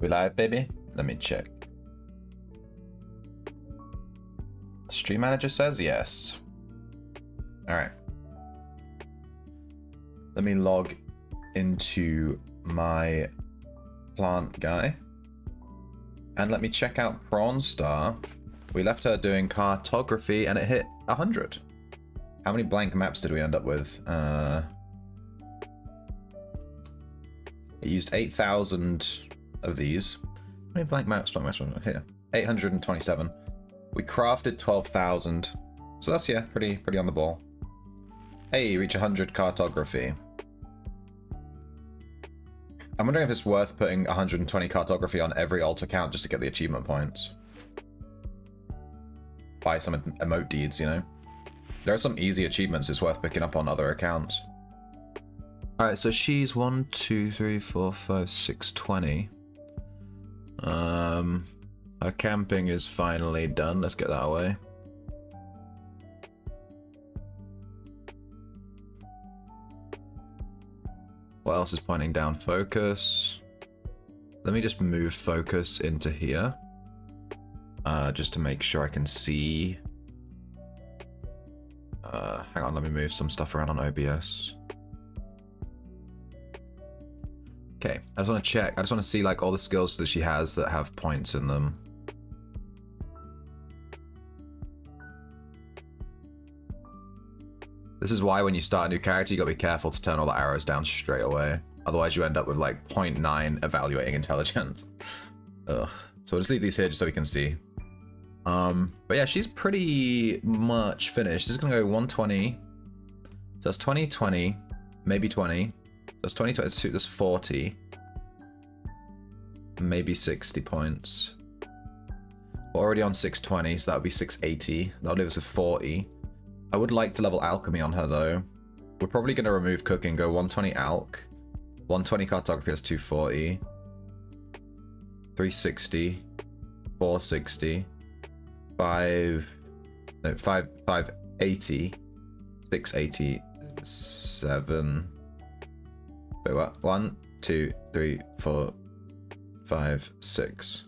We live, baby? Let me check. Stream manager says yes. Alright. Let me log into my plant guy. And let me check out Prawn Star. We left her doing cartography and it hit 100. How many blank maps did we end up with? It used 8,000 of these. How many blank maps? Here. 827. We crafted 12,000. So that's, yeah, pretty on the ball. Hey, reach 100 cartography. I'm wondering if it's worth putting 120 cartography on every alt account just to get the achievement points. Buy some emote deeds, you know? There are some easy achievements it's worth picking up on other accounts. Alright, so she's 1, 2, 3, 4, 5, 6, 20. Her camping is finally done. Let's get that away. What else is pointing down? Focus. Let me just move focus into here. Just to make sure I can see. Hang on, let me move some stuff around on OBS. Okay, I just want to check. I just want to see like all the skills that she has that have points in them. This is why when you start a new character, you gotta be careful to turn all the arrows down straight away. Otherwise you end up with like 0.9 evaluating intelligence. Ugh. So we'll just leave these here just so we can see. But yeah, she's pretty much finished. This is gonna go 120. So that's 20, 20, maybe 20. That's 20, 20, that's 40. Maybe 60 points. We're already on 620, so that would be 680. That'll leave us with 40. I would like to level alchemy on her though. We're probably going to remove cooking, go 120 alch. 120 cartography, that's 240. 360. 460. 580. 680. 7. Wait, what? 1, 2, 3, 4, 5, 6.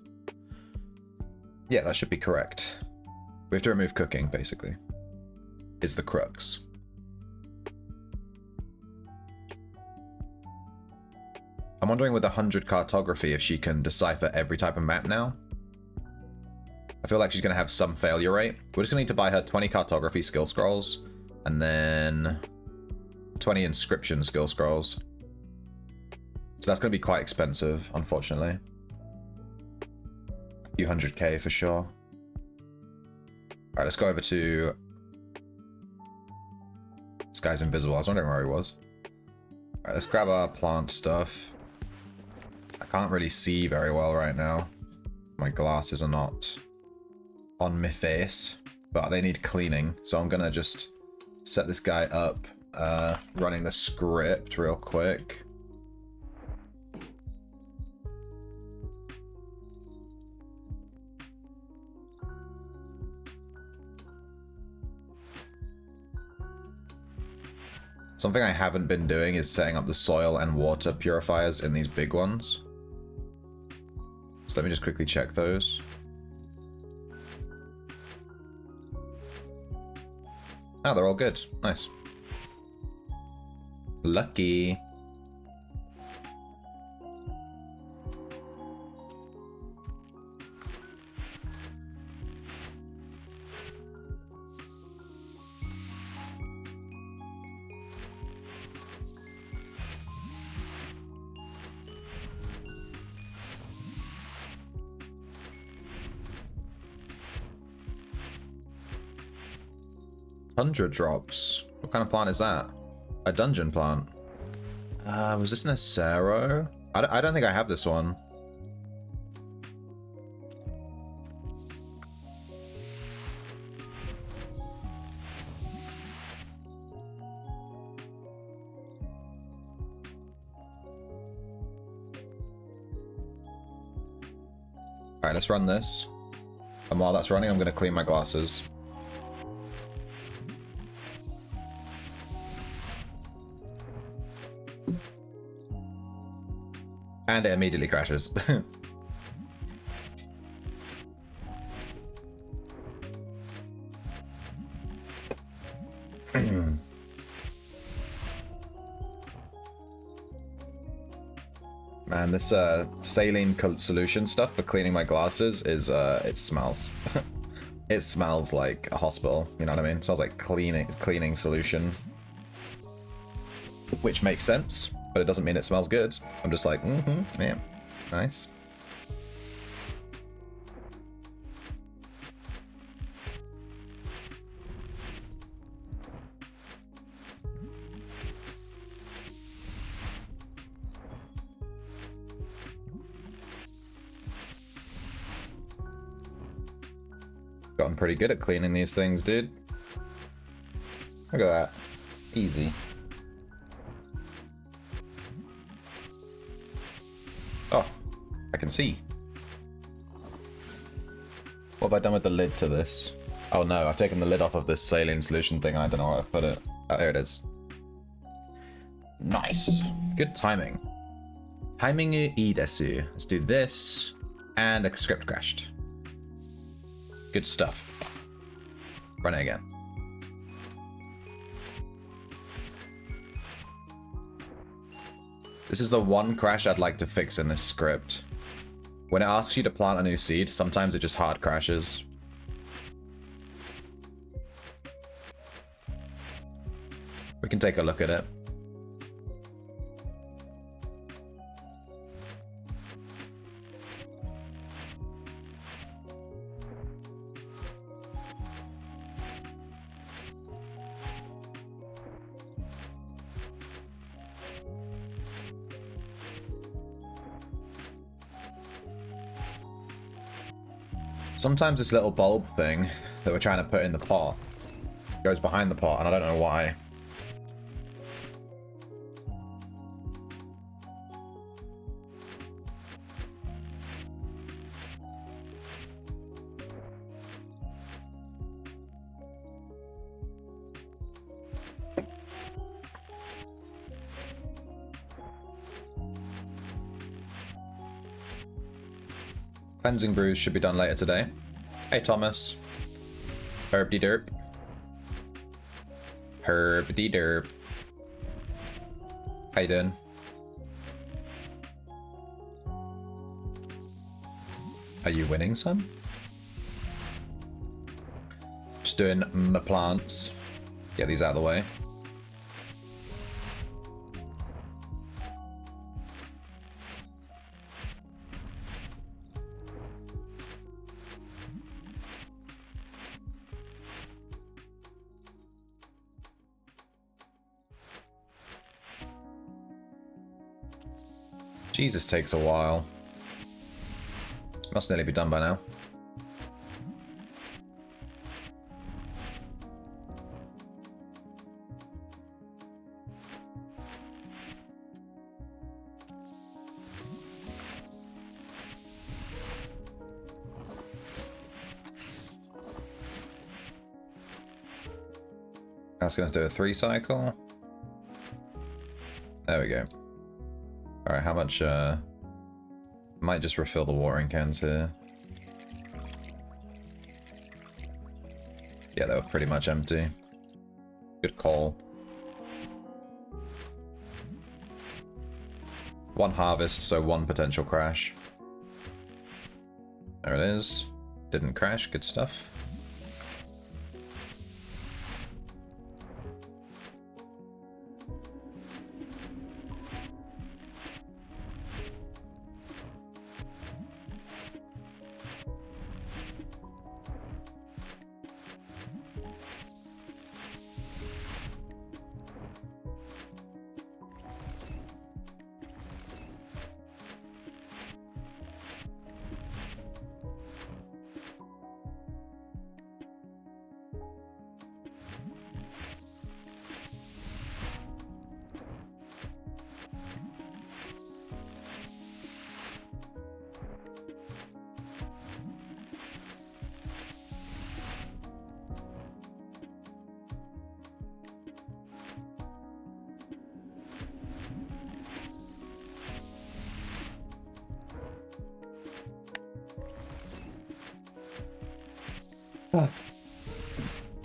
Yeah, that should be correct. We have to remove cooking, basically. Is the crux. I'm wondering with 100 cartography if she can decipher every type of map now. I feel like she's going to have some failure rate. We're just going to need to buy her 20 cartography skill scrolls and then 20 inscription skill scrolls. So that's going to be quite expensive, unfortunately. A few 100k for sure. Alright, let's go over to... This guy's invisible. I was wondering where he was. Alright, let's grab our plant stuff. I can't really see very well right now. My glasses are not on my face, but they need cleaning. So I'm gonna just set this guy up, running the script real quick. Something I haven't been doing is setting up the soil and water purifiers in these big ones. So let me just quickly check those. Oh, they're all good. Nice. Lucky. Hundred drops. What kind of plant is that? A dungeon plant. Was this an Acero? I don't think I have this one. Alright, let's run this. And while that's running, I'm going to clean my glasses. And it immediately crashes. Man, this saline solution stuff for cleaning my glasses is it smells. It smells like a hospital, you know what I mean? It smells like cleaning solution. Which makes sense, but it doesn't mean it smells good. I'm just like, yeah, nice. Gotten pretty good at cleaning these things, dude. Look at that. Easy. Oh, I can see. What have I done with the lid to this? Oh no, I've taken the lid off of this saline solution thing and I don't know where I put it. Oh, there it is. Nice. Good timing. Timing ii desu. Let's do this. And the script crashed. Good stuff. Run it again. This is the one crash I'd like to fix in this script. When it asks you to plant a new seed, sometimes it just hard crashes. We can take a look at it. Sometimes this little bulb thing that we're trying to put in the pot goes behind the pot, and I don't know why. Cleansing brews should be done later today. Hey Thomas. Herb de derp. Herb de derp. How you doing? Are you winning, son? Just doing my plants. Get these out of the way. Jesus, takes a while. Must nearly be done by now. That's going to do a 3 cycle. There we go. Alright, how much, might just refill the watering cans here. Yeah, they were pretty much empty. Good call. 1 harvest, so 1 potential crash. There it is. Didn't crash, good stuff.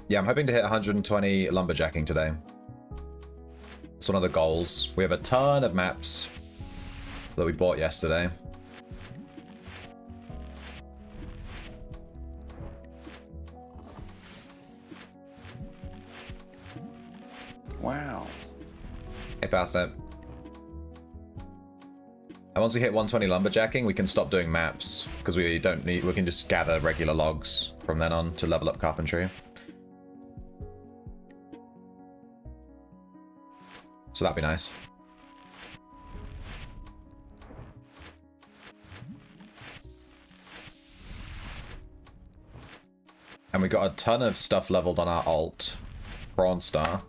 Yeah, I'm hoping to hit 120 lumberjacking today. It's one of the goals. We have a ton of maps. that we bought yesterday. Wow. Hey, pass it. And once we hit 120 lumberjacking, we can stop doing maps because we can just gather regular logs from then on to level up carpentry. So that'd be nice. And we got a ton of stuff leveled on our alt, Prawn Star.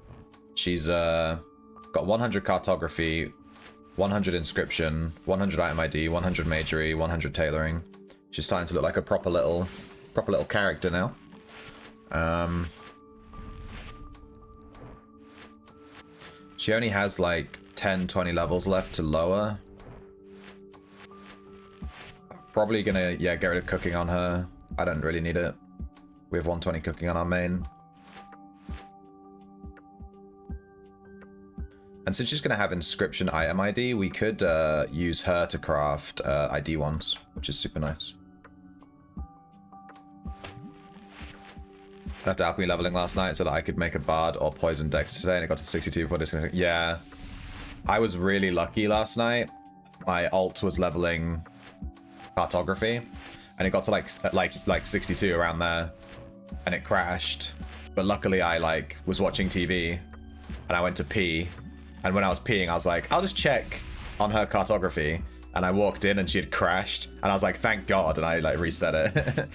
She's got 100 cartography, 100 inscription, 100 item ID, 100 magery, 100 tailoring. She's starting to look like a proper little character now. She only has like 10, 20 levels left to lower. Probably gonna, yeah, get rid of cooking on her. I don't really need it. We have 120 cooking on our main. And since she's gonna have inscription item ID, we could use her to craft ID ones, which is super nice. After alchemy leveling last night so that I could make a bard or poison dex today, and it got to 62 before disconnecting. Yeah, I was really lucky last night. My alt was leveling cartography, and it got to like 62 around there, and it crashed. But luckily, I was watching TV, and I went to pee, and when I was peeing, I was like, I'll just check on her cartography, and I walked in, and she had crashed, and I was like, thank God, and I reset it.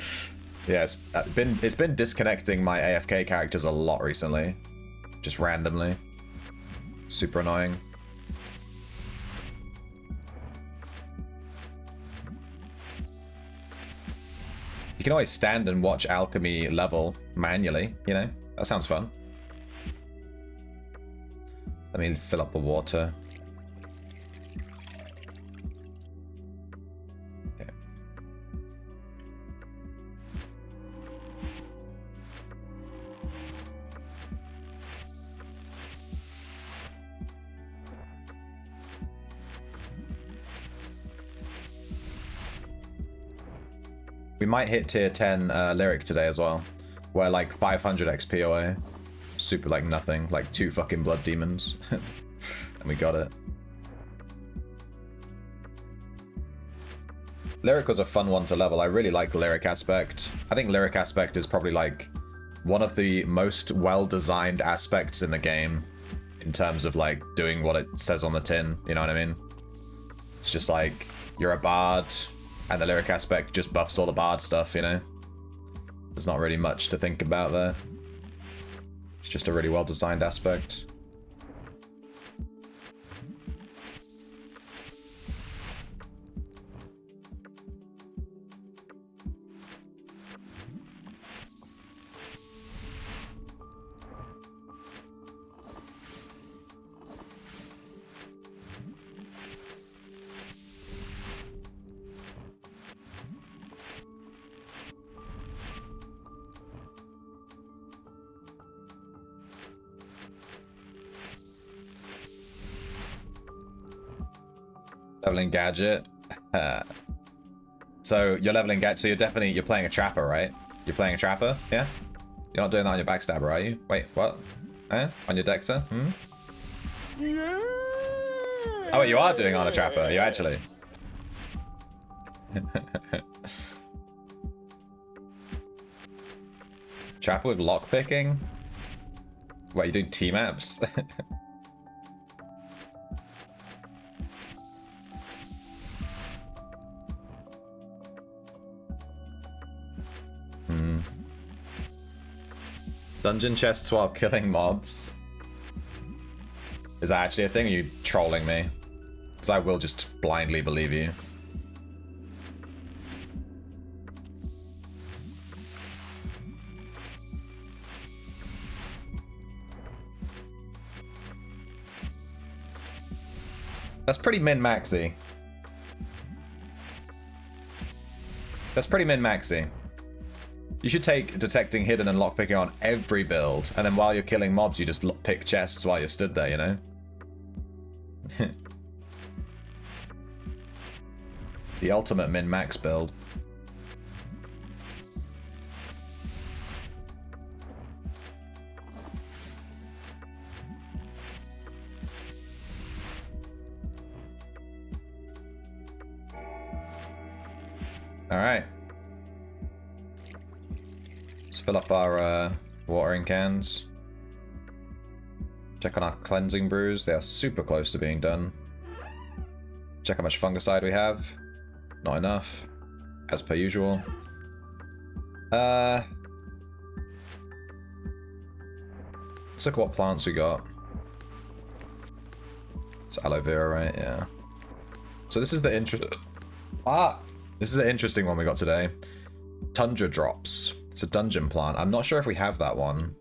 Yes, it's been disconnecting my AFK characters a lot recently, just randomly. Super annoying. You can always stand and watch alchemy level manually, you know? That sounds fun. Let me fill up the water. Okay. We might hit tier 10 lyric today as well. We're like 500 XP away. Super like nothing, like 2 fucking blood demons. And we got it. Lyric was a fun one to level. I really like lyric aspect. I think lyric aspect is probably like one of the most well-designed aspects in the game in terms of like doing what it says on the tin, you know what I mean? It's just like, you're a bard, and the lyric aspect just buffs all the bard stuff, you know? There's not really much to think about there. It's just a really well-designed aspect. Leveling gadget. So you're leveling gadget. So you're playing a trapper, right? You're playing a trapper, yeah? You're not doing that on your backstabber, are you? Wait, what? On your dexter? Yeah. Oh, wait, you are doing on a trapper. You actually. Trapper with lockpicking? What, you doing T-maps? Dungeon chests while killing mobs. Is that actually a thing? Or are you trolling me? Because I will just blindly believe you. That's pretty min-maxy. That's pretty min-maxy. You should take detecting hidden and lockpicking on every build, and then while you're killing mobs, you just pick chests while you're stood there, you know? The ultimate min-max build. Alright. Let's fill up our watering cans. Check on our cleansing brews. They are super close to being done. Check how much fungicide we have. Not enough. As per usual. Let's look at what plants we got. It's aloe vera, right? Yeah. So this is the This is the interesting one we got today. Tundra drops. It's a dungeon plant. I'm not sure if we have that one.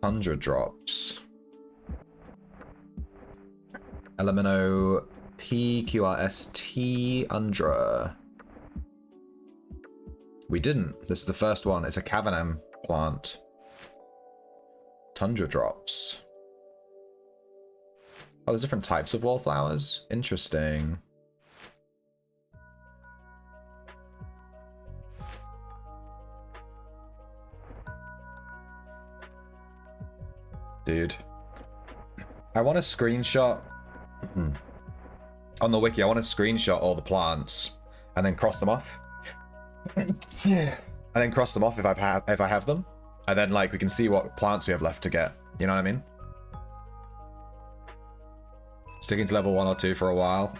Tundra drops. Elemento PQRST Undra. We didn't. This is the first one. It's a Cavanam plant. Tundra drops. Oh, there's different types of wallflowers. Interesting. Dude. I want to screenshot... On the wiki, I want to screenshot all the plants and then cross them off. Yeah. And then cross them off if I have them. And then, like, we can see what plants we have left to get. You know what I mean? Sticking to level 1 or 2 for a while.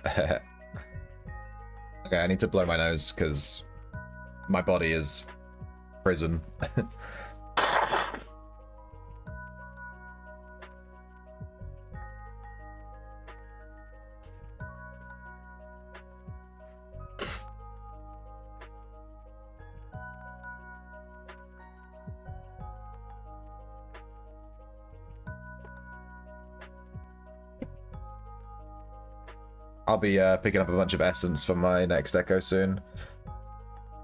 Okay, I need to blow my nose because my body is prison. I'll be picking up a bunch of essence for my next echo soon.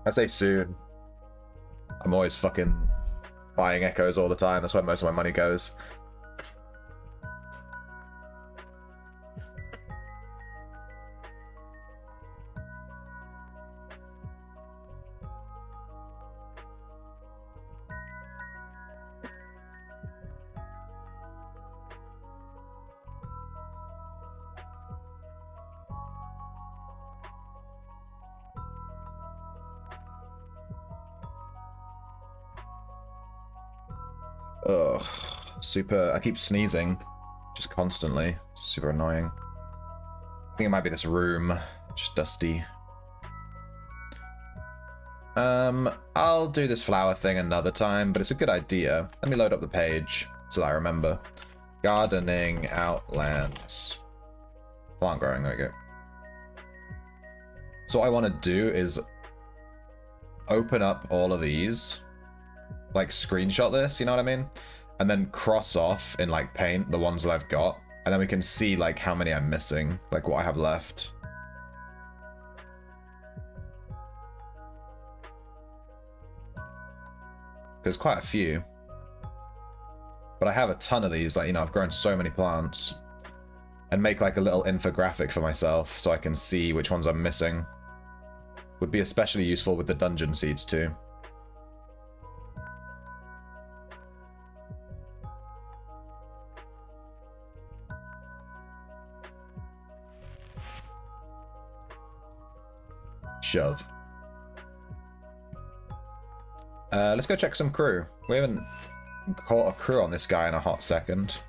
I say soon. I'm always fucking buying echoes all the time. That's where most of my money goes. Ugh, super. I keep sneezing, just constantly. Super annoying. I think it might be this room, just dusty. I'll do this flower thing another time, but it's a good idea. Let me load up the page so that I remember. Gardening Outlands. Plant growing, there we go. So what I want to do is open up all of these. Like screenshot this, you know what I mean? And then cross off in like paint the ones that I've got. And then we can see like how many I'm missing, like what I have left. There's quite a few. But I have a ton of these, like, you know, I've grown so many plants. And make like a little infographic for myself so I can see which ones I'm missing. Would be especially useful with the dungeon seeds too. Shove. Let's go check some crew. We haven't caught a crew on this guy in a hot second.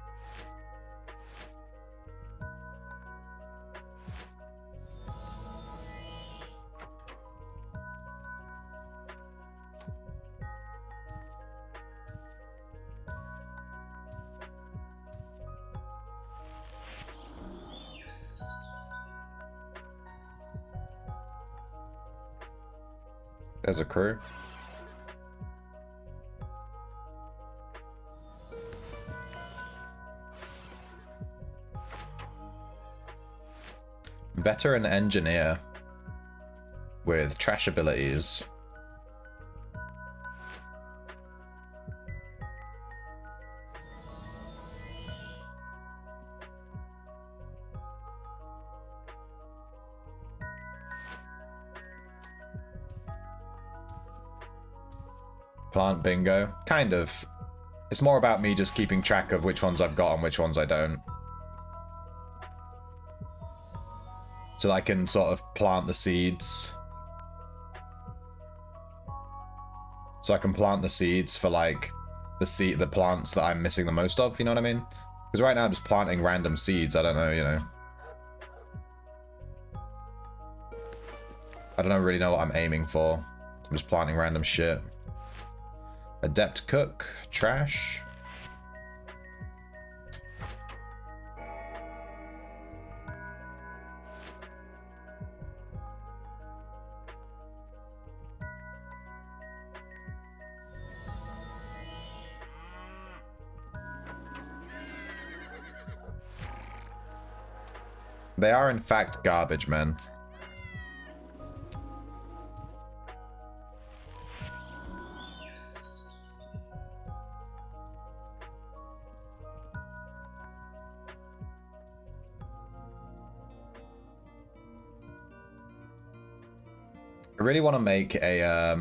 There's a crew. Veteran engineer with trash abilities. Plant bingo. Kind of. It's more about me just keeping track of which ones I've got and which ones I don't. So I can sort of plant the seeds. So I can plant the seeds for like the plants that I'm missing the most of, you know what I mean? Because right now I'm just planting random seeds, I don't know, you know. I don't really know what I'm aiming for. I'm just planting random shit. Adept cook, trash. They are in fact garbage men. I really want to make a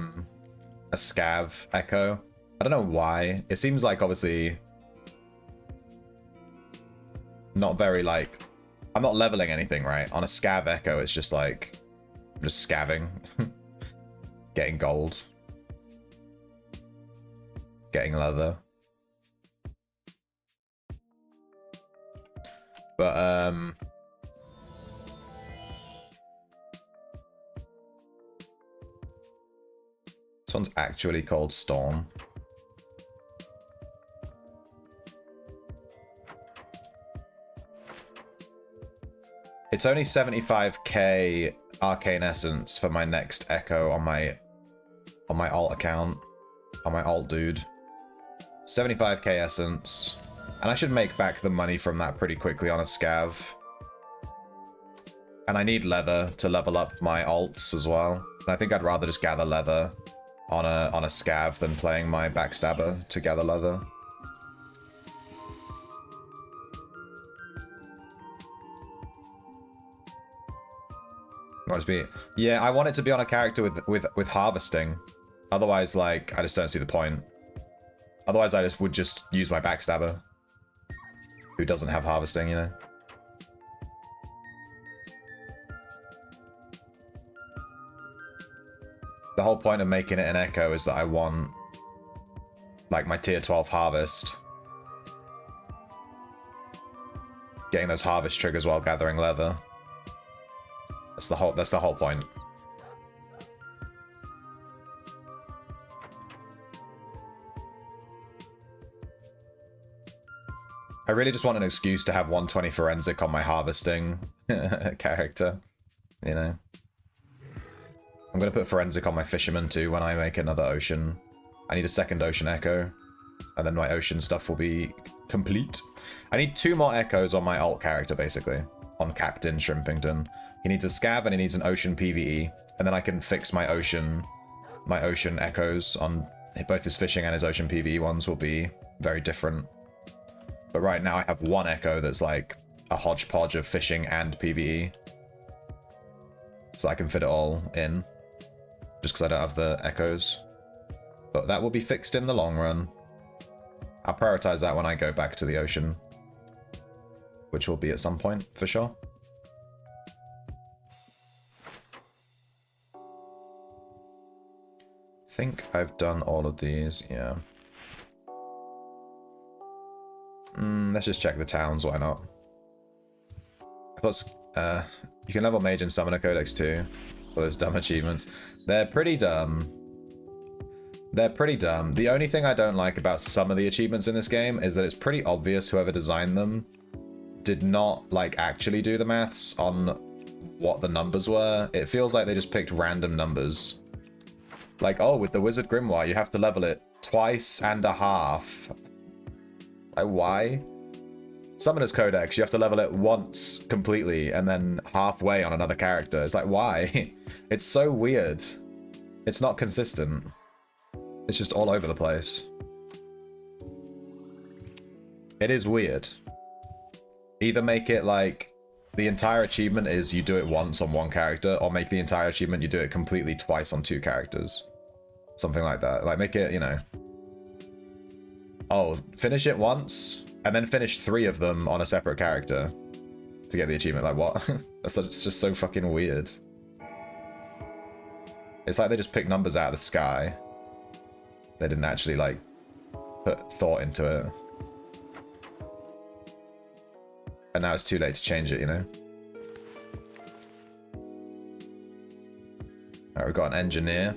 scav echo. I don't know why. It seems like obviously not very like, I'm not leveling anything, right? On a scav echo, it's just like I'm just scavving, getting gold, getting leather. But this one's actually called Storm. It's only 75k arcane essence for my next echo on my alt account, on my alt dude. 75k essence, and I should make back the money from that pretty quickly on a scav. And I need leather to level up my alts as well. And I think I'd rather just gather leather on a scav than playing my backstabber to gather leather. Yeah, I want it to be on a character with harvesting. Otherwise, like, I just don't see the point. Otherwise, I would just use my backstabber, who doesn't have harvesting, you know. The whole point of making it an echo is that I want, like, my tier 12 harvest. Getting those harvest triggers while gathering leather. That's the whole point. I really just want an excuse to have 120 forensic on my harvesting character, you know. I'm gonna put forensic on my fisherman too when I make another ocean. I need a second ocean echo, and then my ocean stuff will be complete. I need 2 more echoes on my alt character, basically, on Captain Shrimpington. He needs a scav and he needs an ocean PvE, and then I can fix my ocean echoes on both his fishing and his ocean PvE ones will be very different. But right now I have 1 echo that's like a hodgepodge of fishing and PvE, so I can fit it all in, just because I don't have the echoes. But that will be fixed in the long run. I'll prioritize that when I go back to the ocean, which will be at some point for sure. I think I've done all of these, yeah. Let's just check the towns, why not? I thought, you can level Mage and Summoner Codex too, for those dumb achievements. They're pretty dumb. They're pretty dumb. The only thing I don't like about some of the achievements in this game is that it's pretty obvious whoever designed them did not, like, actually do the maths on what the numbers were. It feels like they just picked random numbers. Like, oh, with the Wizard Grimoire, you have to level it twice and a half. Like, why? Summoner's Codex, you have to level it once completely and then halfway on another character. It's like, why? It's so weird. It's not consistent. It's just all over the place. It is weird. Either make it like the entire achievement is you do it once on one character, or make the entire achievement you do it completely twice on 2 characters. Something like that. Like, make it, you know... Oh, finish it once, and then finish 3 of them on a separate character to get the achievement. Like, what? It's just so fucking weird. It's like they just picked numbers out of the sky. They didn't actually, like, put thought into it. And now it's too late to change it, you know? Alright, we've got an engineer.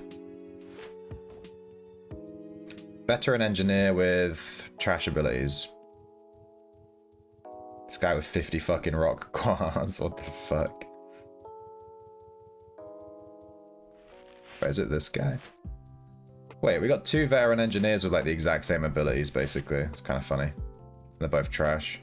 Veteran engineer with trash abilities. This guy with 50 fucking rock quads. What the fuck? Wait, is it this guy? Wait, we got 2 veteran engineers with like the exact same abilities, basically. It's kind of funny. They're both trash.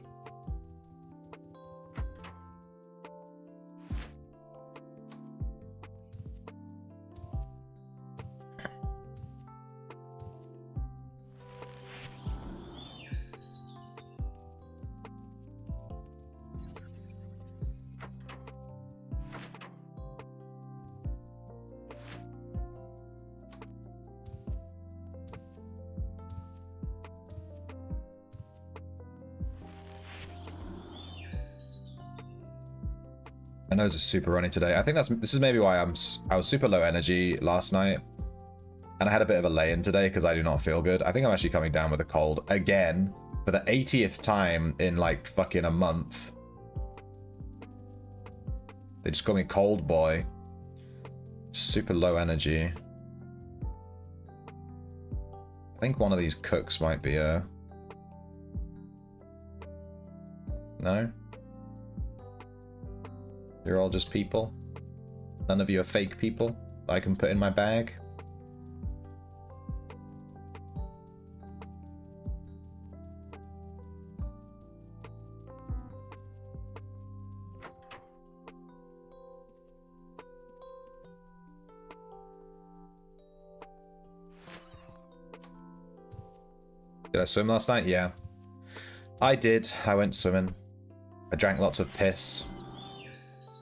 My nose is super runny today. I think this is maybe why I was super low energy last night, and I had a bit of a lay-in today because I do not feel good. I think I'm actually coming down with a cold again for the 80th time in like fucking a month. They just call me cold boy. Just super low energy. I think one of these cooks might be a... No? You're all just people? None of you are fake people that I can put in my bag? Did I swim last night? Yeah. I did. I went swimming. I drank lots of piss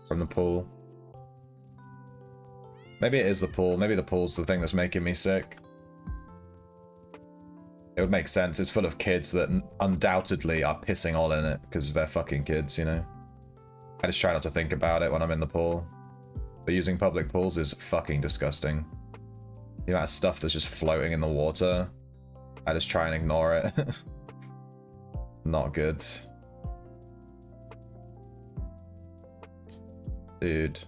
from the pool. Maybe it is the pool. Maybe the pool's the thing that's making me sick. It would make sense. It's full of kids that undoubtedly are pissing all in it because they're fucking kids, you know? I just try not to think about it when I'm in the pool. But using public pools is fucking disgusting. The amount of stuff that's just floating in the water. I just try and ignore it. Not good. Dude.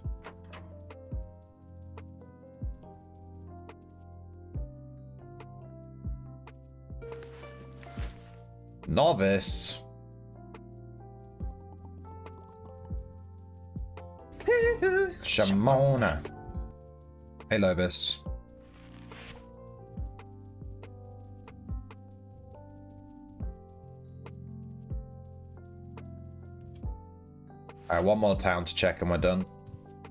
Novice. Shamona. Hey, Lobis. Alright, one more town to check and we're done.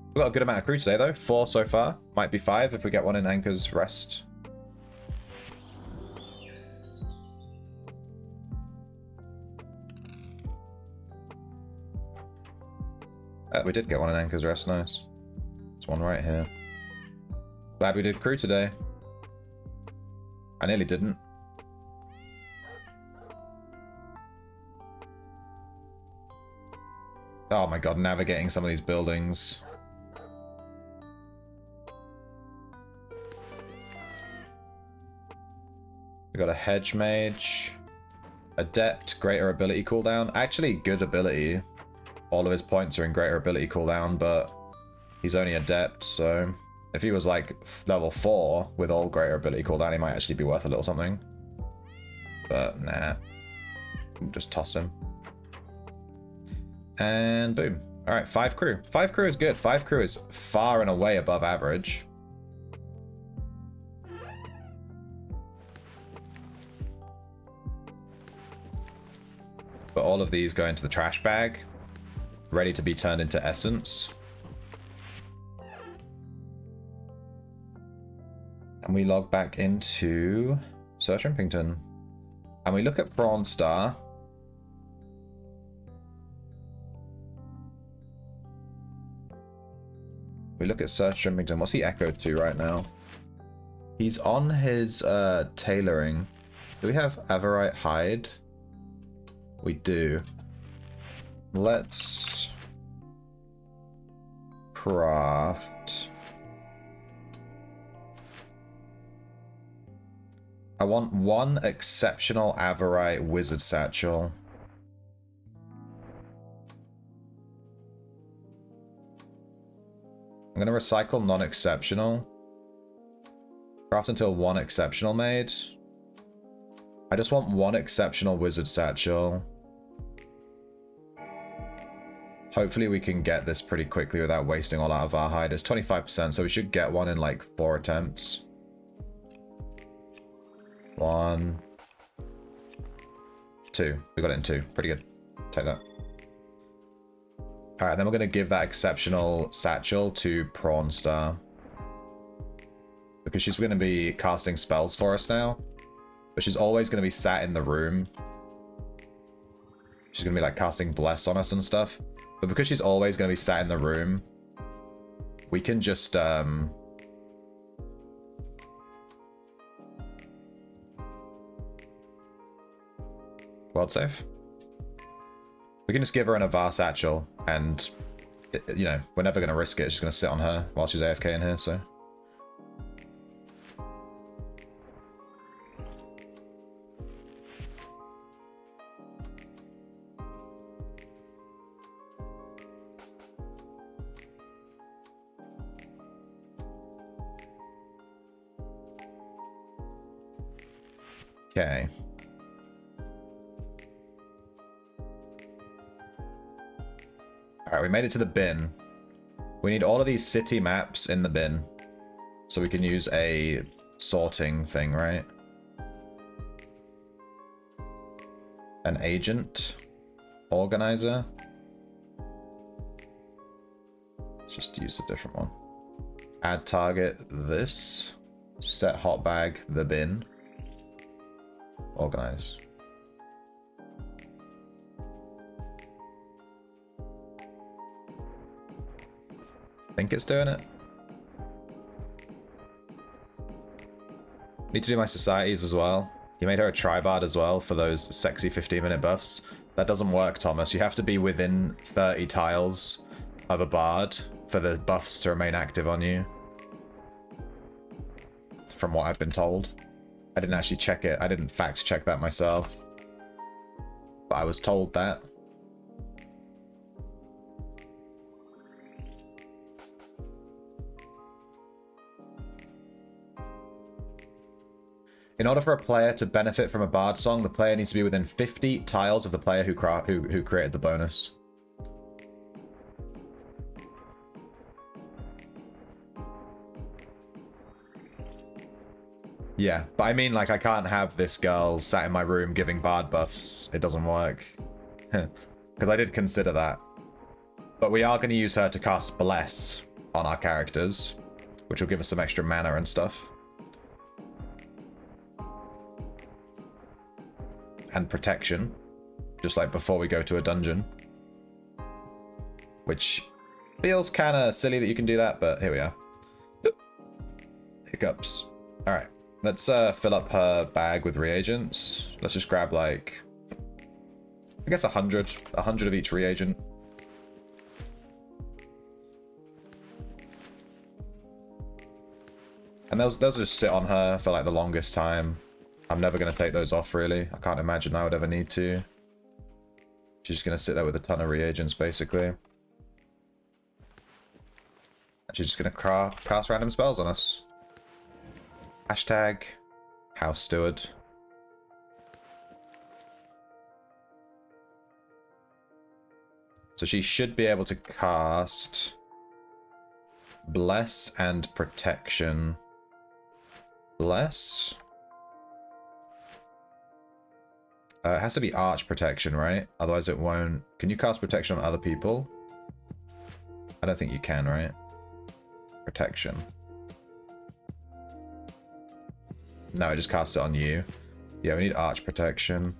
We've got a good amount of crew today though. 4 so far. Might be 5 if we get one in Anchor's Rest. We did get one in Anchor's Rest, nice. There's one right here. Glad we did crew today. I nearly didn't. Oh my god, navigating some of these buildings. We got a Hedge Mage. Adept, greater ability cooldown. Actually, good ability. All of his points are in greater ability cooldown, but he's only Adept, so... If he was like level 4 with all greater ability cooldown, he might actually be worth a little something. But nah. Just toss him. And boom. Alright, 5 crew. 5 crew is good. 5 crew is far and away above average. But all of these go into the trash bag, ready to be turned into essence. And we log back into Sir Shrimpington. And we look at Prawn Star. We look at Sir Shrimpington. What's he echoed to right now? He's on his tailoring. Do we have Averite hide? We do. Let's craft. I want one exceptional Averite wizard satchel. I'm gonna recycle non-exceptional. Craft until one exceptional made. I just want one exceptional wizard satchel. Hopefully we can get this pretty quickly without wasting all out of our hide. It's 25%, so we should get one in like 4 attempts. 1, 2. We got it in 2. Pretty good. Take that. Alright, then we're going to give that exceptional satchel to Prawn Star. Because she's going to be casting spells for us now. But she's always going to be sat in the room. She's going to be like casting Bless on us and stuff. But because she's always going to be sat in the room, we can just world save. We can just give her an Avar satchel, and you know, we're never going to risk it. She's going to sit on her while she's AFK in here, so. Okay. Alright, we made it to the bin. We need all of these city maps in the bin. So we can use a sorting thing, right? An agent. Organizer. Let's just use a different one. Add target this. Set hot bag the bin. Organize. Think it's doing it. Need to do my societies as well. You made her a tribard as well for those sexy 15-minute buffs. That doesn't work, Thomas. You have to be within 30 tiles of a bard for the buffs to remain active on you. From what I've been told. I didn't actually check it. I didn't fact check that myself. But I was told that. In order for a player to benefit from a bard song, the player needs to be within 50 tiles of the player who created the bonus. Yeah, but I mean, like, I can't have this girl sat in my room giving bard buffs. It doesn't work. Because I did consider that. But we are going to use her to cast Bless on our characters, which will give us some extra mana and stuff. And protection, just like before we go to a dungeon. Which feels kind of silly that you can do that, but here we are. Hiccups. Alright. Let's fill up her bag with reagents. Let's just grab like, I guess 100 of each reagent. And those just sit on her for like the longest time. I'm never going to take those off really. I can't imagine I would ever need to. She's just going to sit there with a ton of reagents basically. And she's just going to cast random spells on us. Hashtag House Steward. So she should be able to cast Bless and Protection. Bless? It has to be Arch Protection, right? Otherwise it won't... Can you cast Protection on other people? I don't think you can, right? Protection. No, it just casts it on you. Yeah, we need Arch Protection.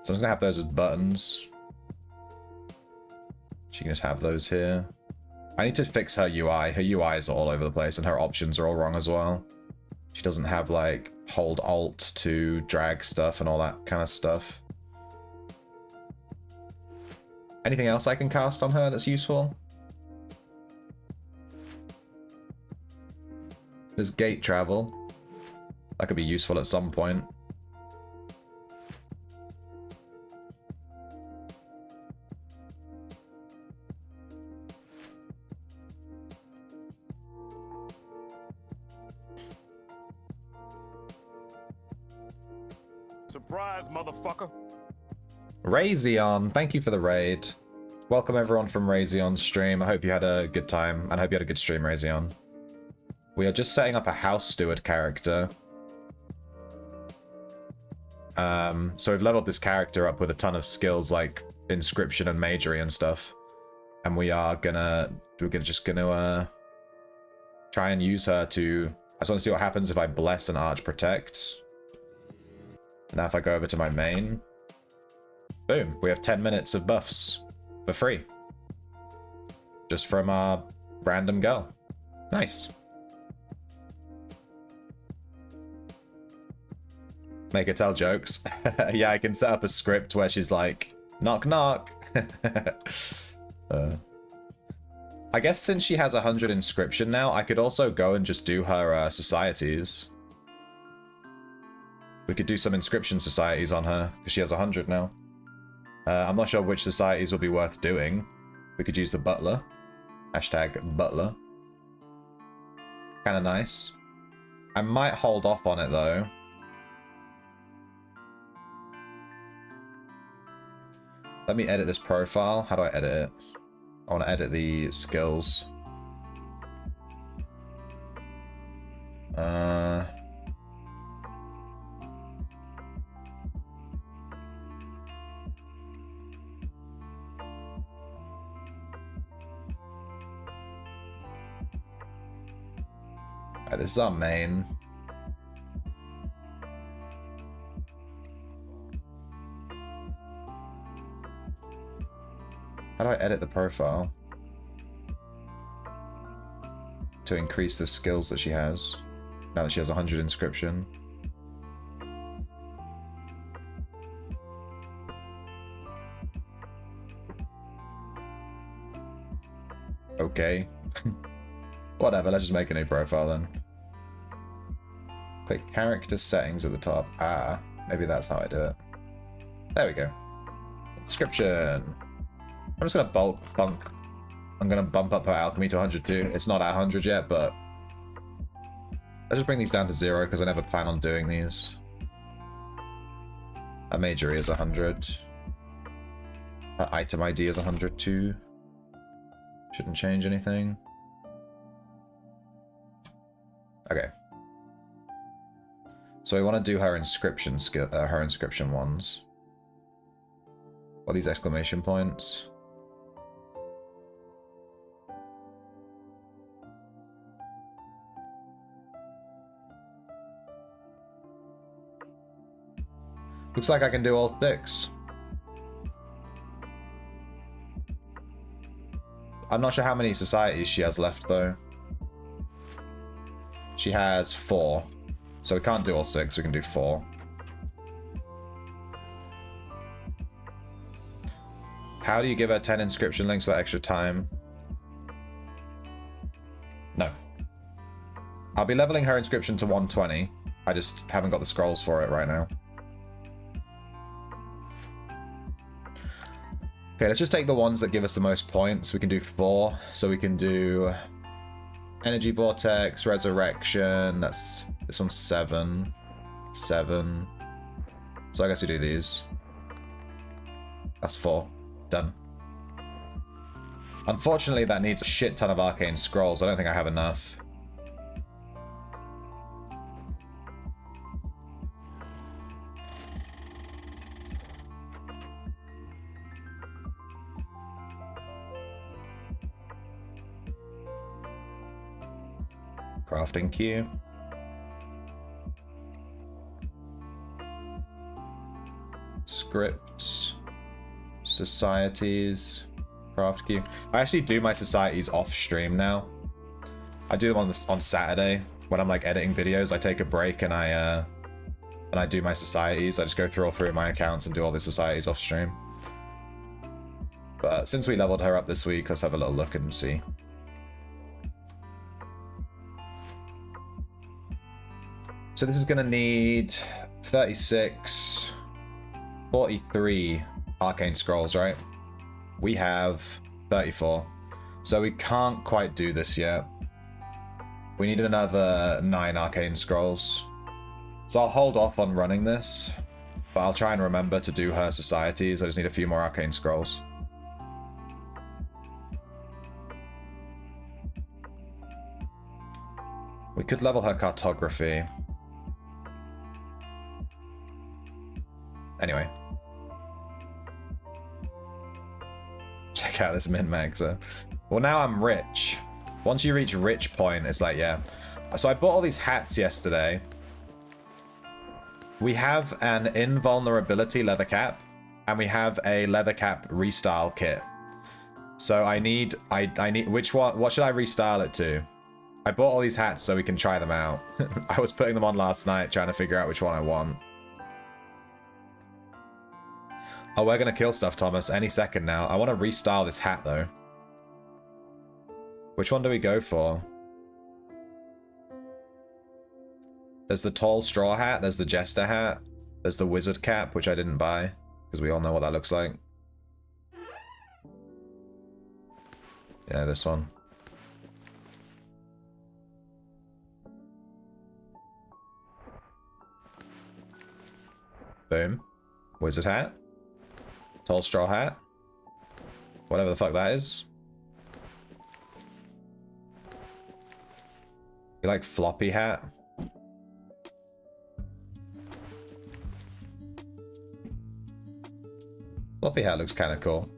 So I'm just gonna have those as buttons. She can just have those here. I need to fix her UI. Her UI is all over the place and her options are all wrong as well. She doesn't have like hold alt to drag stuff and all that kind of stuff. Anything else I can cast on her that's useful? There's gate travel. That could be useful at some point. Surprise, motherfucker. Rayzeon, thank you for the raid. Welcome everyone from Rayzeon's stream. I hope you had a good time, and I hope you had a good stream, Rayzeon. We are just setting up a house steward character. So we've leveled this character up with a ton of skills like inscription and magery and stuff. And we're just gonna try and use her to... I just want to see what happens if I bless and arch protect. Now if I go over to my main, boom, we have 10 minutes of buffs for free. Just from our random girl. Nice. Make her tell jokes. Yeah, I can set up a script where she's like, knock knock. I guess since she has 100 inscription now, I could also go and just do her societies. We could do some inscription societies on her, because she has 100 now. I'm not sure which societies will be worth doing. We could use the butler. Hashtag butler. Kind of nice. I might hold off on it, though. Let me edit this profile. How do I edit it? I want to edit the skills. Alright, this is our main. How do I edit the profile? To increase the skills that she has. Now that she has 100 inscription. Okay. Whatever, let's just make a new profile then. Click character settings at the top. Ah, maybe that's how I do it. There we go. Inscription. I'm just gonna I'm gonna bump up her alchemy to 100 too. It's not at 100 yet, but let's just bring these down to 0 because I never plan on doing these. Her magery is 100. Her item ID is 100 too. Shouldn't change anything. Okay. So we want to do her inscription skill, her inscription ones. What are these exclamation points? Looks like I can do all 6. I'm not sure how many societies she has left though. She has 4. So we can't do all 6, we can do 4. How do you give her 10 inscription links for extra time? No. I'll be leveling her inscription to 120. I just haven't got the scrolls for it right now. Okay, let's just take the ones that give us the most points. We can do 4. So we can do Energy Vortex, Resurrection. This one's 7. 7. So I guess we do these. That's 4. Done. Unfortunately, that needs a shit ton of arcane scrolls. I don't think I have enough. Crafting queue. Scripts. Societies. Craft queue. I actually do my societies off stream now. I do them on Saturday when I'm like editing videos. I take a break and I do my societies. I just go through all 3 of my accounts and do all the societies off stream. But since we leveled her up this week, let's have a little look and see. So this is going to need 36, 43 arcane scrolls, right? We have 34. So we can't quite do this yet. We need another 9 arcane scrolls. So I'll hold off on running this, but I'll try and remember to do her societies. I just need a few more arcane scrolls. We could level her cartography. Anyway. Check out this min-maxer. Well, now I'm rich. Once you reach rich point, it's like, yeah. So I bought all these hats yesterday. We have an invulnerability leather cap, and we have a leather cap restyle kit. So I need which one? What should I restyle it to? I bought all these hats so we can try them out. I was putting them on last night, trying to figure out which one I want. Oh, we're gonna kill stuff, Thomas, any second now. I want to restyle this hat though. Which one do we go for? There's the tall straw hat, there's the jester hat, there's the wizard cap, which I didn't buy, because we all know what that looks like. Yeah, this one. Boom. Wizard hat. Tall straw hat. Whatever the fuck that is. You like floppy hat? Floppy hat looks kind of cool.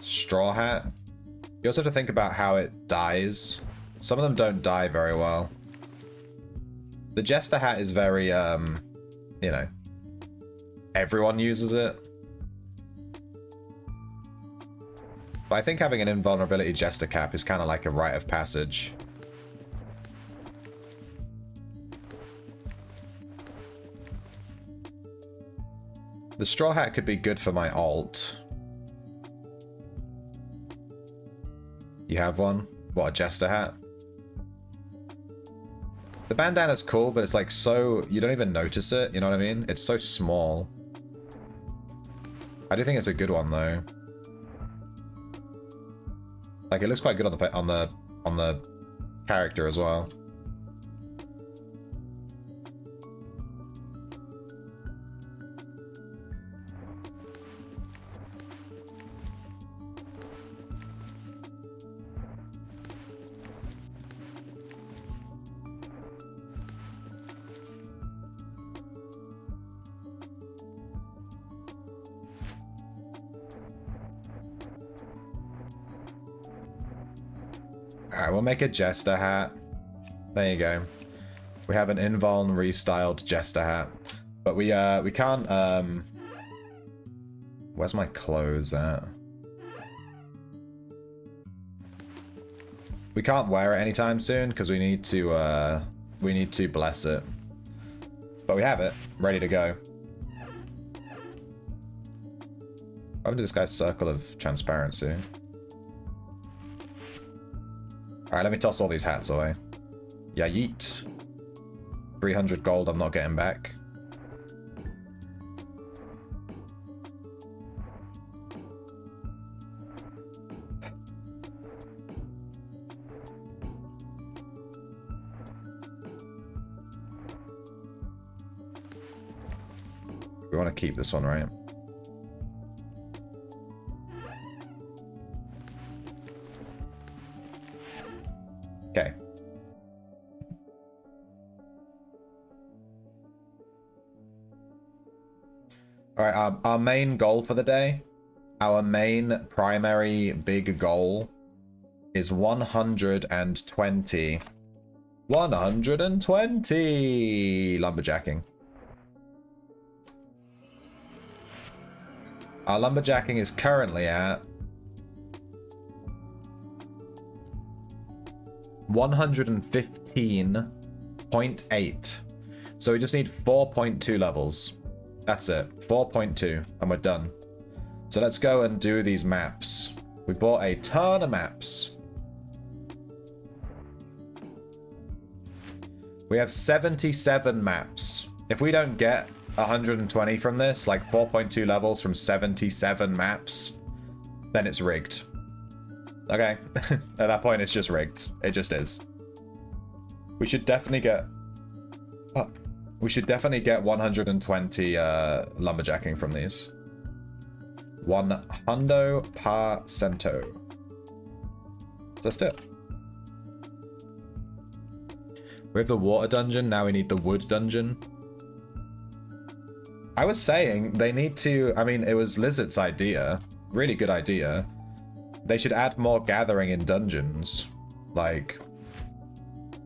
Straw hat. You also have to think about how it dies. Some of them don't die very well. The jester hat is very, you know, everyone uses it. But I think having an invulnerability jester cap is kind of like a rite of passage. The straw hat could be good for my alt. You have one? What, a jester hat? The bandana's cool, but it's like so... You don't even notice it, you know what I mean? It's so small. I do think it's a good one, though. Like, it looks quite good on the character as well. Alright, we'll make a jester hat. There you go. We have an invuln restyled jester hat. But we can't, where's my clothes at? We can't wear it anytime soon because we need to bless it. But we have it, ready to go. What happened to this guy's circle of transparency? Alright, let me toss all these hats away. Yeah, yeet. 300 gold I'm not getting back. We want to keep this one, right? Okay. Alright, our main goal for the day, our main primary big goal is 120. 120 lumberjacking. Our lumberjacking is currently at 115.8. So we just need 4.2 levels. That's it. 4.2 and we're done. So let's go and do these maps. We bought a ton of maps. We have 77 maps. If we don't get 120 from this, like 4.2 levels from 77 maps, then it's rigged. Okay. At that point, it's just rigged. It just is. We should definitely get... Fuck. We should definitely get 120 lumberjacking from these. 100%. Let's do it. We have the water dungeon, now we need the wood dungeon. I was saying they need to... I mean, it was Lizard's idea. Really good idea. They should add more gathering in dungeons. Like,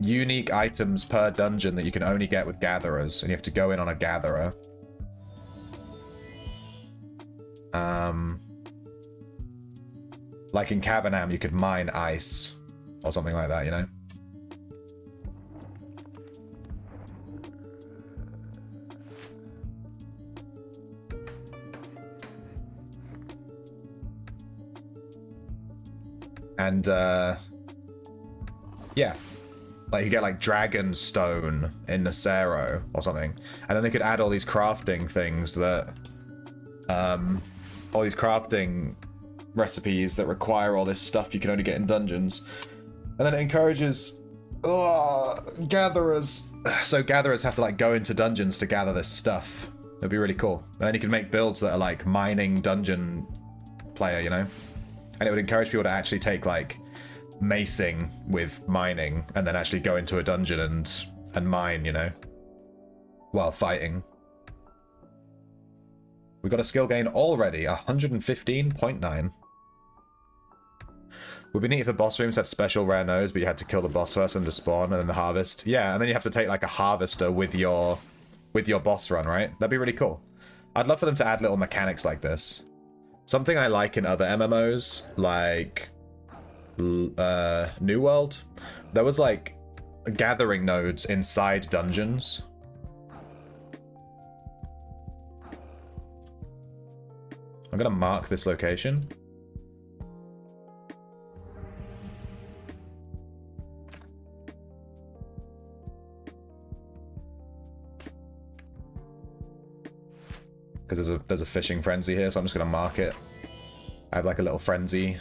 unique items per dungeon that you can only get with gatherers, and you have to go in on a gatherer. Like in Cavernam, you could mine ice or something like that, you know? And, yeah. Like, you get, like, dragon stone in Nacero or something. And then they could add all these crafting things that... all these crafting recipes that require all this stuff you can only get in dungeons. And then it encourages... gatherers. So gatherers have to, like, go into dungeons to gather this stuff. It'd be really cool. And then you can make builds that are, like, mining dungeon player, you know? And it would encourage people to actually take, like, macing with mining and then actually go into a dungeon and mine, you know, while fighting. We got a skill gain already, 115.9. Would be neat if the boss rooms had special rare nodes, but you had to kill the boss first and to spawn, and then the harvest. Yeah, and then you have to take, like, a harvester with your boss run, right? That'd be really cool. I'd love for them to add little mechanics like this. Something I like in other MMOs, like New World, there was like gathering nodes inside dungeons. I'm gonna mark this location. Because there's a fishing frenzy here, so I'm just gonna mark it. I have like a little frenzy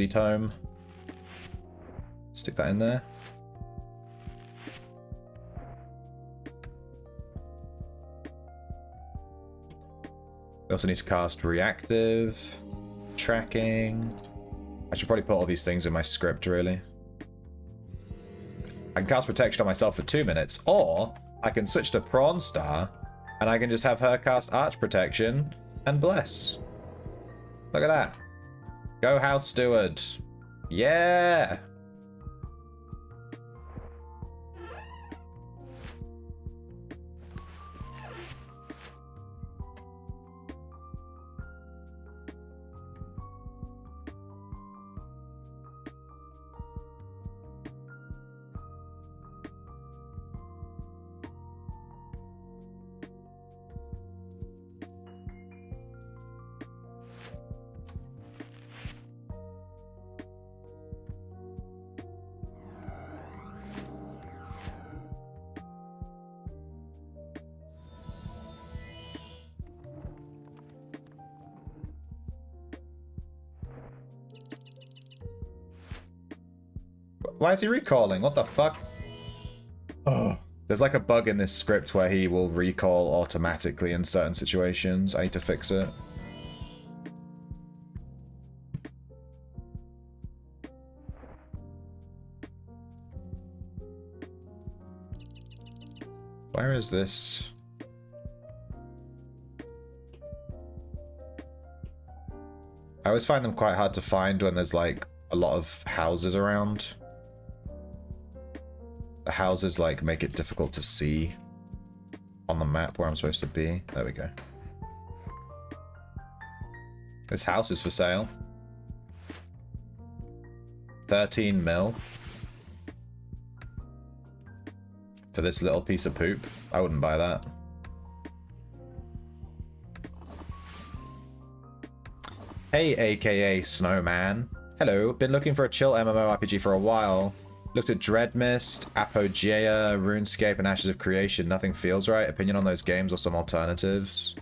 tome. Stick that in there. We also need to cast reactive, tracking. I should probably put all these things in my script, really. I can cast protection on myself for 2 minutes, or I can switch to Prawn Star, and I can just have her cast Arch Protection and Bless. Look at that. Go House Steward. Yeah! Why is he recalling? What the fuck? Oh. There's like a bug in this script where he will recall automatically in certain situations. I need to fix it. Where is this? I always find them quite hard to find when there's like a lot of houses around. The houses like make it difficult to see on the map where I'm supposed to be. There we go. This house is for sale. 13 mil. For this little piece of poop. I wouldn't buy that. Hey, aka Snowman. Hello, been looking for a chill MMORPG for a while. Looked at Dreadmist, Apogea, RuneScape, and Ashes of Creation. Nothing feels right. Opinion on those games or some alternatives?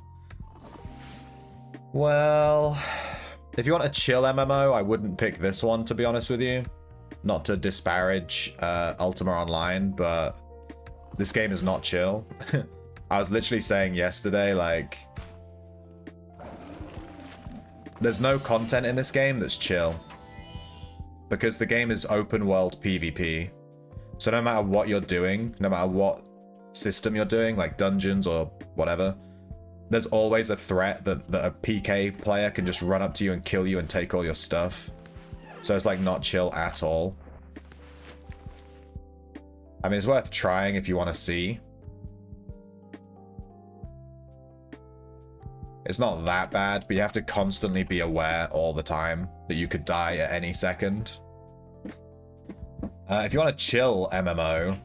Well, if you want a chill MMO, I wouldn't pick this one, to be honest with you. Not to disparage Ultima Online, but this game is not chill. I was literally saying yesterday, like, there's no content in this game that's chill. Because the game is open world PvP. So no matter what you're doing, no matter what system you're doing, like dungeons or whatever, there's always a threat that a PK player can just run up to you and kill you and take all your stuff. So it's like not chill at all. I mean, it's worth trying if you want to see. It's not that bad, but you have to constantly be aware all the time that you could die at any second. If you want a chill MMO,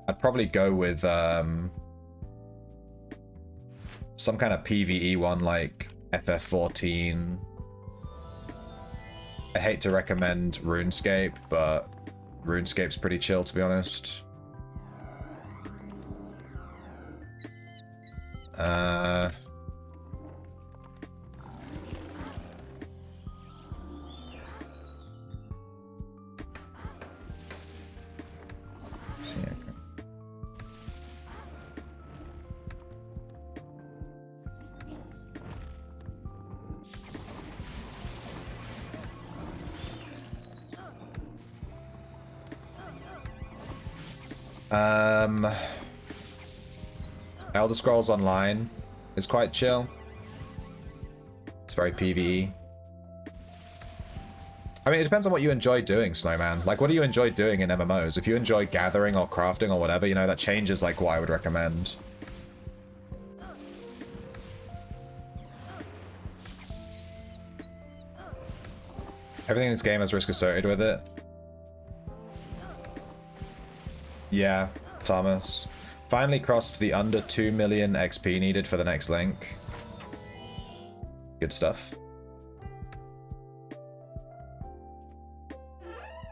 I'd probably go with some kind of PvE one like FF14. I hate to recommend RuneScape, but RuneScape's pretty chill, to be honest. Elder Scrolls Online is quite chill. It's very PvE. I mean, it depends on what you enjoy doing, Snowman. Like, what do you enjoy doing in MMOs? If you enjoy gathering or crafting or whatever, you know, that changes, like, what I would recommend. Everything in this game has risk associated with it. Yeah, Thomas. Finally crossed the under 2 million XP needed for the next link. Good stuff.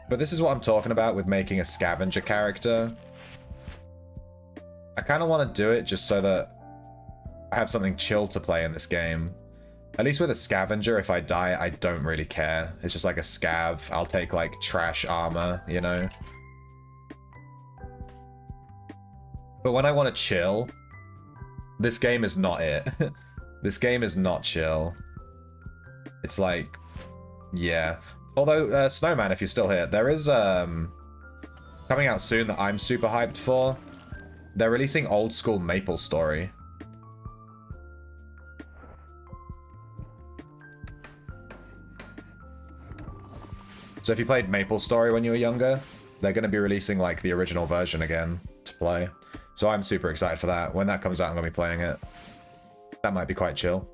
But this is what I'm talking about with making a scavenger character. I kind of want to do it just so that I have something chill to play in this game. At least with a scavenger, if I die, I don't really care. It's just like a scav. I'll take like trash armor, you know? But when I want to chill, this game is not it. This game is not chill. It's like, yeah. Although, Snowman, if you're still here, there is coming out soon that I'm super hyped for. They're releasing old school MapleStory. So if you played MapleStory when you were younger, they're going to be releasing like the original version again to play. So I'm super excited for that. When that comes out, I'm going to be playing it. That might be quite chill.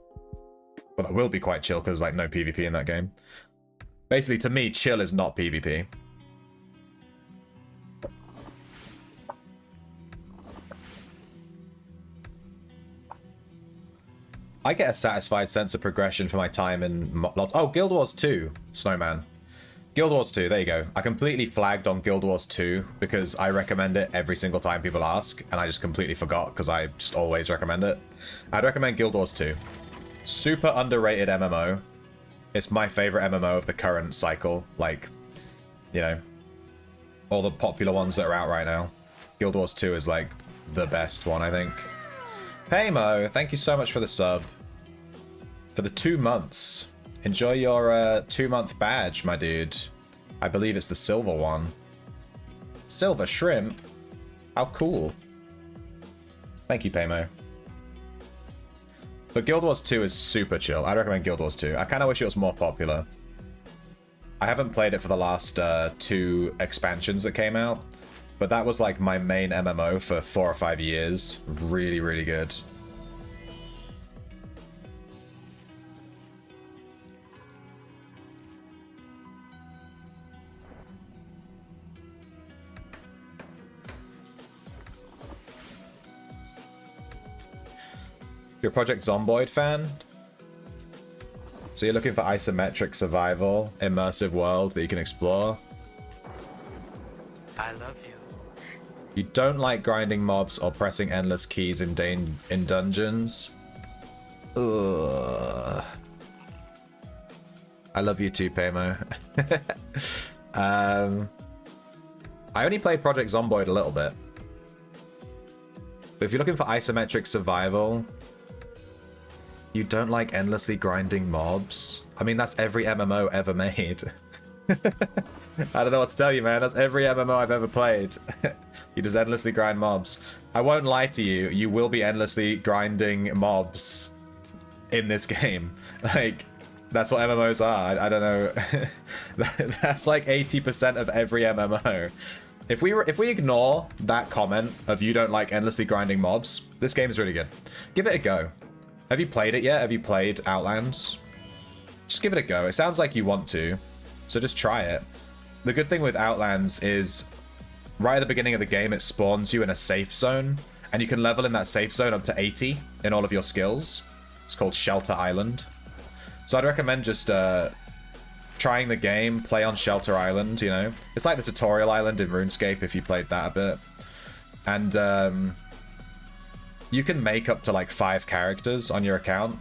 Well, that will be quite chill because like no PvP in that game. Basically, to me, chill is not PvP. I get a satisfied sense of progression for my time in... Oh, Guild Wars 2, Snowman. Guild Wars 2, there you go. I completely flagged on Guild Wars 2 because I recommend it every single time people ask, and I just completely forgot because I just always recommend it. I'd recommend Guild Wars 2. Super underrated MMO. It's my favorite MMO of the current cycle. Like, you know, all the popular ones that are out right now. Guild Wars 2 is like the best one, I think. Hey Mo, thank you so much for the sub. For the 2 months. Enjoy your 2-month badge, my dude. I believe it's the silver one. Silver shrimp? How cool. Thank you, Paymo. But Guild Wars 2 is super chill. I recommend Guild Wars 2. I kind of wish it was more popular. I haven't played it for the last 2 expansions that came out. But that was like my main MMO for 4 or 5 years. Really, really good. You're a Project Zomboid fan? So you're looking for isometric survival, immersive world that you can explore? I love you. You don't like grinding mobs or pressing endless keys in dungeons? Ugh. I love you too, Paymo. I only played Project Zomboid a little bit. But if you're looking for isometric survival, you don't like endlessly grinding mobs? I mean, that's every MMO ever made. I don't know what to tell you, man. That's every MMO I've ever played. You just endlessly grind mobs. I won't lie to you. You will be endlessly grinding mobs in this game. Like, that's what MMOs are. I don't know. That's like 80% of every MMO. If we ignore that comment of you don't like endlessly grinding mobs, this game is really good. Give it a go. Have you played it yet? Have you played Outlands? Just give it a go. It sounds like you want to, so just try it. The good thing with Outlands is right at the beginning of the game, it spawns you in a safe zone, and you can level in that safe zone up to 80 in all of your skills. It's called Shelter Island. So I'd recommend just trying the game, play on Shelter Island, you know? It's like the tutorial island in RuneScape if you played that a bit. And you can make up to like 5 characters on your account.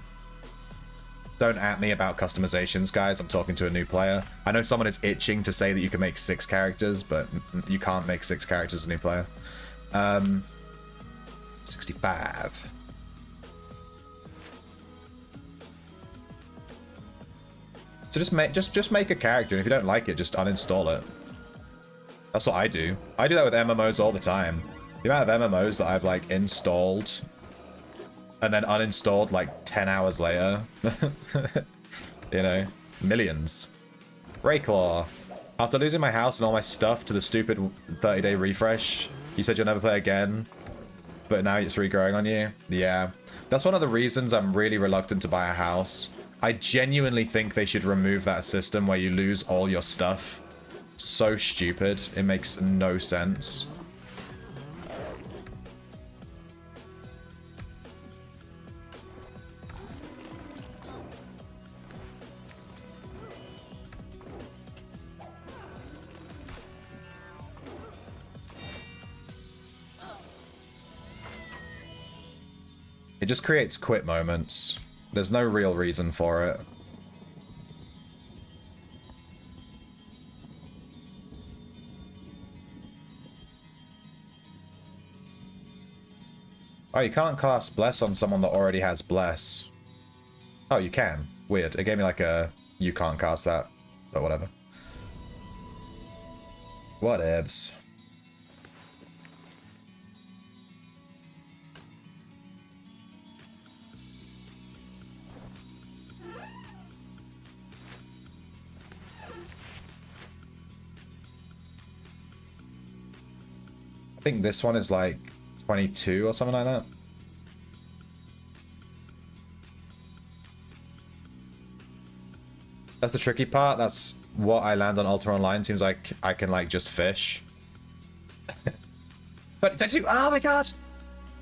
Don't at me about customizations, guys. I'm talking to a new player. I know someone is itching to say that you can make 6 characters, but you can't make 6 characters as a new player. 65. So just make a character, and if you don't like it, just uninstall it. That's what I do. I do that with MMOs all the time. The amount of MMOs that I've like installed and then uninstalled like 10 hours later. You know, millions. Rayclaw. After losing my house and all my stuff to the stupid 30-day refresh, you said you'll never play again, but now it's regrowing on you. Yeah. That's one of the reasons I'm really reluctant to buy a house. I genuinely think they should remove that system where you lose all your stuff. So stupid. It makes no sense. It just creates quit moments. There's no real reason for it. Oh, you can't cast Bless on someone that already has Bless. Oh, you can. Weird. It gave me like a, you can't cast that, but whatever. Whatevs. I think this one is like 22 or something like that. That's the tricky part. That's what I land on Ultima Online. Seems like I can like just fish. But 22, oh my god!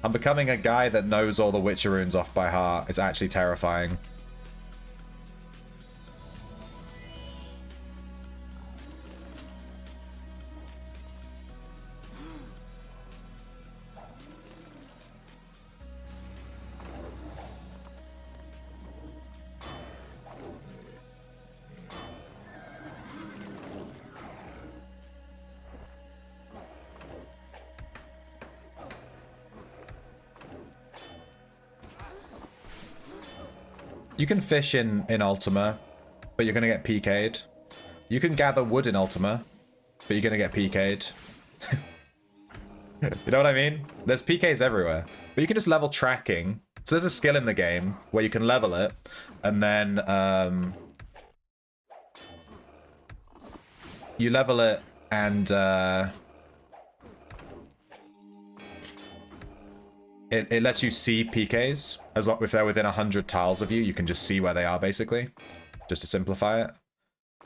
I'm becoming a guy that knows all the Witcher runes off by heart. It's actually terrifying. You can fish in Ultima, but you're going to get PK'd. You can gather wood in Ultima, but you're going to get PK'd. You know what I mean? There's PKs everywhere. But you can just level tracking. So there's a skill in the game where you can level it, and then you level it, and it lets you see PKs. As long if they're within 100 tiles of you, you can just see where they are, basically. Just to simplify it.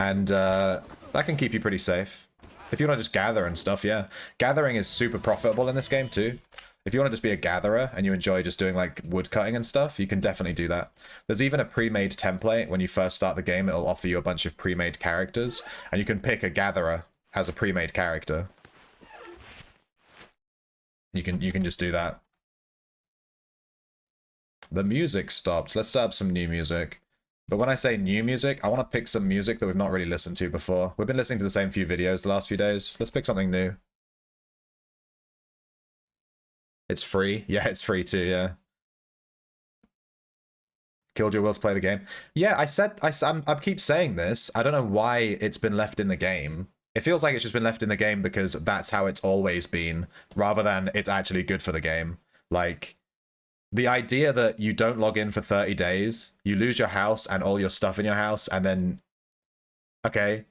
And that can keep you pretty safe. If you want to just gather and stuff, yeah. Gathering is super profitable in this game, too. If you want to just be a gatherer and you enjoy just doing like wood cutting and stuff, you can definitely do that. There's even a pre-made template. When you first start the game, it'll offer you a bunch of pre-made characters, and you can pick a gatherer as a pre-made character. You can just do that. The music stopped. Let's set up some new music. But when I say new music, I want to pick some music that we've not really listened to before. We've been listening to the same few videos the last few days. Let's pick something new. It's free. Yeah, it's free too, yeah. Killed your will to play the game. Yeah, I keep saying this. I don't know why it's been left in the game. It feels like it's just been left in the game because that's how it's always been, rather than it's actually good for the game. Like, the idea that you don't log in for 30 days, you lose your house and all your stuff in your house, and then, okay,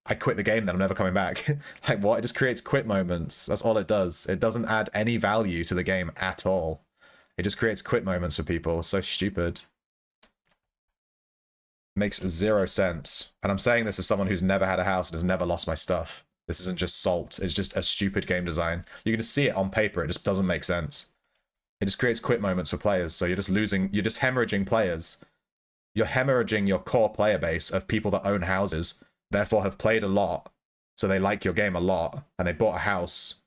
I quit the game, then I'm never coming back. Like, what? It just creates quit moments. That's all it does. It doesn't add any value to the game at all. It just creates quit moments for people. So stupid. Makes zero sense. And I'm saying this as someone who's never had a house and has never lost my stuff. This isn't just salt. It's just a stupid game design. You can just see it on paper. It just doesn't make sense. It just creates quit moments for players. So you're just hemorrhaging players. You're hemorrhaging your core player base of people that own houses, therefore have played a lot, so they like your game a lot, and they bought a house.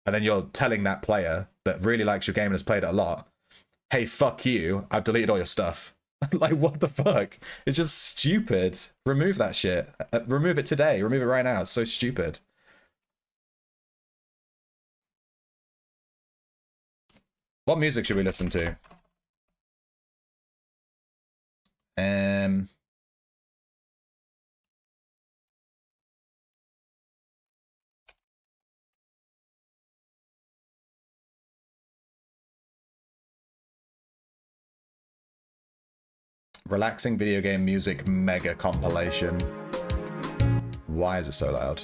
And then you're telling that player that really likes your game and has played it a lot, hey, fuck you, I've deleted all your stuff. Like, what the fuck? It's just stupid. Remove that shit. Remove it today. Remove it right now. It's so stupid. What music should we listen to? Relaxing video game music mega compilation. Why is it so loud?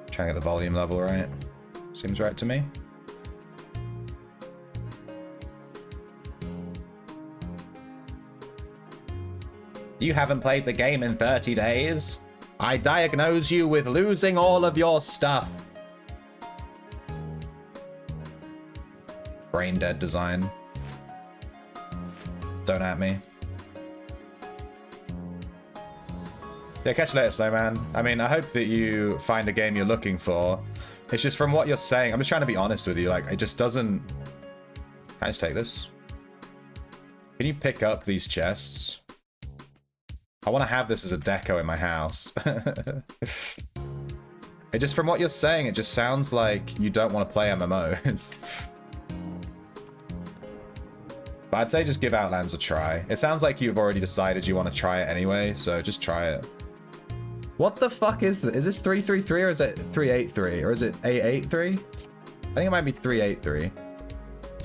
Trying to get the volume level right. Seems right to me. You haven't played the game in 30 days? I diagnose you with losing all of your stuff. Brain dead design. Don't at me. Yeah, catch you later, Snowman. I mean, I hope that you find a game you're looking for. It's just from what you're saying, I'm just trying to be honest with you, like, it just doesn't... Can I just take this? Can you pick up these chests? I want to have this as a deco in my house. It just, from what you're saying, it just sounds like you don't want to play MMOs. But I'd say just give Outlands a try. It sounds like you've already decided you want to try it anyway, so just try it. What the fuck is this? Is this 333 or is it 383? Or is it 883? I think it might be 383.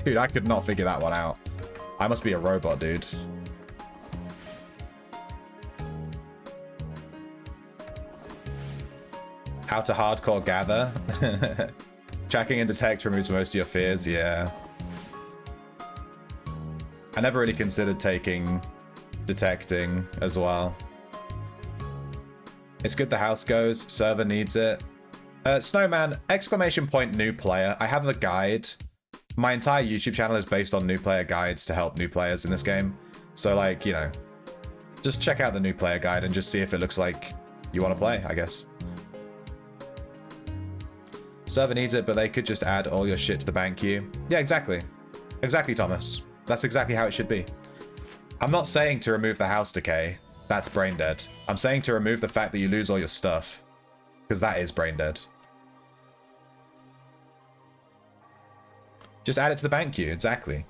Dude, I could not figure that one out. I must be a robot, dude. How to hardcore gather. Tracking and detect removes most of your fears, yeah. I never really considered taking detecting as well. It's good the house goes. Server needs it. Snowman, exclamation point new player. I have a guide. My entire YouTube channel is based on new player guides to help new players in this game. So, like, you know, just check out the new player guide and just see if it looks like you want to play, I guess. Server needs it, but they could just add all your shit to the bank queue. Yeah, exactly. Exactly, Thomas. That's exactly how it should be. I'm not saying to remove the house decay. That's brain dead. I'm saying to remove the fact that you lose all your stuff. Because that is brain dead. Just add it to the bank queue, exactly.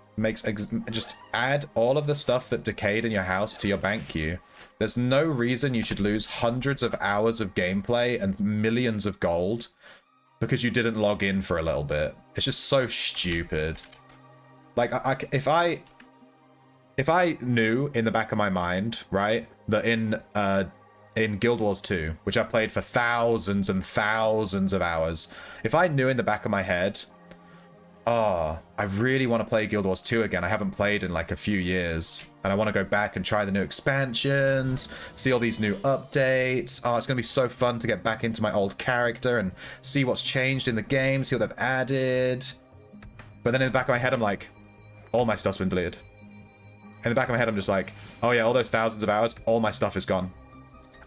Just add all of the stuff that decayed in your house to your bank queue. There's no reason you should lose hundreds of hours of gameplay and millions of gold because you didn't log in for a little bit. It's just so stupid. Like, if I knew in the back of my mind, right, that in Guild Wars 2, which I've played for thousands and thousands of hours, if I knew in the back of my head Oh, I really want to play Guild Wars 2 again. I haven't played in like a few years. And I want to go back and try the new expansions, see all these new updates. Oh, it's going to be so fun to get back into my old character and see what's changed in the game, see what they've added. But then in the back of my head, I'm like, all my stuff's been deleted. In the back of my head, I'm just like, oh yeah, all those thousands of hours, all my stuff is gone.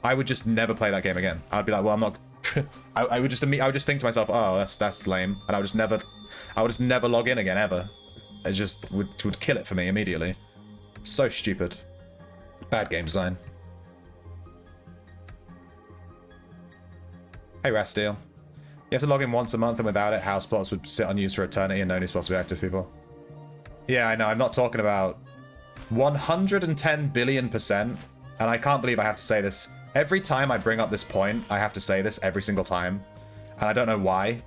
I would just never play that game again. I'd be like, well, I'm not... I would just think to myself, oh, that's lame. And I would just never log in again, ever. It just would kill it for me immediately. So stupid. Bad game design. Hey, Rasteel. You have to log in once a month, and without it, house plots would sit unused for eternity and no new spots would be active people. Yeah, I know. I'm not talking about 110 billion%. And I can't believe I have to say this. Every time I bring up this point, I have to say this every single time. And I don't know why.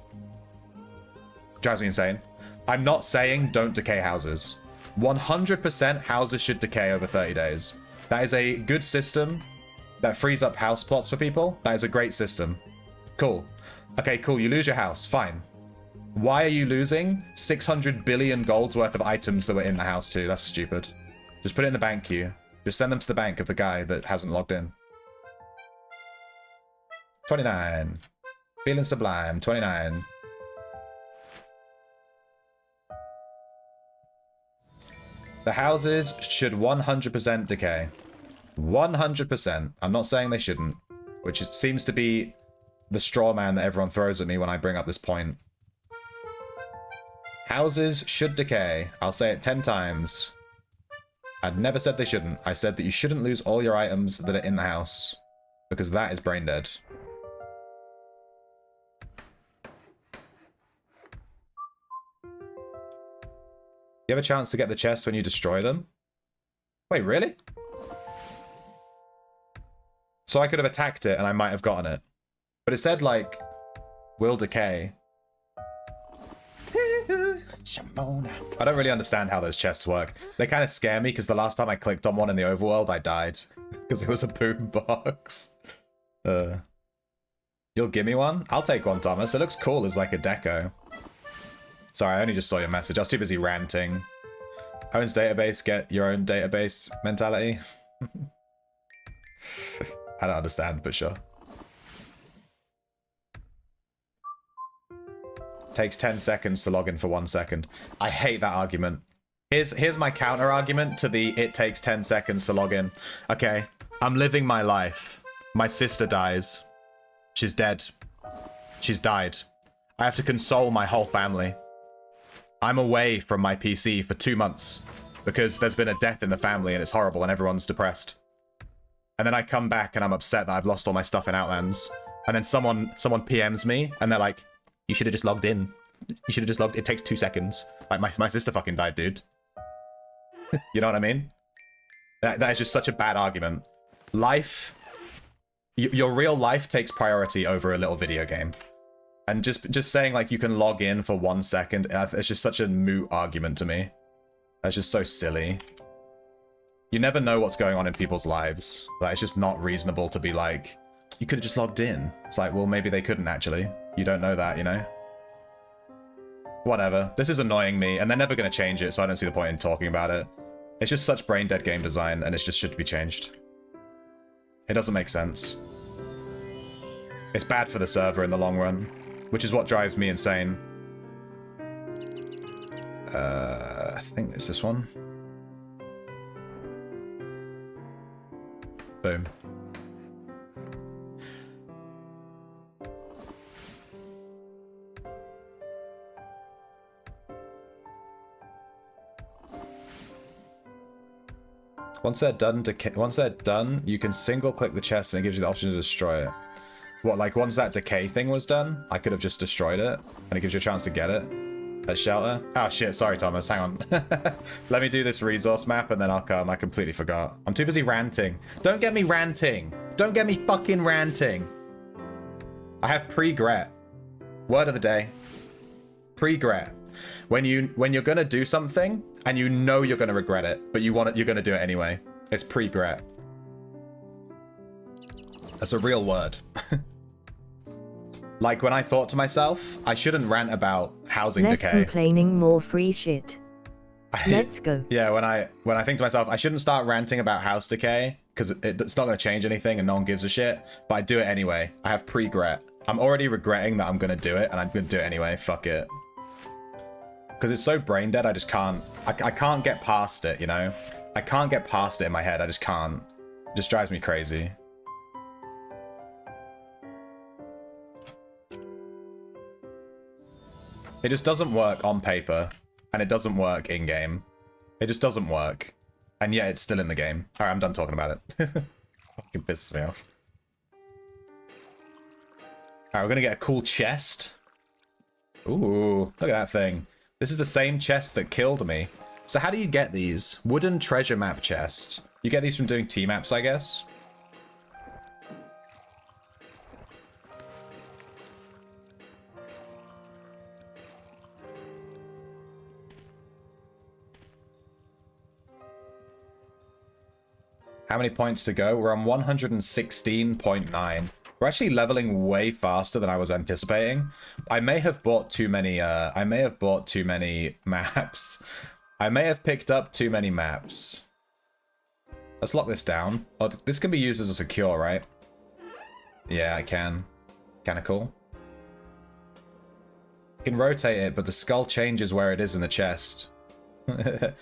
Drives me insane. I'm not saying don't decay houses. 100% houses should decay over 30 days. That is a good system that frees up house plots for people. That is a great system. Cool. Okay, cool. You lose your house. Fine. Why are you losing 600 billion gold's worth of items that were in the house too? That's stupid. Just put it in the bank queue. Just send them to the bank of the guy that hasn't logged in. 29. Feeling sublime. 29. The houses should 100% decay. 100%. I'm not saying they shouldn't, which seems to be the straw man that everyone throws at me when I bring up this point. Houses should decay. I'll say it 10 times. I'd never said they shouldn't. I said that you shouldn't lose all your items that are in the house, because that is brain dead. You have a chance to get the chest when you destroy them? Wait, really? So I could have attacked it and I might have gotten it. But it said, like, will decay. I don't really understand how those chests work. They kind of scare me because the last time I clicked on one in the overworld, I died. Because it was a boombox. You'll give me one? I'll take one, Thomas. It looks cool as like a deco. Sorry, I only just saw your message. I was too busy ranting. Owns database, get your own database mentality. I don't understand, but sure. Takes 10 seconds to log in for 1 second. I hate that argument. Here's my counter argument to the it takes 10 seconds to log in. Okay, I'm living my life. My sister dies. She's dead. She's died. I have to console my whole family. I'm away from my PC for 2 months because there's been a death in the family and it's horrible and everyone's depressed. And then I come back and I'm upset that I've lost all my stuff in Outlands. And then someone PMs me and they're like, you should have just logged in. You should have just logged. It takes 2 seconds. Like my sister fucking died, dude. You know what I mean? That is just such a bad argument. Life, your real life takes priority over a little video game. And just saying like you can log in for 1 second, it's just such a moot argument to me. That's just so silly. You never know what's going on in people's lives. Like, it's just not reasonable to be like, you could have just logged in. It's like, well, maybe they couldn't actually. You don't know that, you know? Whatever. This is annoying me, and they're never going to change it, so I don't see the point in talking about it. It's just such brain dead game design, and it just should be changed. It doesn't make sense. It's bad for the server in the long run, which is what drives me insane. I think it's this one. Boom. Once they're done, you can single click the chest and it gives you the option to destroy it. What, like once that decay thing was done, I could have just destroyed it and it gives you a chance to get it. At shelter. Oh shit, sorry Thomas, hang on. Let me do this resource map and then I'll come. I completely forgot. I'm too busy ranting. Don't get me ranting. Don't get me fucking ranting. I have pre-gret. Word of the day. Pre-gret. When you're gonna do something and you know you're gonna regret it, but you're gonna do it anyway. It's pre-gret. That's a real word. Like when I thought to myself, I shouldn't rant about housing Less decay. complaining, more free shit. Let's go. Yeah, when I think to myself, I shouldn't start ranting about house decay because it's not going to change anything and no one gives a shit. But I do it anyway. I have pre-gret. I'm already regretting that I'm going to do it, and I'm going to do it anyway. Fuck it. Because it's so brain dead, I just can't. I can't get past it, you know? I can't get past it in my head. I just can't. It just drives me crazy. It just doesn't work on paper, and it doesn't work in-game. It just doesn't work. And yet it's still in the game. Alright, I'm done talking about it. Fucking pisses me off. Alright, we're gonna get a cool chest. Ooh, look at that thing. This is the same chest that killed me. So how do you get these? Wooden treasure map chest. You get these from doing T-maps, I guess? How many points to go? We're on 116.9. We're actually leveling way faster than I was anticipating. I may have bought too many maps. I may have picked up too many maps. Let's lock this down. Oh, this can be used as a secure, right? Yeah, I can. Kinda cool. You can rotate it, but the skull changes where it is in the chest. I'm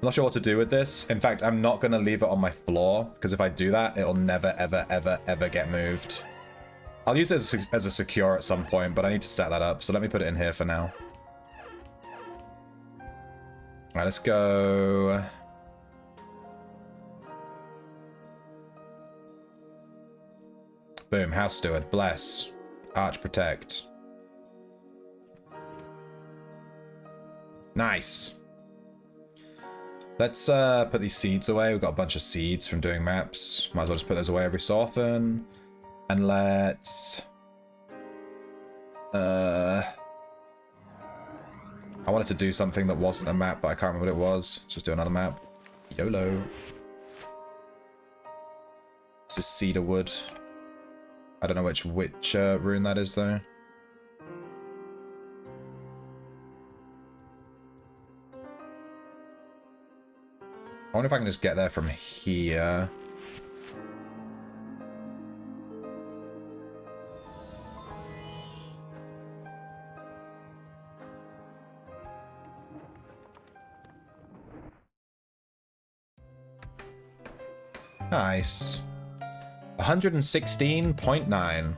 not sure what to do with this. In fact, I'm not going to leave it on my floor, because if I do that, it'll never, ever, ever, ever get moved. I'll use it as a secure at some point, but I need to set that up, so let me put it in here for now. Alright, let's go. Boom, House Steward, bless. Arch protect. Nice. Let's put these seeds away. We've got a bunch of seeds from doing maps. Might as well just put those away every so often. And let's... I wanted to do something that wasn't a map, but I can't remember what it was. Let's just do another map. YOLO. This is cedar wood. I don't know which rune that is, though. I wonder if I can just get there from here. Nice. 116.9.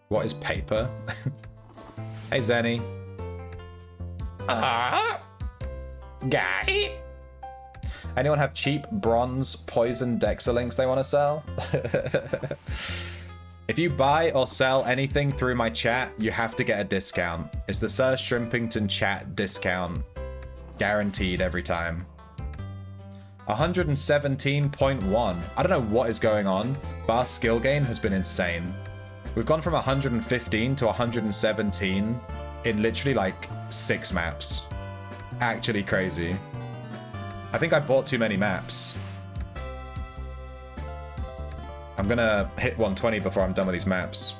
What is paper? Hey, Zenny. Guy? Anyone have cheap bronze poison Dexa links they want to sell? If you buy or sell anything through my chat, you have to get a discount. It's the Sir Shrimpington chat discount. Guaranteed every time. 117.1. I don't know what is going on, but our skill gain has been insane. We've gone from 115 to 117 in literally like 6 maps. Actually crazy. I think I bought too many maps. I'm gonna hit 120 before I'm done with these maps.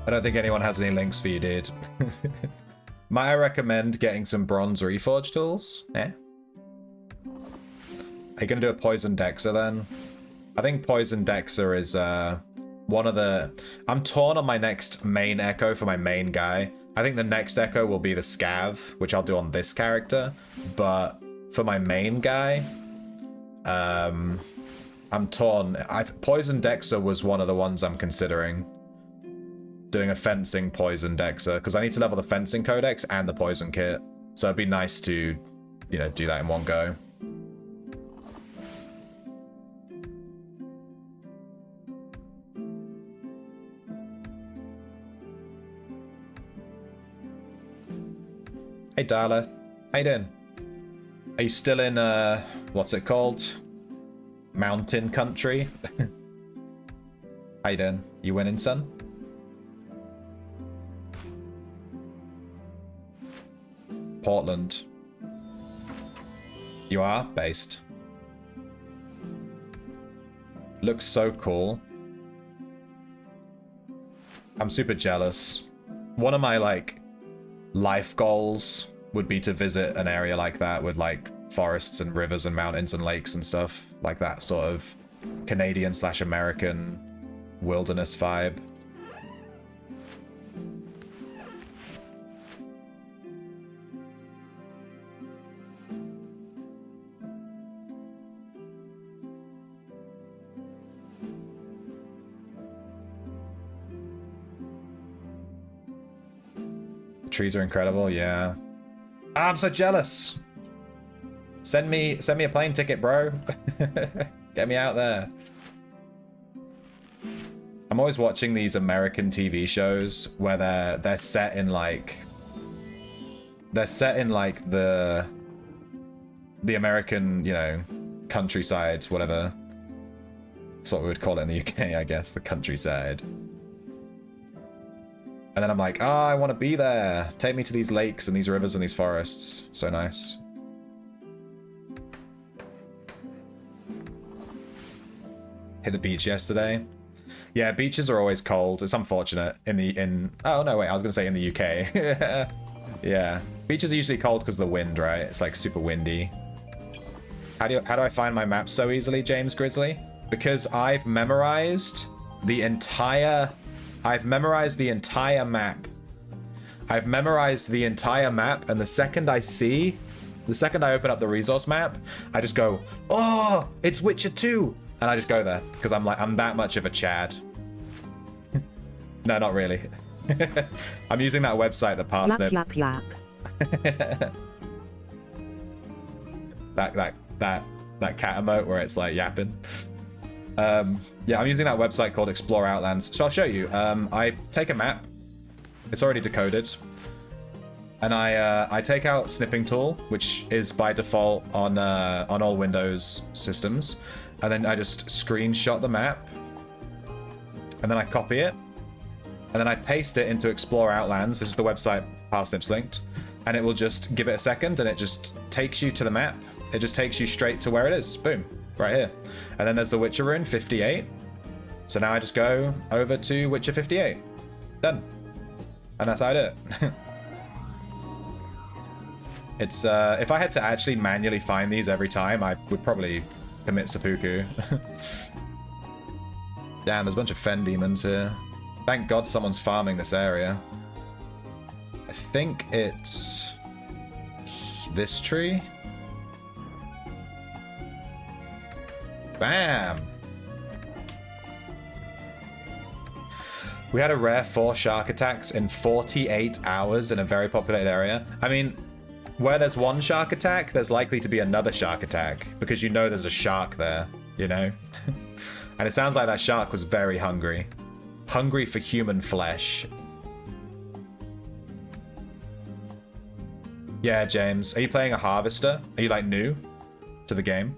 I don't think anyone has any links for you, dude. Might I recommend getting some bronze reforge tools? Yeah. Are you gonna do a poison Dexa then? I think poison Dexa is one of the... I'm torn on my next main echo for my main guy. I think the next echo will be the Scav, which I'll do on this character. But for my main guy, I'm torn. Poison Dexa was one of the ones I'm considering. Doing a fencing poison Dexa, because I need to level the fencing codex and the poison kit. So it'd be nice to, you know, do that in one go. Hey Darla, how you doing? Are you still in, what's it called? Mountain country? How you doing? You winning, son? Portland. You are? Based. Looks so cool. I'm super jealous. One of my, like, life goals would be to visit an area like that with like forests and rivers and mountains and lakes and stuff like that, sort of Canadian/American wilderness vibe. Trees are incredible, yeah. I'm so jealous. Send me a plane ticket, bro. Get me out there. I'm always watching these American TV shows where they're set in like the American, you know, countryside, whatever. That's what we would call it in the UK, I guess, the countryside. And then I'm like, oh, I want to be there. Take me to these lakes and these rivers and these forests. So nice. Hit the beach yesterday. Yeah, beaches are always cold. It's unfortunate oh no, wait, I was gonna say in the UK. Yeah. Beaches are usually cold because of the wind, right? It's like super windy. How do I find my maps so easily, James Grizzly? Because I've memorized the entire map. I've memorized the entire map, and the second I open up the resource map, I just go, oh, it's Witcher 2! And I just go there, because I'm that much of a Chad. No, not really. I'm using that website, the Parsnip. Yap, yap, yap. that cat emote where it's like yapping. Yeah, I'm using that website called Explore Outlands. So I'll show you. I take a map. It's already decoded. And I take out Snipping Tool, which is by default on all Windows systems. And then I just screenshot the map. And then I copy it. And then I paste it into Explore Outlands. This is the website Parsnip's linked. And it will just give it a second, and it just takes you to the map. It just takes you straight to where it is. Boom. Right here. And then there's the Witcher rune, 58. So now I just go over to Witcher 58. Done. And that's how I do it. It's, if I had to actually manually find these every time, I would probably commit seppuku. Damn, there's a bunch of fen demons here. Thank God someone's farming this area. I think it's this tree. Bam! We had a rare 4 shark attacks in 48 hours in a very populated area. I mean, where there's one shark attack, there's likely to be another shark attack, because you know there's a shark there, you know? And it sounds like that shark was very hungry. Hungry for human flesh. Yeah, James. Are you playing a harvester? Are you, like, new to the game?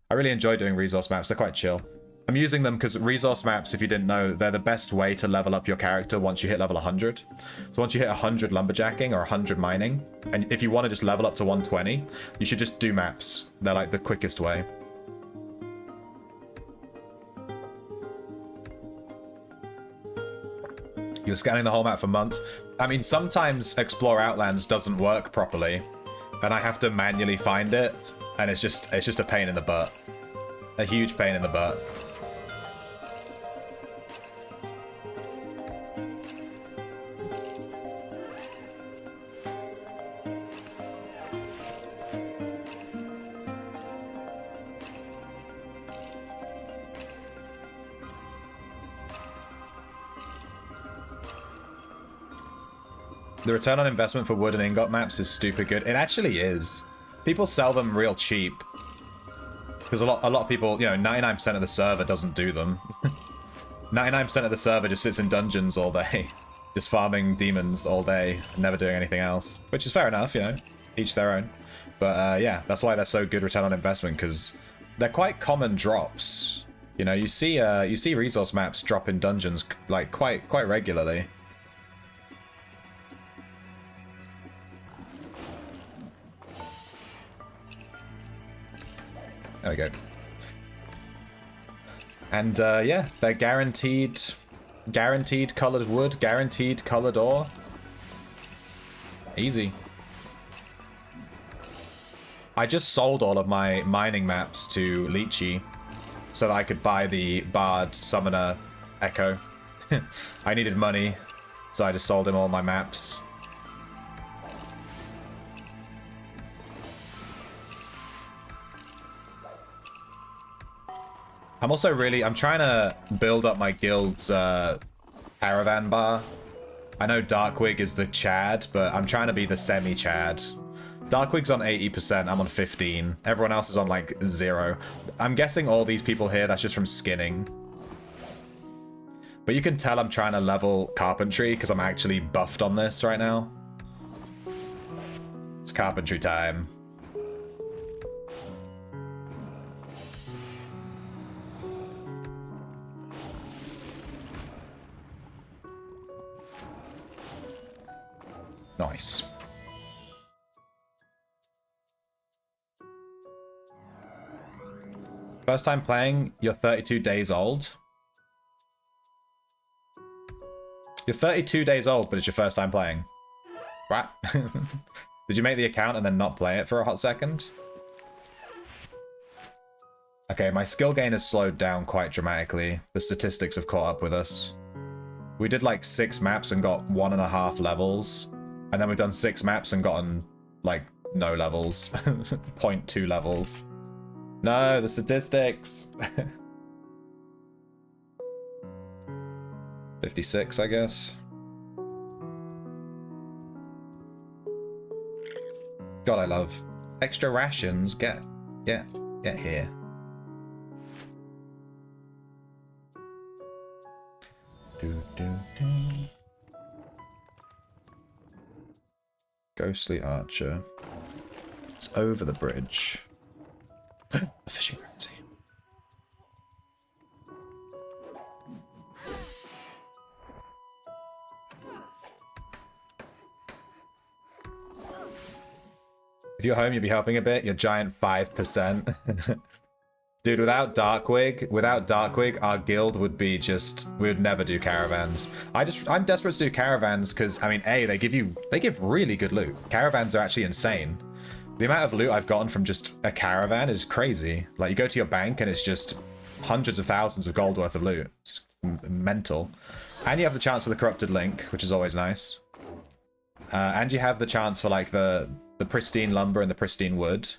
I really enjoy doing resource maps. They're quite chill. I'm using them because resource maps, if you didn't know, they're the best way to level up your character once you hit level 100. So once you hit 100 lumberjacking or 100 mining, and if you want to just level up to 120, you should just do maps. They're like the quickest way. You're scanning the whole map for months. I mean, sometimes Explore Outlands doesn't work properly, and I have to manually find it, and it's just a pain in the butt. A huge pain in the butt. The return on investment for wood and ingot maps is stupid good. It actually is. People sell them real cheap. Because a lot of people, you know, 99% of the server doesn't do them. 99% of the server just sits in dungeons all day. Just farming demons all day, and never doing anything else. Which is fair enough, you know. Each their own. But yeah, that's why they're so good return on investment, because they're quite common drops. You know, you see resource maps drop in dungeons like quite regularly. There we go. And yeah, they're guaranteed colored wood, guaranteed colored ore. Easy. I just sold all of my mining maps to Lychee so that I could buy the Bard Summoner Echo. I needed money, so I just sold him all my maps. I'm trying to build up my guild's caravan bar. I know Darkwig is the Chad, but I'm trying to be the semi-Chad. Darkwig's on 80%, I'm on 15. Everyone else is on like 0. I'm guessing all these people here, that's just from skinning. But you can tell I'm trying to level carpentry because I'm actually buffed on this right now. It's carpentry time. Nice. First time playing, you're 32 days old. You're 32 days old, but it's your first time playing. What? Did you make the account and then not play it for a hot second? Okay, my skill gain has slowed down quite dramatically. The statistics have caught up with us. We did like 6 maps and got 1.5 levels. And then we've done 6 maps and gotten, like, no levels. 0.2 levels. No, the statistics! 56, I guess. God, I love extra rations. Get here. Ghostly Archer. It's over the bridge. A fishing frenzy. If you're home, you'd be helping a bit. You're giant 5%. Dude, without Darkwig, our guild would be just, we would never do caravans. I'm desperate to do caravans because, I mean, A, they give really good loot. Caravans are actually insane. The amount of loot I've gotten from just a caravan is crazy. Like, you go to your bank and it's just hundreds of thousands of gold worth of loot. It's mental. And you have the chance for the corrupted link, which is always nice. And you have the chance for, like, the pristine lumber and the pristine wood.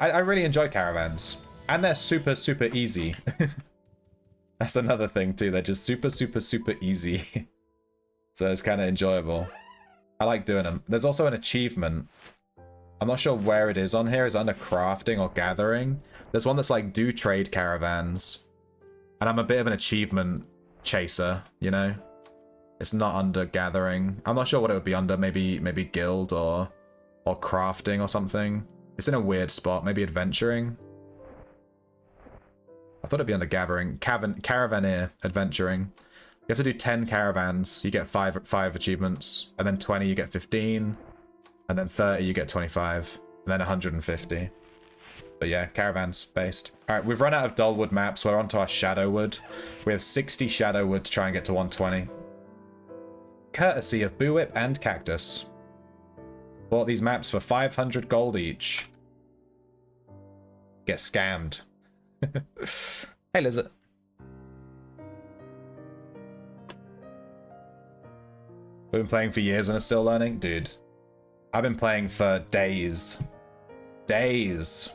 I really enjoy caravans. And they're super, super easy. That's another thing, too. They're just super, super, super easy. So it's kind of enjoyable. I like doing them. There's also an achievement. I'm not sure where it is on here. It's under crafting or gathering. There's one that's like, do trade caravans. And I'm a bit of an achievement chaser, you know? It's not under gathering. I'm not sure what it would be under. Maybe guild or crafting or something. It's in a weird spot. Maybe adventuring. I thought it'd be under gathering. Caravaneer, adventuring. You have to do 10 caravans. You get 5 achievements. And then 20, you get 15. And then 30, you get 25. And then 150. But yeah, caravans based. All right, we've run out of Dullwood maps. We're onto our Shadowwood. We have 60 Shadowwood to try and get to 120. Courtesy of Boo Whip and Cactus. Bought these maps for 500 gold each. Get scammed. Hey, Lizard. We've been playing for years and are still learning? Dude, I've been playing for days. Days.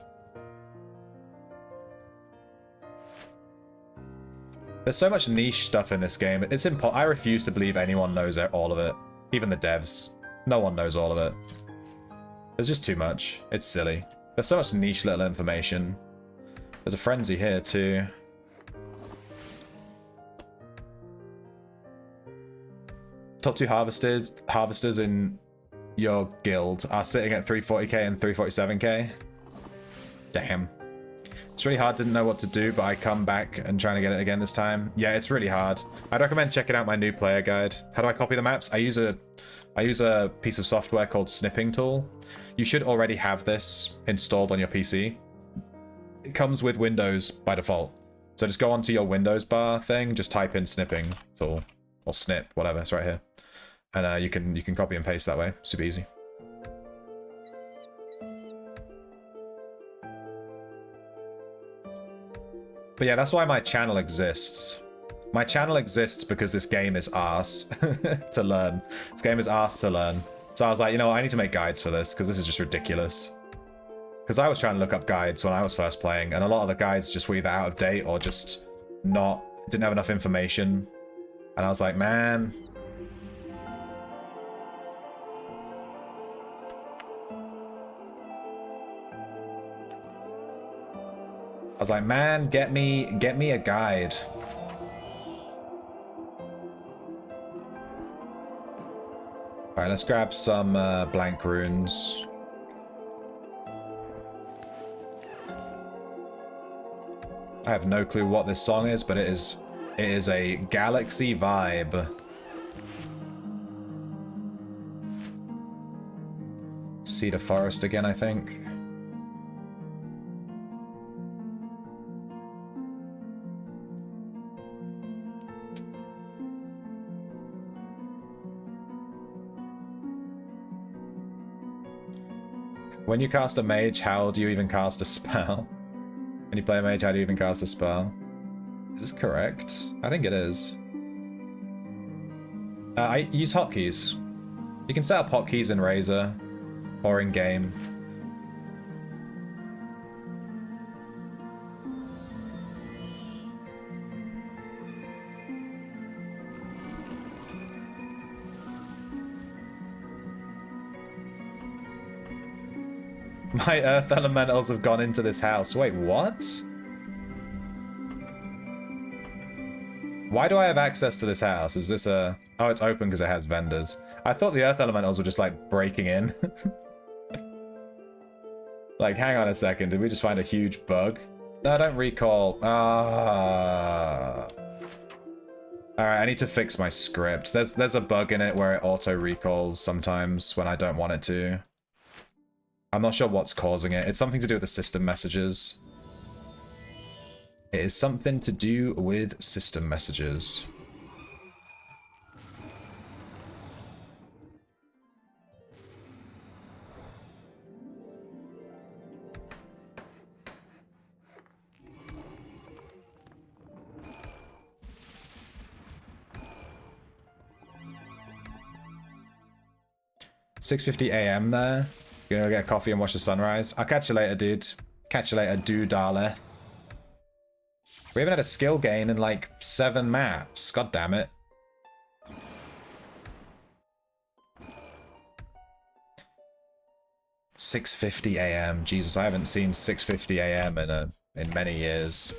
There's so much niche stuff in this game. It's I refuse to believe anyone knows all of it. Even the devs. No one knows all of it. There's just too much. It's silly. There's so much niche little information. There's a frenzy here too. Top 2 harvesters in your guild are sitting at 340k and 347k. Damn. It's really hard, didn't know what to do, but I come back and trying to get it again this time. Yeah, it's really hard. I'd recommend checking out my new player guide. How do I copy the maps? I use a piece of software called Snipping Tool. You should already have this installed on your PC. It comes with Windows by default. So just go onto your Windows bar thing, just type in Snipping Tool or Snip, whatever. It's right here, and you can copy and paste that way. Super easy. But yeah, that's why my channel exists. My channel exists because this game is arse to learn. This game is arse to learn. So I was like, you know what, I need to make guides for this because this is just ridiculous. Because I was trying to look up guides when I was first playing, and a lot of the guides just were either out of date or just didn't have enough information. And I was like, man. I was like, man, get me a guide. All right, let's grab some blank runes. I have no clue what this song is, but it is a galaxy vibe. Cedar Forest again, I think. When you cast a mage, how do you even cast a spell? When you play a mage, how do you even cast a spell? Is this correct? I think it is. I use hotkeys. You can set up hotkeys in Razor or in game. My earth elementals have gone into this house. Wait, what? Why do I have access to this house? Is this a... Oh, it's open because it has vendors. I thought the earth elementals were just, like, breaking in. Like, hang on a second. Did we just find a huge bug? No, I don't recall. Alright, I need to fix my script. There's a bug in it where it auto-recalls sometimes when I don't want it to. I'm not sure what's causing it. It's something to do with the system messages. It is something to do with system messages. $6:50 a.m. there. Gonna get a coffee and watch the sunrise. I'll catch you later, dude. Catch you later, dude, darling. We haven't had a skill gain in like 7 maps. God damn it. $6:50 a.m. Jesus, I haven't seen $6:50 a.m. in many years.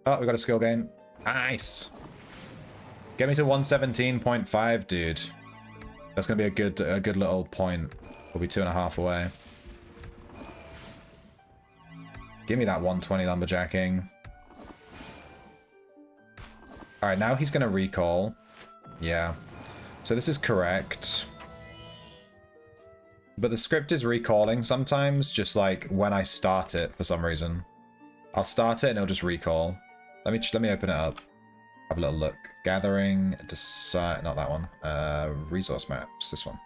Oh, we got a skill gain. Nice. Get me to 117.5, dude. That's gonna be a good little point. We'll be 2.5 away. Give me that 120 lumberjacking. Alright, now he's gonna recall. Yeah. So this is correct. But the script is recalling sometimes, just like when I start it for some reason. I'll start it and it'll just recall. Let me open it up. Have a little look. Gathering, decide, not that one. Resource maps, this one.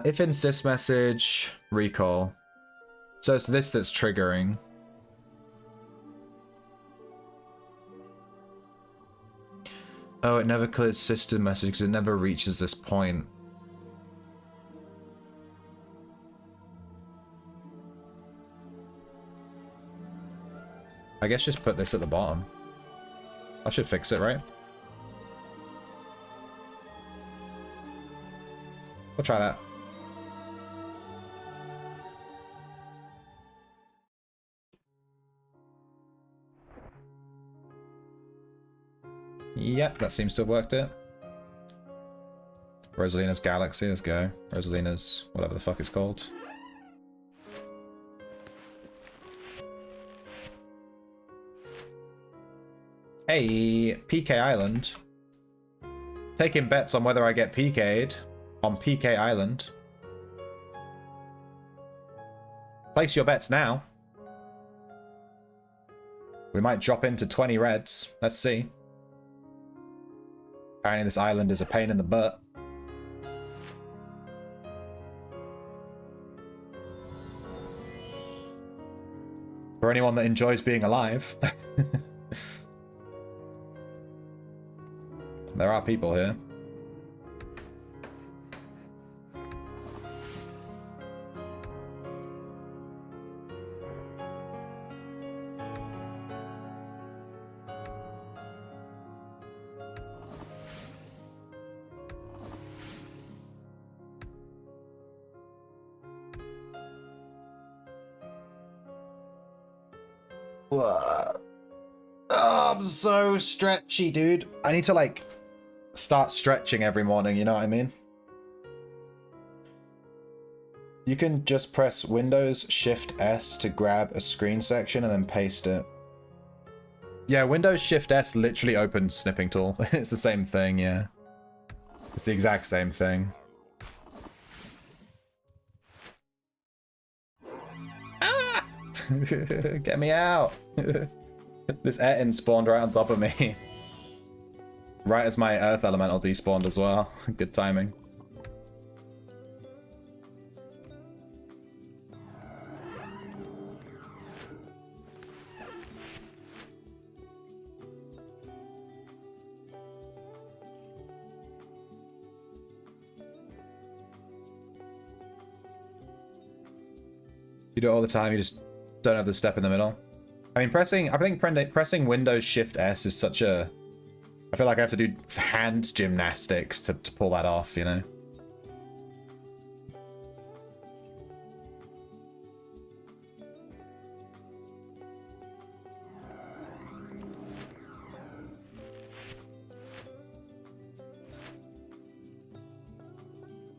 If in sysmessage, recall. So it's this that's triggering. Oh, it never clears system message because it never reaches this point. I guess just put this at the bottom. I should fix it, right? We'll try that. Yep, that seems to have worked it. Rosalina's Galaxy, let's go. Rosalina's whatever the fuck it's called. Hey, PK Island. Taking bets on whether I get PK'd on PK Island. Place your bets now. We might drop into 20 reds. Let's see. Apparently this island is a pain in the butt. For anyone that enjoys being alive. There are people here. Oh, I'm so stretchy, dude. I need to like start stretching every morning, you know what I mean? You can just press Windows Shift S to grab a screen section and then paste it. Yeah, Windows Shift S literally opens snipping tool. It's the same thing, yeah. It's the exact same thing. Ah! Get me out! This Etin spawned right on top of me. Right as my Earth Elemental despawned as well. Good timing. You do it all the time, you just don't have the step in the middle. I mean, I think pressing Windows Shift S is such a... I feel like I have to do hand gymnastics to pull that off, you know?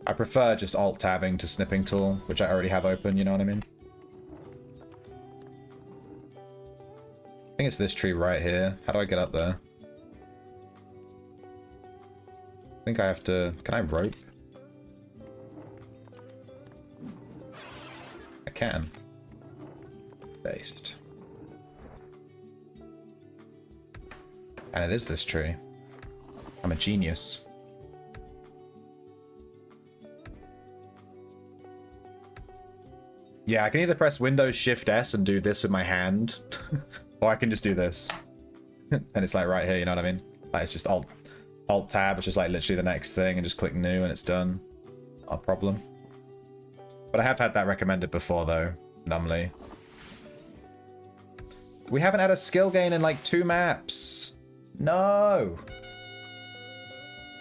I prefer just alt-tabbing to snipping tool, which I already have open, you know what I mean? I think it's this tree right here. How do I get up there? I think I have to... Can I rope? I can. Based. And it is this tree. I'm a genius. Yeah, I can either press Windows Shift S and do this with my hand, or I can just do this. And it's like right here, you know what I mean? Like it's just Alt tab, which is like literally the next thing, and just click new and it's done. Not a problem. But I have had that recommended before though, numbly. We haven't had a skill gain in like 2 maps. No.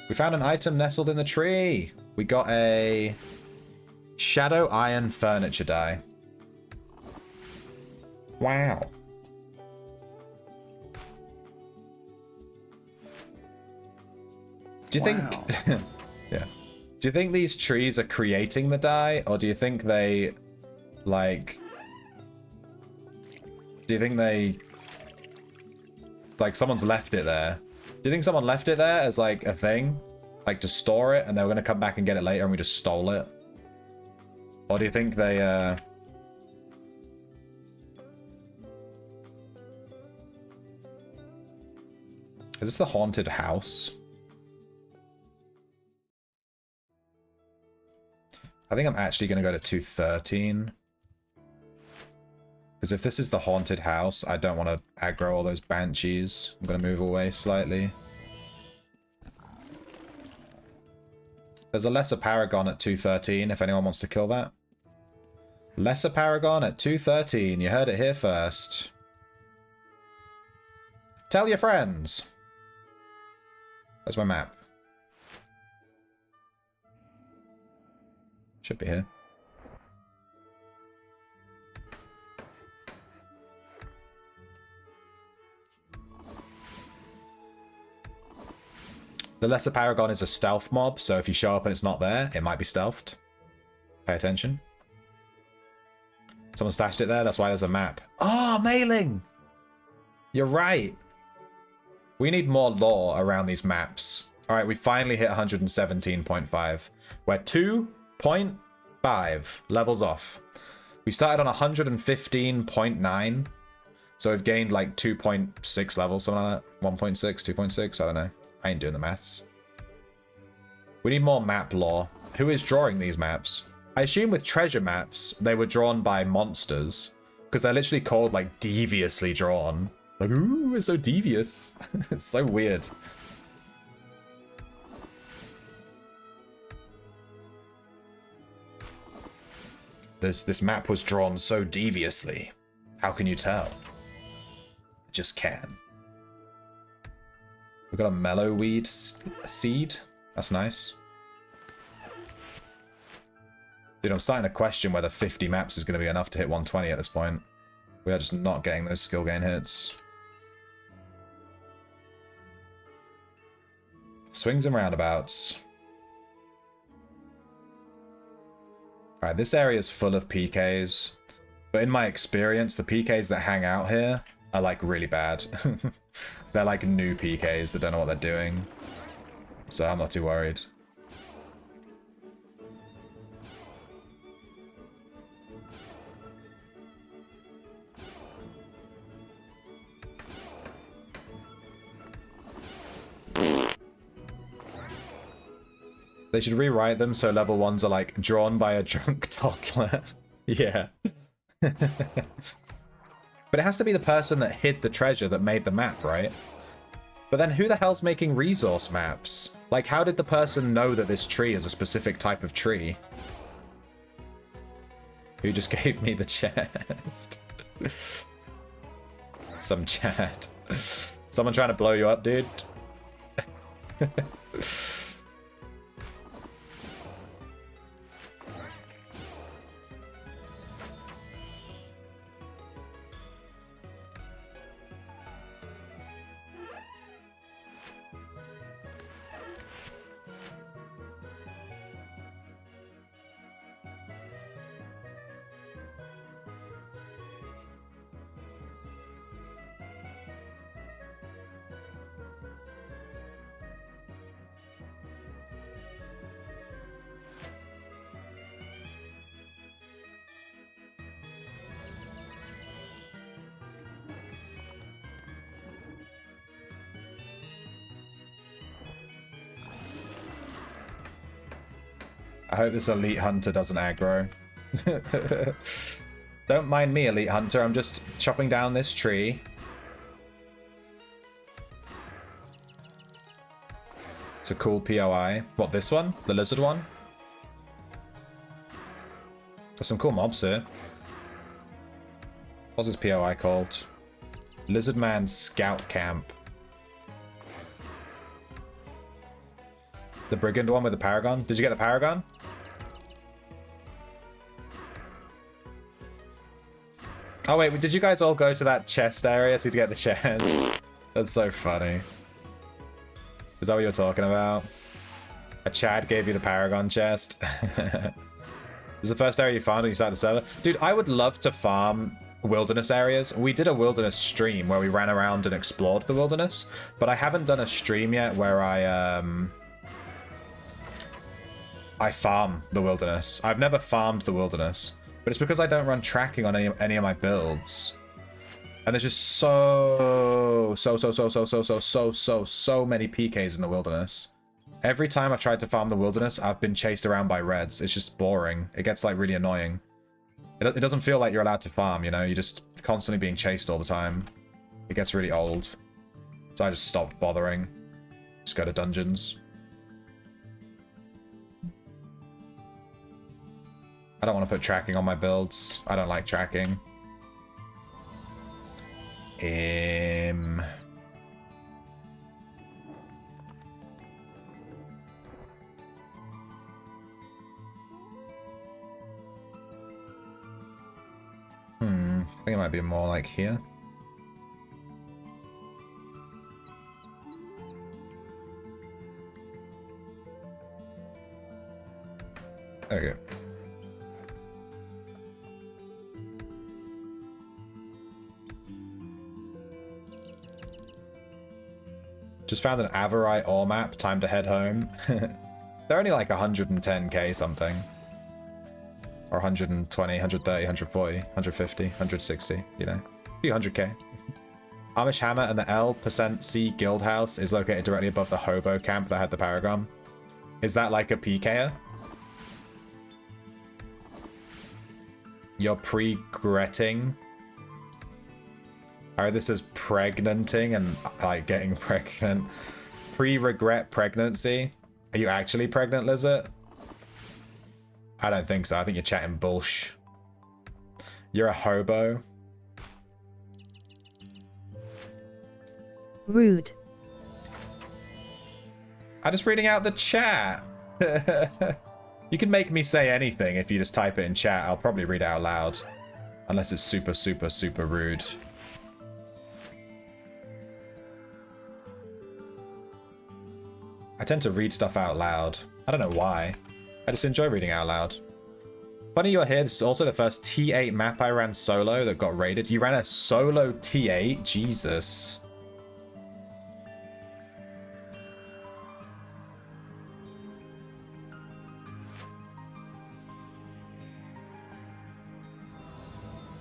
We found an item nestled in the tree. We got a Shadow Iron Furniture die. Wow. Do you think... Yeah. Do you think these trees are creating the dye, or do you think they, like... Do you think they... Like, someone's left it there? Do you think someone left it there as, like, a thing? Like, to store it, and they were gonna come back and get it later, and we just stole it? Or do you think they, Is this the haunted house? I think I'm actually going to go to 213. Because if this is the haunted house, I don't want to aggro all those banshees. I'm going to move away slightly. There's a lesser paragon at 213 if anyone wants to kill that. Lesser paragon at 213. You heard it here first. Tell your friends. Where's my map? Should be here. The lesser paragon is a stealth mob, so if you show up and it's not there, it might be stealthed. Pay attention. Someone stashed it there, that's why there's a map. Oh, mailing! You're right. We need more lore around these maps. Alright, we finally hit 117.5. We're 2.5 levels off. We started on 115.9. So we've gained like 2.6 levels, something like that. 1.6, 2.6, I don't know. I ain't doing the maths. We need more map lore. Who is drawing these maps? I assume with treasure maps, they were drawn by monsters. Because they're literally called like deviously drawn. Like, ooh, it's so devious. It's so weird. This map was drawn so deviously. How can you tell? I just can. We've got a mellowweed seed. That's nice. Dude, I'm starting to question whether 50 maps is going to be enough to hit 120 at this point. We are just not getting those skill gain hits. Swings and roundabouts. Alright, this area is full of PKs. But in my experience, the PKs that hang out here are like really bad. They're like new PKs that don't know what they're doing. So I'm not too worried. They should rewrite them so level 1s are like drawn by a drunk toddler. Yeah. But it has to be the person that hid the treasure that made the map, right? But then who the hell's making resource maps? Like, how did the person know that this tree is a specific type of tree? Who just gave me the chest? Some chat. Someone trying to blow you up, dude? I hope this elite hunter doesn't aggro. Don't mind me, elite hunter. I'm just chopping down this tree. It's a cool POI. What, this one? The lizard one? There's some cool mobs here. What's this POI called? Lizard Man Scout Camp. The brigand one with the paragon? Did you get the paragon? Oh wait, did you guys all go to that chest area to get the chest? That's so funny. Is that what you're talking about? A Chad gave you the Paragon chest. This is the first area you found when you started the server? Dude, I would love to farm wilderness areas. We did a wilderness stream where we ran around and explored the wilderness, but I haven't done a stream yet where I farm the wilderness. I've never farmed the wilderness, but it's because I don't run tracking on any of my builds. And there's just so many PKs in the wilderness. Every time I've tried to farm the wilderness, I've been chased around by reds. It's just boring. It gets like really annoying. It doesn't feel like you're allowed to farm, you know? You're just constantly being chased all the time. It gets really old. So I just stopped bothering. Just go to dungeons. I don't want to put tracking on my builds. I don't like tracking. I think it might be more like here. There we go. Just found an Averite ore map, time to head home. They're only like 110k something. Or 120, 130, 140, 150, 160, you know. A few 100k. Amish Hammer and the L%C guild house is located directly above the hobo camp that had the Paragon. Is that like a PKer? You're pre-gretting? Alright, this is pregnanting and like getting pregnant. Pre-regret pregnancy? Are you actually pregnant, Lizard? I don't think so. I think you're chatting bullsh. You're a hobo. Rude. I'm just reading out the chat. You can make me say anything if you just type it in chat. I'll probably read it out loud. Unless it's super, super, super rude. I tend to read stuff out loud. I don't know why. I just enjoy reading out loud. Funny you're here. This is also the first T8 map I ran solo that got raided. You ran a solo T8? Jesus.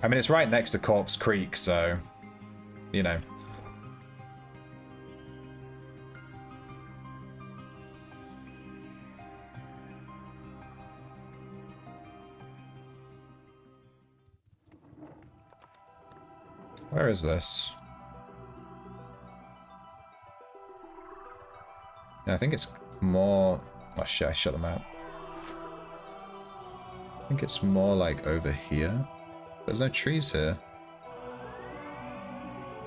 I mean, it's right next to Corpse Creek, so, you know. Where is this? Yeah, I think it's more... Oh shit, I shut them out. I think it's more like over here. There's no trees here.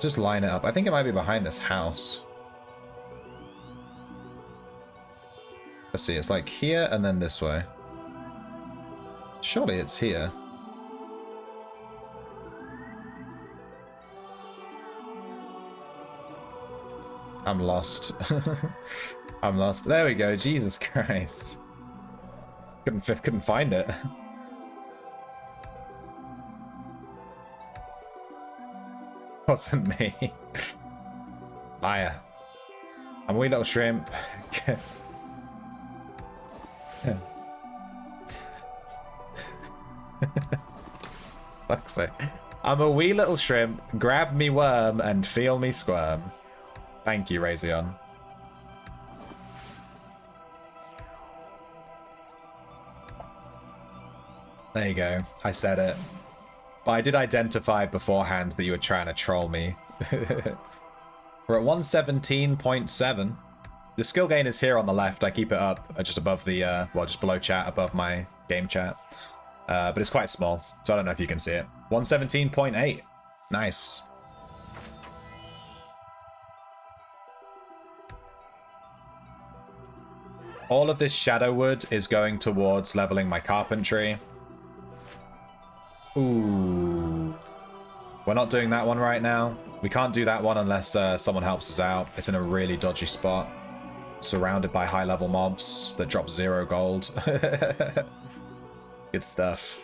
Just line it up. I think it might be behind this house. Let's see, it's like here and then this way. Surely it's here. I'm lost. I'm lost. There we go. Jesus Christ. Couldn't find it. Wasn't me. Liar. I'm a wee little shrimp. Fuck's sake. I'm a wee little shrimp. Grab me worm and feel me squirm. Thank you, Razion. There you go. I said it. But I did identify beforehand that you were trying to troll me. We're at 117.7. The skill gain is here on the left. I keep it up just above the, well, just below chat, above my game chat. But it's quite small, so I don't know if you can see it. 117.8. Nice. All of this shadow wood is going towards leveling my carpentry. Ooh. We're not doing that one right now. We can't do that one unless someone helps us out. It's in a really dodgy spot. surrounded by high-level mobs that drop 0 gold. Good stuff.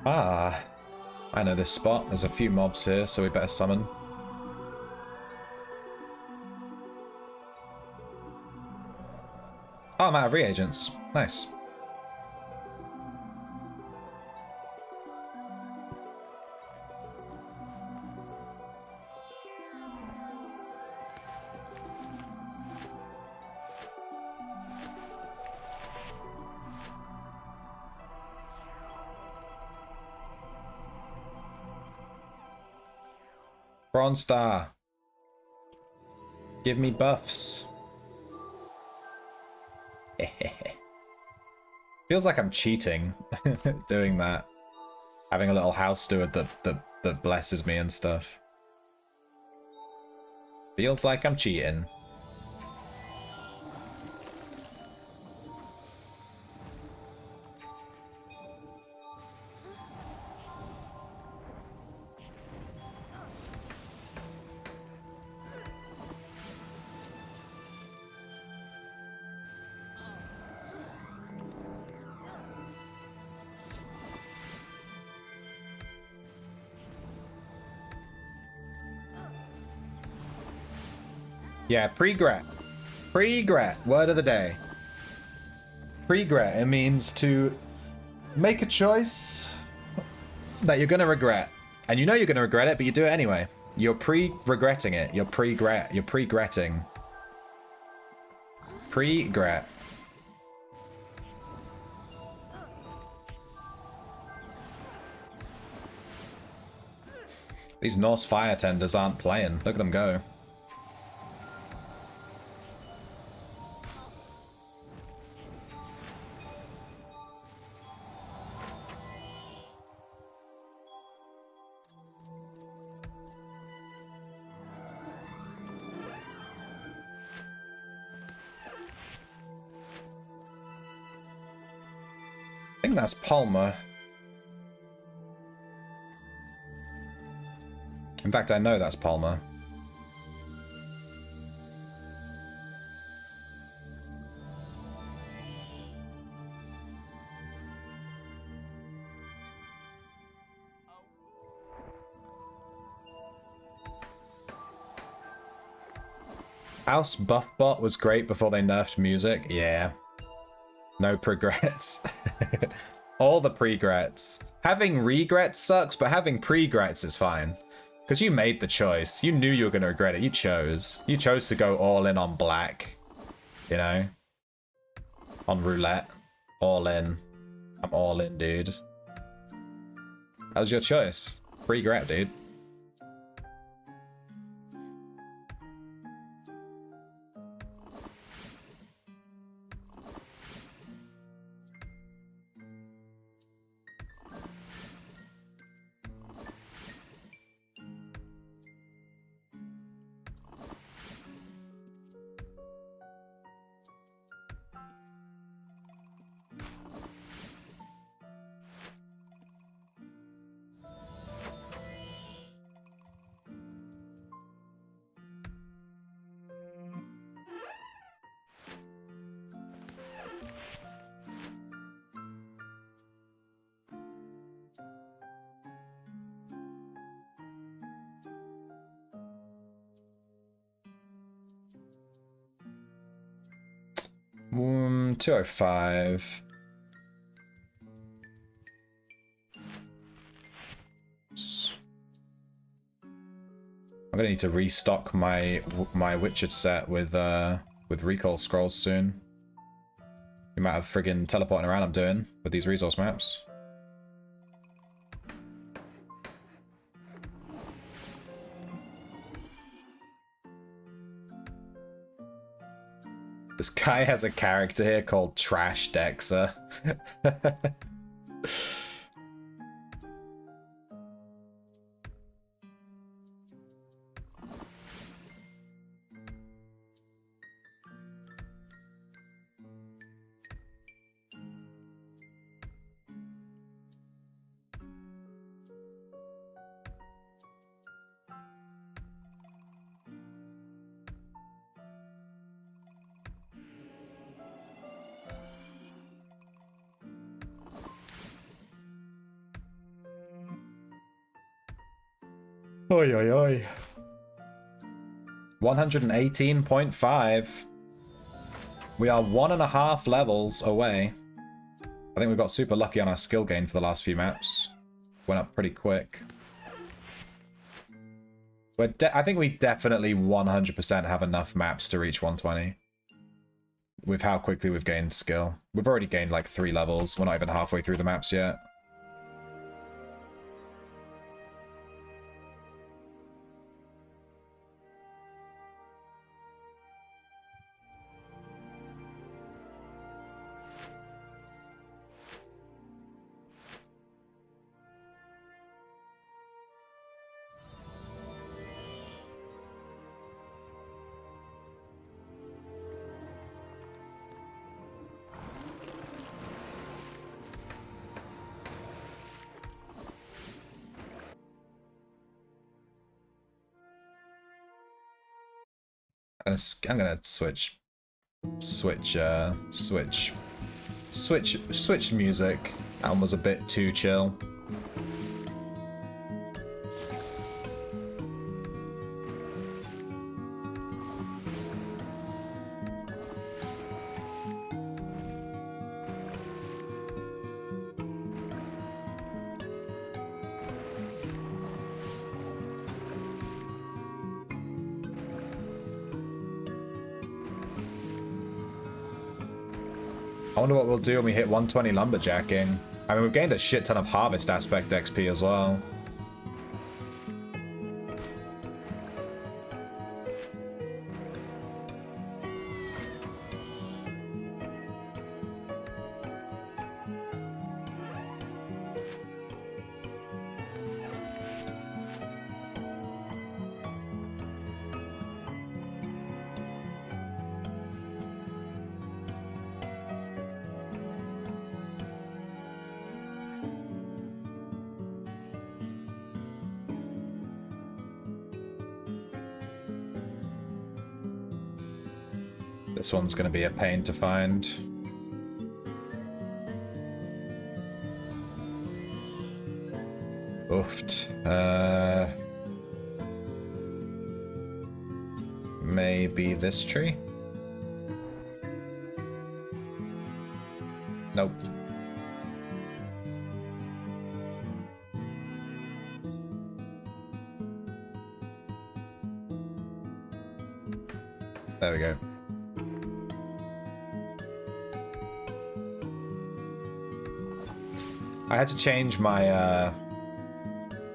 Ah, I know this spot. There's a few mobs here, so we better summon. Oh, I'm out of reagents. Nice. Bronze Star. Give me buffs. Feels like I'm cheating doing that. Having a little house steward that blesses me and stuff. Feels like I'm cheating. Yeah, pre-gret. Pre-gret. Word of the day. Pre-gret. It means to make a choice that you're going to regret. And you know you're going to regret it, but you do it anyway. You're pre-regretting it. You're pre-gret. You're pre-gretting. Pre-gret. These Norse fire tenders aren't playing. Look at them go. I think that's Palmer. In fact, I know that's Palmer. House Buffbot was great before they nerfed music. Yeah. No regrets. All the pregrets. Having regrets sucks, but having pregrets is fine. Because you made the choice. You knew you were going to regret it. You chose. You chose to go all in on black. You know? On roulette. All in. I'm all in, dude. That was your choice. Regret, dude. Mm, 205. I'm gonna need to restock my Witcher set with recall scrolls soon. The amount of friggin' teleporting around I'm doing with these resource maps. This guy has a character here called Trash Dexter. Oi, oi, oi. 118.5. We are 1.5 levels away. I think we got super lucky on our skill gain for the last few maps. Went up pretty quick. I think we definitely 100% have enough maps to reach 120. With how quickly we've gained skill. We've already gained like 3 levels. We're not even halfway through the maps yet. I'm gonna switch music. That one was a bit too chill. I wonder what we'll do when we hit 120 Lumberjacking. I mean, we've gained a shit ton of Harvest Aspect XP as well. This one's going to be a pain to find. Oofed. Maybe this tree? Nope. There we go. I had to change my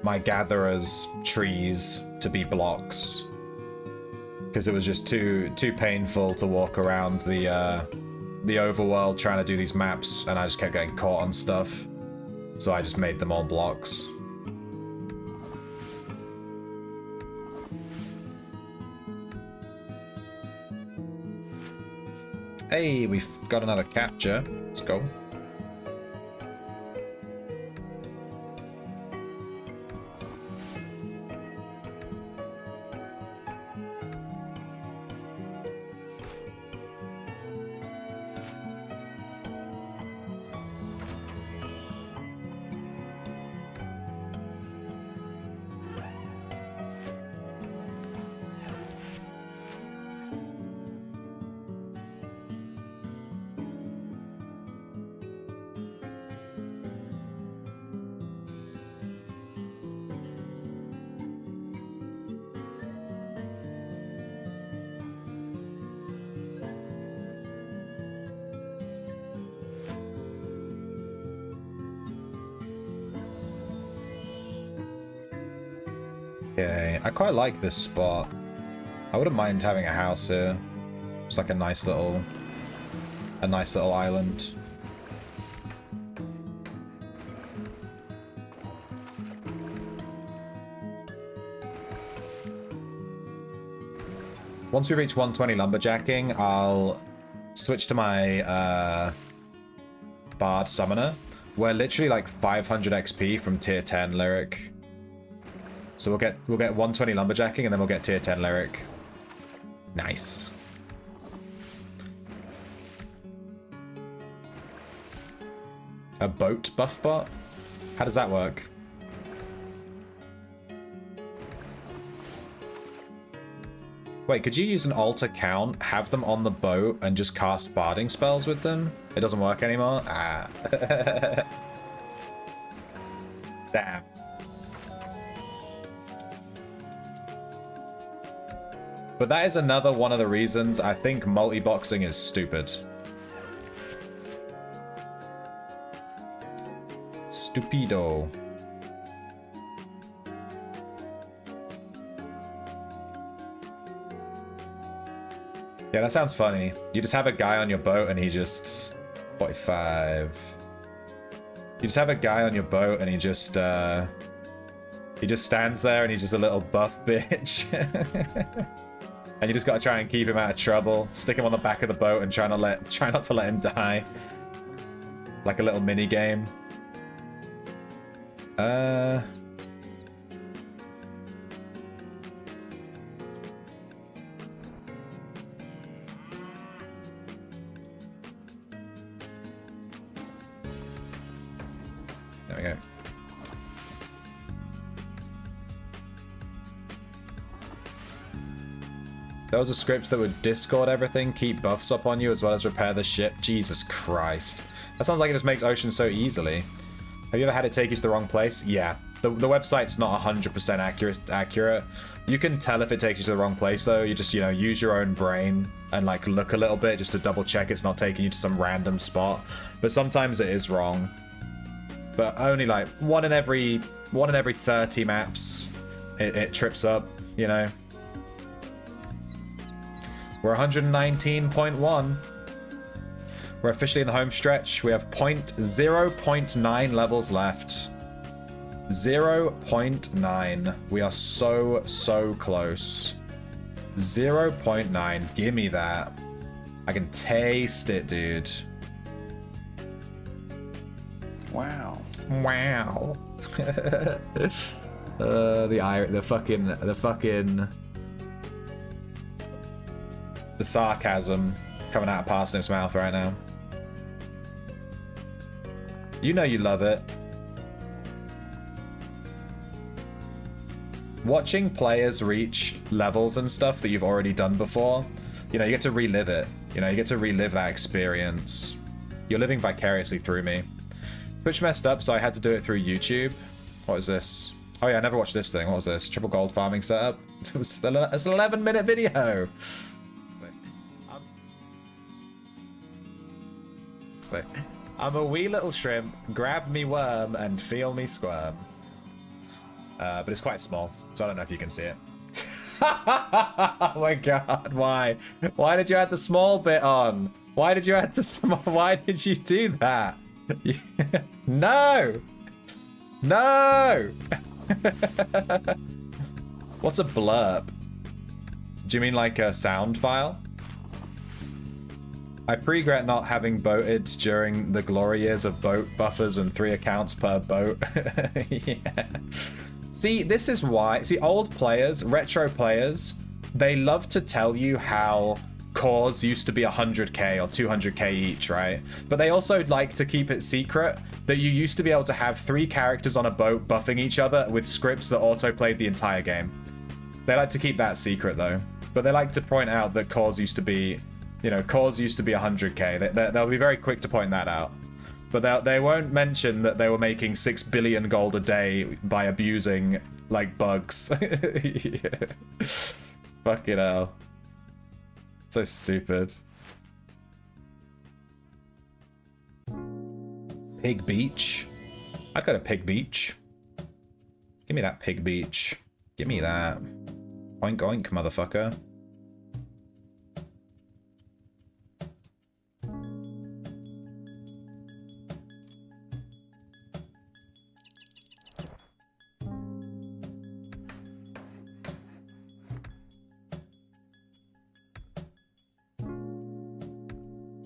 my gatherer's trees to be blocks because it was just too painful to walk around the overworld trying to do these maps, and I just kept getting caught on stuff. So I just made them all blocks. Hey, we've got another capture. Let's go. Okay, I quite like this spot. I wouldn't mind having a house here. It's like a nice little island. Once we reach 120 Lumberjacking, I'll switch to my Bard Summoner. We're literally like 500 XP from tier 10 Lyric. So we'll get 120 Lumberjacking and then we'll get tier 10 Lyric. Nice. A boat buff bot? How does that work? Wait, could you use an alt account, have them on the boat, and just cast barding spells with them? It doesn't work anymore? Ah. Damn. But that is another one of the reasons I think multi-boxing is stupid. Stupido. Yeah, that sounds funny. You just have a guy on your boat and he just... 45. You just have a guy on your boat and he just stands there and he's just a little buff bitch. And you just gotta try and keep him out of trouble. Stick him on the back of the boat and try not to let him die. Like a little mini game. There we go. Those are scripts that would Discord everything, keep buffs up on you, as well as repair the ship. Jesus Christ. That sounds like it just makes Ocean so easily. Have you ever had it take you to the wrong place? Yeah. The website's not 100% accurate. You can tell if it takes you to the wrong place, though. You just, you know, use your own brain and, like, look a little bit just to double check it's not taking you to some random spot. But sometimes it is wrong. But only, like, one in every 30 maps it trips up, you know. We're 119.1. We're officially in the home stretch. We have 0.9 levels left. 0.9. We are so close. 0.9. Give me that. I can taste it, dude. Wow. Wow. The sarcasm coming out of Parsnip's mouth right now. You know you love it. Watching players reach levels and stuff that you've already done before, you know, you get to relive it. You know, you get to relive that experience. You're living vicariously through me. Twitch messed up, so I had to do it through YouTube. What is this? Oh yeah, I never watched this thing. What was this? Triple gold farming setup? It's an 11-minute video. I'm a wee little shrimp, grab me worm and feel me squirm. But it's quite small, so I don't know if you can see it. Oh my god, why? Why did you add the small bit on? Why did you add the small? Why did you do that? No! No! What's a blurb? Do you mean like a sound file? I regret not having boated during the glory years of boat buffers and 3 accounts per boat. Yeah. See, this is why. See, old players, retro players, they love to tell you how cores used to be 100k or 200k each, right? But they also like to keep it secret that you used to be able to have 3 characters on a boat buffing each other with scripts that auto-played the entire game. They like to keep that secret, though. But they like to point out that cores used to be... You know, cores used to be 100k. They'll be very quick to point that out. But they won't mention that they were making 6 billion gold a day by abusing, like, bugs. Yeah. Fucking hell. So stupid. Pig Beach? I'd go to Pig Beach. Give me that Pig Beach. Give me that. Oink oink, motherfucker.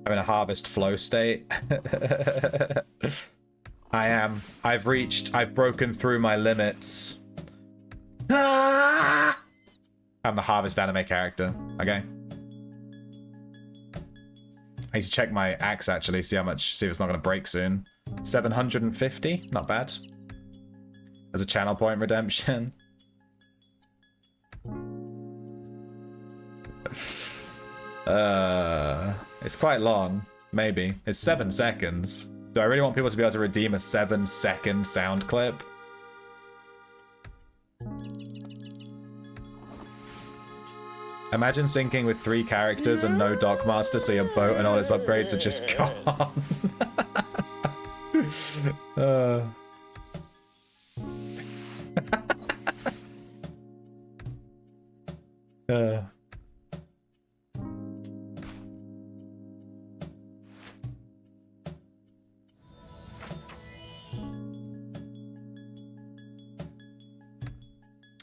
I'm in a harvest flow state. I am. I've broken through my limits. Ah! I'm the harvest anime character. Okay. I need to check my axe actually, see if it's not going to break soon. 750? Not bad. As a channel point redemption. It's quite long. Maybe. It's 7 seconds. Do I really want people to be able to redeem a 7-second sound clip? Imagine syncing with 3 characters and no Dockmaster, so your boat and all its upgrades are just gone.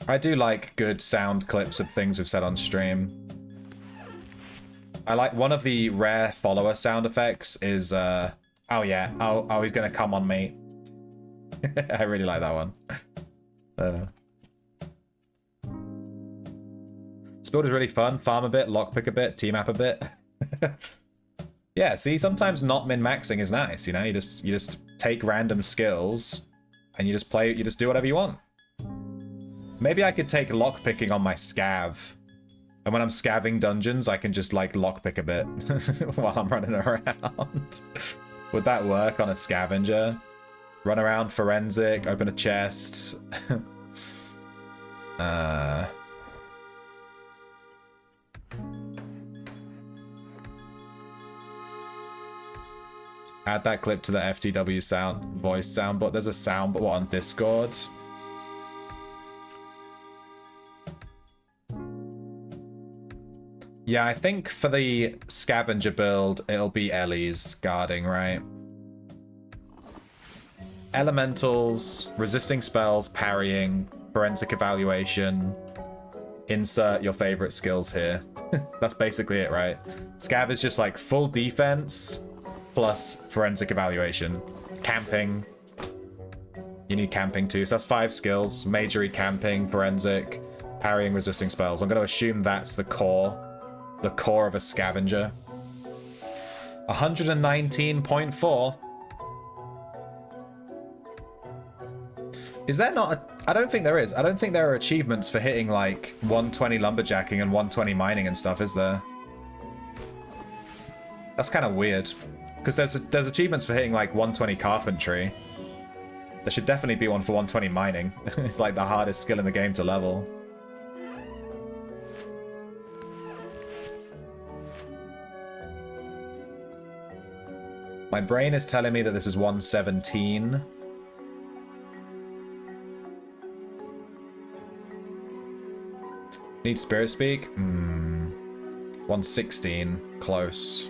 I do like good sound clips of things we've said on stream. I like one of the rare follower sound effects is, oh yeah, oh, he's gonna come on me. I really like that one. This build is really fun. Farm a bit, lockpick a bit, team up a bit. Yeah, see, sometimes not min-maxing is nice, you know? You just take random skills and you just play, you just do whatever you want. Maybe I could take lockpicking on my scav. And when I'm scavving dungeons, I can just, like, lockpick a bit while I'm running around. Would that work on a scavenger? Run around forensic, open a chest. Add that clip to the FTW sound voice soundboard. There's a soundboard on Discord. Yeah, I think for the scavenger build, it'll be Ellie's guarding, right? Elementals, resisting spells, parrying, forensic evaluation. Insert your favorite skills here. That's basically it, right? Scav is just like full defense plus forensic evaluation. Camping. You need camping too, so that's 5 skills. Majory, camping, forensic, parrying, resisting spells. I'm going to assume that's the core. The core of a scavenger. 119.4. Is there not a... I don't think there is. I don't think there are achievements for hitting like 120 lumberjacking and 120 mining and stuff, is there? That's kind of weird. Because there's achievements for hitting like 120 carpentry. There should definitely be one for 120 mining. It's like the hardest skill in the game to level. My brain is telling me that this is 117. Need spirit speak? 116. Close.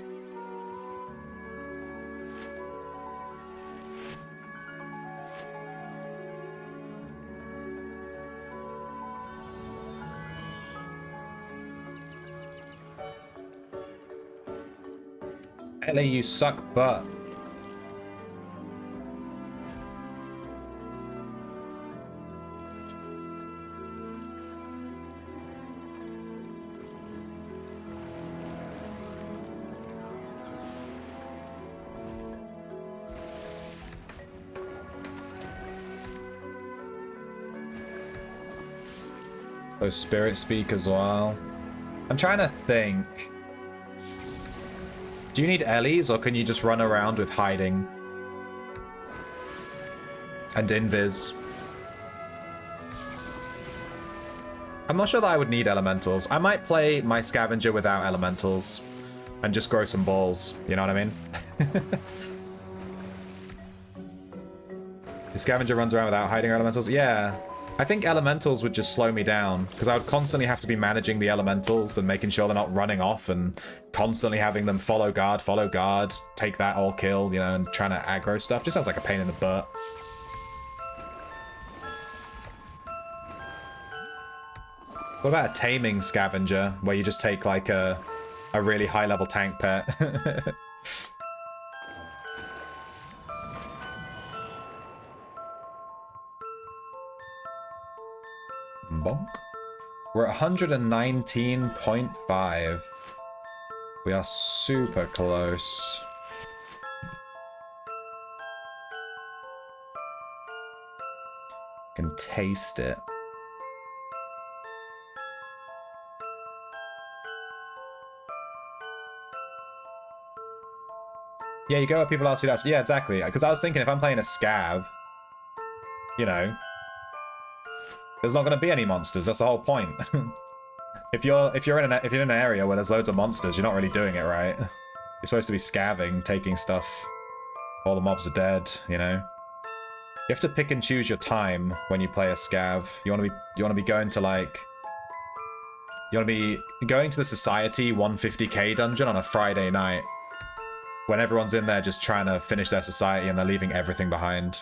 Ellie, you suck butt. Those spirit speak as well. I'm trying to think. Do you need Ellie's, or can you just run around with hiding? And invis? I'm not sure that I would need elementals. I might play my scavenger without elementals. And just grow some balls, you know what I mean? The scavenger runs around without hiding elementals? Yeah. I think elementals would just slow me down, because I would constantly have to be managing the elementals and making sure they're not running off and constantly having them follow guard, take that, all kill, you know, and trying to aggro stuff. Just sounds like a pain in the butt. What about a taming scavenger, where you just take like a really high level tank pet? Bonk. We're at 119.5. We are super close. Can taste it. Yeah, you go where people ask you that. Yeah, exactly. Because I was thinking if I'm playing a scav, you know, there's not going to be any monsters. That's the whole point. if you're in an area where there's loads of monsters, you're not really doing it right. You're supposed to be scavving, taking stuff. All the mobs are dead, you know. You have to pick and choose your time when you play a scav. You want to be going to like. You want to be going to the Society 150k dungeon on a Friday night when everyone's in there just trying to finish their society and they're leaving everything behind.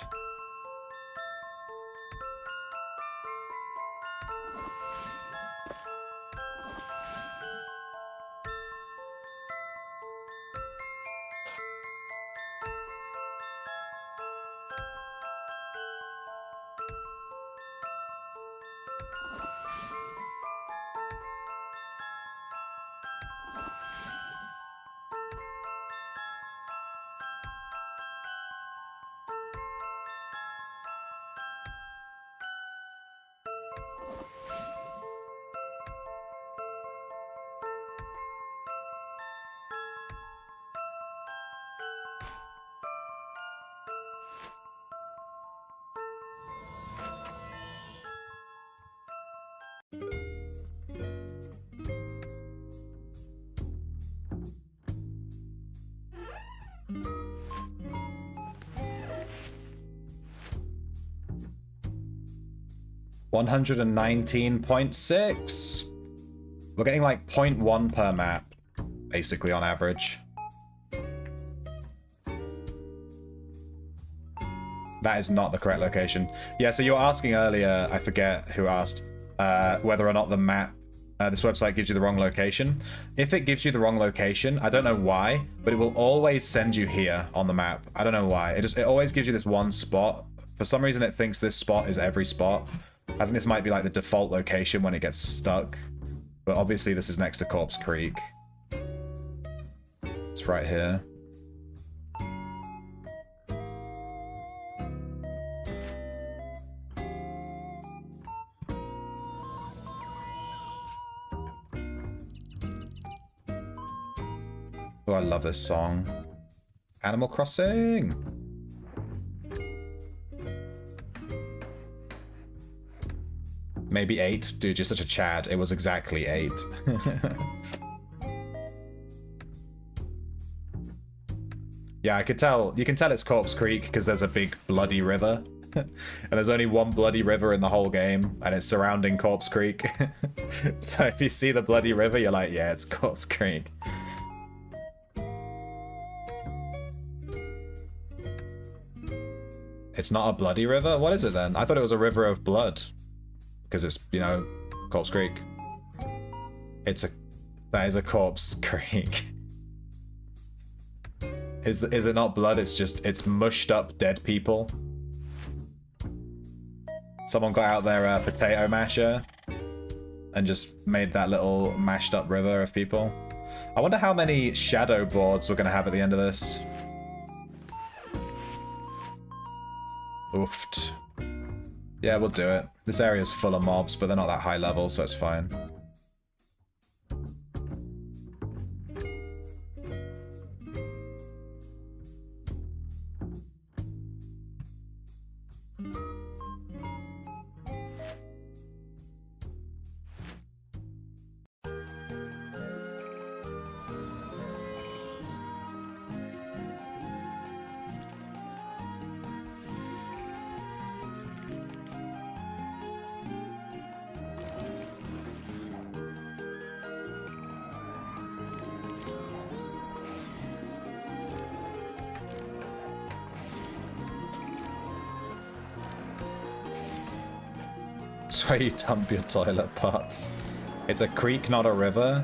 $119.6. We're getting like 0.1 per map, basically on average. That is not the correct location. Yeah, so you were asking earlier, I forget who asked, whether or not the map, this website gives you the wrong location. If it gives you the wrong location, I don't know why, but it will always send you here on the map. I don't know why. It always gives you this one spot. For some reason, it thinks this spot is every spot. I think this might be like the default location when it gets stuck. But obviously this is next to Corpse Creek. It's right here. Oh, I love this song. Animal Crossing! Maybe 8? Dude, you're such a Chad. It was exactly 8. Yeah, I could tell. You can tell it's Corpse Creek because there's a big bloody river. And there's only one bloody river in the whole game, and it's surrounding Corpse Creek. So if you see the bloody river, you're like, yeah, it's Corpse Creek. It's not a bloody river? What is it then? I thought it was a river of blood. Because it's, you know, Corpse Creek. That is a Corpse Creek. Is it not blood? It's mushed up dead people. Someone got out their potato masher and just made that little mashed up river of people. I wonder how many shadow boards we're going to have at the end of this. Oofed. Yeah, we'll do it. This area's full of mobs, but they're not that high level, so it's fine. That's where you dump your toilet pots. It's a creek, not a river.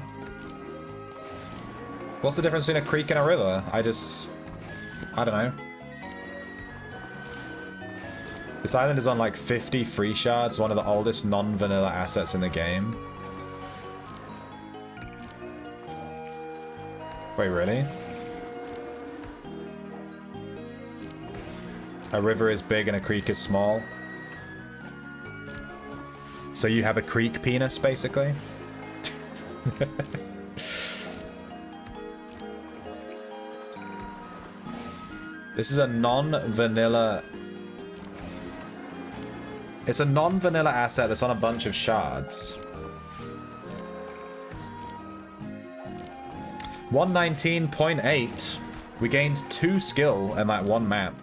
What's the difference between a creek and a river? I don't know. This island is on like 50 free shards, one of the oldest non-vanilla assets in the game. Wait, really? A river is big and a creek is small. So you have a creek penis, basically? This is a non-vanilla... It's a non-vanilla asset that's on a bunch of shards. 119.8. We gained 2 skill in that one map.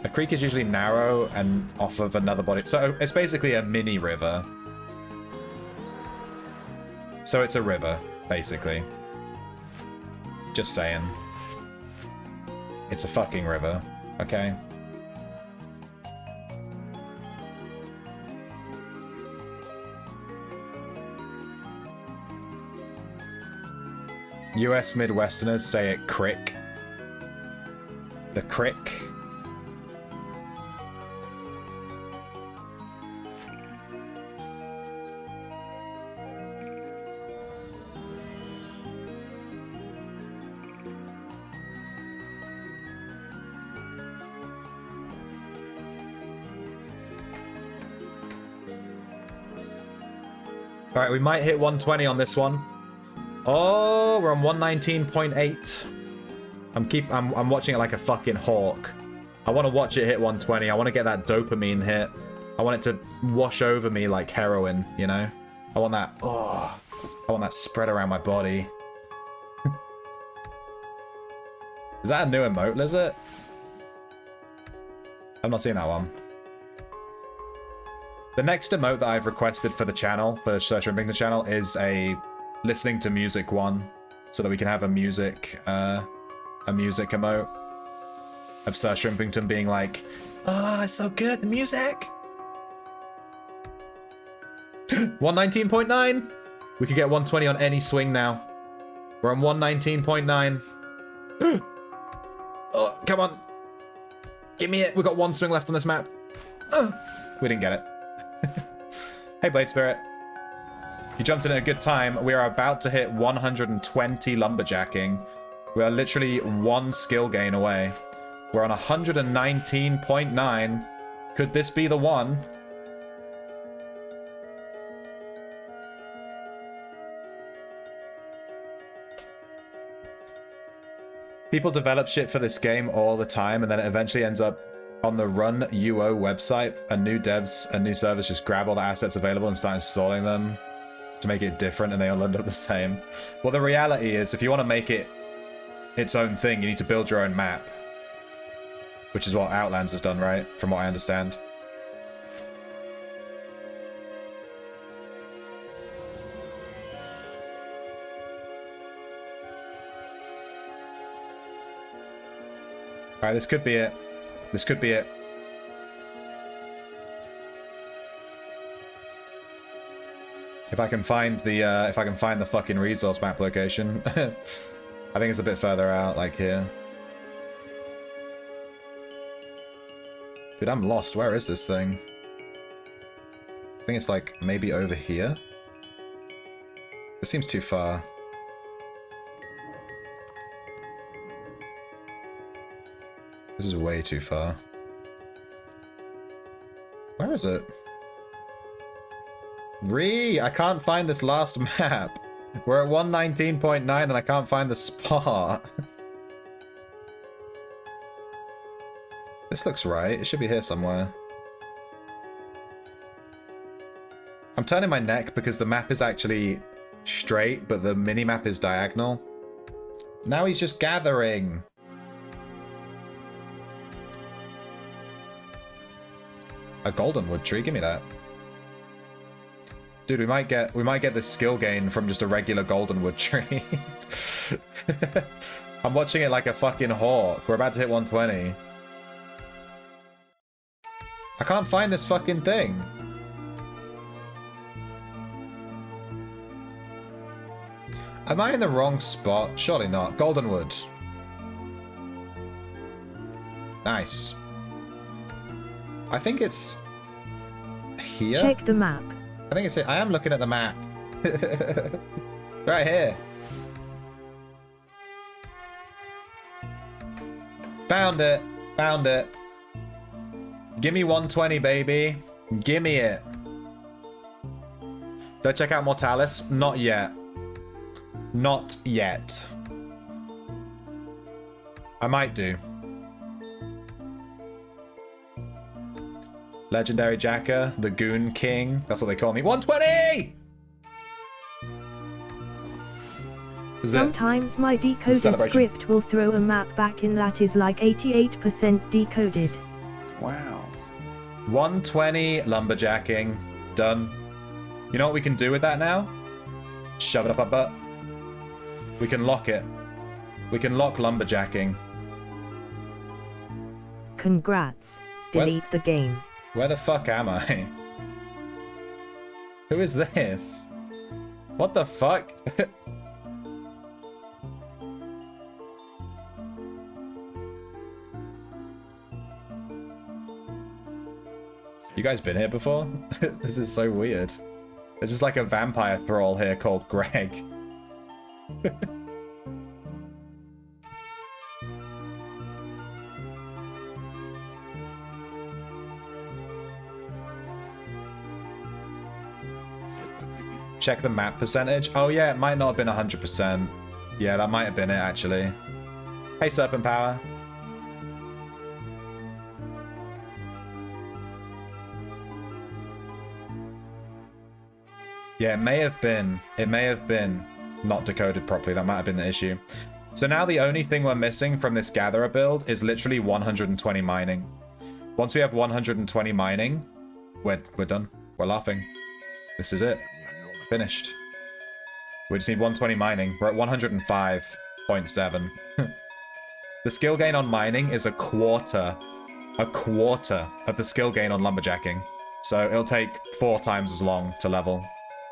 A creek is usually narrow and off of another body. So it's basically a mini river. So it's a river, basically. Just saying. It's a fucking river, okay? US Midwesterners say it crick. The crick. All right, we might hit 120 on this one. Oh, we're on 119.8. I'm watching it like a fucking hawk. I want to watch it hit 120. I want to get that dopamine hit. I want it to wash over me like heroin, you know? I want that, oh, I want that spread around my body. Is that a new emote, Lizard? I've not seen that one. The next emote that I've requested for the channel, for Sir Shrimpington channel, is a listening to music one, so that we can have a music emote of Sir Shrimpington being like, "Oh, it's so good, the music." 119.9. We could get 120 on any swing now. We're on 119.9. Oh, come on. Give me it. We've got 1 swing left on this map. We didn't get it. Hey, Blade Spirit. You jumped in at a good time. We are about to hit 120 lumberjacking. We are literally 1 skill gain away. We're on 119.9. Could this be the one? People develop shit for this game all the time, and then it eventually ends up on the Run UO website. And new devs and new servers just grab all the assets available and start installing them to make it different, and they all end up the same. Well, the reality is, if you want to make it its own thing, you need to build your own map. Which is what Outlands has done, right? From what I understand. Alright, this could be it. This could be it. If I can find the fucking resource map location. I think it's a bit further out, like here. Dude, I'm lost. Where is this thing? I think it's like maybe over here. This seems too far. This is way too far. Where is it? I can't find this last map. We're at 119.9 and I can't find the spot. This looks right. It should be here somewhere. I'm turning my neck because the map is actually straight, but the mini-map is diagonal. Now he's just gathering. A golden wood tree, give me that. Dude, we might get this skill gain from just a regular golden wood tree. I'm watching it like a fucking hawk. We're about to hit 120. I can't find this fucking thing. Am I in the wrong spot? Surely not. Goldenwood. Nice. I think it's here. Check the map. I think it's here. I am looking at the map. Right here. Found it. Found it. Give me 120, baby. Give me it. Did I check out Mortalis? Not yet. Not yet. I might do. Legendary Jacker, the Goon King. That's what they call me. 120! Sometimes my decoder script will throw a map back in that is like 88% decoded. Wow. 120 lumberjacking. Done. You know what we can do with that now? Shove it up our butt. We can lock it. We can lock lumberjacking. Congrats. Delete the game. Where the fuck am I? Who is this? What the fuck? You guys been here before? This is so weird. There's just like a vampire thrall here called Greg. Check the map percentage. Oh yeah, it might not have been 100%. Yeah, that might have been it actually. Hey Serpent Power. Yeah, it may have been. It may have been not decoded properly. That might have been the issue. So now the only thing we're missing from this Gatherer build is literally 120 mining. Once we have 120 mining, we're done. We're laughing. This is it. Finished. We just need 120 mining. We're at 105.7. The skill gain on mining is a quarter of the skill gain on lumberjacking. So it'll take 4 times as long to level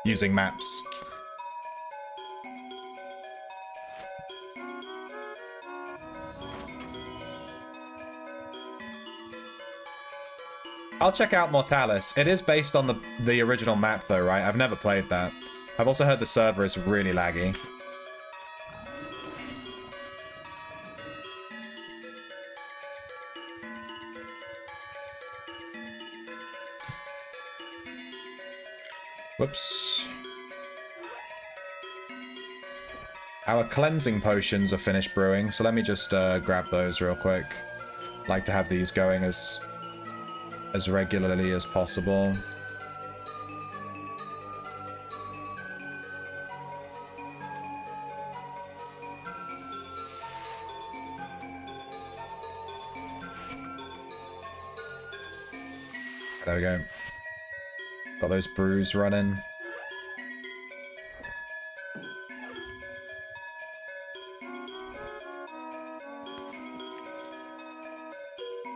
using maps. I'll check out Mortalis. It is based on the original map though, right? I've never played that. I've also heard the server is really laggy. Whoops. Our cleansing potions are finished brewing, so let me just grab those real quick. Like to have these going as regularly as possible. There we go. Got those brews running.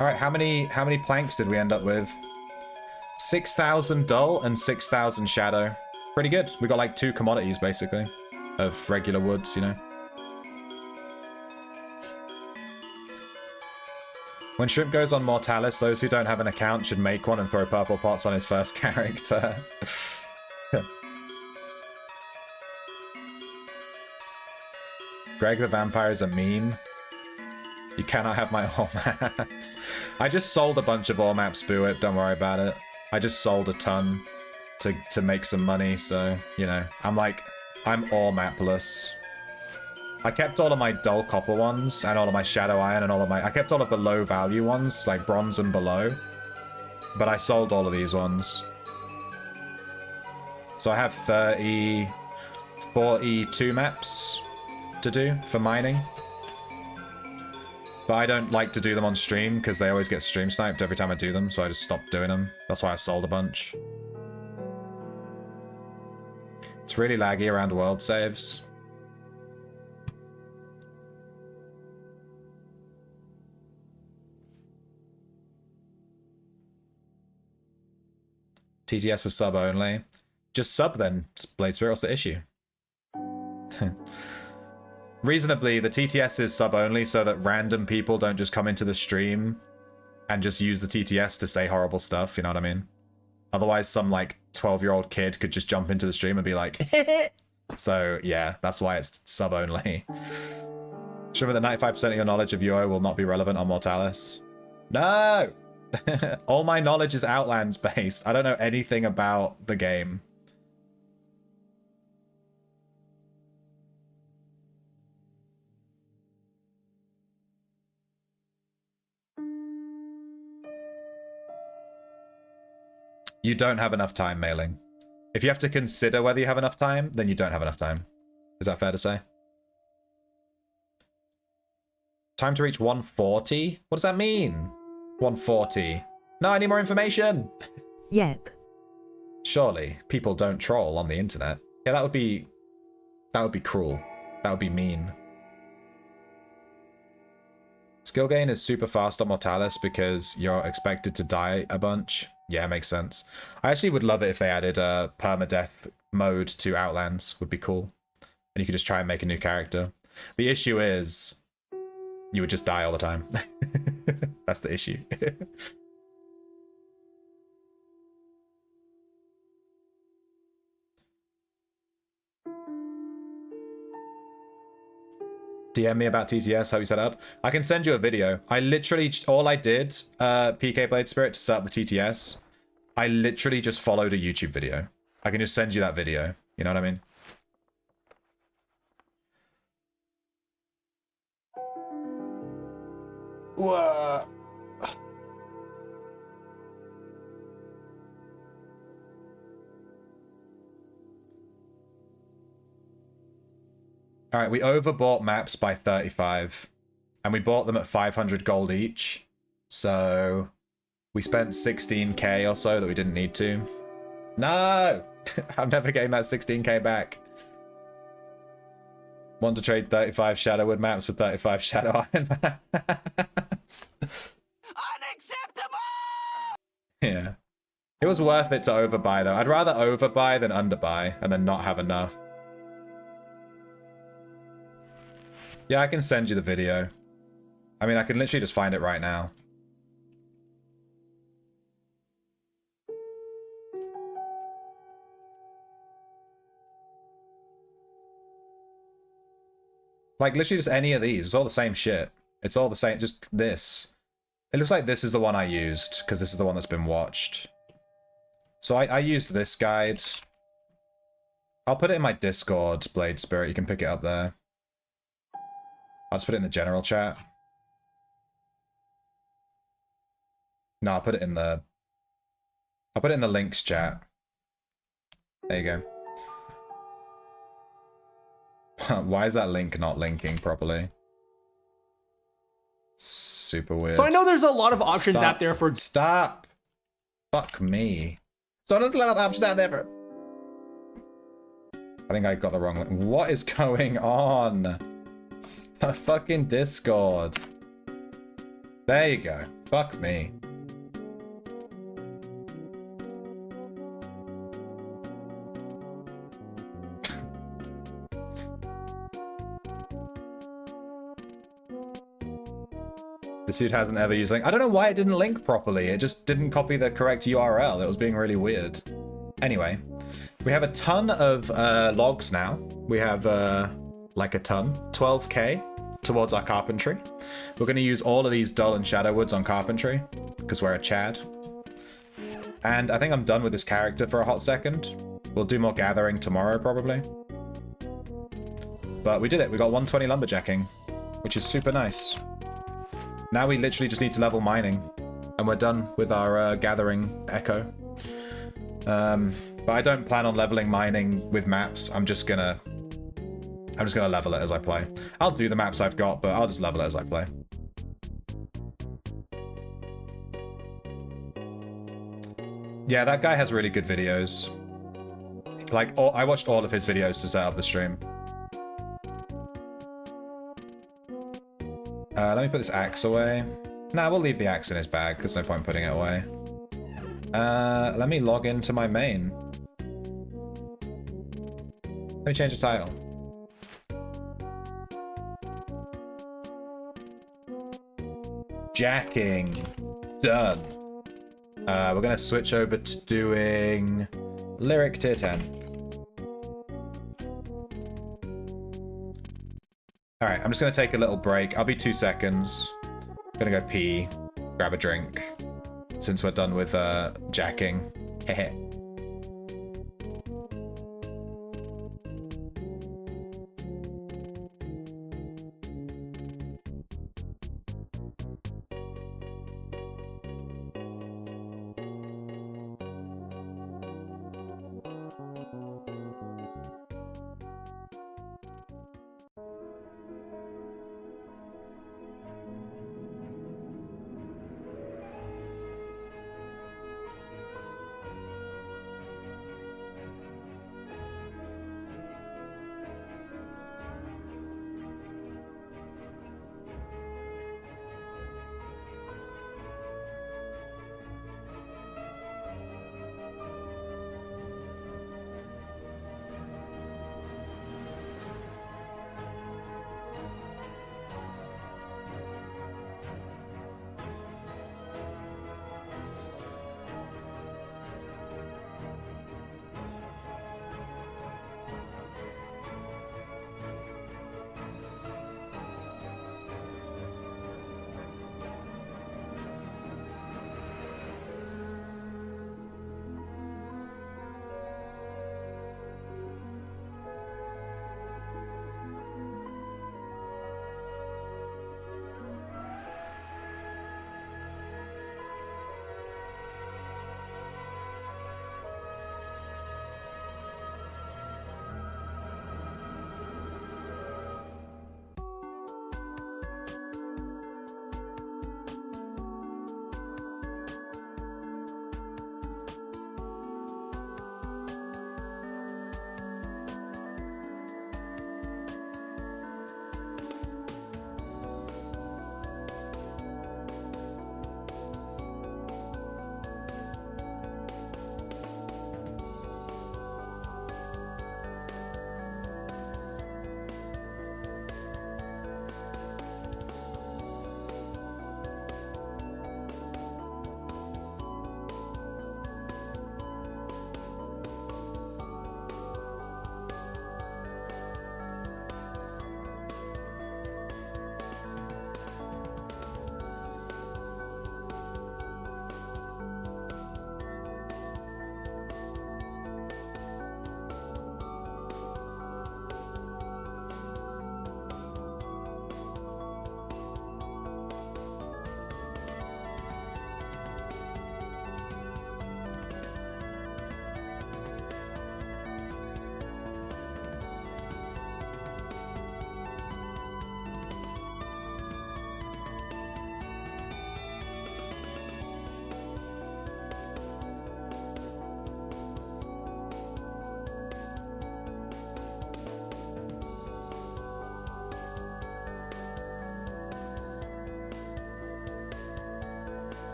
All right, how many planks did we end up with? 6,000 dull and 6,000 shadow. Pretty good. We got like 2 commodities basically of regular woods, you know. When Shrimp goes on Mortalis, those who don't have an account should make one and throw purple pots on his first character. Greg the Vampire is a meme. You cannot have my all maps. I just sold a bunch of all maps, Boo It. Don't worry about it. I just sold a ton to make some money, so, you know. I'm all mapless. I kept all of my dull copper ones, and all of my shadow iron, and I kept all of the low value ones, like bronze and below. But I sold all of these ones. So I have 42 maps to do for mining. But I don't like to do them on stream because they always get stream sniped every time I do them, so I just stopped doing them. That's why I sold a bunch. It's really laggy around world saves. TTS for sub only. Just sub then, Blade Spirit, what's the issue? Reasonably, the TTS is sub only so that random people don't just come into the stream and just use the TTS to say horrible stuff, you know what I mean? Otherwise, some like 12-year-old kid could just jump into the stream and be like, so yeah, that's why it's sub only. Sure that 95% of your knowledge of UO will not be relevant on Mortalis. No! All my knowledge is Outlands based. I don't know anything about the game. You don't have enough time, Mailing. If you have to consider whether you have enough time, then you don't have enough time. Is that fair to say? Time to reach 140? What does that mean? 140. No, I need more information. Yep. Surely people don't troll on the internet. Yeah, that would be cruel. That would be mean. Skill gain is super fast on Mortalis because you're expected to die a bunch. Yeah, makes sense. I actually would love it if they added a permadeath mode to Outlands. Would be cool. And you could just try and make a new character. The issue is you would just die all the time. That's the issue. DM me about TTS, how you set up. I can send you a video. I literally, all I did, PK Blade Spirit, to set up the TTS, I literally just followed a YouTube video. I can just send you that video. You know what I mean? Whoa. All right, we overbought maps by 35, and we bought them at 500 gold each. So we spent 16k or so that we didn't need to. No! I'm never getting that 16k back. Want to trade 35 Shadowwood maps for 35 Shadow Iron maps? Unacceptable! Yeah. It was worth it to overbuy, though. I'd rather overbuy than underbuy, and then not have enough. Yeah, I can send you the video. I mean, I can literally just find it right now. Like, literally just any of these. It's all the same shit. It's all the same, just this. It looks like this is the one I used, because this is the one that's been watched. So I used this guide. I'll put it in my Discord, Blade Spirit. You can pick it up there. I'll just put it in the general chat. No, I'll put it in the links chat. There you go. Why is that link not linking properly? Super weird. So I know there's a lot of options out there for... Stop! Fuck me. So there's a lot of options out there for... I think I got the wrong link. What is going on? The fucking Discord. There you go. Fuck me. This dude hasn't ever used link. I don't know why it didn't link properly. It just didn't copy the correct URL. It was being really weird. Anyway, we have a ton of logs now. We have like a ton, 12k towards our carpentry. We're going to use all of these dull and shadow woods on carpentry because we're a Chad. And I think I'm done with this character for a hot second. We'll do more gathering tomorrow probably. But we did it. We got 120 lumberjacking, which is super nice. Now we literally just need to level mining and we're done with our gathering echo. But I don't plan on leveling mining with maps. I'm just gonna level it as I play. I'll do the maps I've got, but I'll just level it as I play. Yeah, that guy has really good videos. Like, I watched all of his videos to set up the stream. Let me put this axe away. Nah, we'll leave the axe in his bag. There's no point putting it away. Let me log into my main. Let me change the title. Jacking. Done. We're gonna switch over to doing Lyric Tier 10. Alright, I'm just gonna take a little break. I'll be 2 seconds. I'm gonna go pee, grab a drink, since we're done with jacking. Hehe.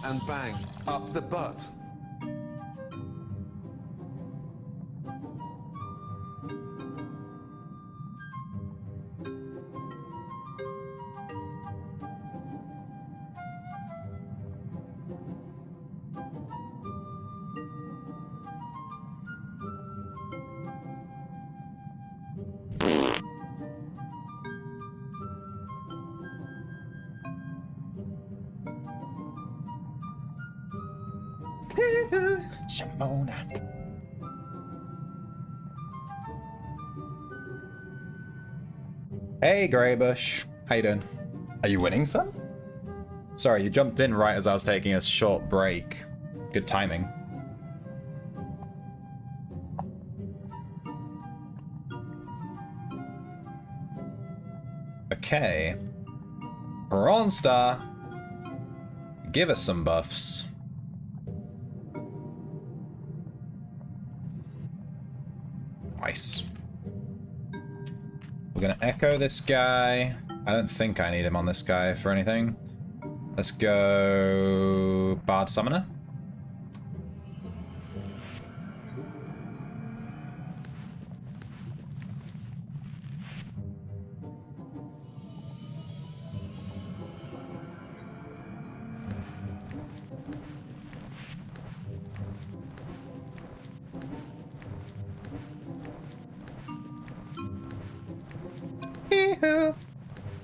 and bang, up the butt. Shamona. Hey, Greybush. How you doing? Are you winning, son? Sorry, you jumped in right as I was taking a short break. Good timing. Okay. Prawn Star. Give us some buffs. Nice. We're gonna echo this guy. I don't think I need him on this guy for anything. Let's go Bard Summoner.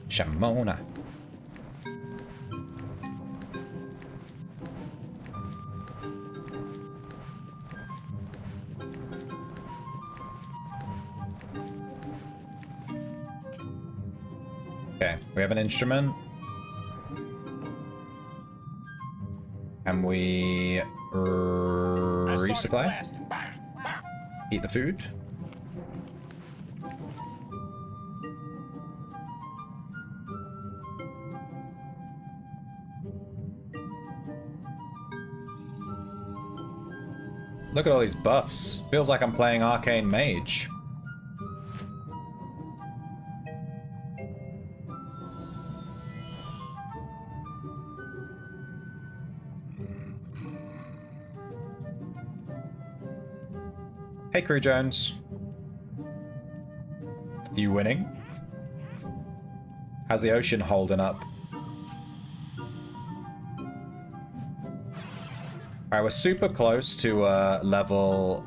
Shamona. Okay, we have an instrument. And we resupply. Eat the food. Look at all these buffs. Feels like I'm playing Arcane Mage. Hey, Crew Jones. You winning? How's the ocean holding up? Alright, we're super close to level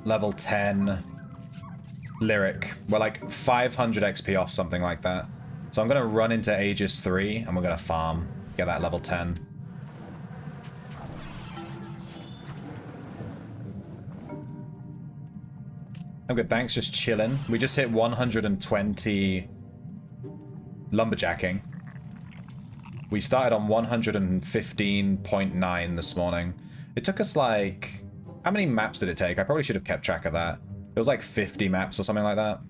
10 Lyric. We're like 500 XP off, something like that. So I'm going to run into Aegis 3 and we're going to farm. Get that level 10. I'm good, thanks. Just chilling. We just hit 120 Lumberjacking. We started on 115.9 this morning. It took us like... How many maps did it take? I probably should have kept track of that. It was like 50 maps or something like that.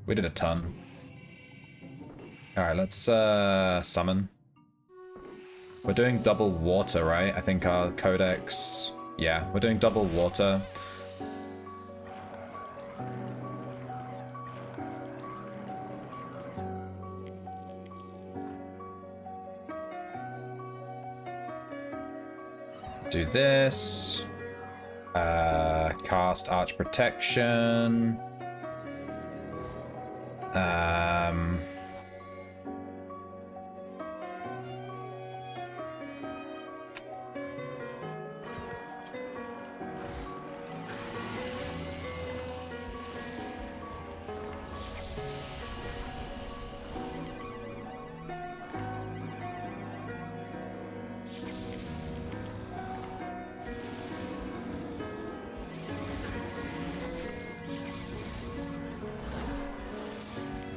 We did a ton. Alright, let's summon. We're doing double water, right? I think our codex... Yeah, we're doing double water. Do this. Cast Arch Protection.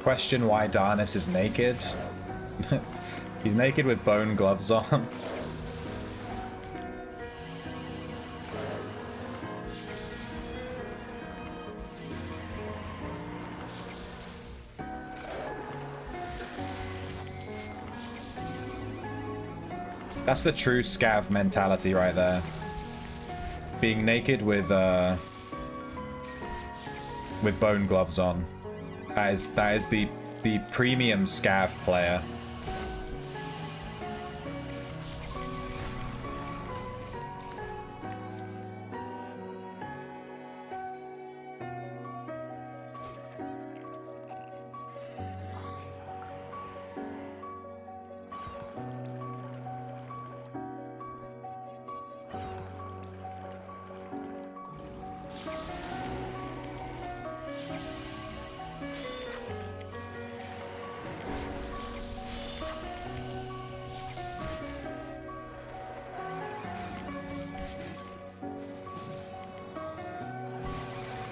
Question why Darnis is naked. He's naked with bone gloves on. That's the true scav mentality right there. Being naked with bone gloves on. That is the premium scav player.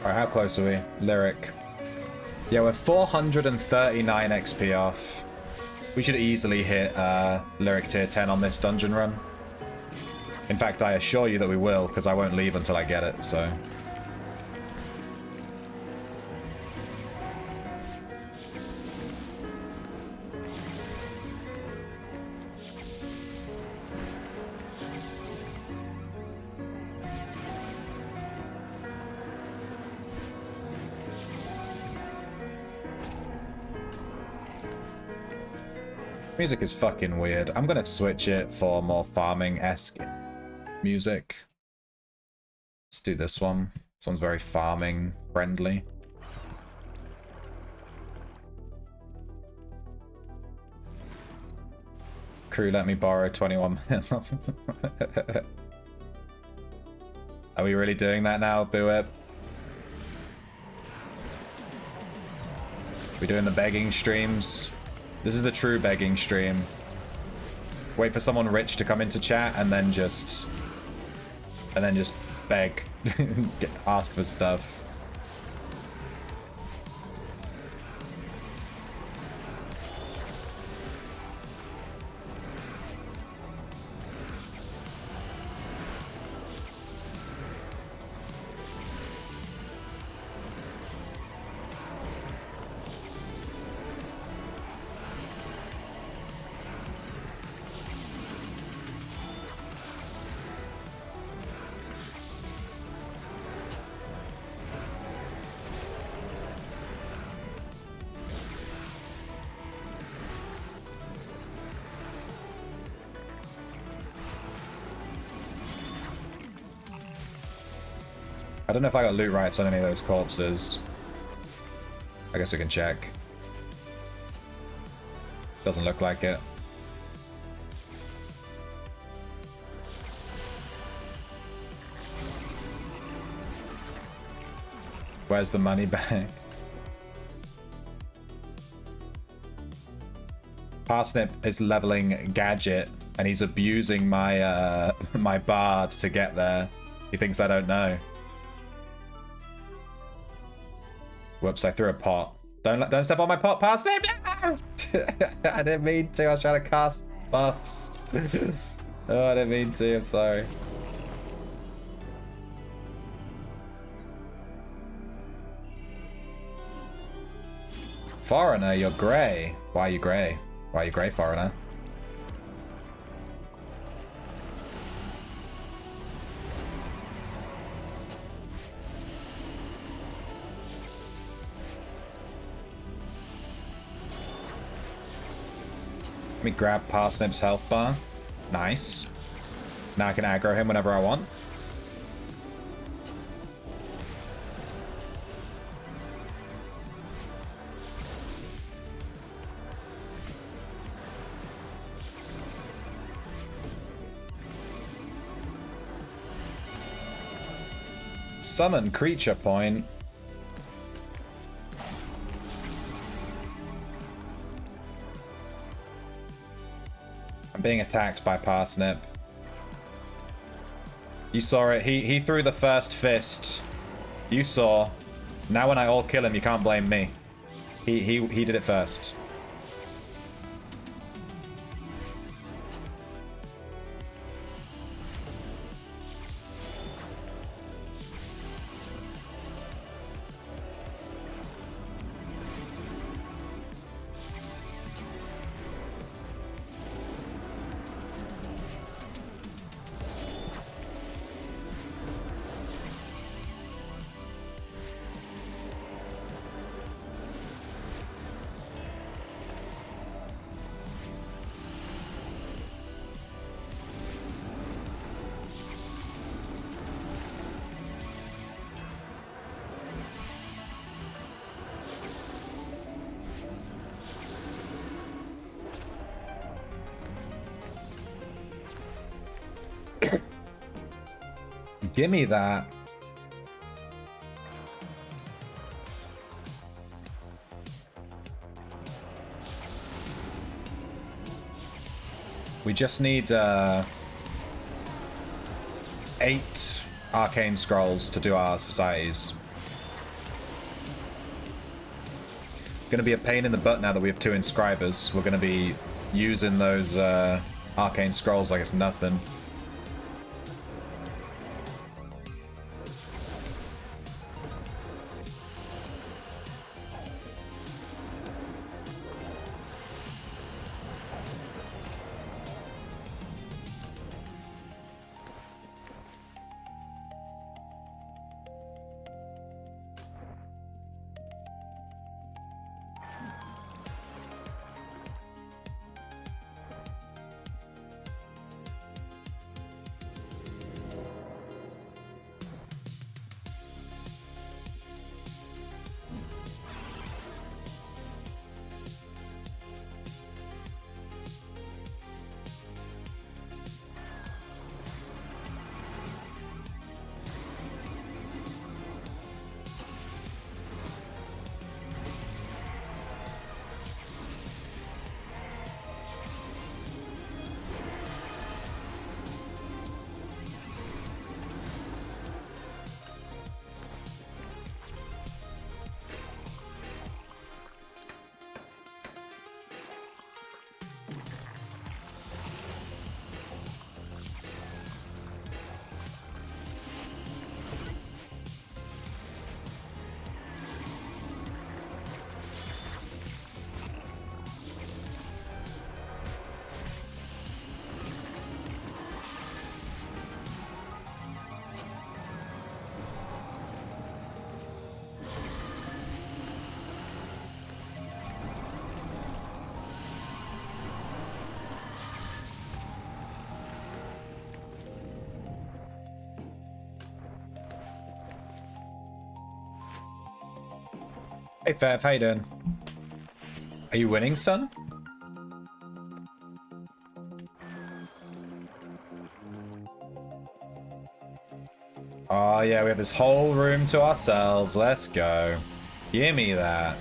Alright, how close are we? Lyric. Yeah, we're 439 XP off. We should easily hit Lyric tier 10 on this dungeon run. In fact, I assure you that we will, because I won't leave until I get it, so... Music is fucking weird. I'm gonna switch it for more farming-esque music. Let's do this one. This one's very farming friendly. Crew, let me borrow 21 minutes. Are we really doing that now, Boo-Ip? We doing the begging streams? This is the true begging stream. Wait for someone rich to come into chat and then just beg. Ask for stuff. I don't know if I got loot rights on any of those corpses. I guess we can check. Doesn't look like it. Where's the money bag? Parsnip is leveling Gadget, and he's abusing my my bard to get there. He thinks I don't know. Whoops, I threw a pot. Don't step on my pot, Parsnip! I didn't mean to, I was trying to cast buffs. Oh, I didn't mean to, I'm sorry. Foreigner, you're grey. Why are you grey? Why are you grey, Foreigner? Let me grab Parsnip's health bar. Nice. Now I can aggro him whenever I want. Summon creature point. I'm being attacked by Parsnip. You saw it. He threw the first fist. You saw. Now when I all kill him, you can't blame me. He did it first. Give me that. We just need 8 arcane scrolls to do our societies. Gonna be a pain in the butt now that we have 2 inscribers. We're gonna be using those arcane scrolls like it's nothing. Hey Fev, how you doing? Are you winning, son? Oh yeah, we have this whole room to ourselves. Let's go. Give me that.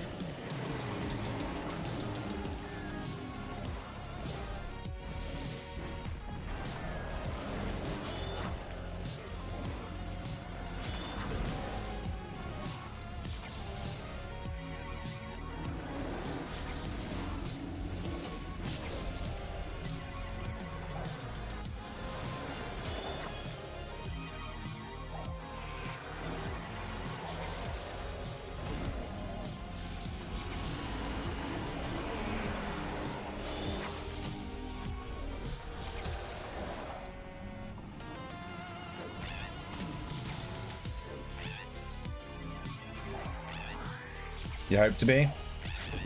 You hope to be?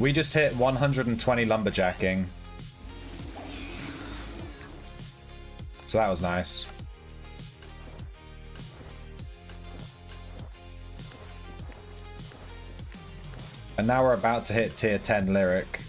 We just hit 120 lumberjacking. So that was nice. And now we're about to hit tier 10 lyric.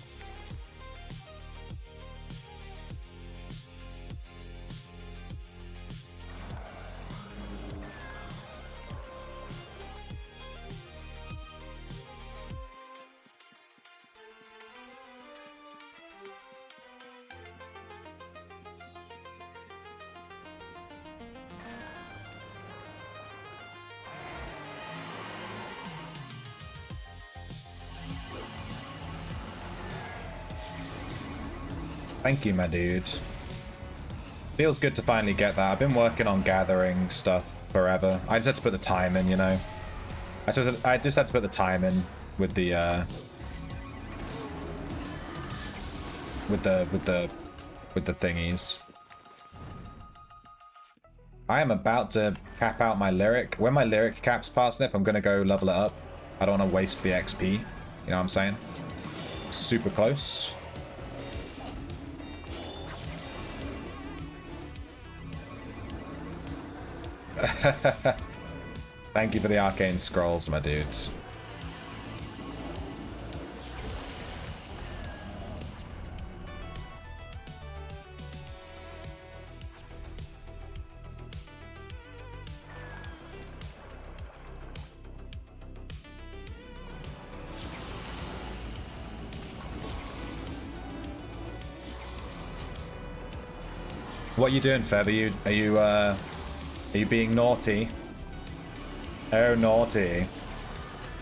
Thank you, my dude. Feels good to finally get that. I've been working on gathering stuff forever. I just had to put the time in, you know. I just had to put the time in with the thingies. I am about to cap out my lyric. When my lyric caps parsnip, I'm gonna go level it up. I don't want to waste the XP. You know what I'm saying? Super close. Thank you for the arcane scrolls, my dude. What are you doing, Fev? Are you being naughty? Oh, naughty.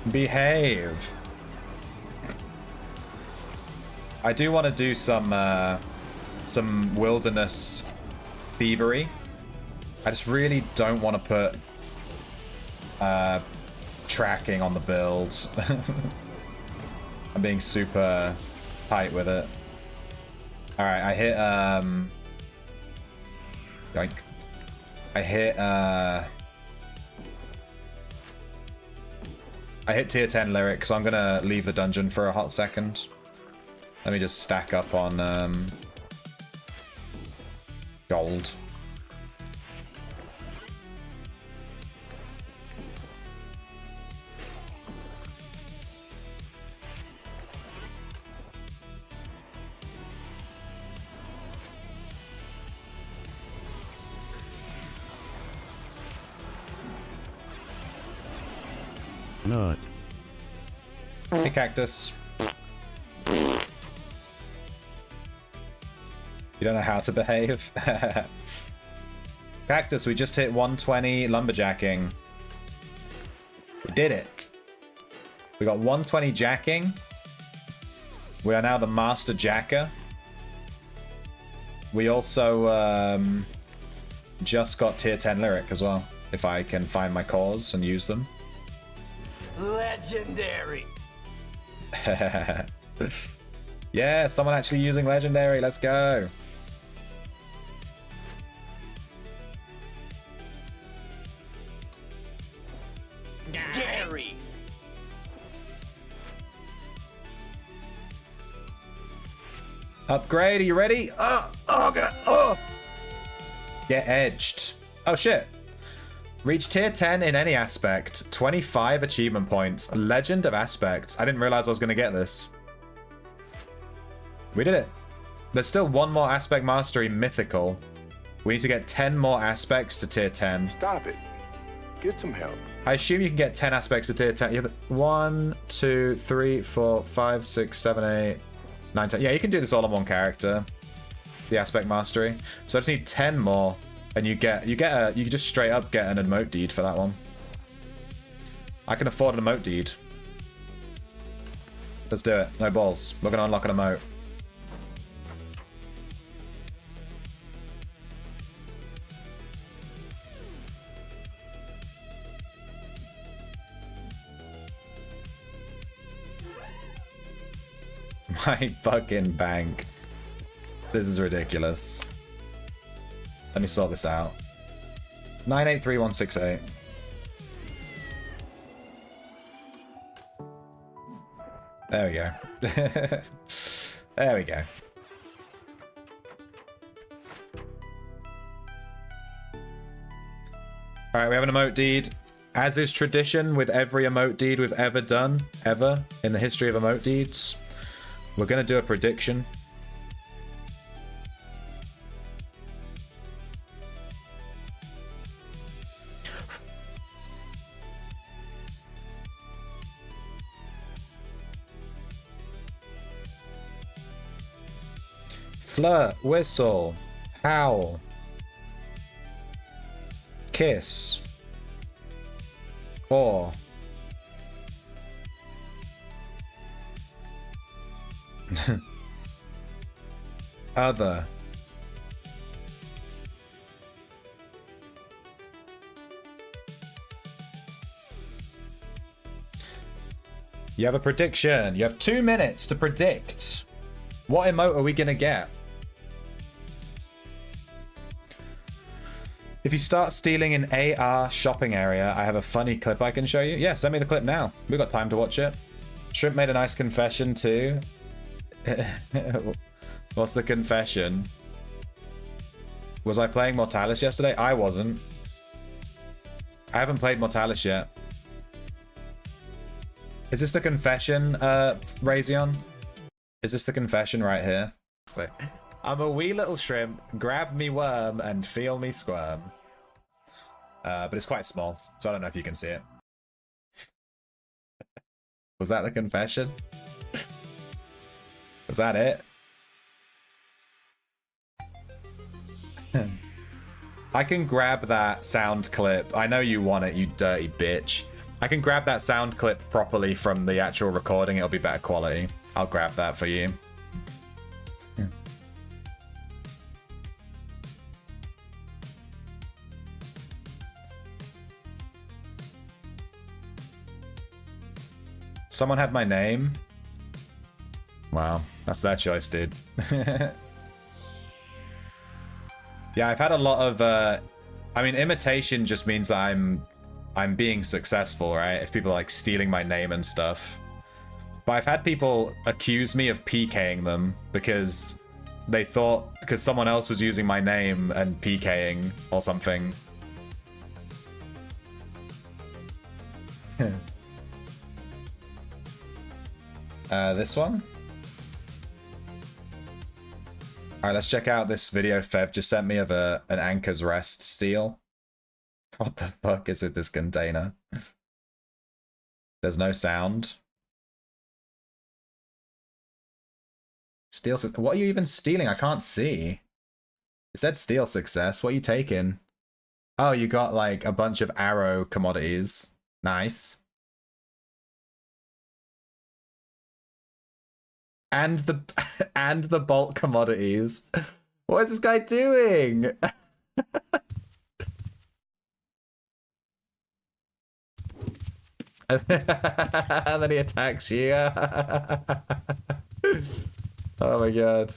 Behave. I do want to do some wilderness thievery. I just really don't want to put tracking on the build. I'm being super tight with it. All right, I hit yoink. I hit tier 10 lyric, so I'm gonna leave the dungeon for a hot second. Let me just stack up on gold. Not. Hey, Cactus. You don't know how to behave? Cactus, we just hit 120 lumberjacking. We did it. We got 120 jacking. We are now the master jacker. We also just got tier 10 lyric as well, if I can find my cores and use them. Legendary. Yeah, someone actually using legendary. Let's go. Dairy. Upgrade, are you ready? Oh god. Oh. Get edged. Oh shit. Reach tier 10 in any aspect. 25 achievement points. Legend of aspects. I didn't realize I was going to get this. We did it. There's still one more aspect mastery mythical. We need to get 10 more aspects to tier 10. Stop it. Get some help. I assume you can get 10 aspects to tier 10. You have 1, 2, 3, 4, 5, 6, 7, 8, 9, 10. Yeah, you can do this all on one character. The aspect mastery. So I just need 10 more. And you just straight up get an emote deed for that one. I can afford an emote deed. Let's do it. No balls. We're gonna unlock an emote. My fucking bank. This is ridiculous. Let me sort this out. 983168. There we go. There we go. Alright, we have an emote deed. As is tradition with every emote deed we've ever done, ever, in the history of emote deeds, we're going to do a prediction. Flirt, whistle, howl, kiss, or other. You have a prediction. You have 2 minutes to predict. What emote are we gonna get? If you start stealing an AR shopping area, I have a funny clip I can show you. Yeah, send me the clip now. We've got time to watch it. Shrimp made a nice confession too. What's the confession? Was I playing Mortalis yesterday? I wasn't. I haven't played Mortalis yet. Is this the confession, Razion? Is this the confession right here? So, I'm a wee little shrimp, grab me worm and feel me squirm. But it's quite small, so I don't know if you can see it. Was that the confession? Was that it? I can grab that sound clip. I know you want it, you dirty bitch. I can grab that sound clip properly from the actual recording. It'll be better quality. I'll grab that for you. someone had my name. Wow, that's their choice, dude. Yeah, I've had a lot of. I mean, imitation just means I'm being successful, right? If people are like stealing my name and stuff. But I've had people accuse me of PKing them because they thought because someone else was using my name and PKing or something. This one? Alright, let's check out this video Fev just sent me of an Anchor's Rest steal. What the fuck is with this container? There's no sound. Steal. What are you even stealing? I can't see. It said steal success. What are you taking? Oh, you got like a bunch of arrow commodities. Nice. And the bolt commodities. What is this guy doing? And then he attacks you. Oh my god.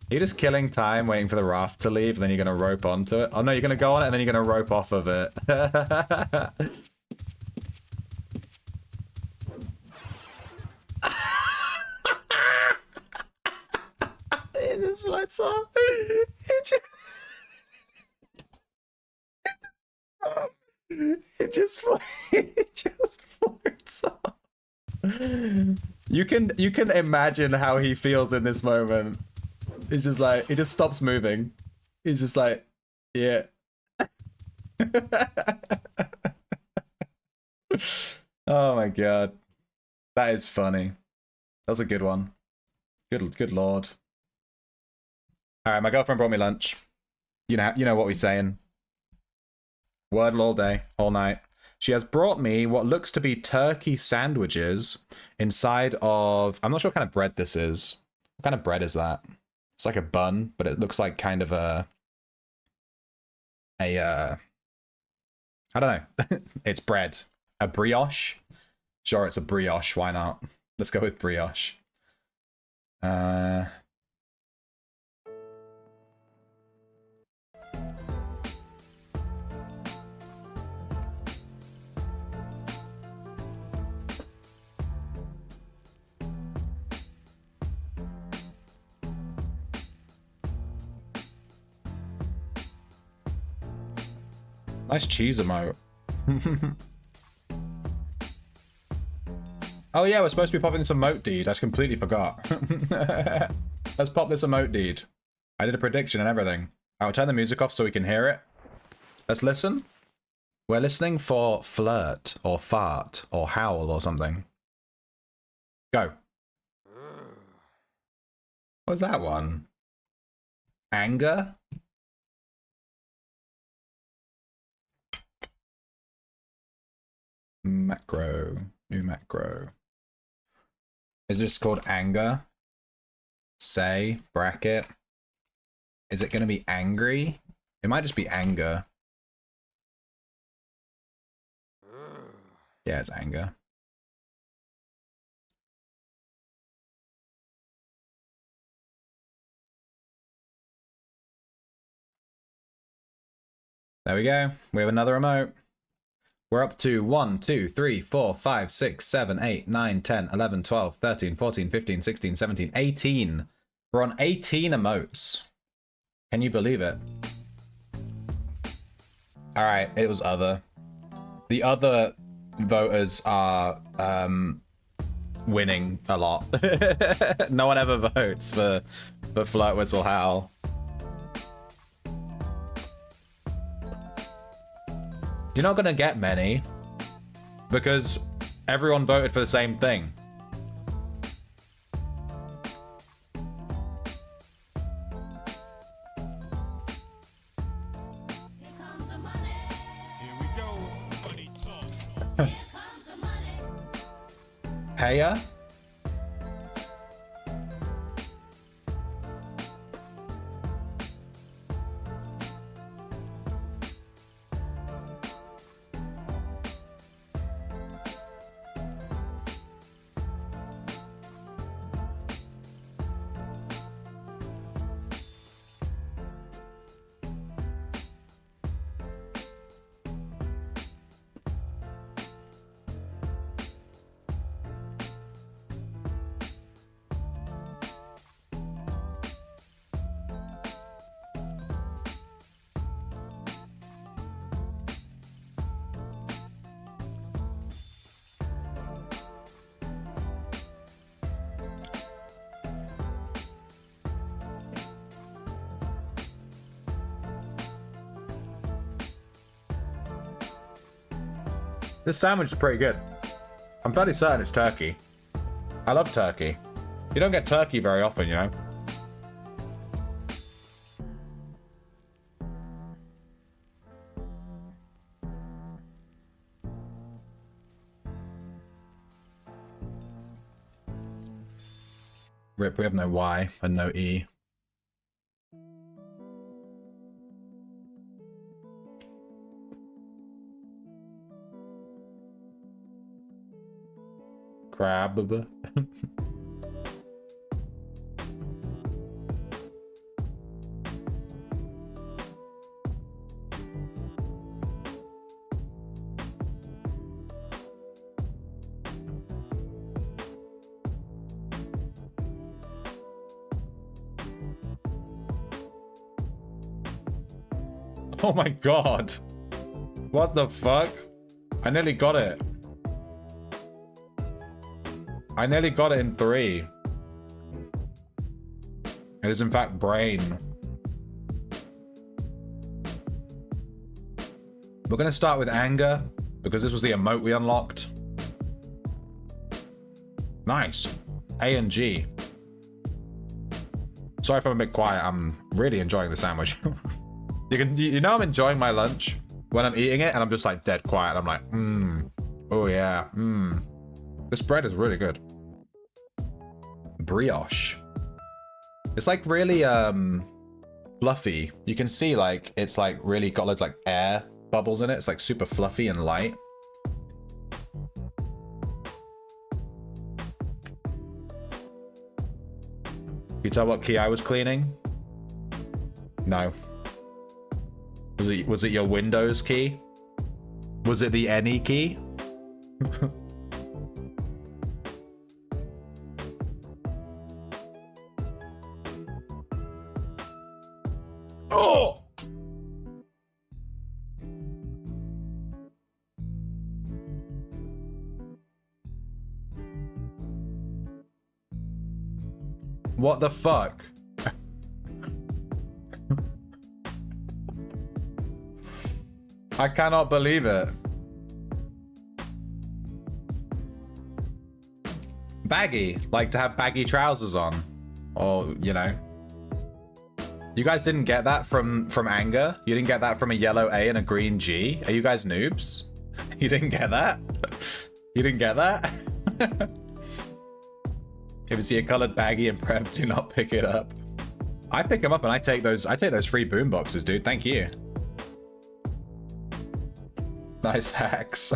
You're just killing time waiting for the raft to leave, and then you're going to rope onto it. Oh no, you're going to go on it, and then you're going to rope off of it. It just floats off. It just floats off. You can imagine how he feels in this moment. It's just like, he just stops moving. He's just like, yeah. Oh my god. That is funny. That was a good one. Good lord. Alright, my girlfriend brought me lunch. You know what we're saying. Wordle all day, all night. She has brought me what looks to be turkey sandwiches inside of... I'm not sure what kind of bread this is. What kind of bread is that? It's like a bun, but it looks like kind of a I don't know. It's bread. A brioche? Sure, it's a brioche. Why not? Let's go with brioche. Nice cheese emote. Oh yeah, we're supposed to be popping this emote deed. I just completely forgot. Let's pop this emote deed. I did a prediction and everything. I'll turn the music off so we can hear it. Let's listen. We're listening for flirt or fart or howl or something. Go. What was that one? Anger? Macro. New macro. Is this called anger? Say, bracket. Is it going to be angry? It might just be anger. Yeah, it's anger. There we go. We have another emote. We're up to 1, 2, 3, 4, 5, 6, 7, 8, 9, 10, 11, 12, 13, 14, 15, 16, 17, 18. We're on 18 emotes. Can you believe it? Alright, it was other. The other voters are winning a lot. No one ever votes for Flirt Whistle Howl. You're not gonna get many because everyone voted for the same thing. paella. This sandwich is pretty good. I'm fairly certain it's turkey. I love turkey. You don't get turkey very often, you know? Rip, we have no Y and no E. Crab. Oh my god. What the fuck? I nearly got it. I nearly got it in 3. It is in fact brain. We're gonna start with anger because this was the emote we unlocked. Nice. A and G. Sorry if I'm a bit quiet. I'm really enjoying the sandwich. You know I'm enjoying my lunch when I'm eating it and I'm just like dead quiet. I'm like, oh yeah, This bread is really good. Brioche. It's like really fluffy. You can see like it's like really got loads like air bubbles in it. It's like super fluffy and light. You tell what key I was cleaning? No. Was it your Windows key? Was it the any key? Oh! What the fuck? I cannot believe it. Baggy, like to have baggy trousers on, or you know. You guys didn't get that from anger? You didn't get that from a yellow A and a green G? Are you guys noobs? You didn't get that? You didn't get that? If you see a colored baggy and prep, do not pick it up. I pick them up and I take those free boom boxes, dude. Thank you. Nice hacks.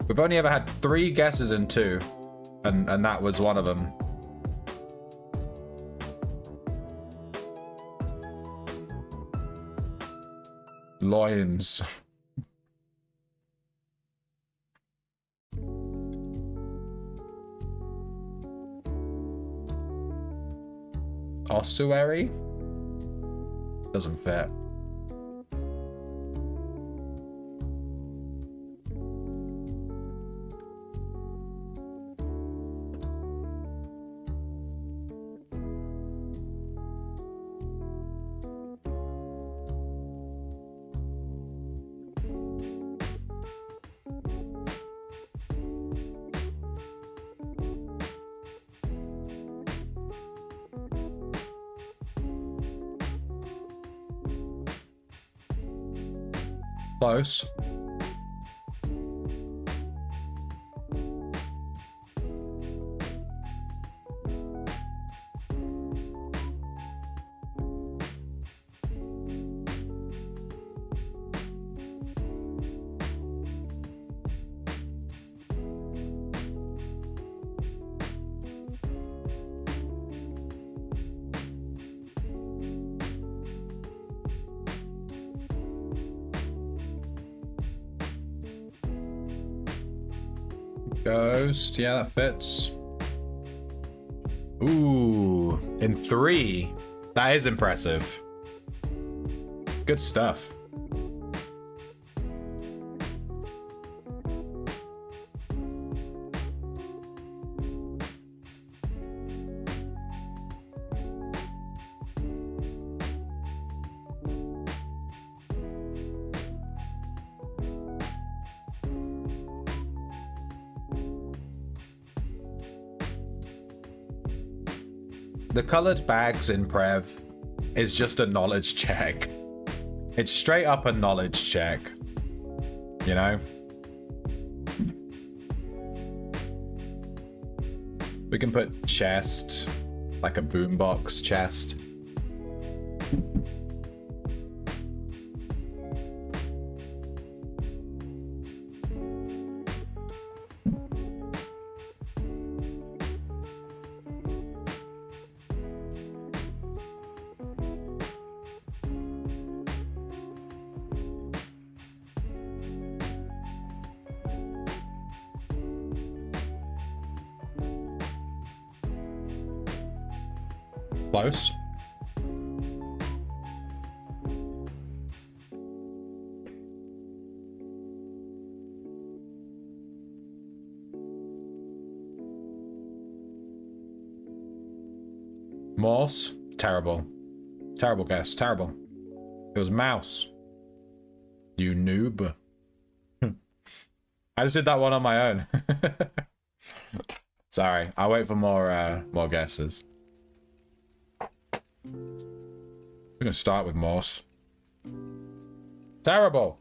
We've only ever had 3 guesses in 2, and that was one of them. Loins. Ossuary? Doesn't fit. Close. Ghost, yeah, that fits. Ooh, in 3. That is impressive. Good stuff. The colored bags in Prev is just a knowledge check. It's straight up a knowledge check. You know? We can put chest, like a boombox chest. Close. Morse? Terrible. Terrible guess. Terrible. It was mouse. You noob. I just did that one on my own. Sorry. I'll wait for more guesses. We're gonna start with Morse. Terrible.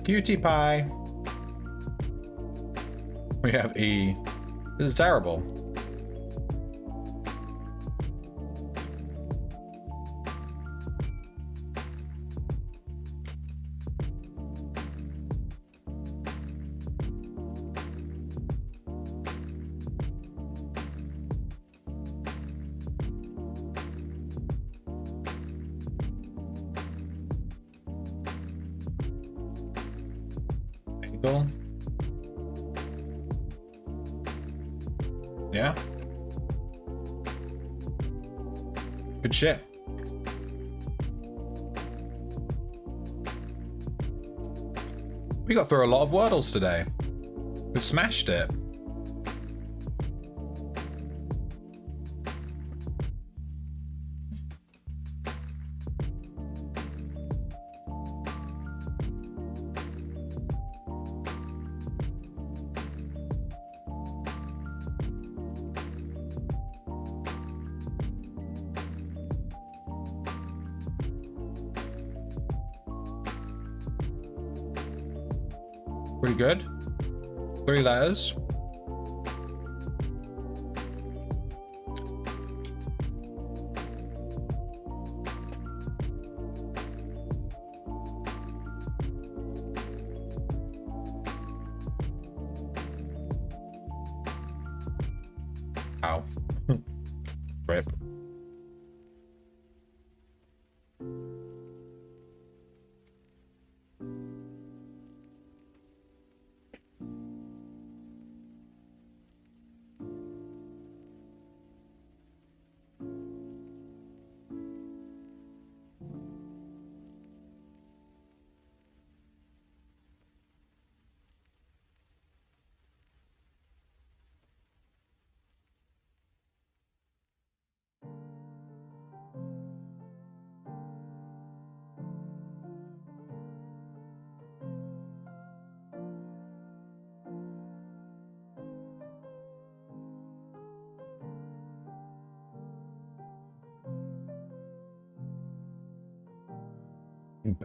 Cutie pie. We have E. This is terrible. Angle. Yeah. Good shit. We got through a lot of Wordles today. We've smashed it. Pretty good. 3 letters. Ow. Rip.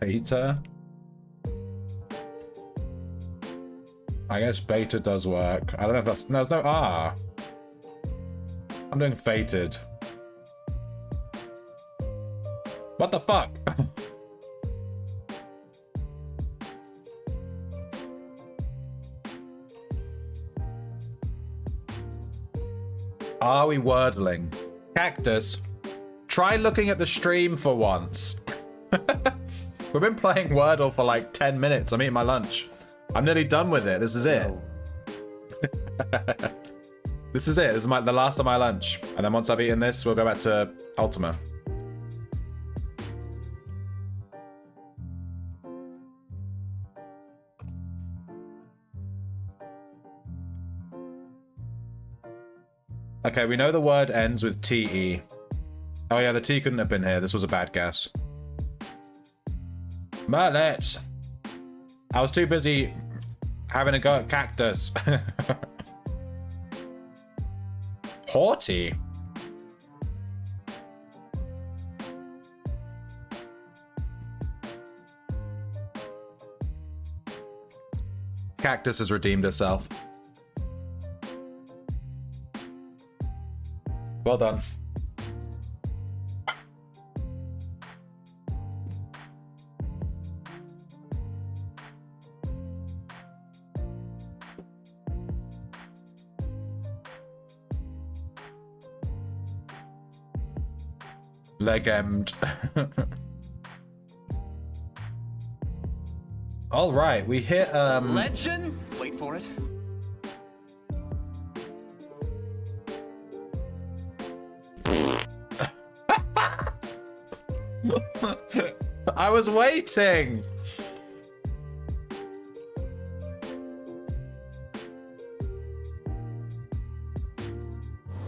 Beta? I guess beta does work. I don't know if that's... No, there's no R. I'm doing fated. What the fuck? Are we wordling? Cactus, try looking at the stream for once. We've been playing Wordle for like 10 minutes. I'm eating my lunch. I'm nearly done with it. This is it. This is it. This is the last of my lunch. And then once I've eaten this, we'll go back to Ultima. Okay, we know the word ends with TE. Oh yeah, the T couldn't have been here. This was a bad guess. Merlets! I was too busy having a go at cactus. Haughty? Cactus has redeemed herself. Well done. Legend. All right, we hit Legend? Wait for it. I was waiting.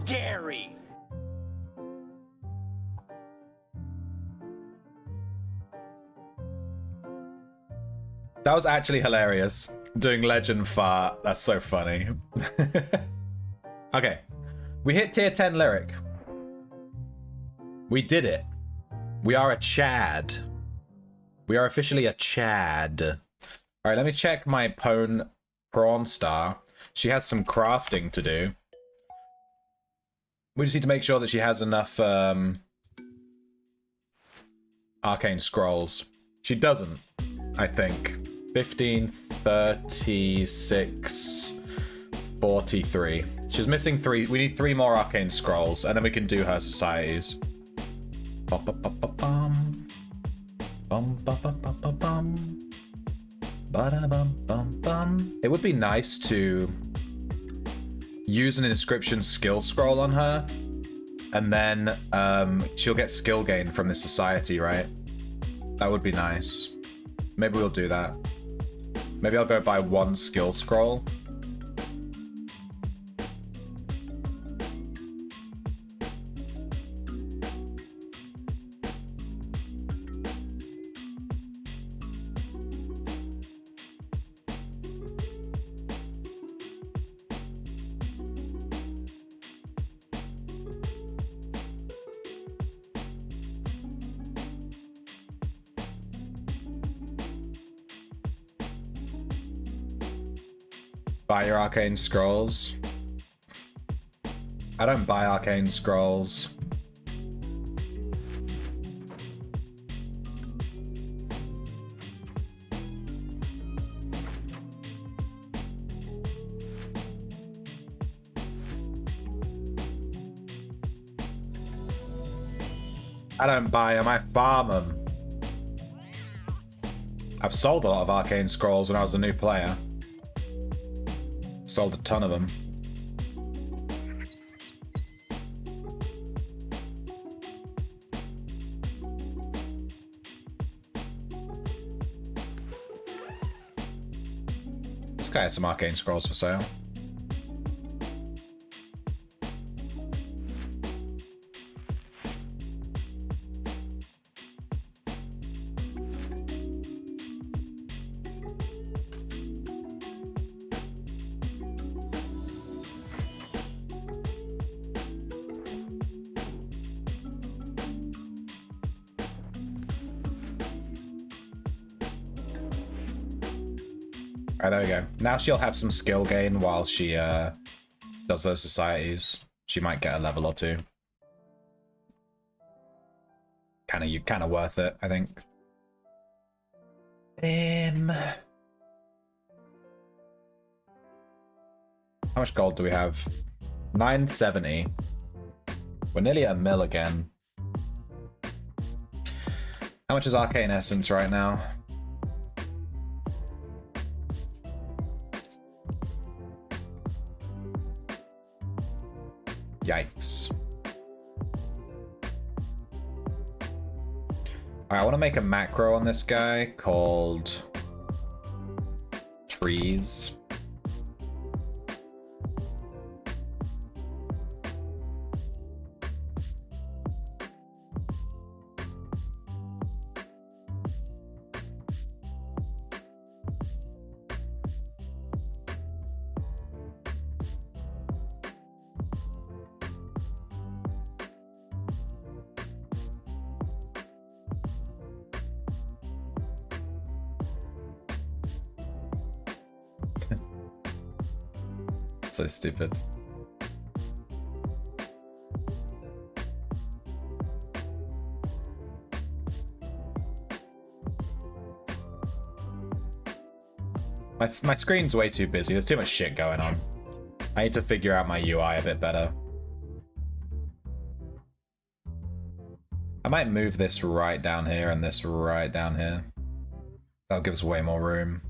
Dairy. That was actually hilarious. Doing legend fart. That's so funny. Okay. We hit tier 10 lyric. We did it. We are a Chad. We are officially a Chad. All right, let me check my prawn star. She has some crafting to do. We just need to make sure that she has enough arcane scrolls. She doesn't, I think. 15, 36, 43. She's missing 3. We need 3 more arcane scrolls, and then we can do her societies. Bum, bum, bum, bum, bum. Bum, bum, bum, bum, bum, bum. Ba-da-bum, bum, bum. It would be nice to use an inscription skill scroll on her, and then she'll get skill gain from this society, right? That would be nice. Maybe we'll do that. Maybe I'll go buy 1 skill scroll. Buy your arcane scrolls. I don't buy arcane scrolls. I don't buy them, I farm them. I've sold a lot of arcane scrolls when I was a new player. Sold a ton of them. This guy has some arcane scrolls for sale. Alright, there we go. Now she'll have some skill gain while she does those societies. She might get a level or two. Kinda worth it, I think. How much gold do we have? 970. We're nearly at a mil again. How much is Arcane Essence right now? Yikes. Alright, I want to make a macro on this guy called trees. So stupid. My screen's way too busy. There's too much shit going on. I need to figure out my UI a bit better. I might move this right down here and this right down here. That'll give us way more room.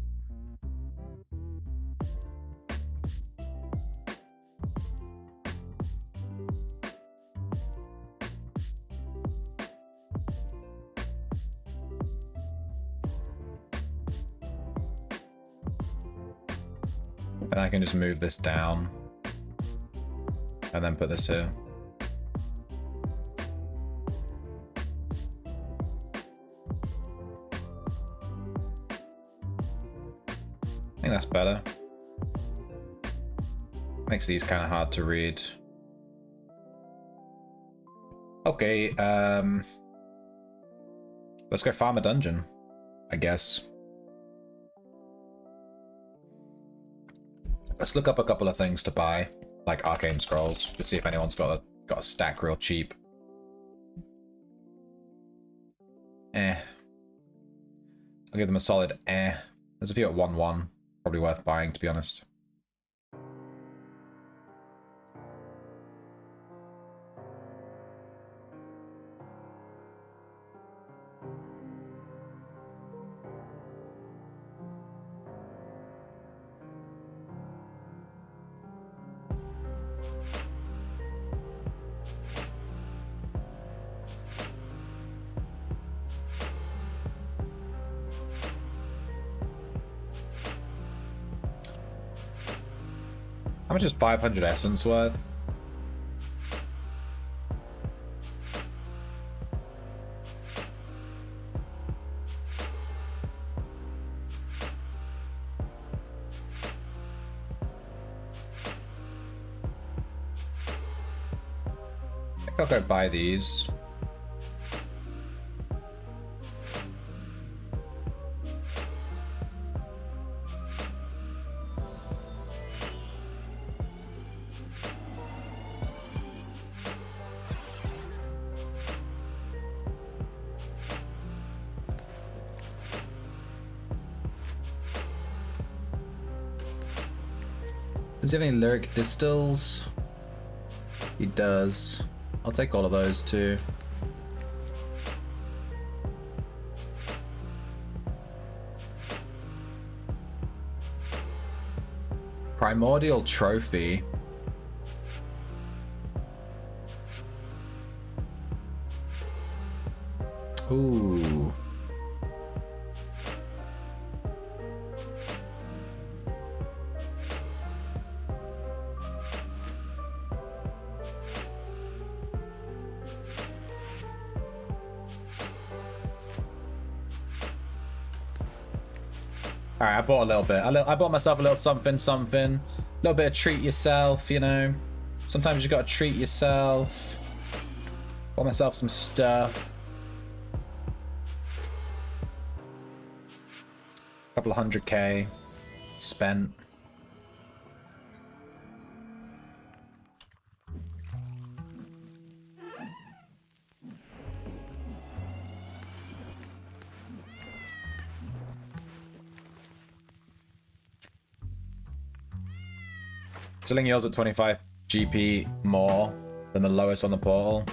And I can just move this down and then put this here. I think that's better. Makes these kind of hard to read. Okay, let's go farm a dungeon, I guess. Let's look up a couple of things to buy, like arcane scrolls, to see if anyone's got a stack real cheap. I'll give them a solid There's a few at 1-1. Probably worth buying, to be honest. How much is 500 essence worth? I think I'll go buy these. Does he have any lyric distills? He does. I'll take all of those too. Primordial trophy. Ooh. Alright, I bought a little bit. I bought myself a little something. A little bit of treat yourself, you know. Sometimes you gotta treat yourself. Bought myself some stuff. Couple of 100k. Spent. Selling yours at 25 GP more than the lowest on the portal.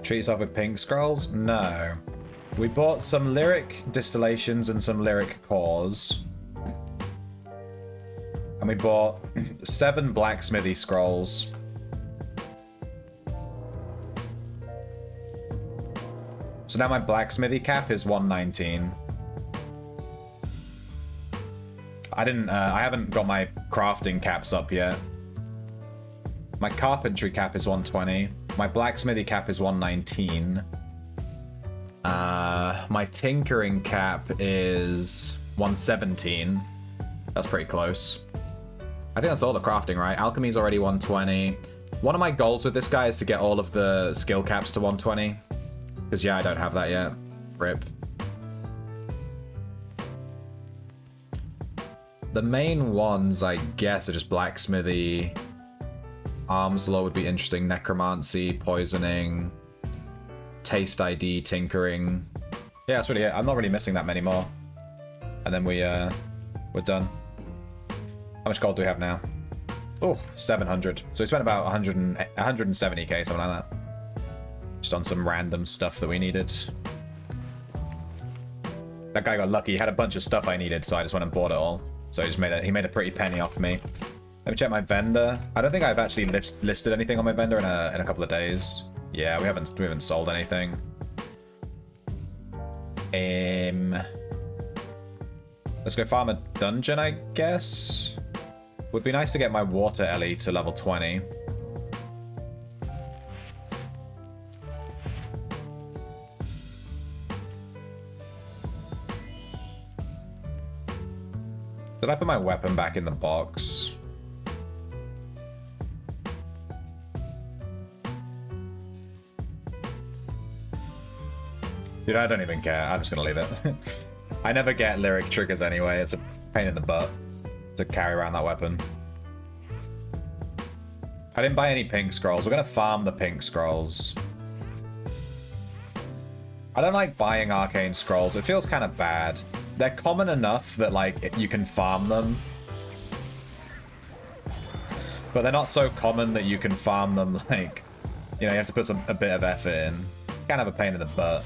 Treat yourself with pink scrolls? No. We bought some lyric distillations and some lyric cores. And we bought 7 blacksmithy scrolls. So now my blacksmithy cap is 119. I haven't got my crafting caps up yet. My carpentry cap is 120. My blacksmithy cap is 119. My tinkering cap is 117. That's pretty close. I think that's all the crafting, right? Alchemy's already 120. One of my goals with this guy is to get all of the skill caps to 120. Because, yeah, I don't have that yet. Rip. The main ones, I guess, are just blacksmithy. Arms law would be interesting. Necromancy, poisoning, taste ID, tinkering. Yeah, that's really it. I'm not really missing that many more. And then we're done. How much gold do we have now? Oh, 700. So we spent about 170k, something like that. Just on some random stuff that we needed. That guy got lucky. He had a bunch of stuff I needed, so I just went and bought it all. So he made a pretty penny off me. Let me check my vendor. I don't think I've actually listed anything on my vendor in a couple of days. Yeah, we haven't sold anything. Let's go farm a dungeon, I guess. Would be nice to get my water Ellie to level 20. Did I put my weapon back in the box? Dude, I don't even care. I'm just gonna leave it. I never get lyric triggers anyway. It's a pain in the butt to carry around that weapon. I didn't buy any pink scrolls. We're gonna farm the pink scrolls. I don't like buying arcane scrolls. It feels kind of bad. They're common enough that, like, you can farm them. But they're not so common that you can farm them, like, you know, you have to put a bit of effort in. It's kind of a pain in the butt.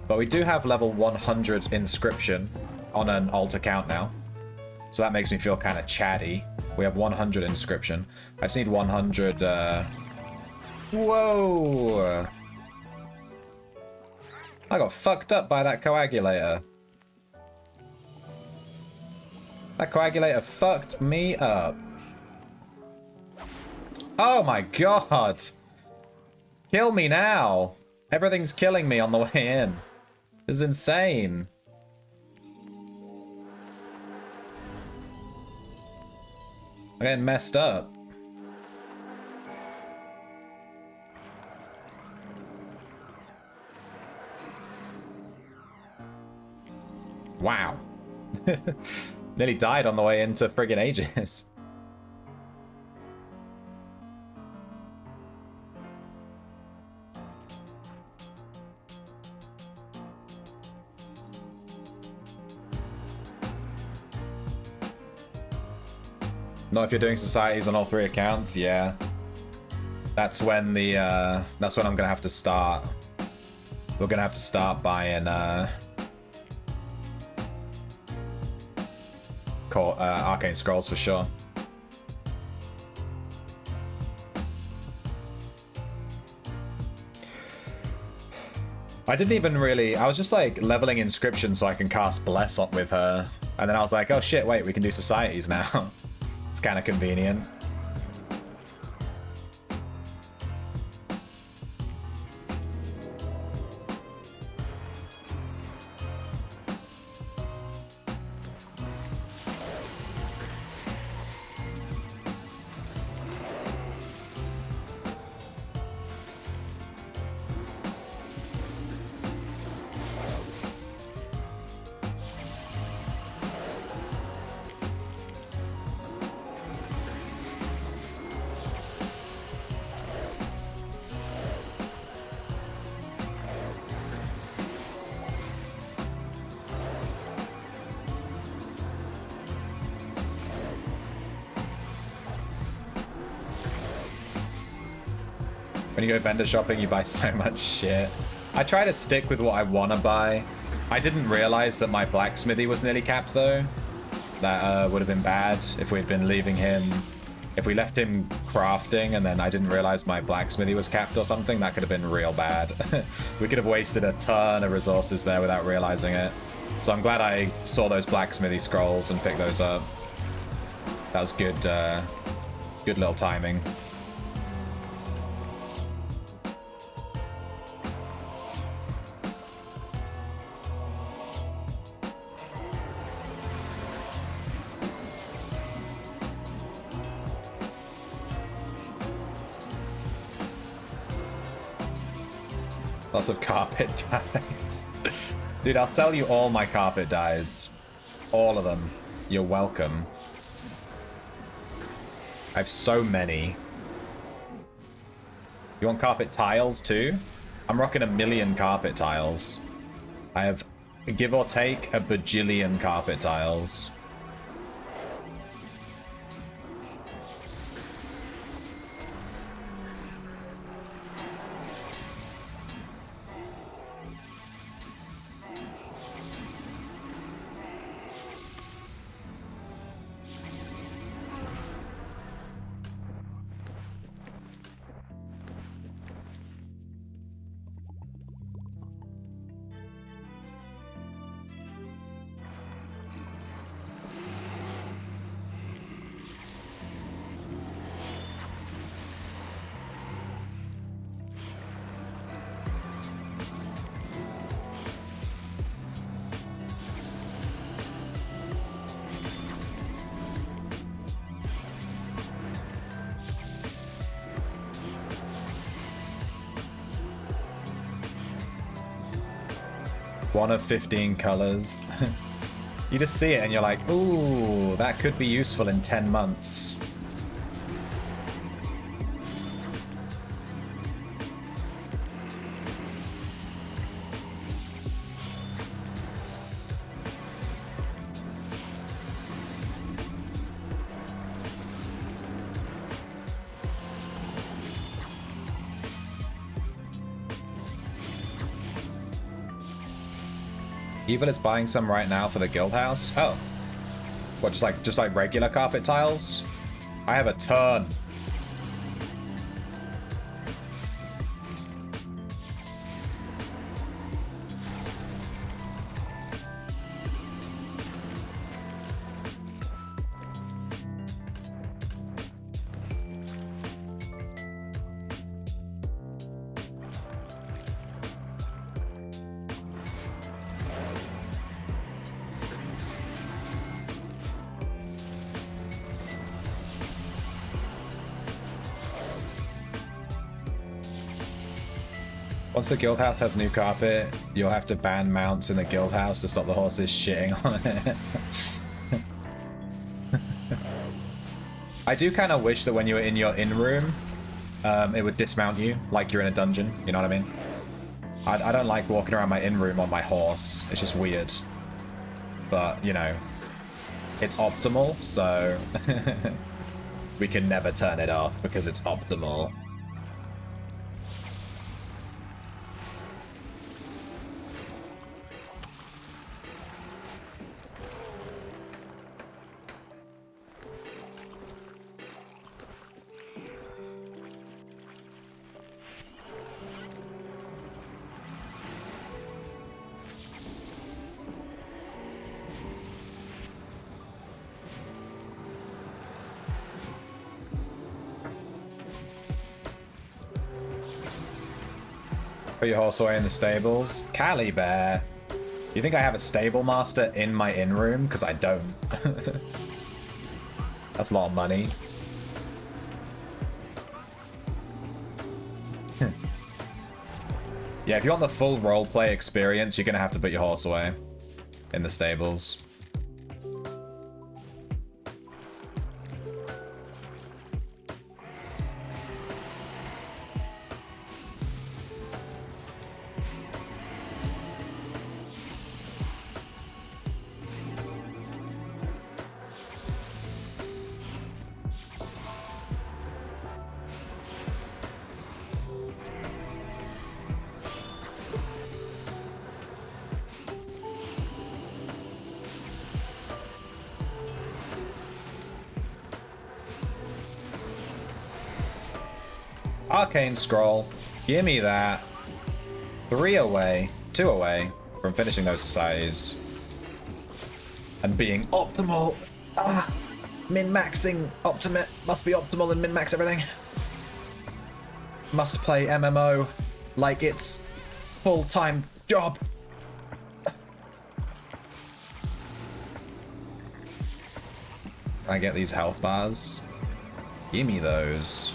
But we do have level 100 inscription on an alt account now. So that makes me feel kind of chatty. We have 100 inscription. I just need 100, Whoa! I got fucked up by that coagulator. That coagulator fucked me up. Oh my god! Kill me now! Everything's killing me on the way in. This is insane. I'm getting messed up. Wow. Nearly died on the way into friggin' Aegis. Not if you're doing societies on all 3 accounts, yeah. That's when that's when I'm gonna have to start. We're gonna have to start buying arcane scrolls for sure. I didn't even really... I was just like leveling inscription so I can cast bless up with her, and then I was like, oh shit, wait, we can do societies now. It's kind of convenient. When you go vendor shopping, you buy so much shit. I try to stick with what I want to buy. I didn't realize that my blacksmithy was nearly capped, though. That would have been bad if we'd been leaving him... If we left him crafting and then I didn't realize my blacksmithy was capped or something, that could have been real bad. We could have wasted a ton of resources there without realizing it. So I'm glad I saw those blacksmithy scrolls and picked those up. That was good, good little timing. Lots of carpet dyes. Dude, I'll sell you all my carpet dyes. All of them. You're welcome. I have so many. You want carpet tiles too? I'm rocking 1,000,000 carpet tiles. I have, give or take, a bajillion carpet tiles. One of 15 colors. You just see it and you're like, ooh, that could be useful in 10 months. Evil is buying some right now for the guild house. Oh. What, just like regular carpet tiles? I have a ton. Once the guild house has new carpet, you'll have to ban mounts in the guild house to stop the horses shitting on it. I do kind of wish that when you were in your in-room, it would dismount you like you're in a dungeon, you know what I mean? I don't like walking around my in-room on my horse, it's just weird. But, you know, it's optimal, so we can never turn it off because it's optimal. Put your horse away in the stables. Cali Bear. You think I have a stable master in my in-room? Because I don't. That's a lot of money. Yeah, if you want the full roleplay experience, you're going to have to put your horse away in the stables. Arcane Scroll. Give me that. 3 away. 2 away from finishing those societies. And being optimal. Min-maxing. Optimate. Must be optimal and min-max everything. Must play MMO like it's full-time job. I get these health bars. Give me those.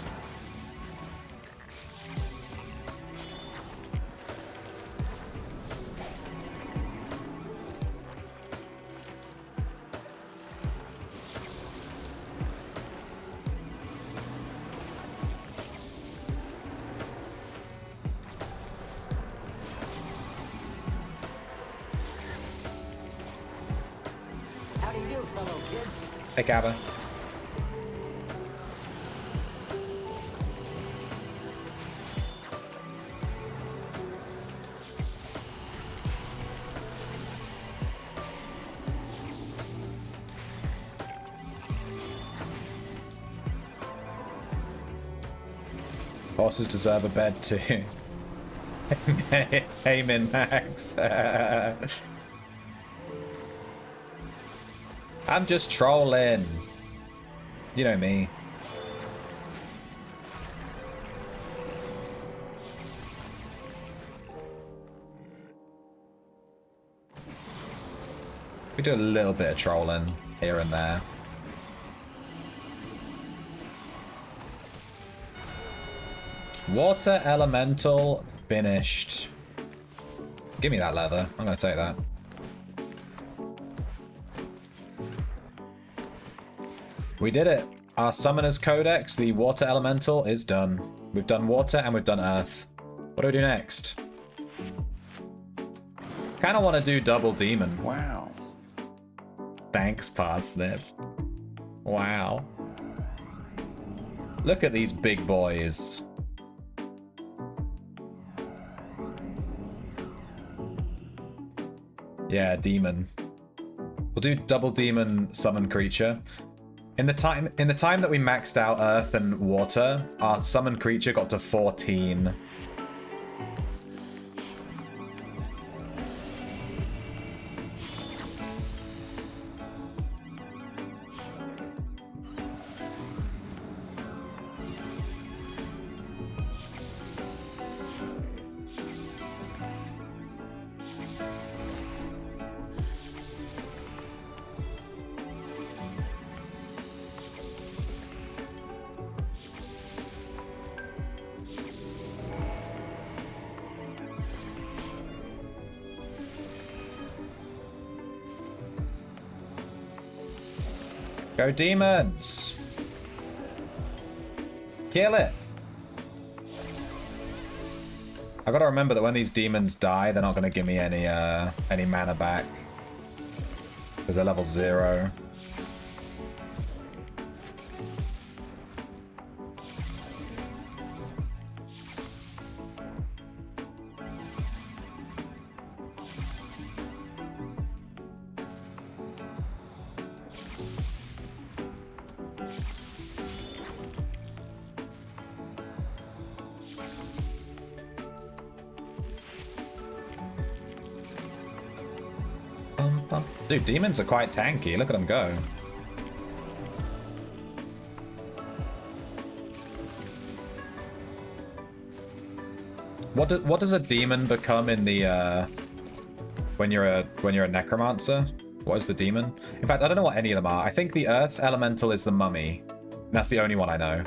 How do you do, fellow kids? Hey, Gabba. Bosses deserve a bed too. Hey, Min-Max. I'm just trolling. You know me. We do a little bit of trolling here and there. Water Elemental finished. Give me that leather. I'm gonna take that. We did it. Our Summoner's Codex, the Water Elemental, is done. We've done Water and we've done Earth. What do we do next? Kind of want to do Double Demon. Wow. Thanks, Parsnip. Wow. Look at these big boys. Yeah, Demon. We'll do Double Demon Summon Creature. In the time that we maxed out Earth and Water, our Summon Creature got to 14. Go demons! Kill it! I've got to remember that when these demons die, they're not going to give me any mana back. Because they're level 0. Dude, demons are quite tanky. Look at them go. What does a demon become in the when you're a necromancer? What is the demon? In fact, I don't know what any of them are. I think the earth elemental is the mummy. That's the only one I know.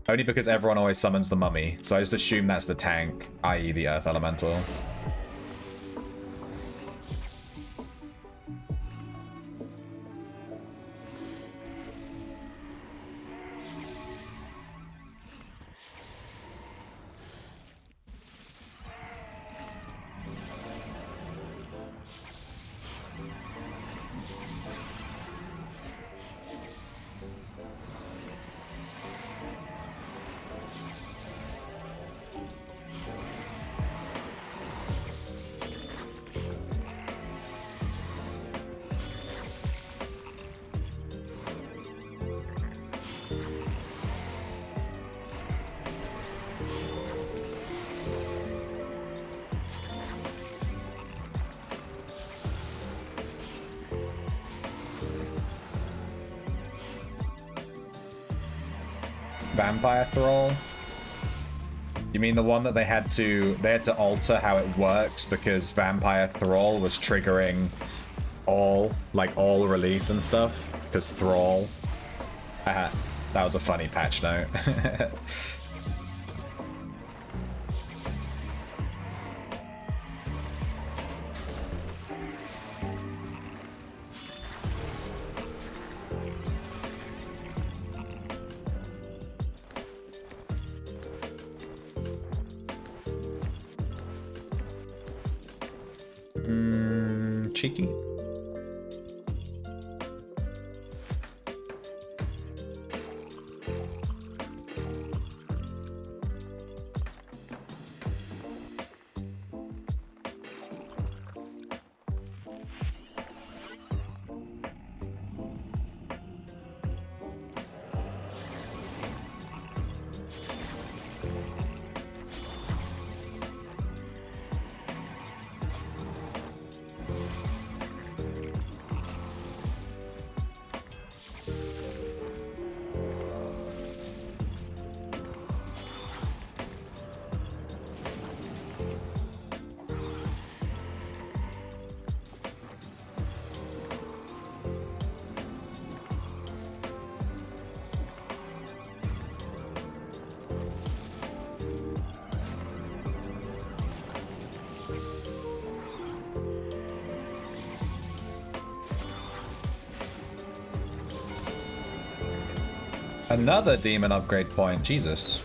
Only because everyone always summons the mummy, so I just assume that's the tank, i.e. the earth elemental. vampire thrall? You mean the one that they had to alter how it works because vampire thrall was triggering all release and stuff? Because thrall. That was a funny patch note. Cheeky. Another demon upgrade point. Jesus.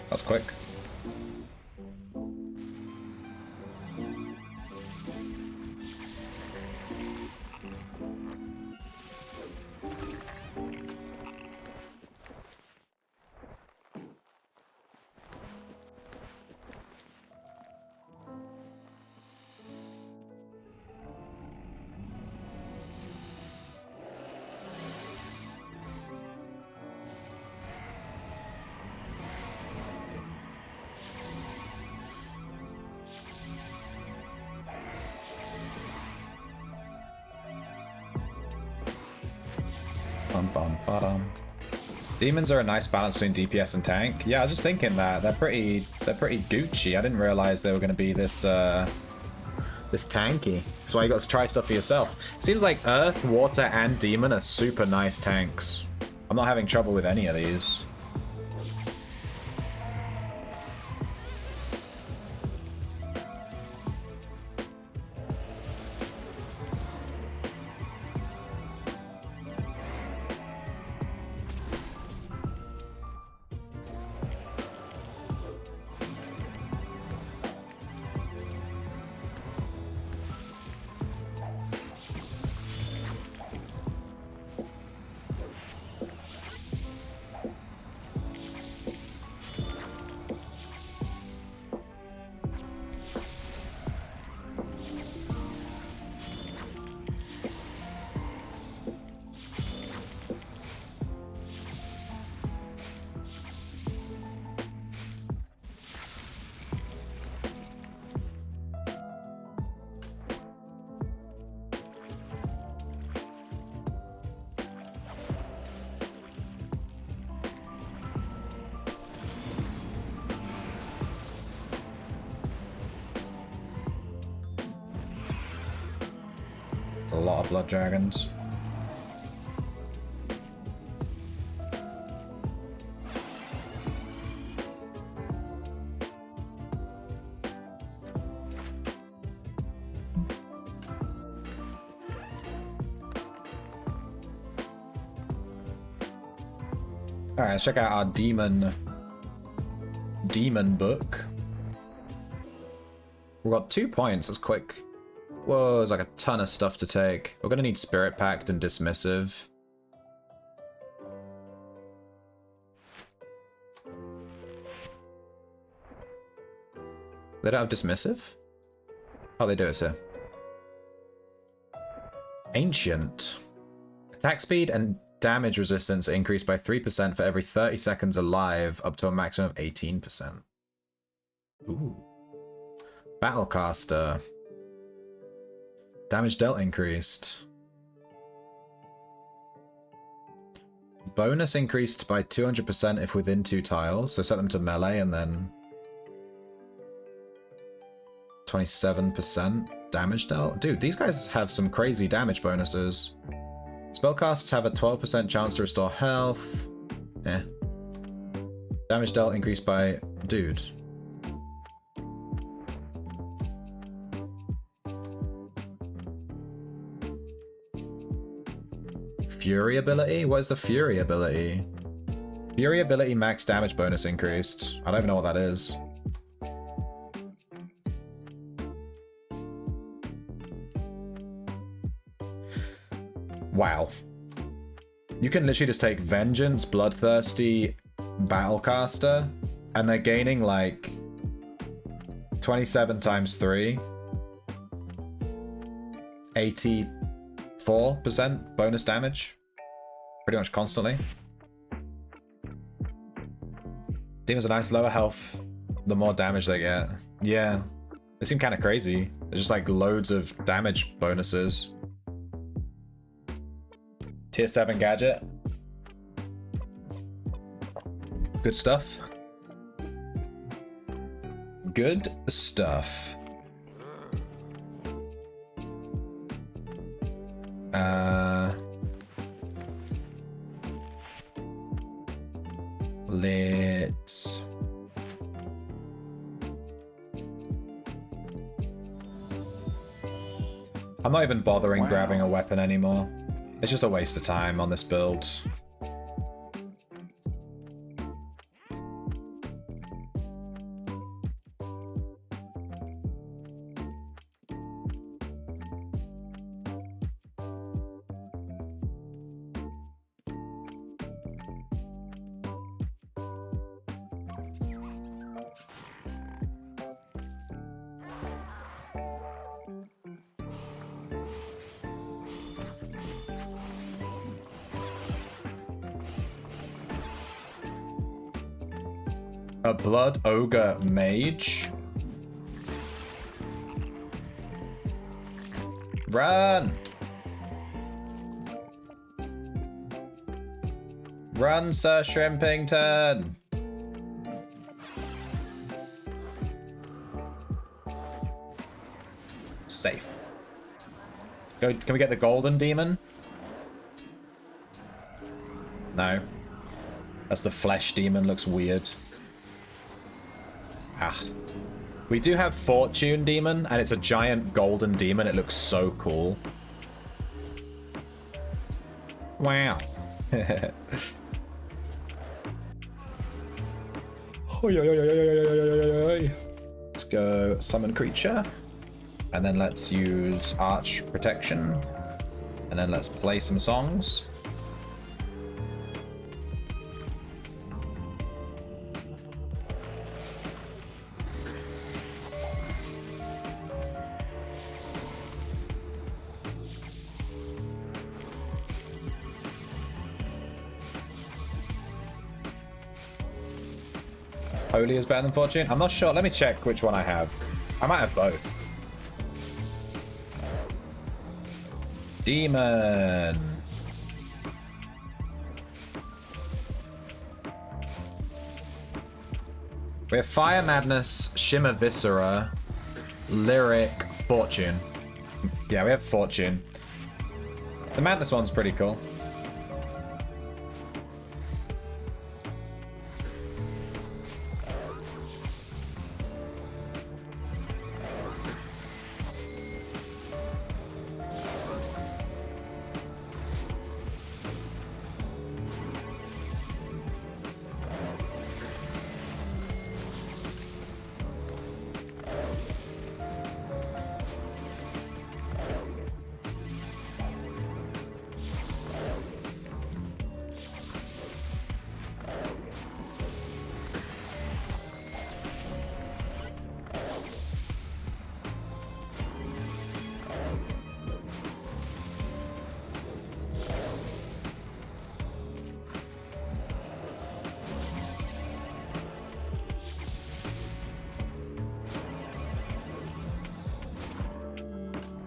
That's quick. Demons are a nice balance between DPS and tank. Yeah, I was just thinking that they're pretty Gucci. I didn't realize they were going to be this this tanky. That's why you got to try stuff for yourself. Seems like Earth, Water, and Demon are super nice tanks. I'm not having trouble with any of these. A lot of blood dragons. Alright, let's check out our demon book. We've got 2 points, that's quick. Whoa, there's like a ton of stuff to take. We're gonna need Spirit Pact and Dismissive. They don't have Dismissive? Oh, they do it here. Ancient. Attack speed and damage resistance increased by 3% for every 30 seconds alive, up to a maximum of 18%. Ooh. Battlecaster. Damage dealt increased. bonus increased by 200% if within 2 tiles. So set them to melee and then 27% damage dealt. Dude, these guys have some crazy damage bonuses. Spellcasts have a 12% chance to restore health. Eh. Damage dealt increased by... Dude. Fury ability? What is the Fury ability? Fury ability max damage bonus increased. I don't even know what that is. Wow. You can literally just take Vengeance, Bloodthirsty, Battlecaster, and they're gaining like 27 times 3. 84% bonus damage. Pretty much constantly. Demons are nice, lower health, the more damage they get. Yeah. They seem kind of crazy. There's just like loads of damage bonuses. Tier 7 gadget. Good stuff. Good stuff. Let's... I'm not even bothering grabbing a weapon anymore. It's just a waste of time on this build. A Blood Ogre Mage. Run! Run, Sir Shrimpington! Safe. Go, can we get the golden demon? No. That's the flesh demon, looks weird. Ah. We do have Fortune Demon, and it's a giant golden demon. It looks so cool. Wow. Let's go summon creature. And then let's use Arch Protection. And then let's play some songs. Holy is better than Fortune? I'm not sure. Let me check which one I have. I might have both. Demon. We have Fire Madness, Shimmer Viscera, Lyric, Fortune. Yeah, we have Fortune. The Madness one's pretty cool.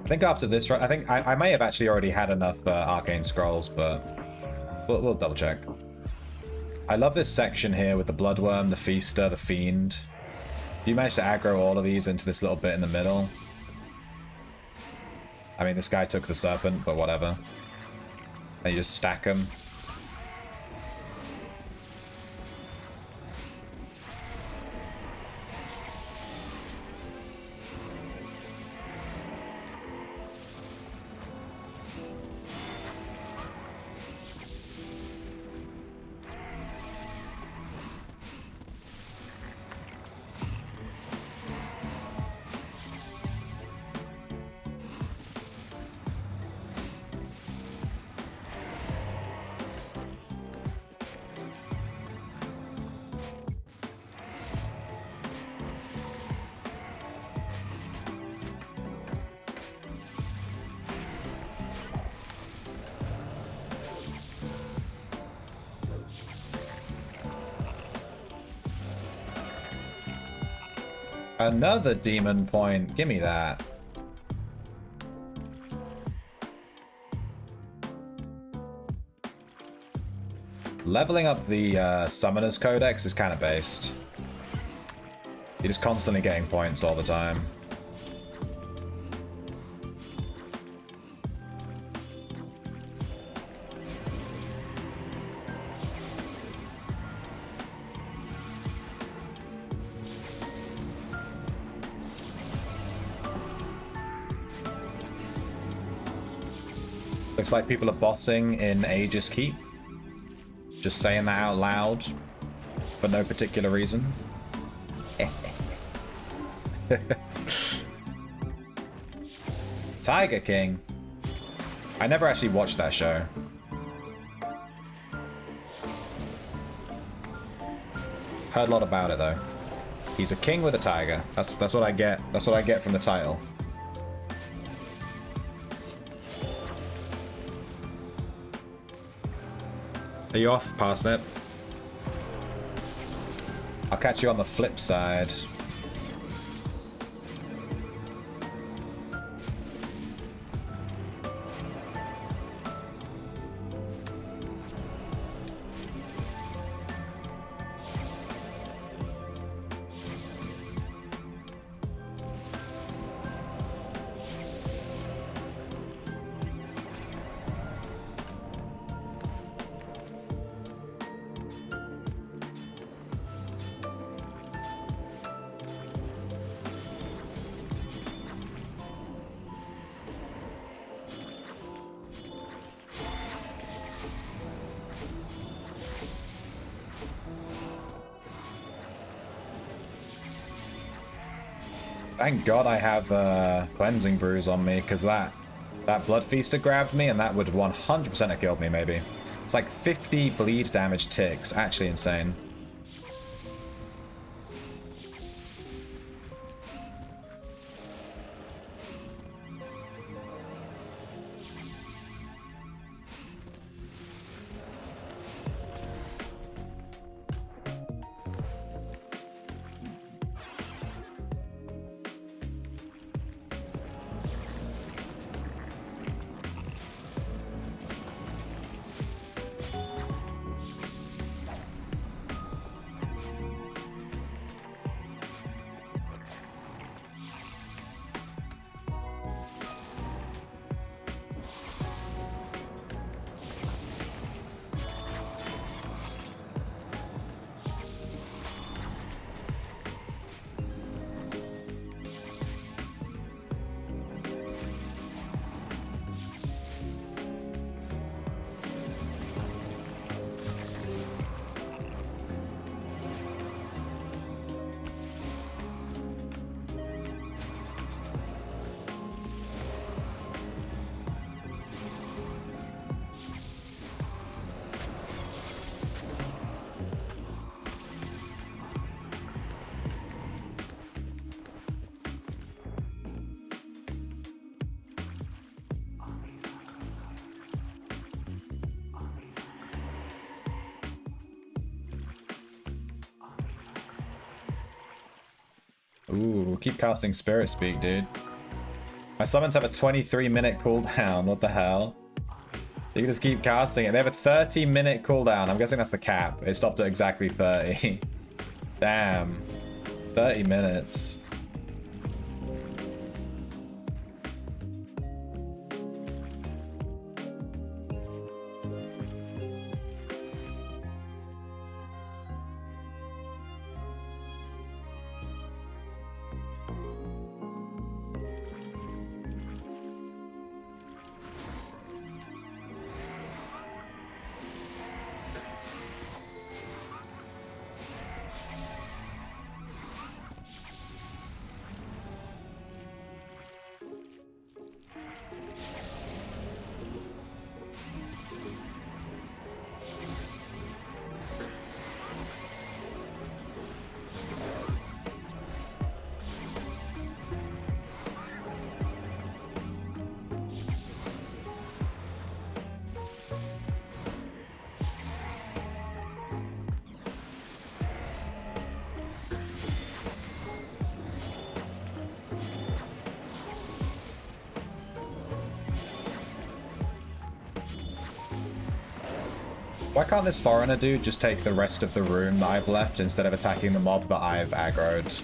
I think after this, I think I may have actually already had enough Arcane Scrolls, but we'll double check. I love this section here with the Bloodworm, the Feaster, the Fiend. You managed to aggro all of these into this little bit in the middle. I mean, this guy took the Serpent, but whatever. And you just stack them. Another demon point. Give me that. Leveling up the Summoner's Codex is kind of based. You're just constantly getting points all the time. Looks like people are bossing in Aegis Keep. Just saying that out loud, for no particular reason. Tiger King. I never actually watched that show. Heard a lot about it though. He's a king with a tiger. That's what I get. That's what I get from the title. Are you off, Parsnip? I'll catch you on the flip side. Thank God I have Cleansing Brews on me, because that Blood Feaster grabbed me, and that would 100% have killed me, maybe. It's like 50 bleed damage ticks. Actually insane. Ooh, keep casting Spirit Speak, dude. My summons have a 23-minute cooldown. What the hell? You can just keep casting it. They have a 30-minute cooldown. I'm guessing that's the cap. It stopped at exactly 30. Damn. 30 minutes. Why can't this foreigner dude just take the rest of the room that I've left instead of attacking the mob that I've aggroed?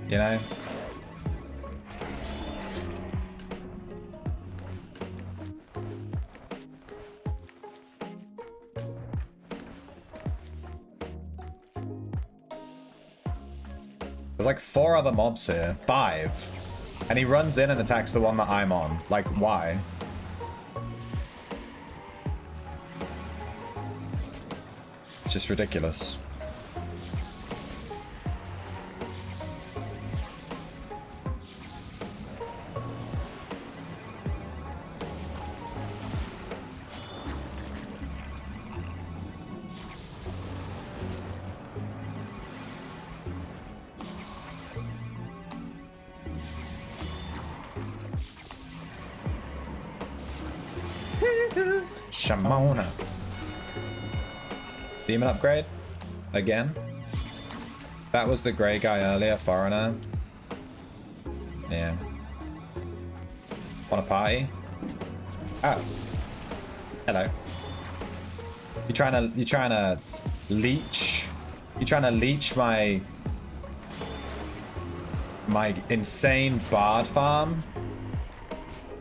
You know? There's like 4 other mobs here. 5. And he runs in and attacks the one that I'm on. Like, why? It's just ridiculous. Shamona. Demon upgrade? Again? That was the grey guy earlier, foreigner. Yeah. Want a party? Oh. Hello. You trying to leech? You trying to leech my insane bard farm?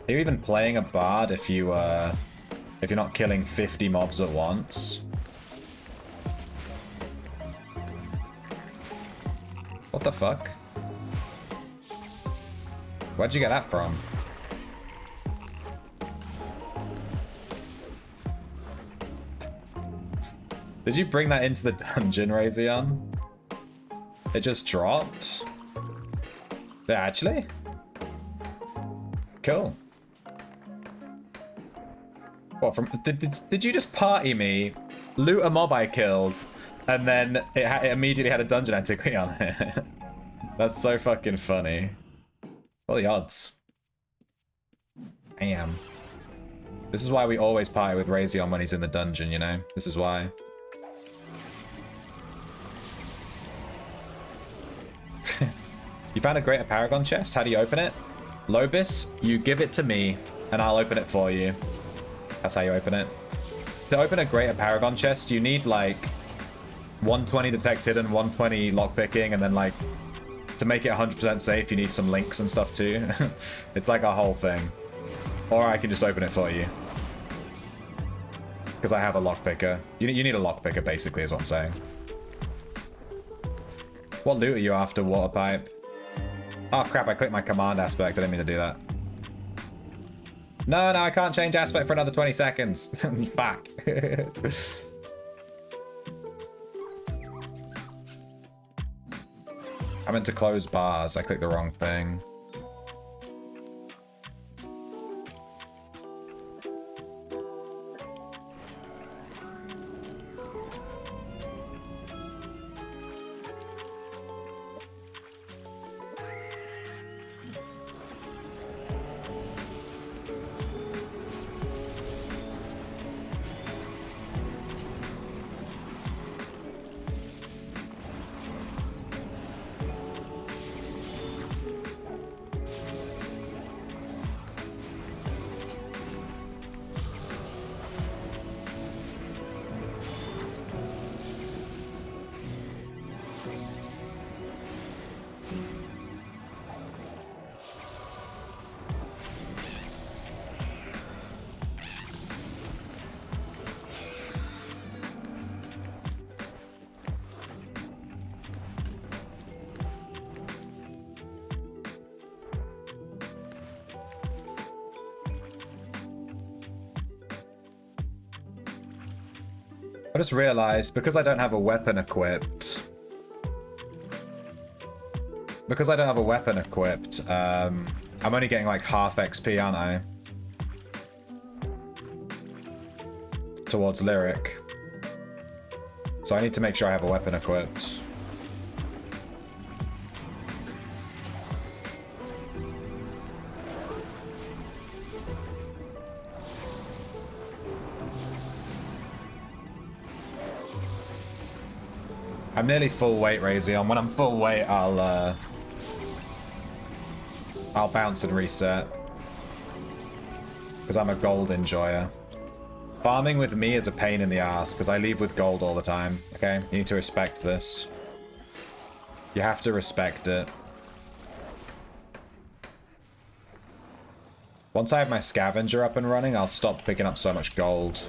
Are you even playing a bard if you're not killing 50 mobs at once? What the fuck? Where'd you get that from? Did you bring that into the dungeon, Razion? It just dropped? Yeah, actually? Cool. What, from did you just party me, loot a mob I killed, and then it immediately had a dungeon antiquity on it? That's so fucking funny. What are the odds? Damn. This is why we always party with Razion when he's in the dungeon, you know? This is why. You found a greater Paragon chest? How do you open it? Lobis, you give it to me, and I'll open it for you. That's how you open it. To open a greater Paragon chest, you need like 120 detect hidden, 120 lockpicking, and then like to make it 100% safe, you need some links and stuff too. It's like a whole thing. Or I can just open it for you. Because I have a lockpicker. You need a lockpicker basically is what I'm saying. What loot are you after, water pipe? Oh crap, I clicked my command aspect. I didn't mean to do that. No, I can't change aspect for another 20 seconds. Fuck. I meant to close bars. I clicked the wrong thing. I just realized, because I don't have a weapon equipped... I'm only getting like half XP, aren't I? Towards Lyric. So I need to make sure I have a weapon equipped. I'm nearly full weight, Razion. When I'm full weight, I'll bounce and reset. Because I'm a gold enjoyer. Farming with me is a pain in the ass, because I leave with gold all the time, okay? You need to respect this. You have to respect it. Once I have my scavenger up and running, I'll stop picking up so much gold.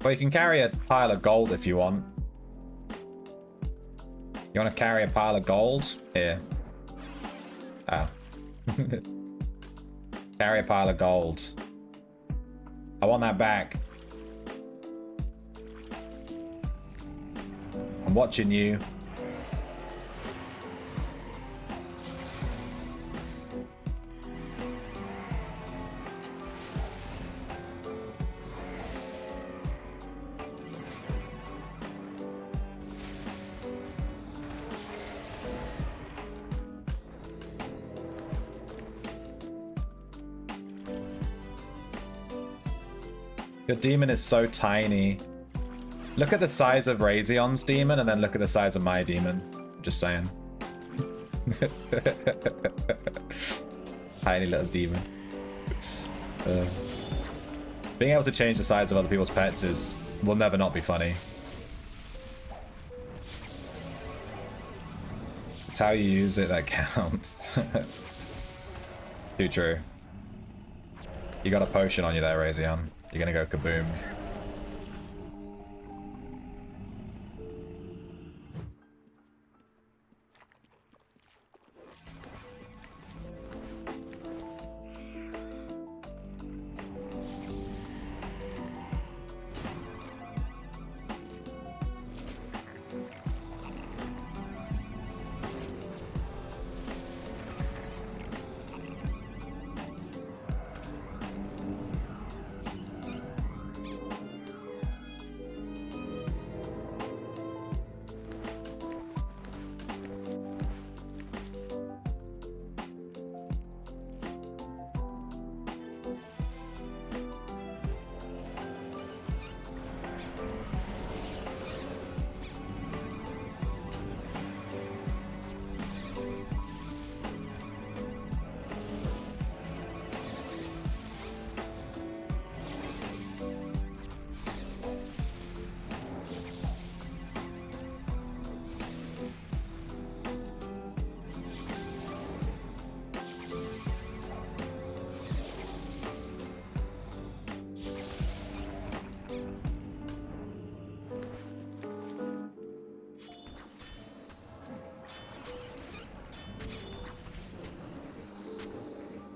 Well, you can carry a pile of gold if you want. You want to carry a pile of gold? Here. Oh. Carry a pile of gold. I want that back. I'm watching you. Your demon is so tiny. Look at the size of Razion's demon and then look at the size of my demon. Just saying. Tiny little demon. Being able to change the size of other people's pets will never not be funny. It's how you use it that counts. Too true. You got a potion on you there, Razion. You're gonna go kaboom.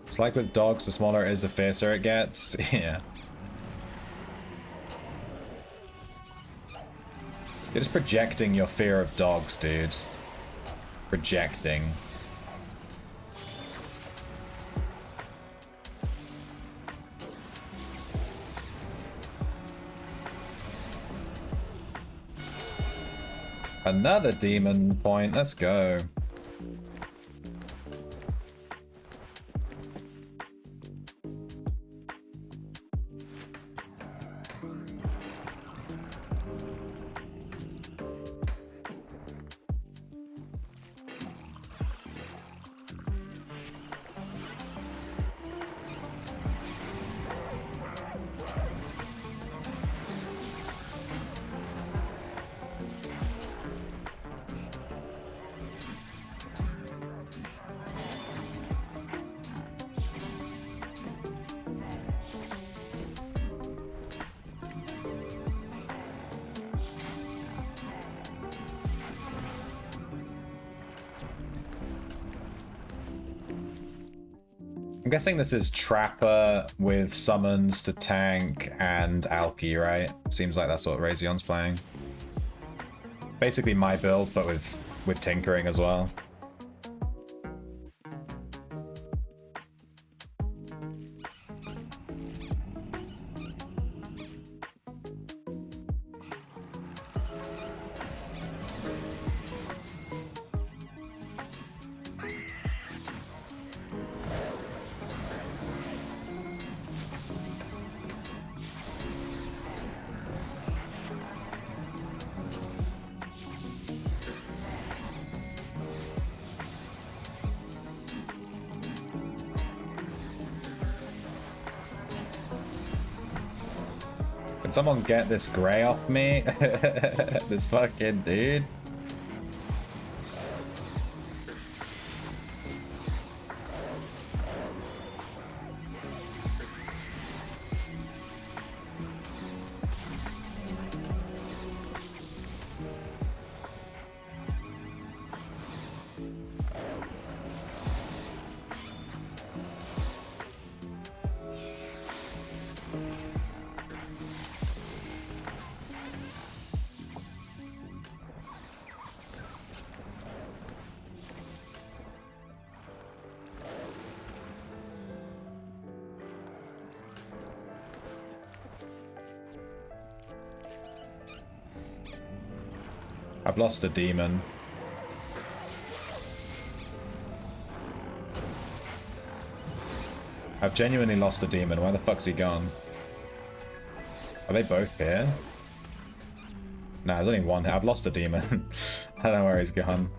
It's like with dogs, the smaller it is, the fiercer it gets. Yeah. You're just projecting your fear of dogs, dude. Projecting. Another demon point, let's go. I'm guessing this is Trapper with summons to tank and Alki, right? Seems like that's what Razion's playing. Basically my build, but with tinkering as well. Can someone get this gray off me? This fucking dude. I've lost a demon. I've genuinely lost a demon. Where the fuck's he gone? Are they both here? Nah, there's only one here. I've lost a demon. I don't know where he's gone.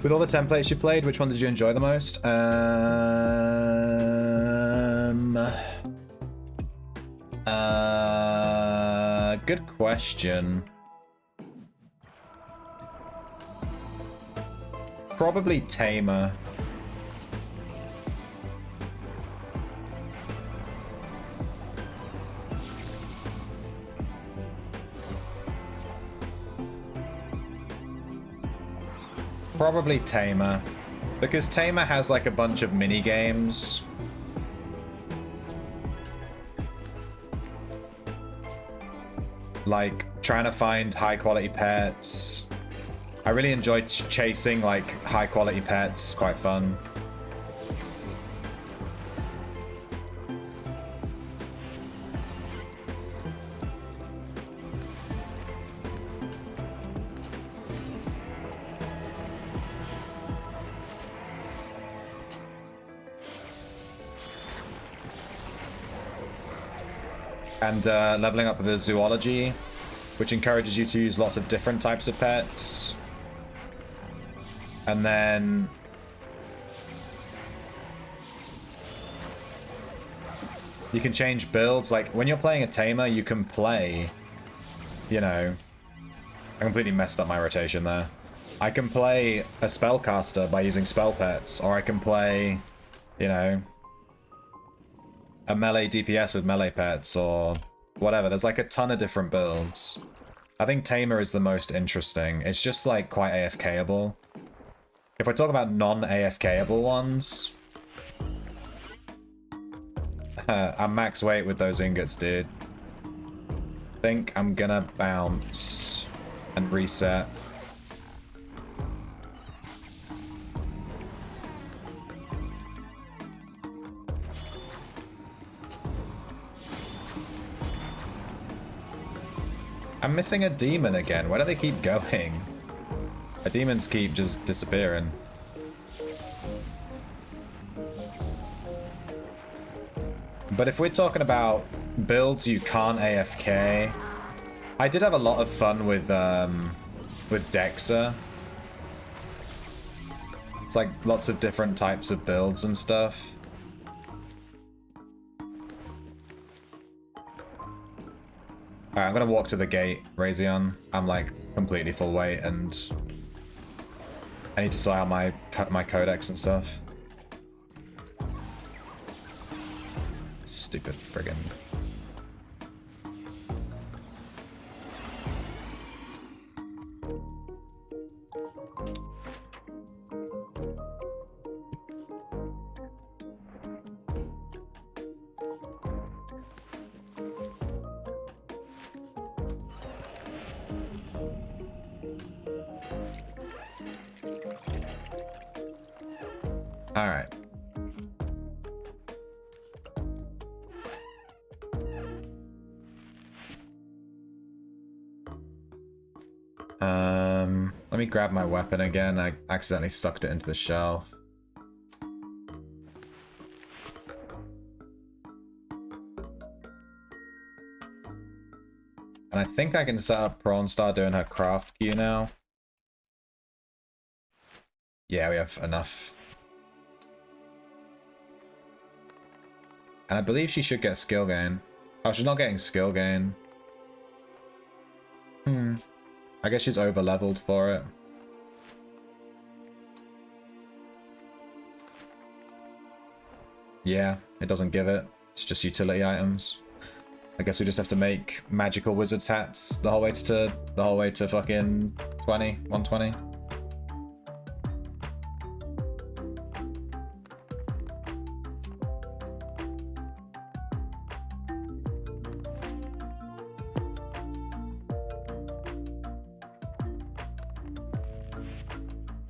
With all the templates you played, which one did you enjoy the most? Good question. Probably Tamer. Probably Tamer, because Tamer has like a bunch of mini games. Like trying to find high quality pets. I really enjoy chasing like high quality pets, it's quite fun. And leveling up with the zoology, which encourages you to use lots of different types of pets. And then you can change builds. Like when you're playing a tamer, you can play, you know, I completely messed up my rotation there. I can play a spellcaster by using spell pets, or I can play, you know, a melee DPS with melee pets, or whatever. There's like a ton of different builds. I think Tamer is the most interesting. It's just like quite AFKable. If I talk about non-AFKable ones, I'm max weight with those ingots, dude. Think I'm gonna bounce and reset. I'm missing a demon again. Where do they keep going? The demons keep just disappearing. But if we're talking about builds you can't AFK, I did have a lot of fun with Dexa. It's like lots of different types of builds and stuff. Alright, I'm gonna walk to the gate, Razion. I'm like completely full weight and I need to sort out my codex and stuff. Stupid friggin'. All right. Let me grab my weapon again. I accidentally sucked it into the shelf. And I think I can set up Prawn Star doing her craft queue now. Yeah, we have enough. And I believe she should get skill gain. Oh, she's not getting skill gain. I guess she's over leveled for it. Yeah, it doesn't give it. It's just utility items. I guess we just have to make magical wizard's hats the whole way to fucking 120.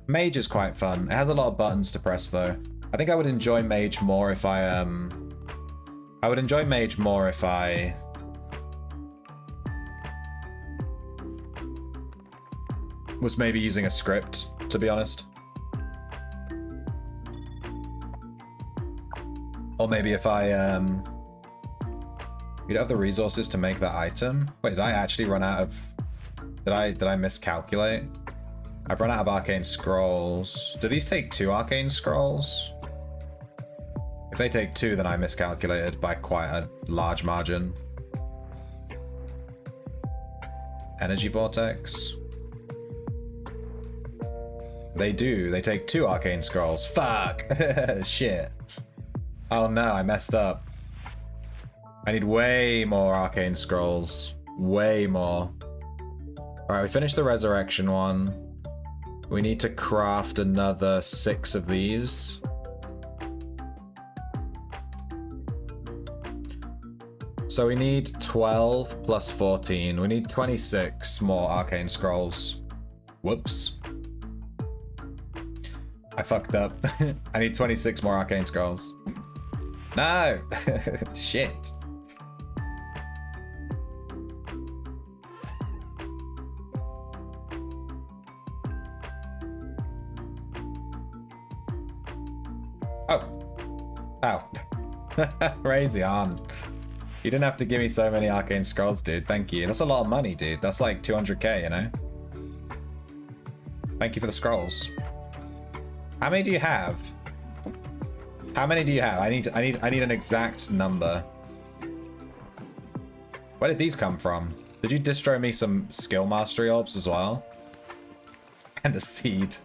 Mage is quite fun. It has a lot of buttons to press though. I think I would enjoy Mage more if I would enjoy Mage more if I was maybe using a script, to be honest. Or maybe if I you don't have the resources to make that item. Wait, did I actually run out of did I miscalculate? I've run out of arcane scrolls. Do these take 2 arcane scrolls? If they take 2, then I miscalculated by quite a large margin. Energy vortex. They do. They take 2 arcane scrolls. Fuck! Shit. Oh no, I messed up. I need way more arcane scrolls. Way more. Alright, we finished the resurrection one. We need to craft another 6 of these. So we need 12 plus 14. We need 26 more arcane scrolls. Whoops. I fucked up. I need 26 more arcane scrolls. No! Shit. Oh. Crazy on. You didn't have to give me so many arcane scrolls, dude. Thank you. That's a lot of money, dude. That's like 200k, you know? Thank you for the scrolls. How many do you have? How many do you have? I need an exact number. Where did these come from? Did you distro me some skill mastery orbs as well? And a seed.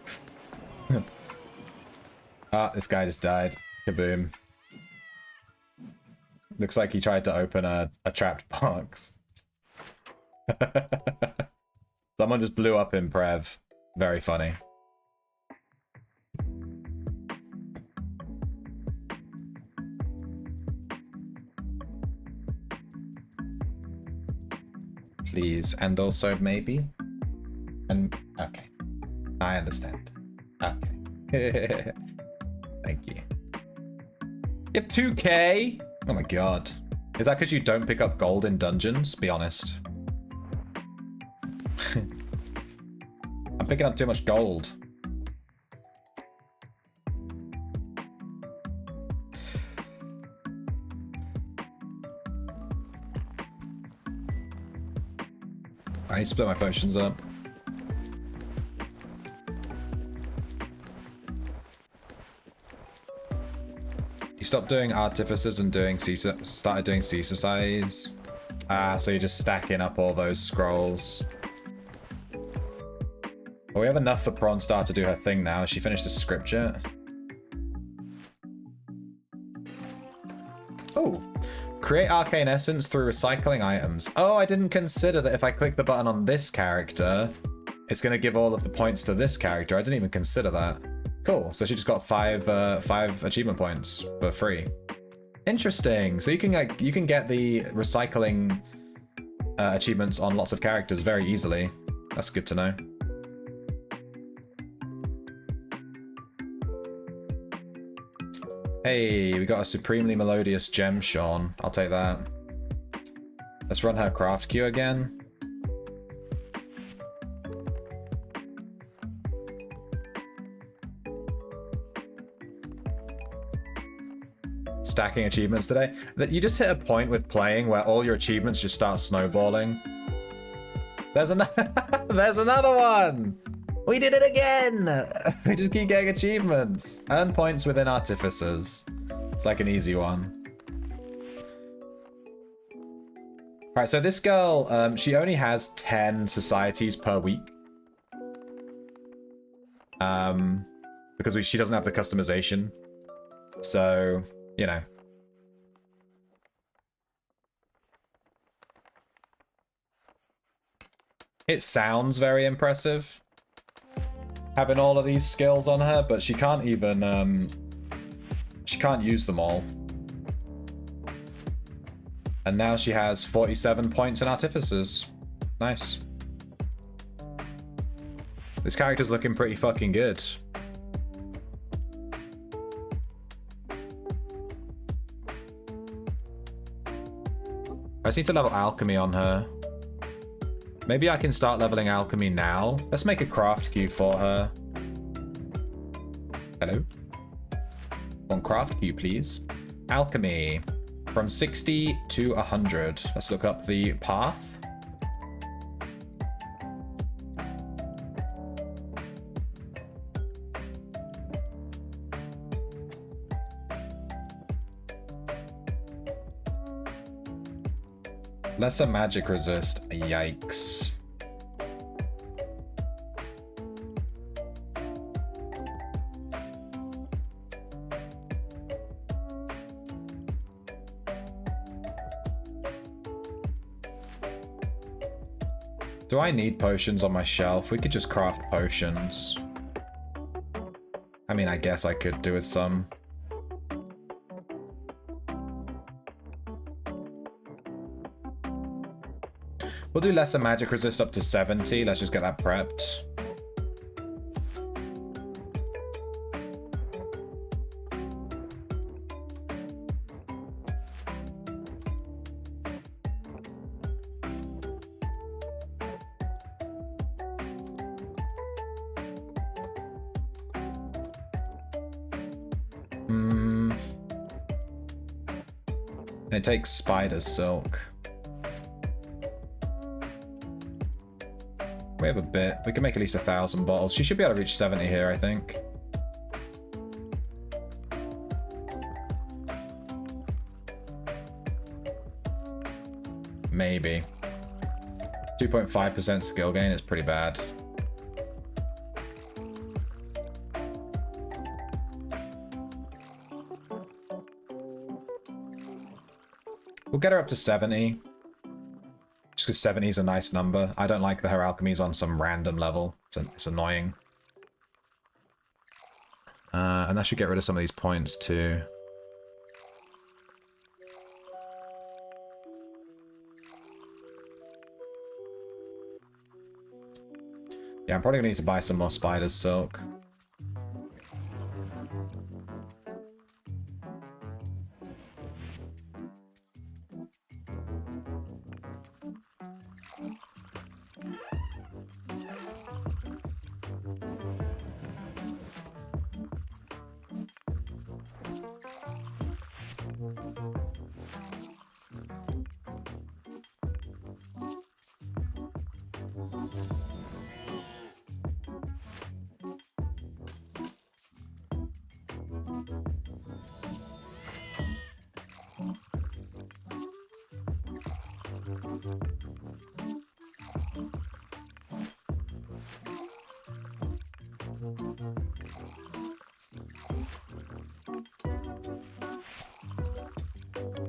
Ah, this guy just died. Kaboom. Looks like he tried to open a trapped box. Someone just blew up in Prev. Very funny. Please, and also maybe. And okay. I understand. Okay. Thank you. You have 2k? Oh my god. Is that because you don't pick up gold in dungeons? Be honest. picking up too much gold. I need to split my potions up. You stopped doing artificers and started doing sea societies. Ah, so you're just stacking up all those scrolls. Well, we have enough for Prawn Star to do her thing now. Has she finished the script yet? Oh. Create arcane essence through recycling items. Oh, I didn't consider that if I click the button on this character, it's going to give all of the points to this character. I didn't even consider that. Cool. So she just got five achievement points for free. Interesting. So you can get the recycling achievements on lots of characters very easily. That's good to know. Hey, we got a supremely melodious gem, Sean. I'll take that. Let's run her craft queue again. Stacking achievements today. That you just hit a point with playing where all your achievements just start snowballing. There's another there's another one! We did it again! We just keep getting achievements. Earn points within artificers. It's like an easy one. Alright, so this girl, she only has 10 societies per week. Because she doesn't have the customization. So, you know. It sounds very impressive, having all of these skills on her, but she can't even, she can't use them all. And now she has 47 points in artificers. Nice. This character's looking pretty fucking good. I just need to level alchemy on her. Maybe I can start leveling alchemy now. Let's make a craft queue for her. Hello? One craft queue, please. Alchemy. From 60 to 100. Let's look up the path. Lesser magic resist. Yikes. Do I need potions on my shelf? We could just craft potions. I mean, I guess I could do with some. We'll do lesser magic resist up to 70. Let's just get that prepped. And it takes spider silk. We have a bit. We can make at least 1,000 bottles. She should be able to reach 70 here, I think. Maybe. 2.5% skill gain is pretty bad. We'll get her up to 70. Just because 70 is a nice number. I don't like that her alchemy's on some random level. It's annoying. And that should get rid of some of these points too. Yeah, I'm probably gonna need to buy some more spider's silk.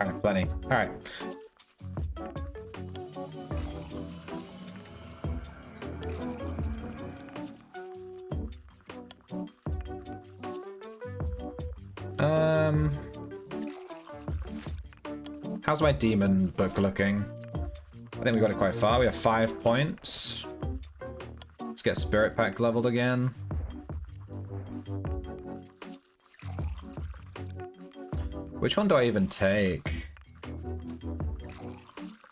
Alright, plenty. Alright. How's my demon book looking? I think we got it quite far. We have 5 points. Let's get spirit pack leveled again. Which one do I even take?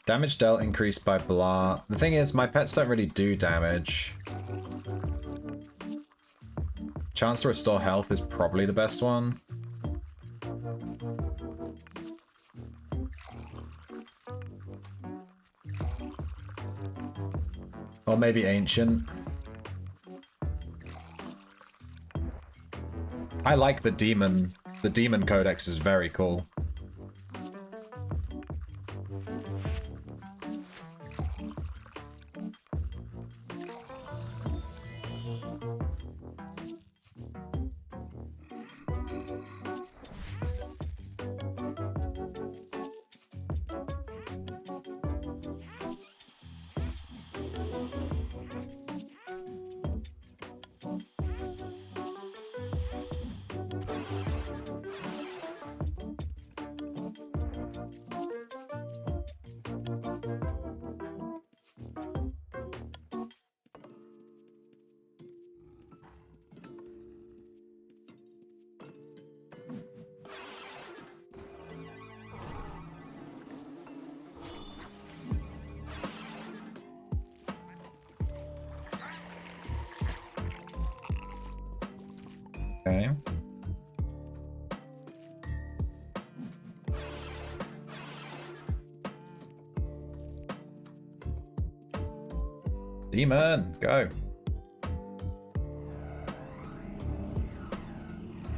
Damage dealt increased by blah. The thing is, my pets don't really do damage. Chance to restore health is probably the best one. Or maybe ancient. I like the demon. The demon codex is very cool. Okay. Demon, go.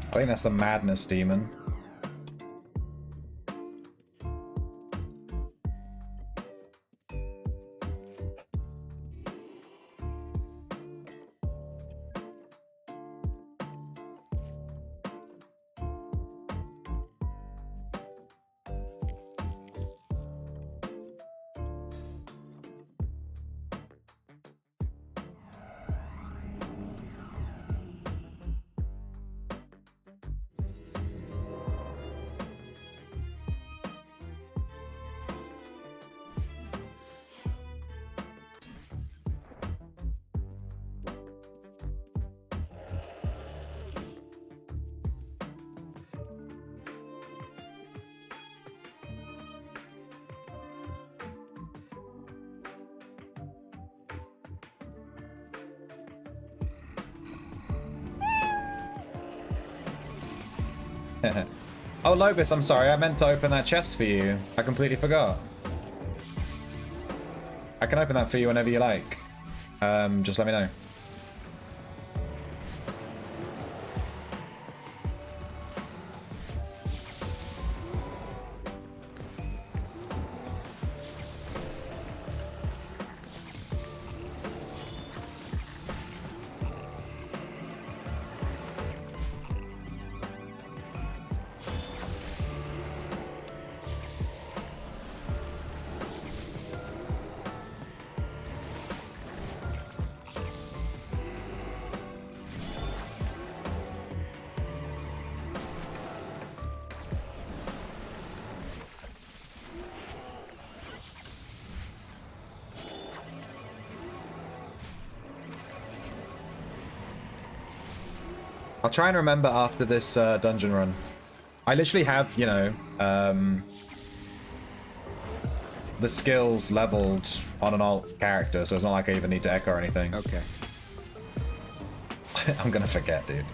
I think that's the madness demon. Oh, Lobus, I'm sorry. I meant to open that chest for you. I completely forgot. I can open that for you whenever you like. Just let me know. I'll try and remember after this dungeon run. I literally have, you know, the skills leveled on an alt character, so it's not like I even need to echo or anything. Okay. I'm gonna forget, dude.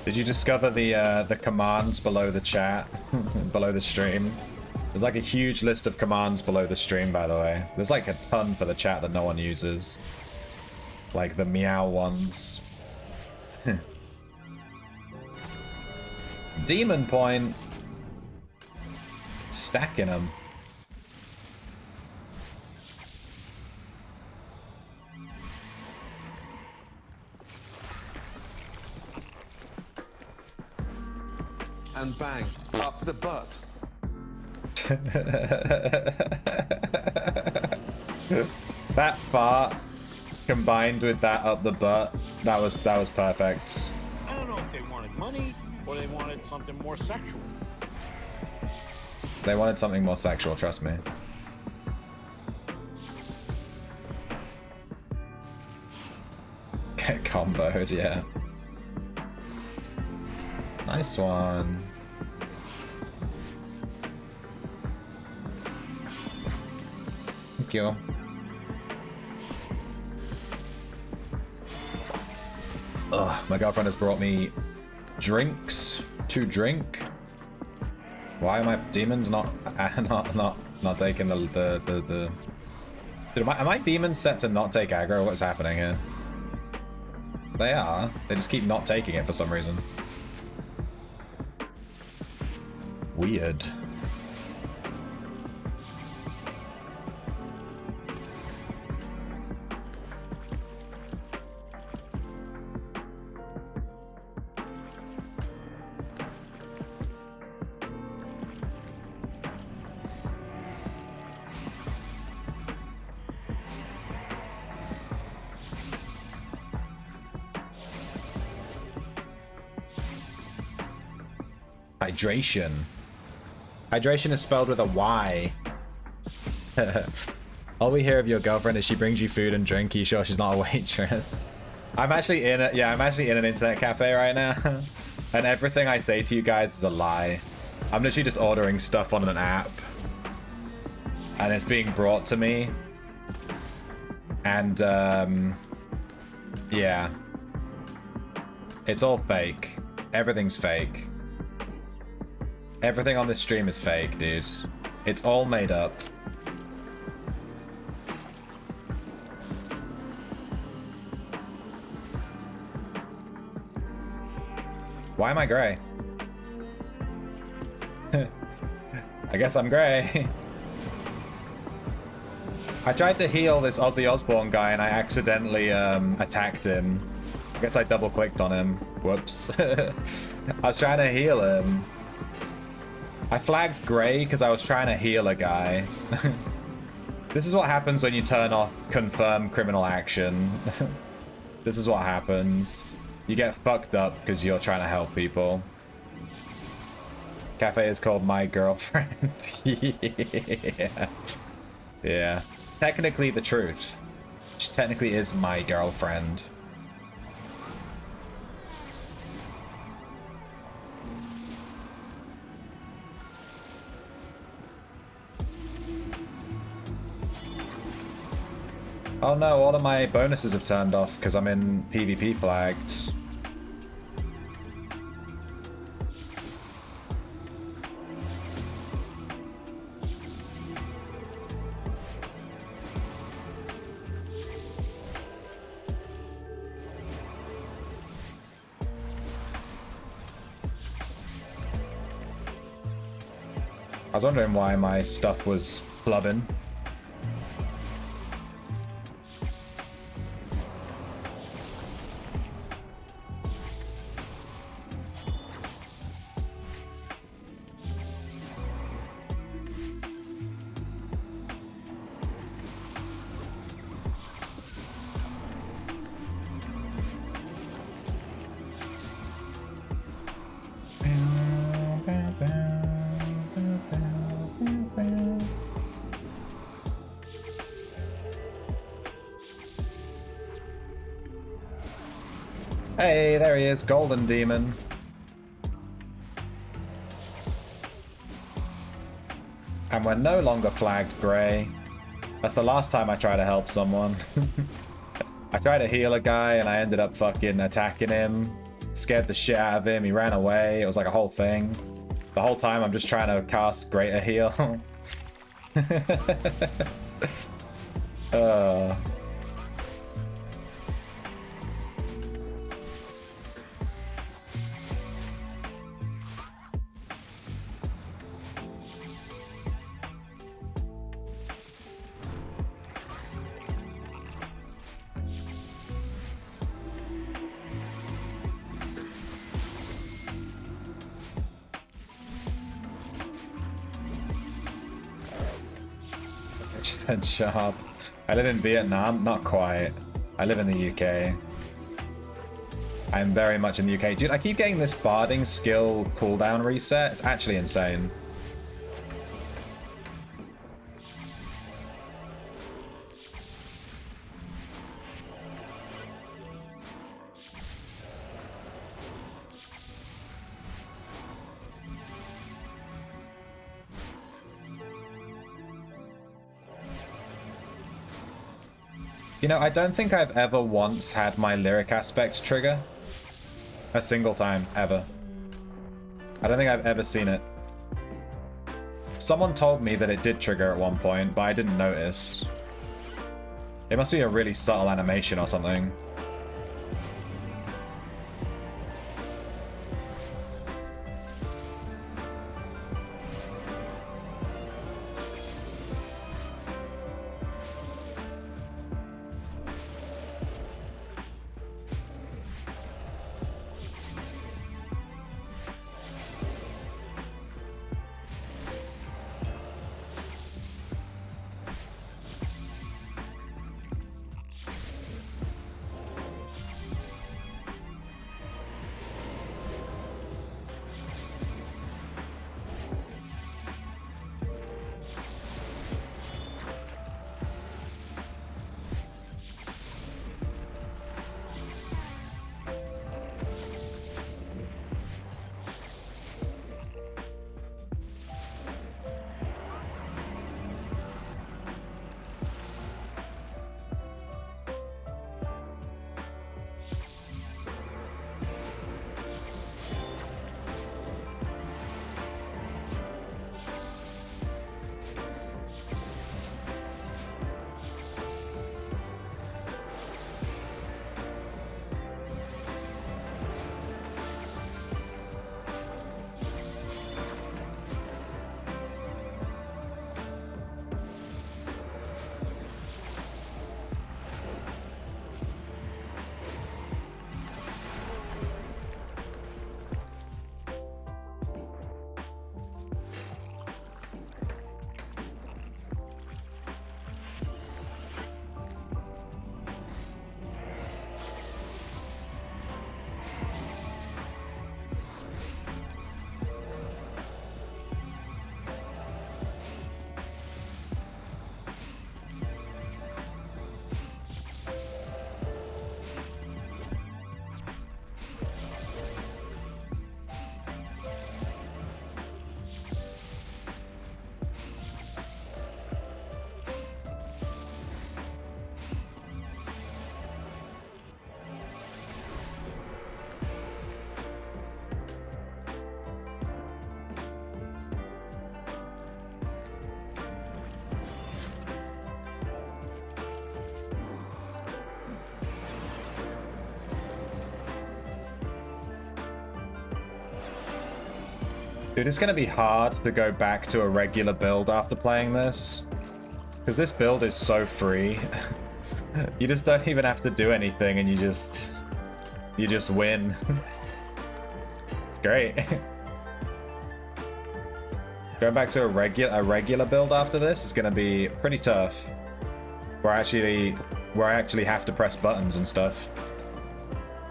Did you discover the commands below the chat, below the stream? There's like a huge list of commands below the stream, by the way. There's like a ton for the chat that no one uses. Like the meow ones. Demon point. Stacking them. And bang, up the butt. That fart combined with that up the butt, that was perfect. I don't know if they wanted money or they wanted something more sexual. They wanted something more sexual, trust me. Get comboed, yeah. Nice one. Thank you. Ugh, my girlfriend has brought me drinks to drink. Why are my demons not taking the Dude, am my demons set to not take aggro? What's happening here? They are. They just keep not taking it for some reason. Weird. Hydration. Hydration is spelled with a Y. All we hear of your girlfriend is she brings you food and drink. Are you sure she's not a waitress? I'm actually in a, I'm actually in an internet cafe right now. And everything I say to you guys is a lie. I'm literally just ordering stuff on an app. And it's being brought to me. And, yeah. It's all fake. Everything's fake. Everything on this stream is fake, dude. It's all made up. Why am I gray? I guess I'm gray. I tried to heal this Ozzy Osbourne guy and I accidentally attacked him. I guess I double clicked on him. Whoops. I was trying to heal him. I flagged gray because I was trying to heal a guy. This is what happens when you turn off confirm criminal action. This is what happens. You get fucked up because you're trying to help people. Cafe is called My Girlfriend. Yeah. Yeah. Technically the truth. She technically is my girlfriend. Oh no, all of my bonuses have turned off because I'm in PvP flagged. I was wondering why my stuff was flubbing. Hey, there he is, Golden Demon. And we're no longer flagged grey. That's the last time I try to help someone. I tried to heal a guy and I ended up fucking attacking him. scared the shit out of him. He ran away. It was like a whole thing. The whole time I'm just trying to cast Greater Heal. Just said sharp. I live in Vietnam, not quite. I live in the UK. I'm very much in the UK. Dude, I keep getting this barding skill cooldown reset. It's actually insane. You know, I don't think I've ever once had my lyric aspect trigger. A single time, ever. I don't think I've ever seen it. Someone told me that it did trigger at one point, but I didn't notice. It must be a really subtle animation or something. Dude, it's going to be hard to go back to a regular build after playing this. Because this build is so free. You just don't even have to do anything and you just win. It's great. Going back to a regular build after this is going to be pretty tough. Where I actually have to press buttons and stuff.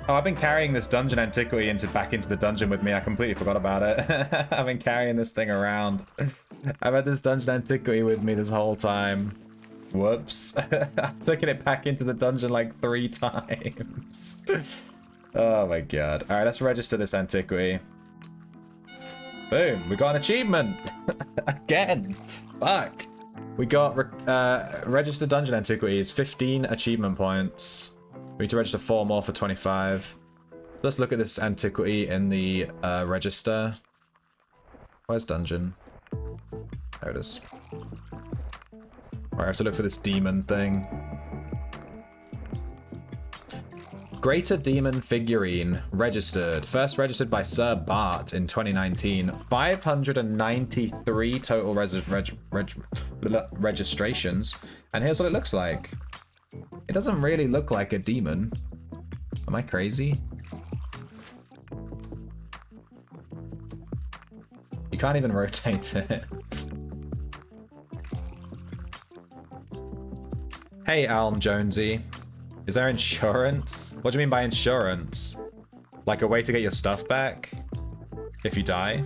Oh, I've been carrying this dungeon antiquity back into the dungeon with me. I completely forgot about it. I've been carrying this thing around. I've had this dungeon antiquity with me this whole time. Whoops. I've taken it back into the dungeon like 3 times. Oh my god. Alright, let's register this antiquity. Boom, we got an achievement. Again. Fuck. We got registered dungeon antiquities, 15 achievement points. We need to register 4 more for 25. Let's look at this antiquity in the register. Where's dungeon? There it is. Right, I have to look for this demon thing. Greater Demon Figurine registered. First registered by Sir Bart in 2019. 593 total registrations. And here's what it looks like. It doesn't really look like a demon. Am I crazy? You can't even rotate it. Hey, Alm Jonesy. Is there insurance? What do you mean by insurance? Like a way to get your stuff back? If you die?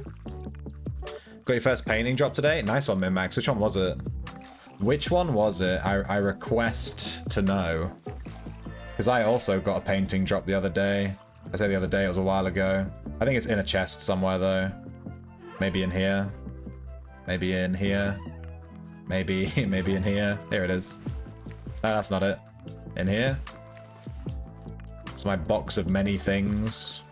Got your first painting drop today? Nice one, Minmax. Which one was it? Which one was it? I request to know. Because I also got a painting drop the other day. I say the other day, it was a while ago. I think it's in a chest somewhere though. Maybe in here. Maybe in here. Maybe in here. Here it is. No, that's not it. In here. It's my box of many things.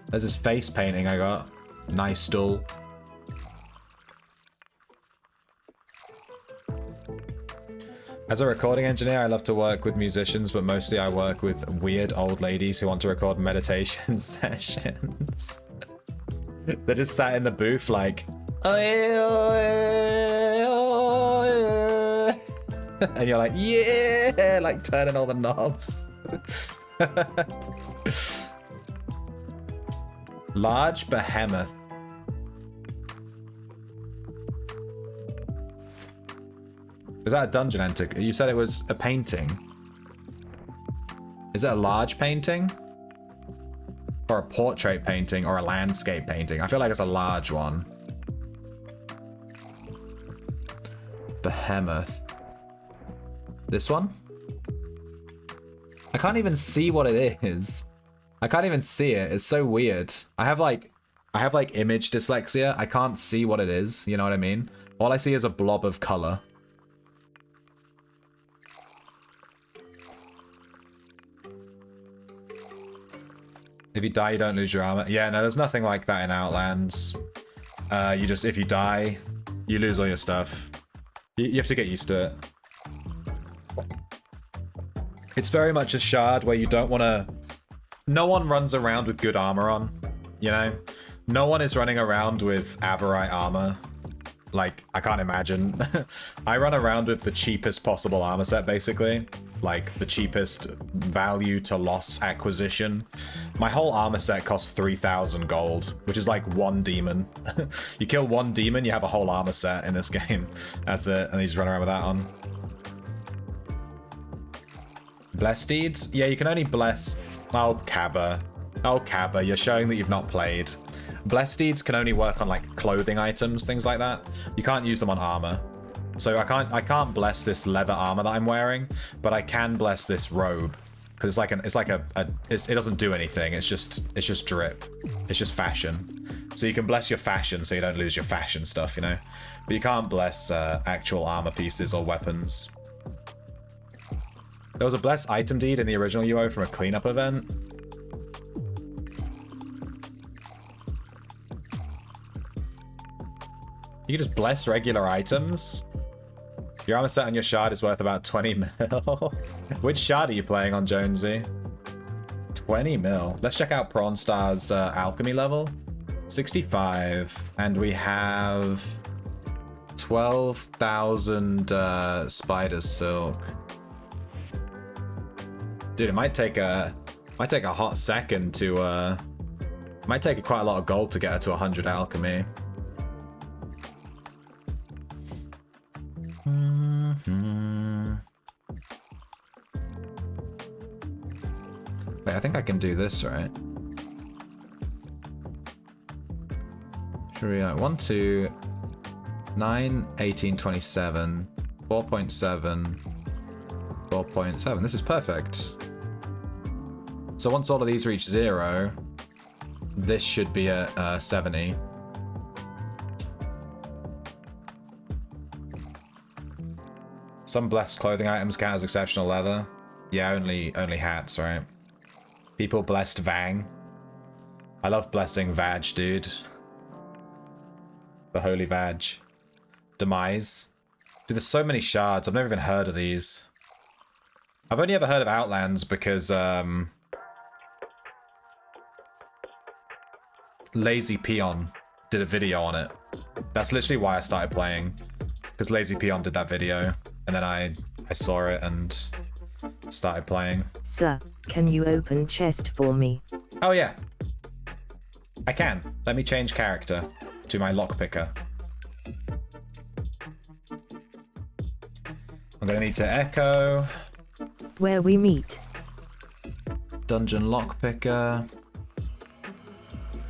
There's this face painting I got. Nice stool. As a recording engineer, I love to work with musicians, but mostly I work with weird old ladies who want to record meditation sessions. They're just sat in the booth like... And you're like, yeah, like turning all the knobs. Large behemoth. Is that a dungeon antic? You said it was a painting. Is it a large painting? Or a portrait painting or a landscape painting? I feel like it's a large one. Behemoth. This one? I can't even see what it is. I can't even see it. It's so weird. I have like image dyslexia. I can't see what it is. You know what I mean? All I see is a blob of color. If you die, you don't lose your armor. Yeah, no, there's nothing like that in Outlands. You just, if you die, you lose all your stuff. You have to get used to it. It's very much a shard where you don't want to... No one runs around with good armor on, you know? No one is running around with Avarite armor. Like, I can't imagine. I run around with the cheapest possible armor set, basically. Like, the cheapest value to loss acquisition. My whole armor set costs 3,000 gold, which is like one demon. You kill one demon, you have a whole armor set in this game. That's it, and you just run around with that on. Bless deeds? Yeah, you can only bless... Oh, Cabba. Oh, Cabba, you're showing that you've not played. Bless deeds can only work on, like, clothing items, things like that. You can't use them on armor. So I can't bless this leather armor that I'm wearing, but I can bless this robe. Because it doesn't do anything, it's just drip. It's just fashion. So you can bless your fashion so you don't lose your fashion stuff, you know? But you can't bless actual armor pieces or weapons. There was a blessed item deed in the original UO from a cleanup event. You can just bless regular items. Your armor set on your shard is worth about 20 mil. Which shard are you playing on, Jonesy? 20 mil. Let's check out Prawn Star's alchemy level. 65. And we have 12,000 spider silk. Dude, it might take a hot second to might take quite a lot of gold to get her to 100 alchemy. Wait, I think I can do this, right? Should we 1, 2, 9, 18, 27, 4.7, 4.7. This is perfect. So once all of these reach 0, this should be at 70. Some blessed clothing items count as exceptional leather. Yeah, only hats, right? People blessed Vang. I love blessing Vag, dude. The holy Vag. Demise. Dude, there's so many shards. I've never even heard of these. I've only ever heard of Outlands because, Lazy Peon did a video on it. That's literally why I started playing. Because Lazy Peon did that video. And then I saw it and started playing. Sir, can you open chest for me? Oh yeah. I can. Let me change character to my lockpicker. I'm gonna need to echo. Where we meet. Dungeon lockpicker.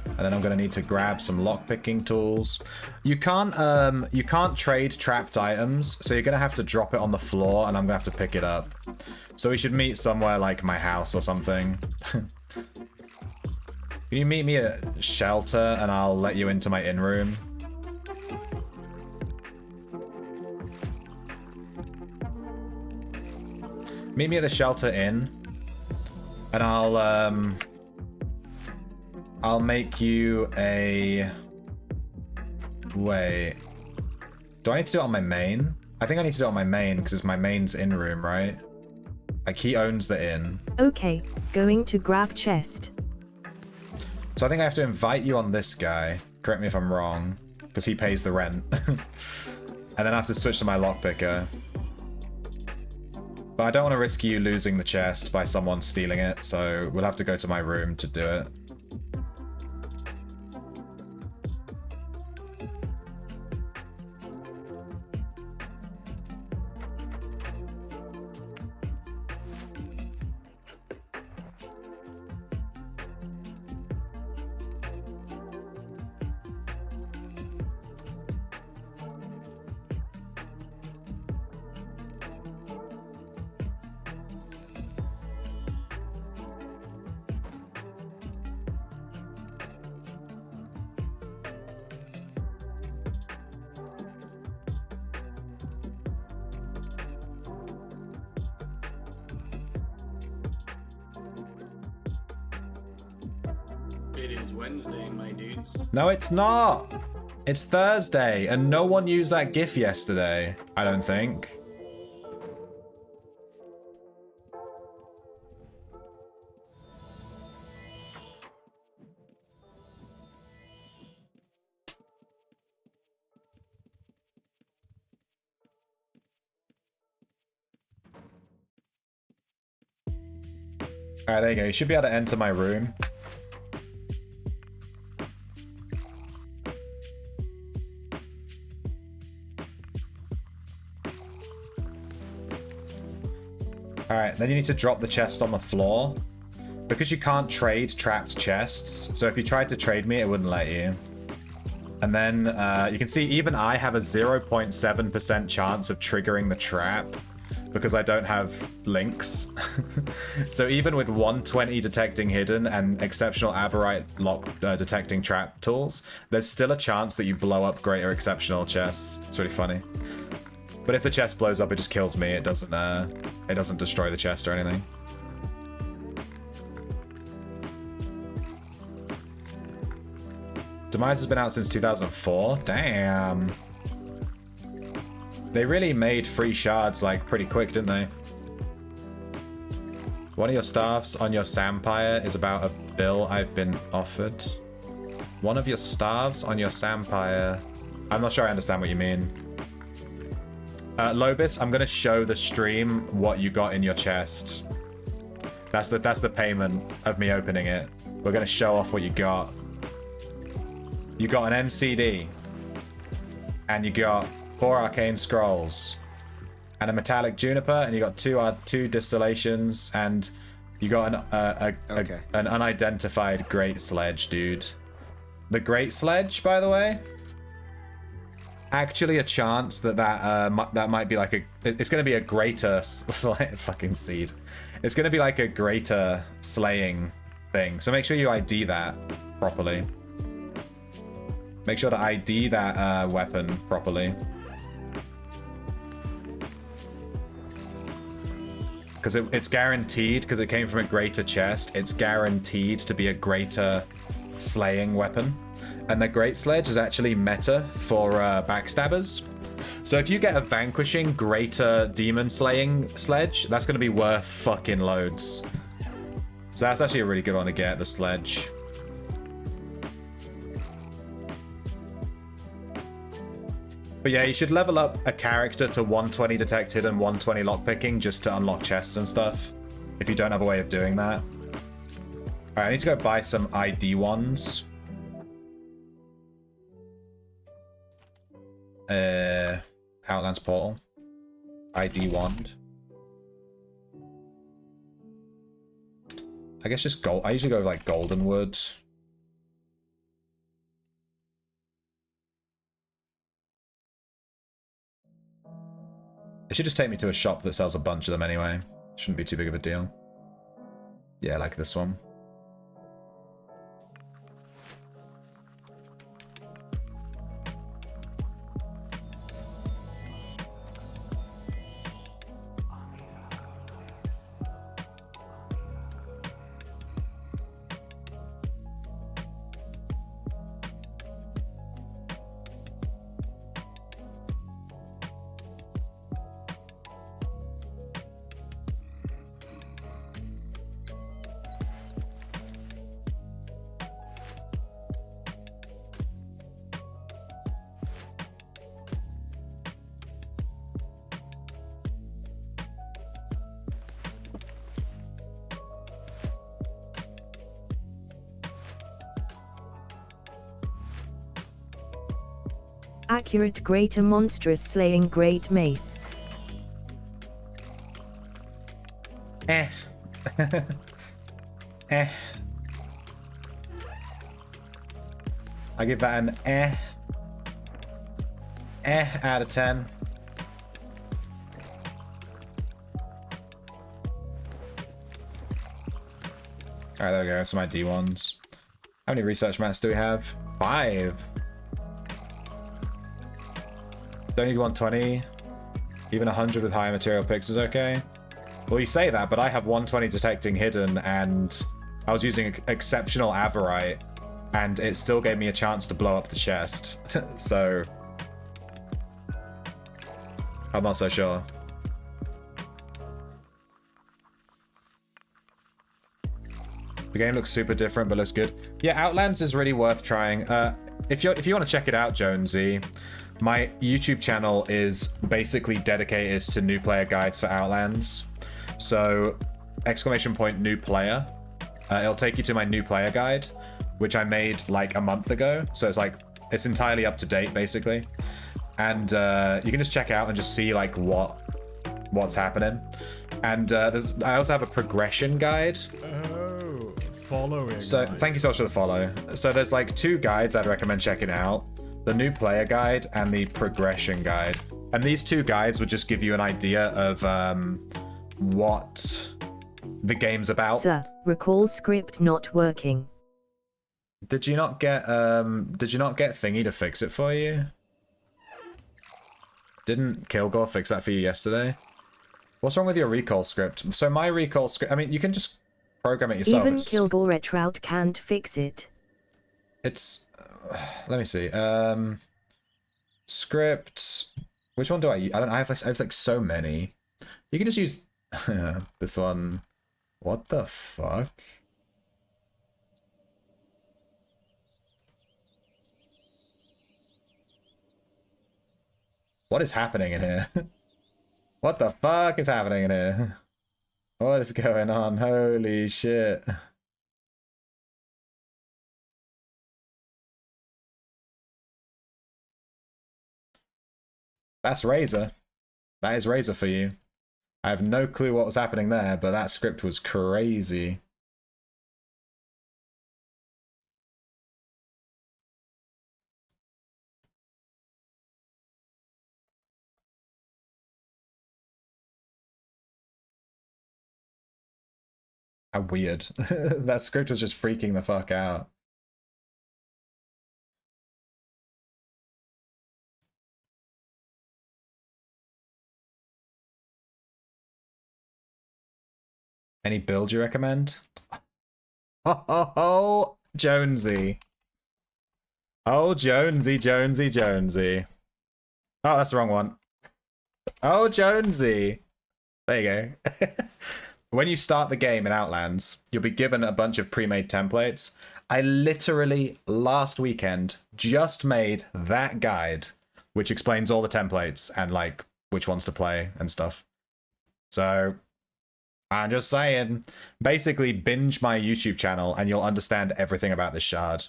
And then I'm gonna need to grab some lockpicking tools. You can't trade trapped items, so you're gonna have to drop it on the floor and I'm gonna have to pick it up. So we should meet somewhere like my house or something. Can you meet me at shelter and I'll let you into my in-room? Meet me at the shelter inn and I'll make you a... Wait. Do I need to do it on my main? I think I need to do it on my main because it's my main's in-room, right? Like, he owns the inn. Okay, going to grab chest. So I think I have to invite you on this guy. Correct me if I'm wrong. Because he pays the rent. And then I have to switch to my lockpicker. But I don't want to risk you losing the chest by someone stealing it, so we'll have to go to my room to do it. It is Wednesday, my dudes. No, it's not! It's Thursday, and no one used that GIF yesterday, I don't think. Alright, there you go. You should be able to enter my room. Alright, then you need to drop the chest on the floor. Because you can't trade trapped chests, so if you tried to trade me, it wouldn't let you. And then you can see even I have a 0.7% chance of triggering the trap because I don't have links. So even with 120 detecting hidden and exceptional Averite lock detecting trap tools, there's still a chance that you blow up greater exceptional chests. It's really funny. But if the chest blows up, it just kills me. It doesn't destroy the chest or anything. Demise has been out since 2004. Damn. They really made free shards like pretty quick, didn't they? One of your staffs on your Sampire is about a bill I've been offered. One of your staffs on your Sampire. I'm not sure I understand what you mean. Lobis, I'm gonna show the stream what you got in your chest. That's the payment of me opening it. We're gonna show off what you got. You got an MCD, and you got 4 arcane scrolls, and a metallic juniper, and you got two distillations, and you got an unidentified great sledge, dude. The great sledge, by the way. Actually, a chance that might be like it's gonna be a greater fucking seed. It's gonna be like a greater slaying thing. So make sure you ID that properly. Make sure to ID that weapon properly. because it's guaranteed, because it came from a greater chest, it's guaranteed to be a greater slaying weapon. And the Great Sledge is actually meta for backstabbers. So if you get a vanquishing greater demon slaying sledge, that's going to be worth fucking loads. So that's actually a really good one to get, the sledge. But yeah, you should level up a character to 120 detect hidden, 120 lockpicking just to unlock chests and stuff. If you don't have a way of doing that. Alright, I need to go buy some ID wands. Outlands Portal. ID wand. I guess just gold. I usually go with like golden wood. It should just take me to a shop that sells a bunch of them anyway. Shouldn't be too big of a deal. Yeah, like this one. Accurate greater monstrous slaying great mace. Eh. Eh. I give that an eh. Eh out of 10. Alright, there we go. Some ID ones. How many research mats do we have? 5. Don't need 120. Even 100 with higher material picks is okay. Well, you say that, but I have 120 detecting hidden, and I was using exceptional Averite, and it still gave me a chance to blow up the chest. So I'm not so sure. The game looks super different, but looks good. Yeah, Outlands is really worth trying. If you want to check it out, Jonesy, my YouTube channel is basically dedicated to new player guides for Outlands. So, !new player. It'll take you to my new player guide, which I made like a month ago. So it's entirely up to date, basically. And you can just check out and just see like what's happening. And I also have a progression guide. Oh, following. So thank you so much for the follow. So there's like 2 guides I'd recommend checking out. The new player guide and the progression guide. And these 2 guides would just give you an idea of what the game's about. Sir, recall script not working. Did you not get Thingy to fix it for you? Didn't Kilgore fix that for you yesterday? What's wrong with your recall script? So my recall script, I mean, you can just program it yourself. Even Kilgore Retrout can't fix it. It's let me see. Script. Which one do I use? I have like so many. You can just use this one. What the fuck? What is happening in here? What the fuck is happening in here? What is going on? Holy shit. That's Razor. That is Razor for you. I have no clue what was happening there, but that script was crazy. How weird. That script was just freaking the fuck out. Any build you recommend? Oh, Jonesy. Oh, Jonesy, Jonesy, Jonesy. Oh, that's the wrong one. Oh, Jonesy. There you go. When you start the game in Outlands, you'll be given a bunch of pre-made templates. I literally, last weekend, just made that guide, which explains all the templates and, like, which ones to play and stuff. So, I'm just saying, basically binge my YouTube channel and you'll understand everything about this shard.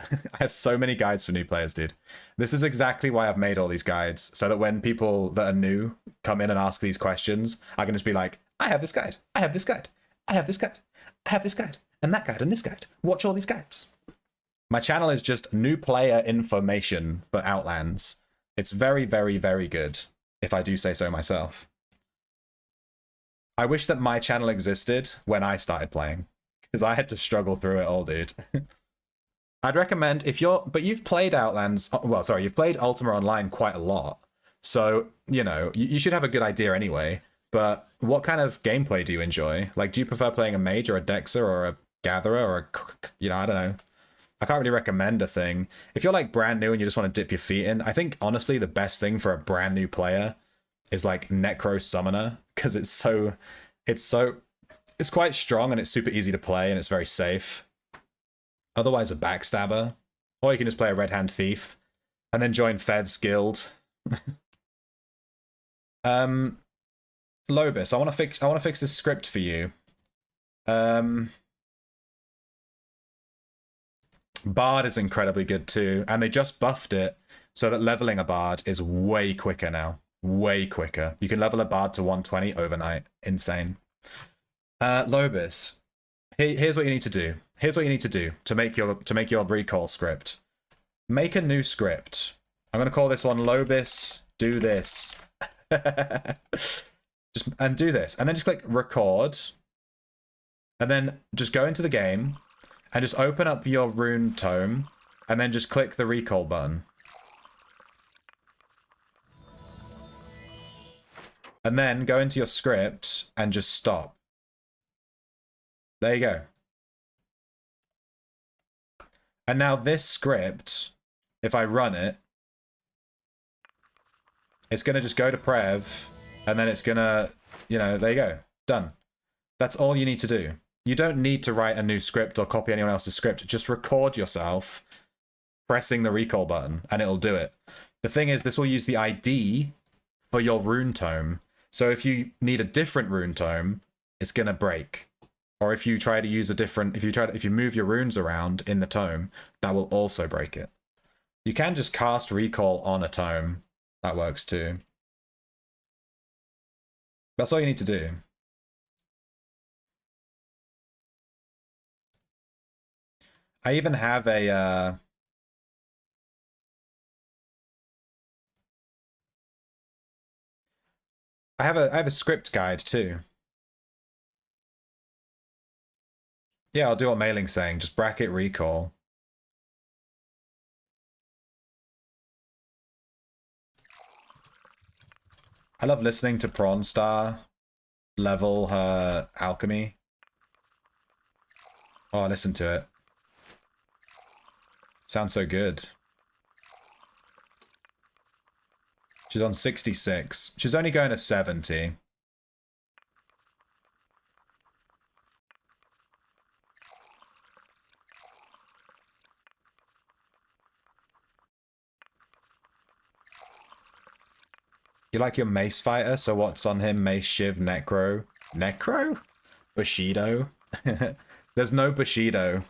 I have so many guides for new players, dude. This is exactly why I've made all these guides, so that when people that are new come in and ask these questions, I can just be like, I have this guide, I have this guide, I have this guide, I have this guide, and that guide, and this guide. Watch all these guides. My channel is just new player information for Outlands. It's very, very, very good, if I do say so myself. I wish that my channel existed when I started playing, because I had to struggle through it all, dude. I'd recommend, if you're, but you've played Outlands, well, sorry, you've played Ultima Online quite a lot, so, you know, you should have a good idea anyway. But what kind of gameplay do you enjoy? Like, do you prefer playing a mage or a dexer or a gatherer or a, you know, I don't know. I can't really recommend a thing. If you're like brand new and you just want to dip your feet in, I think honestly the best thing for a brand new player is like Necro Summoner, because it's quite strong and it's super easy to play and it's very safe. Otherwise a Backstabber, or you can just play a Red Hand Thief and then join Fev's guild. Lobis, I want to fix this script for you. Bard is incredibly good too, and they just buffed it so that leveling a Bard is way quicker now. Way quicker. You can level a Bard to 120 overnight. Insane. Lobis, here's what you need to do. Here's what you need to do to make your recall script. Make a new script. I'm gonna call this one Lobis Do This. And do this, and then just click record, and then just go into the game and just open up your rune tome and then just click the recall button, and then go into your script and just stop. There you go. And now this script, if I run it, it's gonna just go to Prev. And then it's gonna, you know, there you go. Done. That's all you need to do. You don't need to write a new script or copy anyone else's script. Just record yourself pressing the recall button and it'll do it. The thing is, this will use the ID for your rune tome. So if you need a different rune tome, it's gonna break. Or if you try to use a different, if you move your runes around in the tome, that will also break it. You can just cast recall on a tome. That works too. That's all you need to do. I even have a I have a script guide too. Yeah, I'll do what Mailing's saying. Just bracket recall. I love listening to Prawn Star level her alchemy. Oh, listen to it. Sounds so good. She's on 66. She's only going to 70. You like your mace fighter, so what's on him? Mace, Shiv, Necro. Necro? Bushido? There's no Bushido.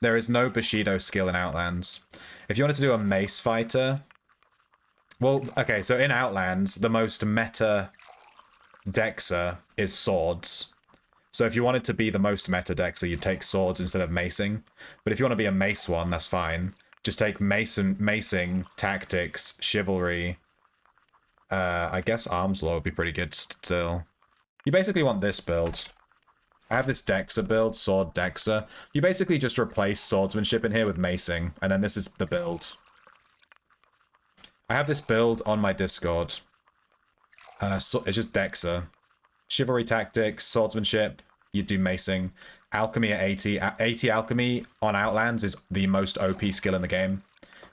There is no Bushido skill in Outlands. If you wanted to do a mace fighter... Well, okay, so in Outlands, the most meta Dexer is swords. So if you wanted to be the most meta Dexer, you'd take swords instead of macing. But if you want to be a mace one, that's fine. Just take macing, tactics, chivalry... I guess Arms Law would be pretty good still. You basically want this build. I have this Dexer build, Sword Dexer. You basically just replace swordsmanship in here with macing, and then this is the build. I have this build on my Discord. So it's just Dexer. Chivalry tactics, swordsmanship, you'd do macing. Alchemy at 80. 80 alchemy on Outlands is the most OP skill in the game.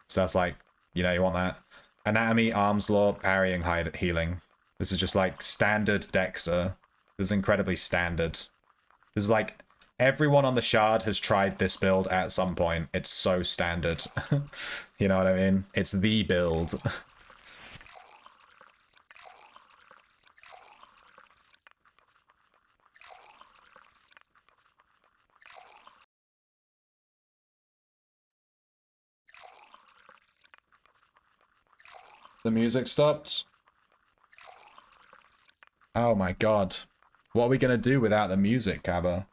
So that's like, you know, you want that. Anatomy, arms law, parrying, healing. This is just like standard Dexa. This is incredibly standard. This is like, everyone on the Shard has tried this build at some point. It's so standard. You know what I mean? It's the build. The music stopped. Oh my god. What are we gonna do without the music, Cabba?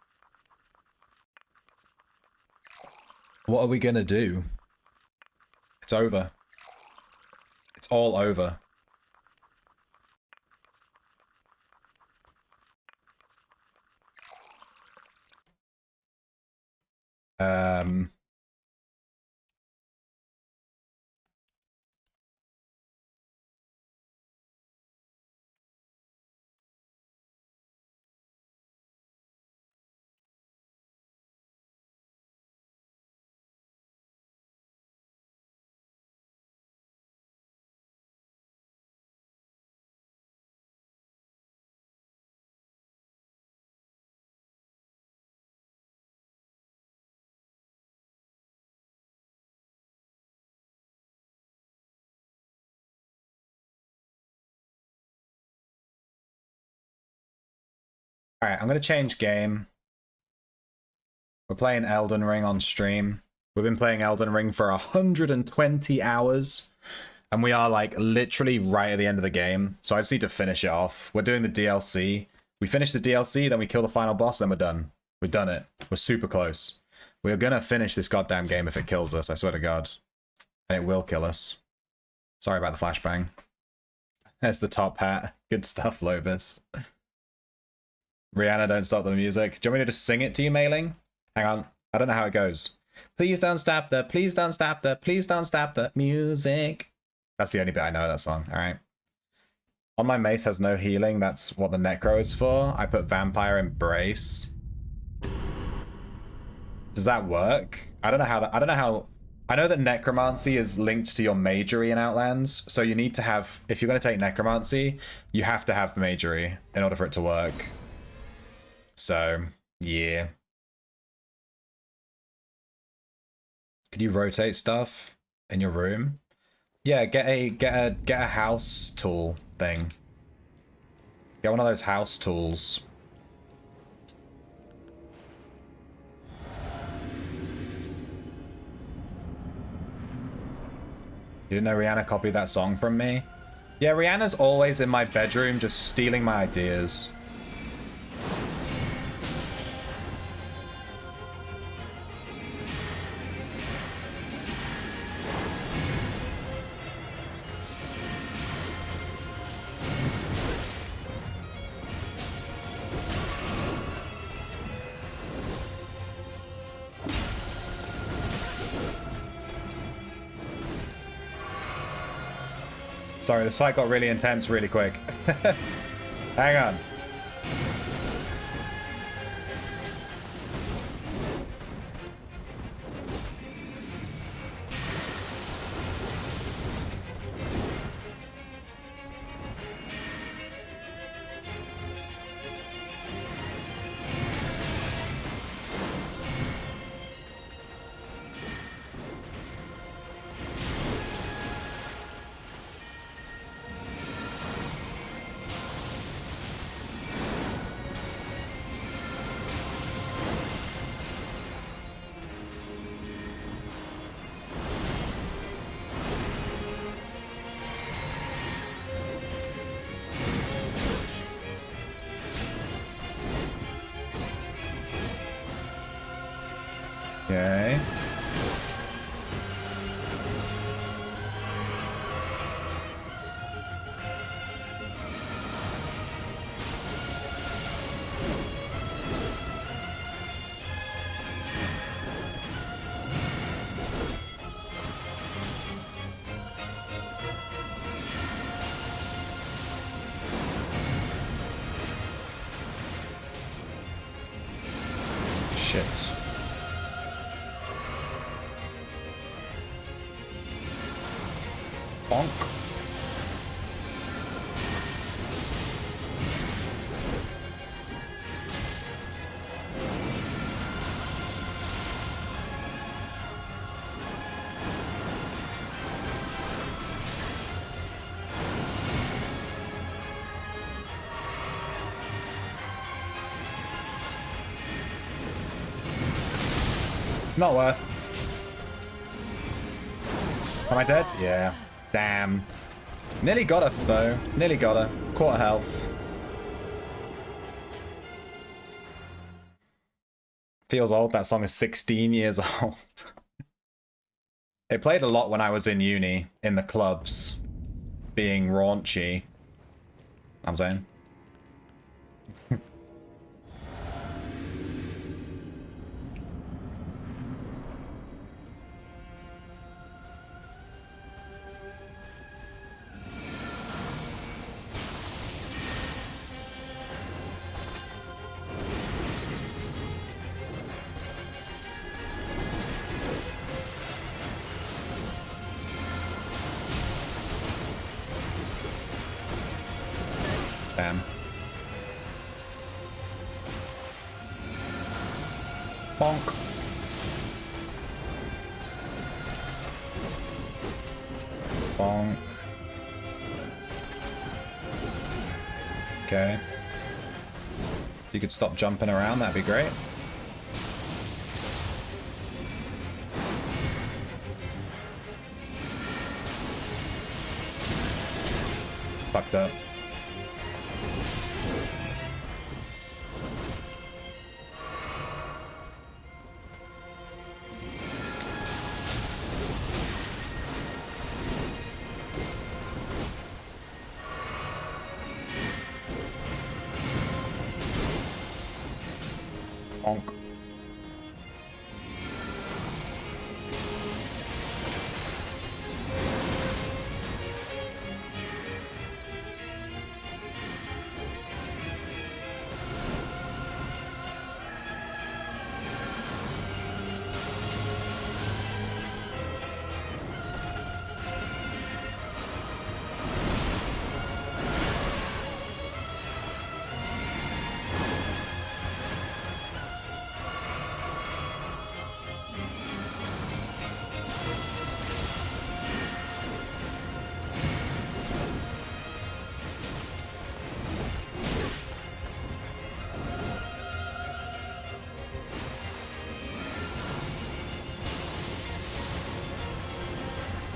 What are we gonna do? It's over. It's all over. Alright, I'm gonna change game. We're playing Elden Ring on stream. We've been playing Elden Ring for 120 hours. And we are like literally right at the end of the game. So I just need to finish it off. We're doing the DLC. We finish the DLC, then we kill the final boss, then we're done. We've done it. We're super close. We're gonna finish this goddamn game if it kills us, I swear to God. And it will kill us. Sorry about the flashbang. There's the top hat. Good stuff, Lobus. Rihanna, don't stop the music. Do you want me to just sing it to you, Mailing? Hang on. I don't know how it goes. Please don't stop the, please don't stop the, please don't stop the music. That's the only bit I know of that song. All right. On my mace has no healing. That's what the Necro is for. I put Vampire Embrace. Does that work? I don't know how that, I don't know how, I know that Necromancy is linked to your Magery in Outlands. So you need to have, if you're going to take Necromancy, you have to have Magery in order for it to work. So, yeah. Could you rotate stuff in your room? Yeah, get a house tool thing. Get one of those house tools. You didn't know Rihanna copied that song from me? Yeah, Rihanna's always in my bedroom just stealing my ideas. Sorry, this fight got really intense really quick. Hang on. Okay. shit. Bonk. Not worth. Am I dead? Yeah. Damn. Nearly got her, though. Nearly got her. Quarter health. Feels old. That song is 16 years old. It played a lot when I was in uni, in the clubs, being raunchy. I'm saying. Damn. Bonk. Bonk. Okay. If you could stop jumping around, that'd be great. Fucked up. Bonk.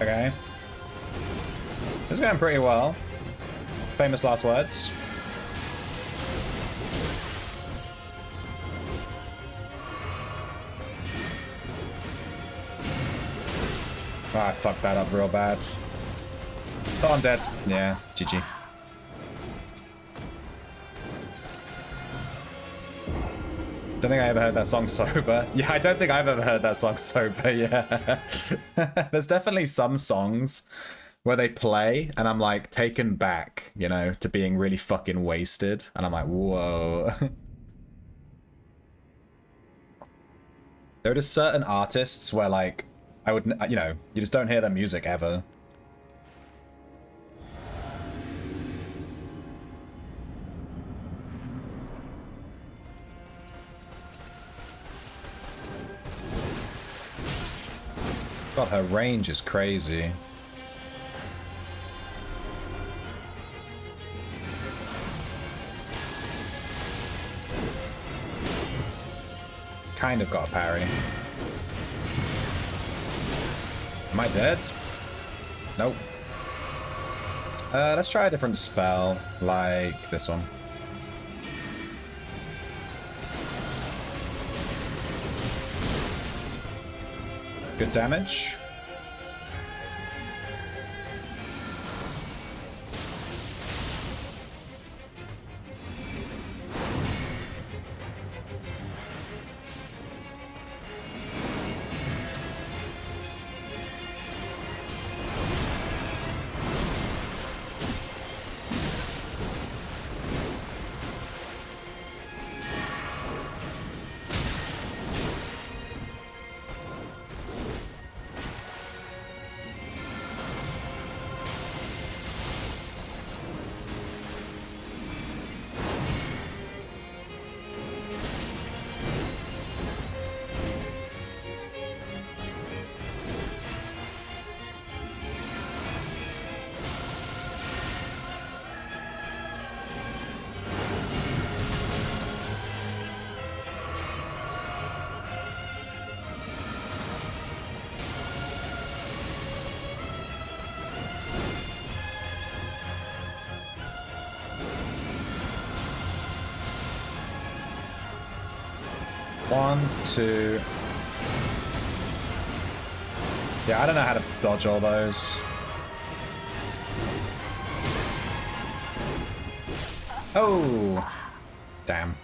Okay. This is going pretty well. Famous last words. Oh, I fucked that up real bad. Oh, I'm dead. Yeah, GG. Don't think I ever heard that song sober. Yeah, I don't think I've ever heard that song sober, yeah. There's definitely some songs where they play and I'm like taken back, you know, to being really fucking wasted. And I'm like, whoa. There are just certain artists where like, I would, you know, you just don't hear their music ever. God, her range is crazy. Kind of got a parry. Am I dead? Nope. Let's try a different spell, like this one. Good damage. 1, 2. Yeah, I don't know how to dodge all those. Oh! Damn.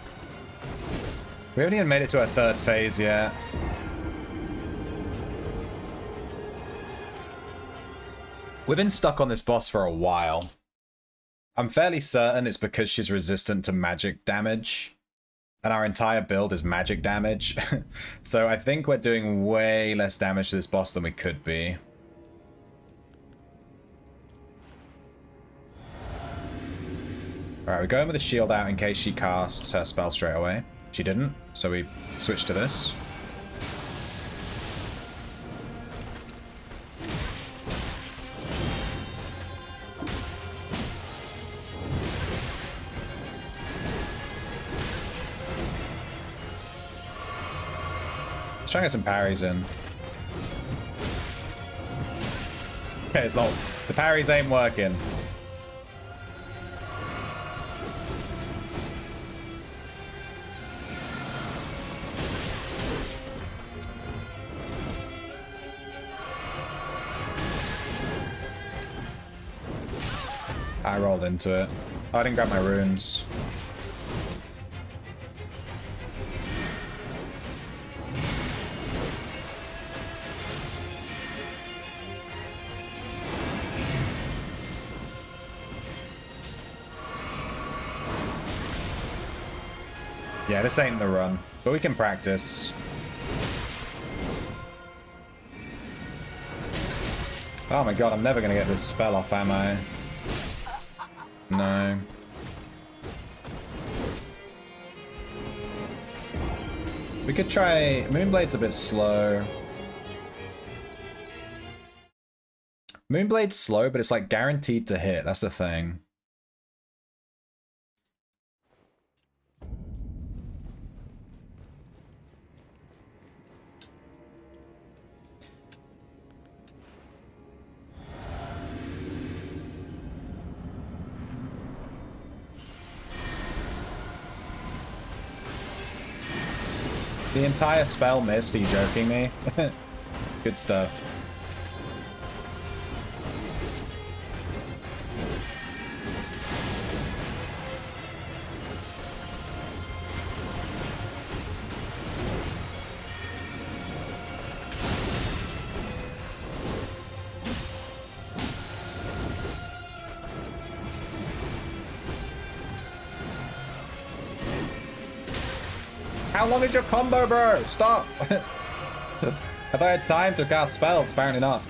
We haven't even made it to our third phase yet. We've been stuck on this boss for a while. I'm fairly certain it's because she's resistant to magic damage. And our entire build is magic damage. So I think we're doing way less damage to this boss than we could be. Alright, we're going with the shield out in case she casts her spell straight away. She didn't, so we switched to this. Let's try and get some parries in. Okay, it's not. The parries ain't working. I rolled into it. Oh, I didn't grab my runes. Yeah, this ain't the run, but we can practice. Oh my god, I'm never gonna get this spell off, am I? No. We could try... Moonblade's a bit slow. Moonblade's slow, but it's like guaranteed to hit. That's the thing. The entire spell missed, are you joking me? Good stuff. How long is your combo, bro? Stop! Have I had time to cast spells? Apparently not.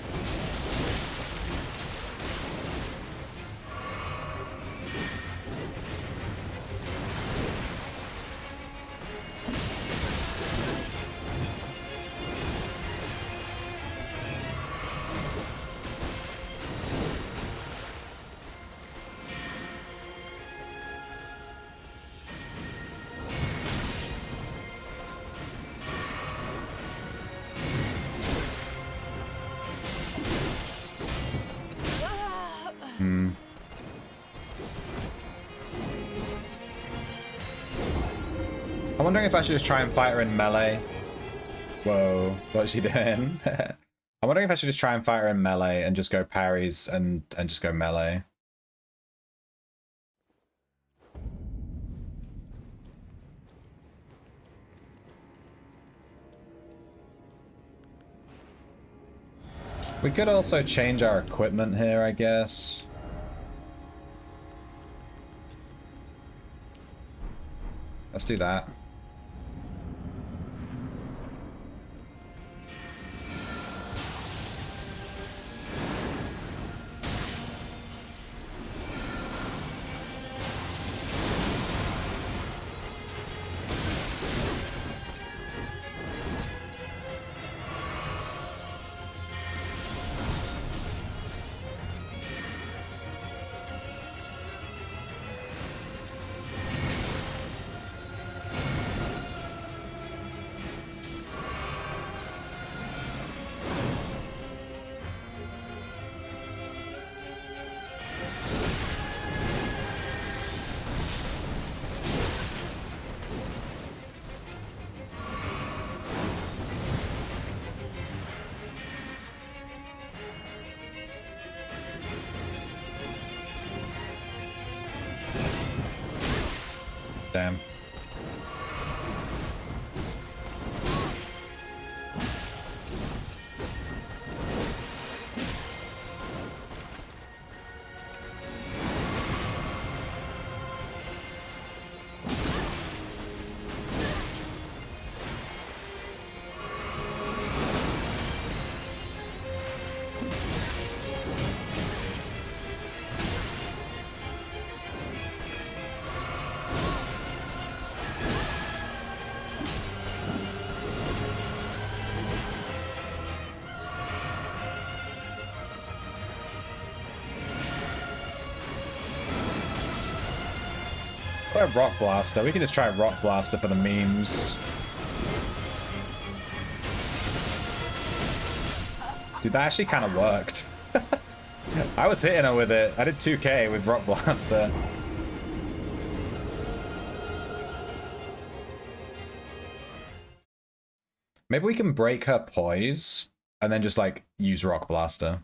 I'm wondering if I should just try and fight her in melee. Whoa, what's she doing? I'm wondering if I should just try and fight her in melee and just go parries and just go melee. We could also change our equipment here, I guess. Let's do that. Damn. Try Rock Blaster. We can just try Rock Blaster for the memes. Dude, that actually kind of worked. I was hitting her with it. I did 2k with Rock Blaster. Maybe we can break her poise and then just like use Rock Blaster.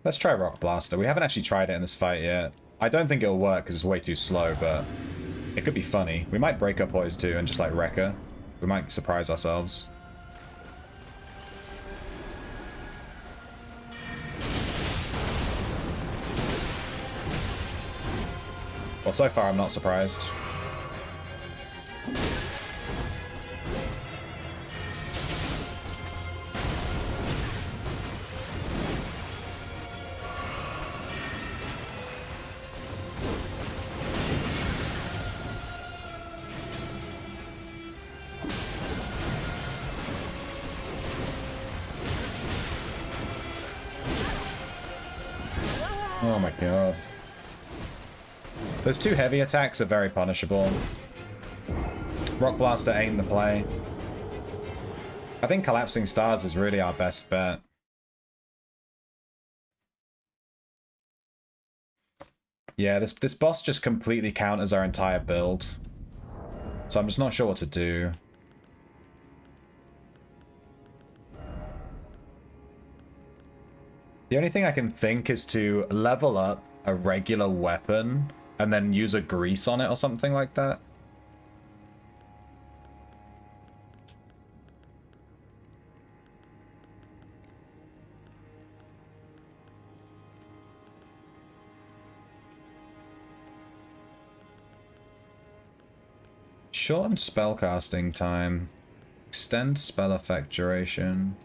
Let's try Rock Blaster. We haven't actually tried it in this fight yet. I don't think it'll work because it's way too slow, but it could be funny. We might break her poise too and just like wreck her. We might surprise ourselves. Well, so far I'm not surprised. Oh my god. Those two heavy attacks are very punishable. Rock Blaster ain't the play. I think Collapsing Stars is really our best bet. Yeah, this boss just completely counters our entire build. So I'm just not sure what to do. The only thing I can think is to level up a regular weapon and then use a grease on it or something like that. Shorten spellcasting time. Extend spell effect duration.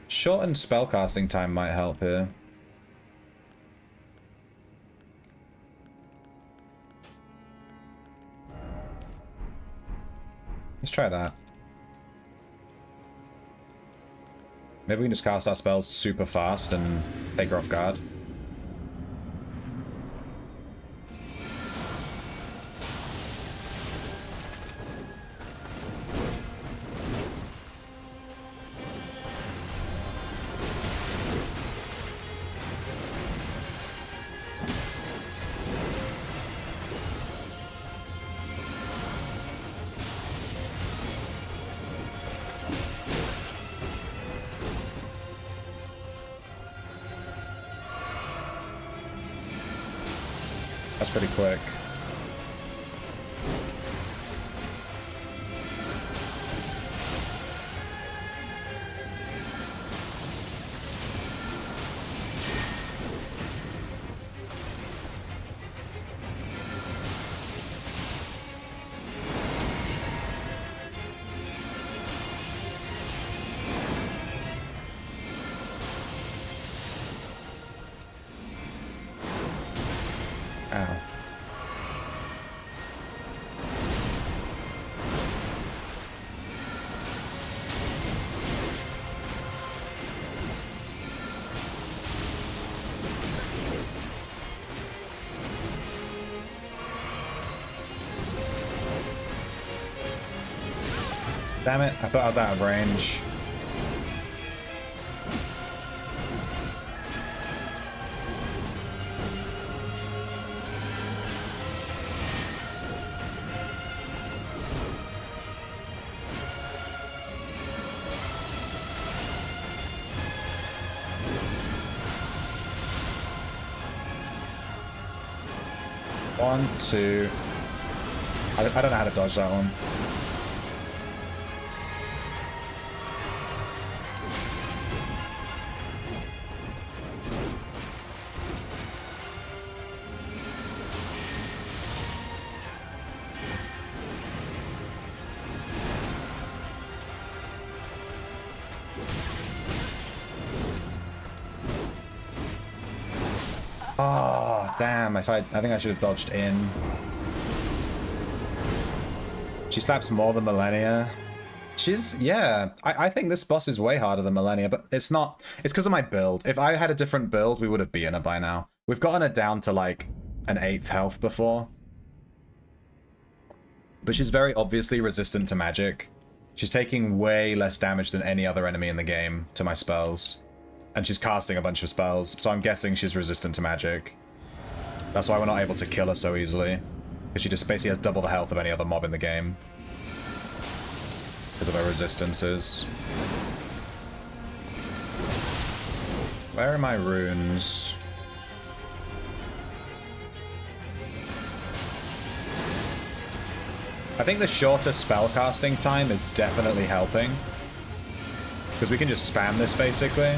Shortened spellcasting time might help here. Let's try that. Maybe we can just cast our spells super fast and take her off guard. That's pretty quick. Ow. Damn it, I thought I was out of range. 1, 2. I don't know how to dodge that one. Oh, damn. I think I should have dodged in. She slaps more than Millennia. Yeah, I think this boss is way harder than Millennia, but it's not. It's because of my build. If I had a different build, we would have beaten her by now. We've gotten her down to like an 8th health before. But she's very obviously resistant to magic. She's taking way less damage than any other enemy in the game to my spells. And she's casting a bunch of spells, so I'm guessing she's resistant to magic. That's why we're not able to kill her so easily. Because she just basically has double the health of any other mob in the game. Because of her resistances. Where are my runes? I think the shorter spellcasting time is definitely helping. Because we can just spam this basically.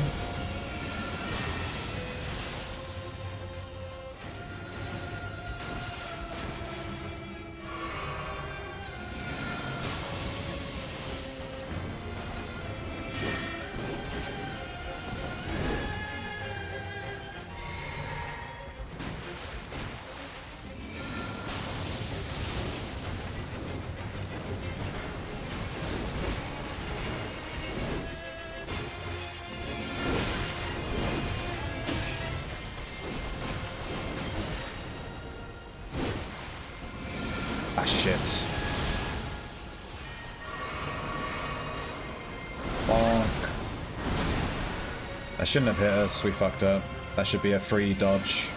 Ah, shit. Bonk. That shouldn't have hit us. We fucked up. That should be a free dodge.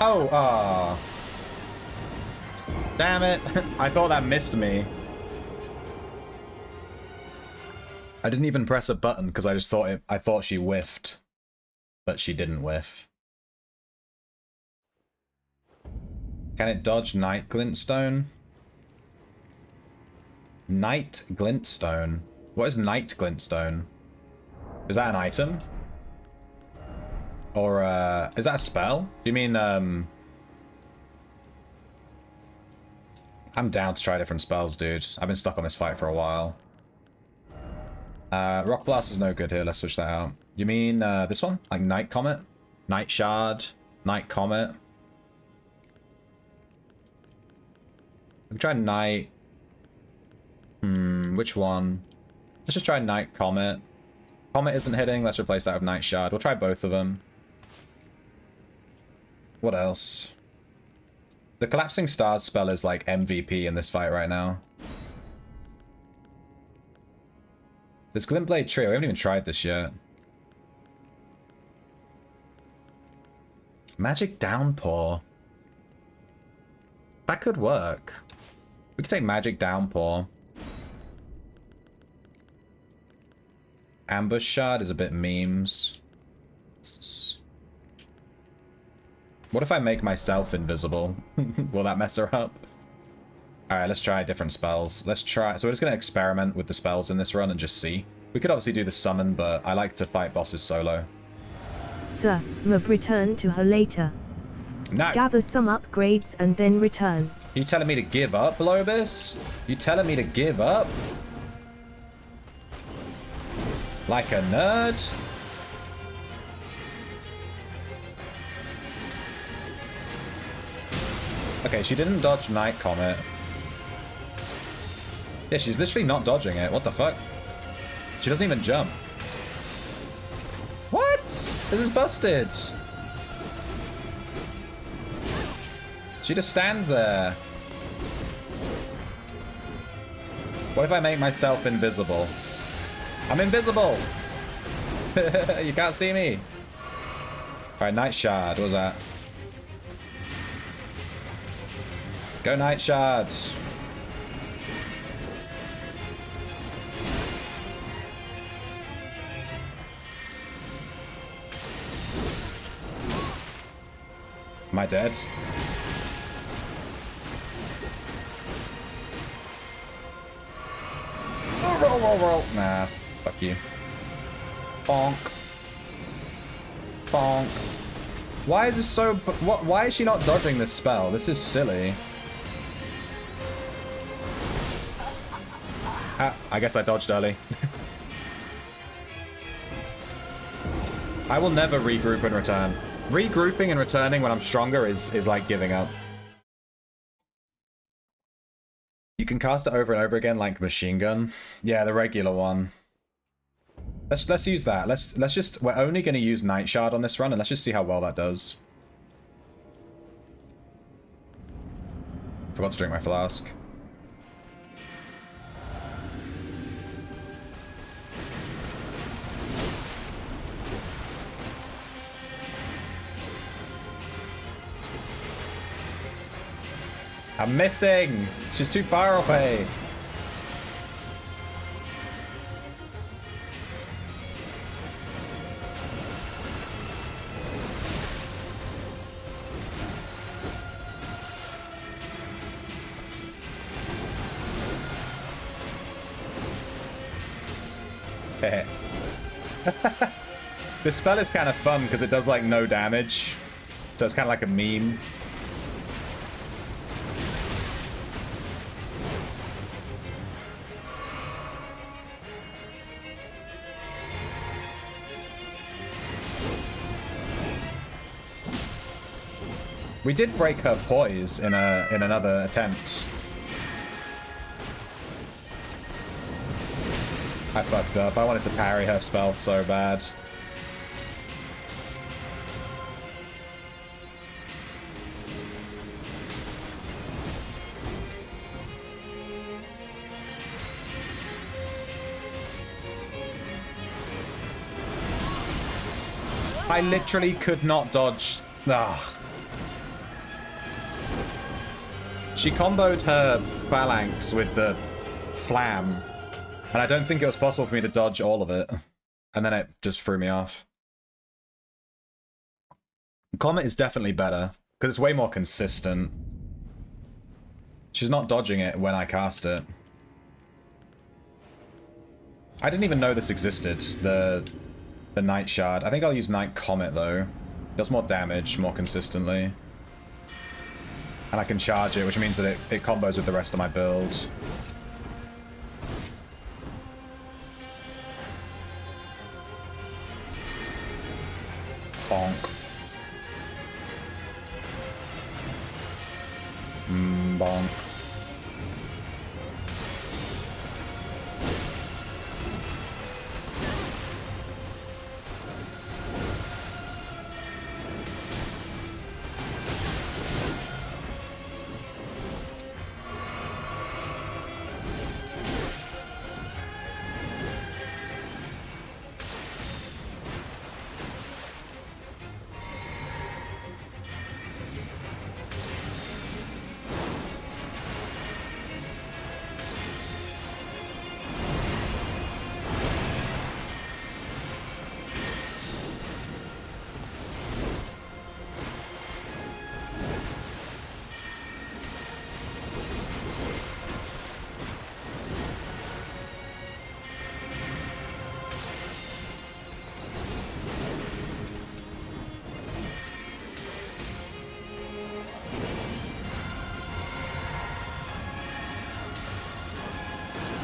Oh, ah. Damn it. I thought that missed me. I didn't even press a button because I just thought I thought she whiffed. But she didn't whiff. Can it dodge Night Glintstone? Night Glintstone? What is Night Glintstone? Is that an item? Or, is that a spell? Do you mean, I'm down to try different spells, dude. I've been stuck on this fight for a while. Rock Blast is no good here. Let's switch that out. You mean, this one? Like Night Comet? Night Shard? Night Comet? We can try Night... which one? Let's just try Night Comet. Comet isn't hitting. Let's replace that with Night Shard. We'll try both of them. What else? The Collapsing Stars spell is like MVP in this fight right now. This Glintblade Trio, we haven't even tried this yet. Magic Downpour. That could work. We could take Magic Downpour. Ambush Shard is a bit memes. What if I make myself invisible? Will that mess her up? Alright, let's try different spells. Let's try... So we're just going to experiment with the spells in this run and just see. We could obviously do the summon, but I like to fight bosses solo. Sir, Mob return to her later. No! Gather some upgrades and then return. You telling me to give up, Lobis? You telling me to give up? Like a nerd? Okay, she didn't dodge Night Comet. Yeah, she's literally not dodging it. What the fuck? She doesn't even jump. What? This is busted. She just stands there. What if I make myself invisible? I'm invisible! You can't see me. Alright, Night Shard. What was that? Go Night Shard. Am I dead? Roll. Nah, fuck you. Bonk. Bonk. Why is this so... Why is she not dodging this spell? This is silly. I guess I dodged early. I will never regroup and return. Regrouping and returning when I'm stronger is like giving up. You can cast it over and over again like machine gun. Yeah, the regular one. Let's use that. Let's just, we're only going to use Night Shard on this run, and let's just see how well that does. Forgot to drink my flask. I'm missing! She's too far away! This spell is kind of fun because it does like no damage. So it's kind of like a meme. We did break her poise in another attempt. I fucked up. I wanted to parry her spell so bad. I literally could not dodge. Ugh. She comboed her phalanx with the slam, and I don't think it was possible for me to dodge all of it. And then it just threw me off. Comet is definitely better, because it's way more consistent. She's not dodging it when I cast it. I didn't even know this existed, the Night Shard. I think I'll use Night Comet, though. It does more damage, more consistently. And I can charge it, which means that it combos with the rest of my build. Bonk. Bonk.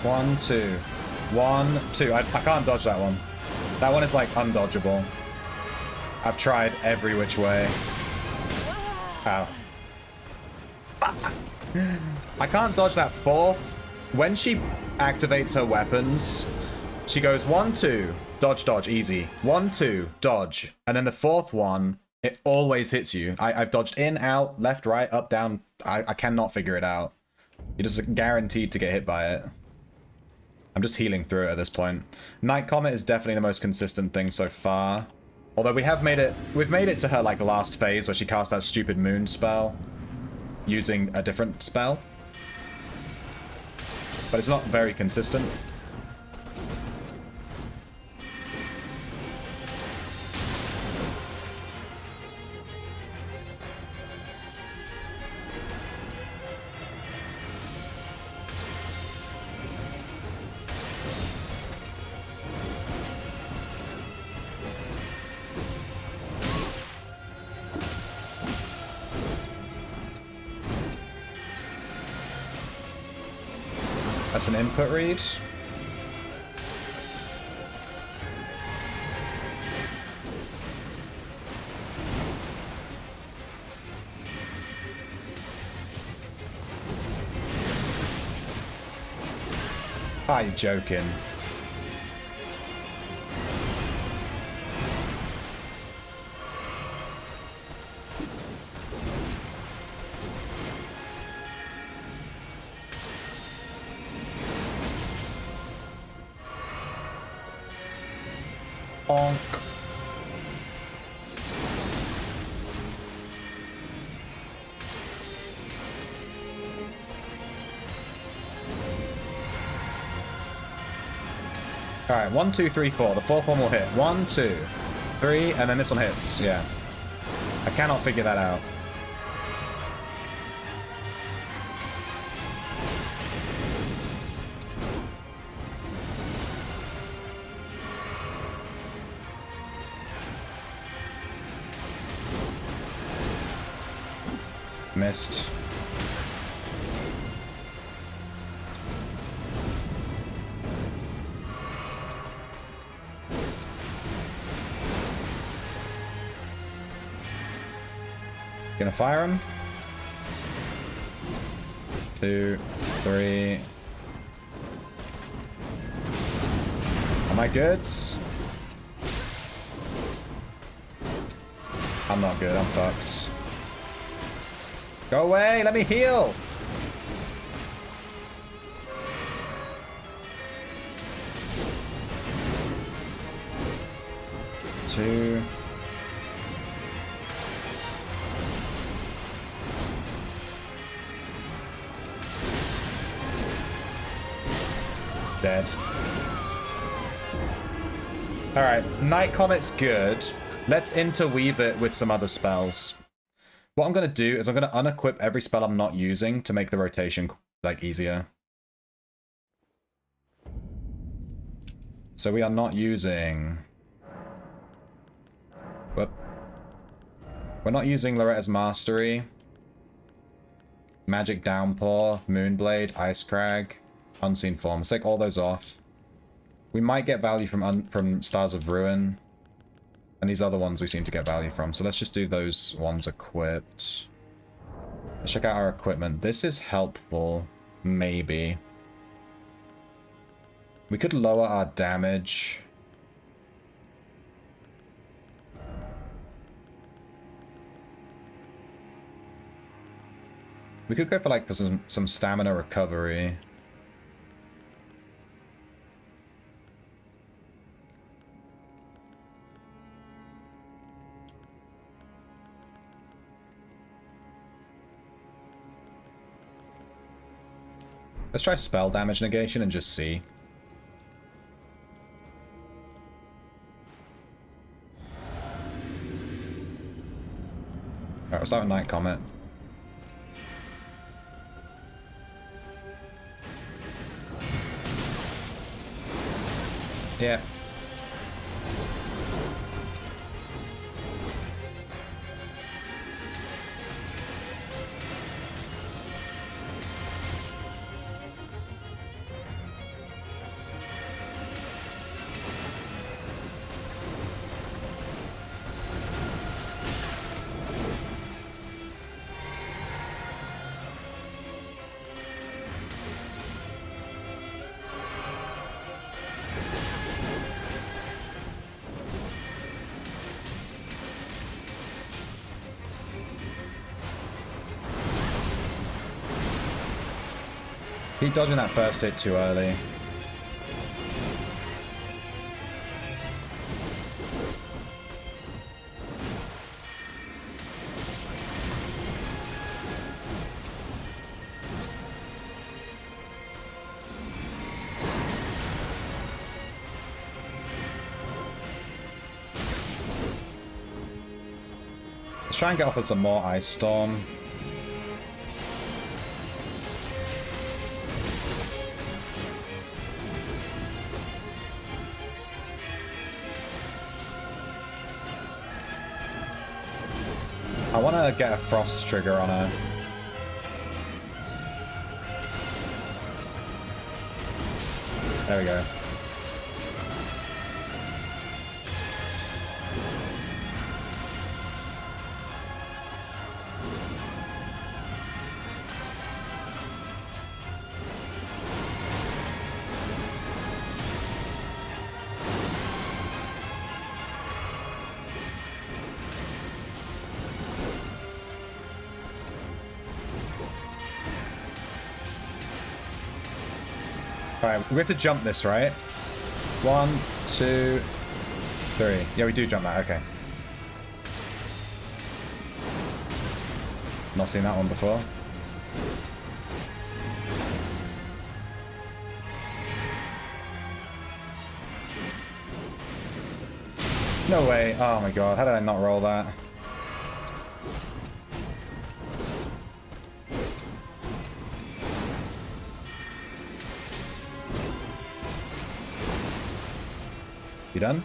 One, two. 1, 2. I can't dodge that one. That one is like undodgeable. I've tried every which way. Ow. I can't dodge that fourth. When she activates her weapons, she goes 1, 2, dodge, dodge, easy. 1, 2, dodge. And then the fourth one, it always hits you. I've dodged in, out, left, right, up, down. I cannot figure it out. You're just guaranteed to get hit by it. I'm just healing through it at this point. Night Comet is definitely the most consistent thing so far. Although we've made it to her like last phase where she casts that stupid moon spell using a different spell. But it's not very consistent. That's an input read. Are you joking? Bonk. Alright, 1, 2, 3, 4. The fourth one will hit. 1, 2, 3, and then this one hits. Yeah. I cannot figure that out. Missed. Gonna fire him. 2, 3. Am I good? I'm not good, I'm fucked. Go away, let me heal! Two. Dead. Alright, Night Comet's good. Let's interweave it with some other spells. What I'm going to do is I'm going to unequip every spell I'm not using to make the rotation, like, easier. So we are not using... Whoop. We're not using Loretta's Mastery. Magic Downpour, Moonblade, Ice Crag, Unseen Form. Let's take all those off. We might get value from Stars of Ruin. And these other ones we seem to get value from. So let's just do those ones equipped. Let's check out our equipment. This is helpful. Maybe. We could lower our damage. We could go for like some stamina recovery. Let's try spell damage negation and just see. Alright, we'll start with Night Comet. Yeah. Keep dodging that first hit too early. Let's try and get off with some more Ice Storm. I want to get a Frost trigger on her. There we go. Alright, we have to jump this, right? 1, 2, 3. Yeah, we do jump that, okay. Not seen that one before. No way. Oh my god, how did I not roll that? You done?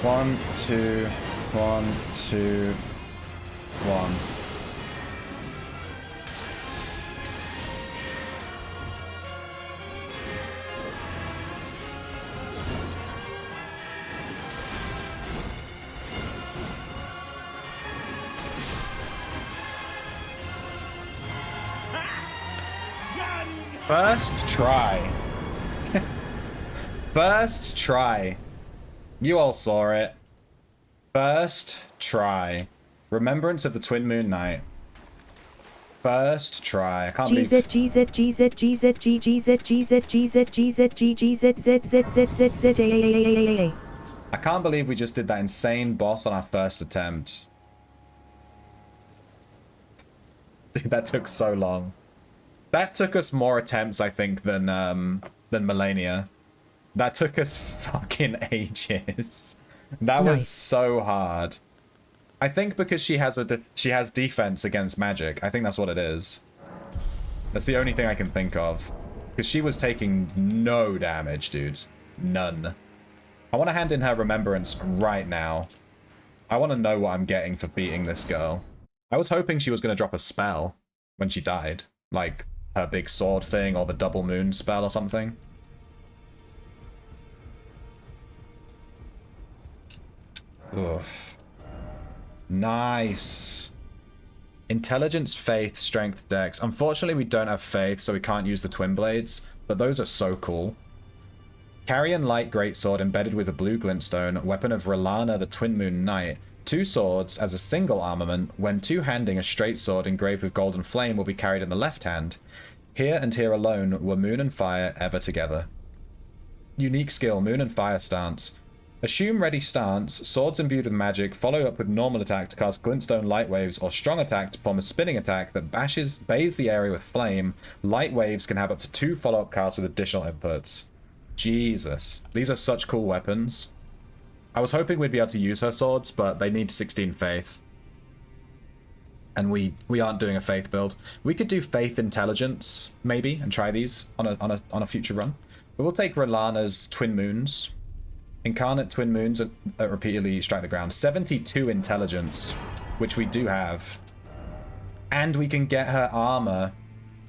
One, two, 1, 2, 1. First try. First try. You all saw it. First try. Remembrance of the Twin Moon Night. First try. I can't believe... I can't believe we just did that insane boss on our first attempt. Dude, that took so long. That took us more attempts, I think, than Melania. That took us fucking ages. That was so hard. I think because she has defense against magic. I think that's what it is. That's the only thing I can think of. Because she was taking no damage, dude. None. I want to hand in her remembrance right now. I want to know what I'm getting for beating this girl. I was hoping she was going to drop a spell when she died. Like her big sword thing or the double moon spell or something. Oof. Nice. Intelligence, faith, strength, dex. Unfortunately, we don't have faith, so we can't use the twin blades, but those are so cool. Carrion light greatsword embedded with a blue glintstone, weapon of Relana the Twin Moon Knight. 2 swords as a single armament. When two-handing, a straight sword engraved with golden flame will be carried in the left hand. Here and here alone were moon and fire ever together. Unique skill, moon and fire stance. Assume ready stance, swords imbued with magic, follow up with normal attack to cast glintstone light waves, or strong attack to form a spinning attack that bathes the area with flame. Light waves can have up to 2 follow-up casts with additional inputs. Jesus. These are such cool weapons. I was hoping we'd be able to use her swords, but they need 16 faith. And we aren't doing a faith build. We could do faith intelligence, maybe, and try these on a future run. But we'll take Relana's Twin Moons. Incarnate Twin Moons that repeatedly strike the ground. 72 intelligence, which we do have. And we can get her armor.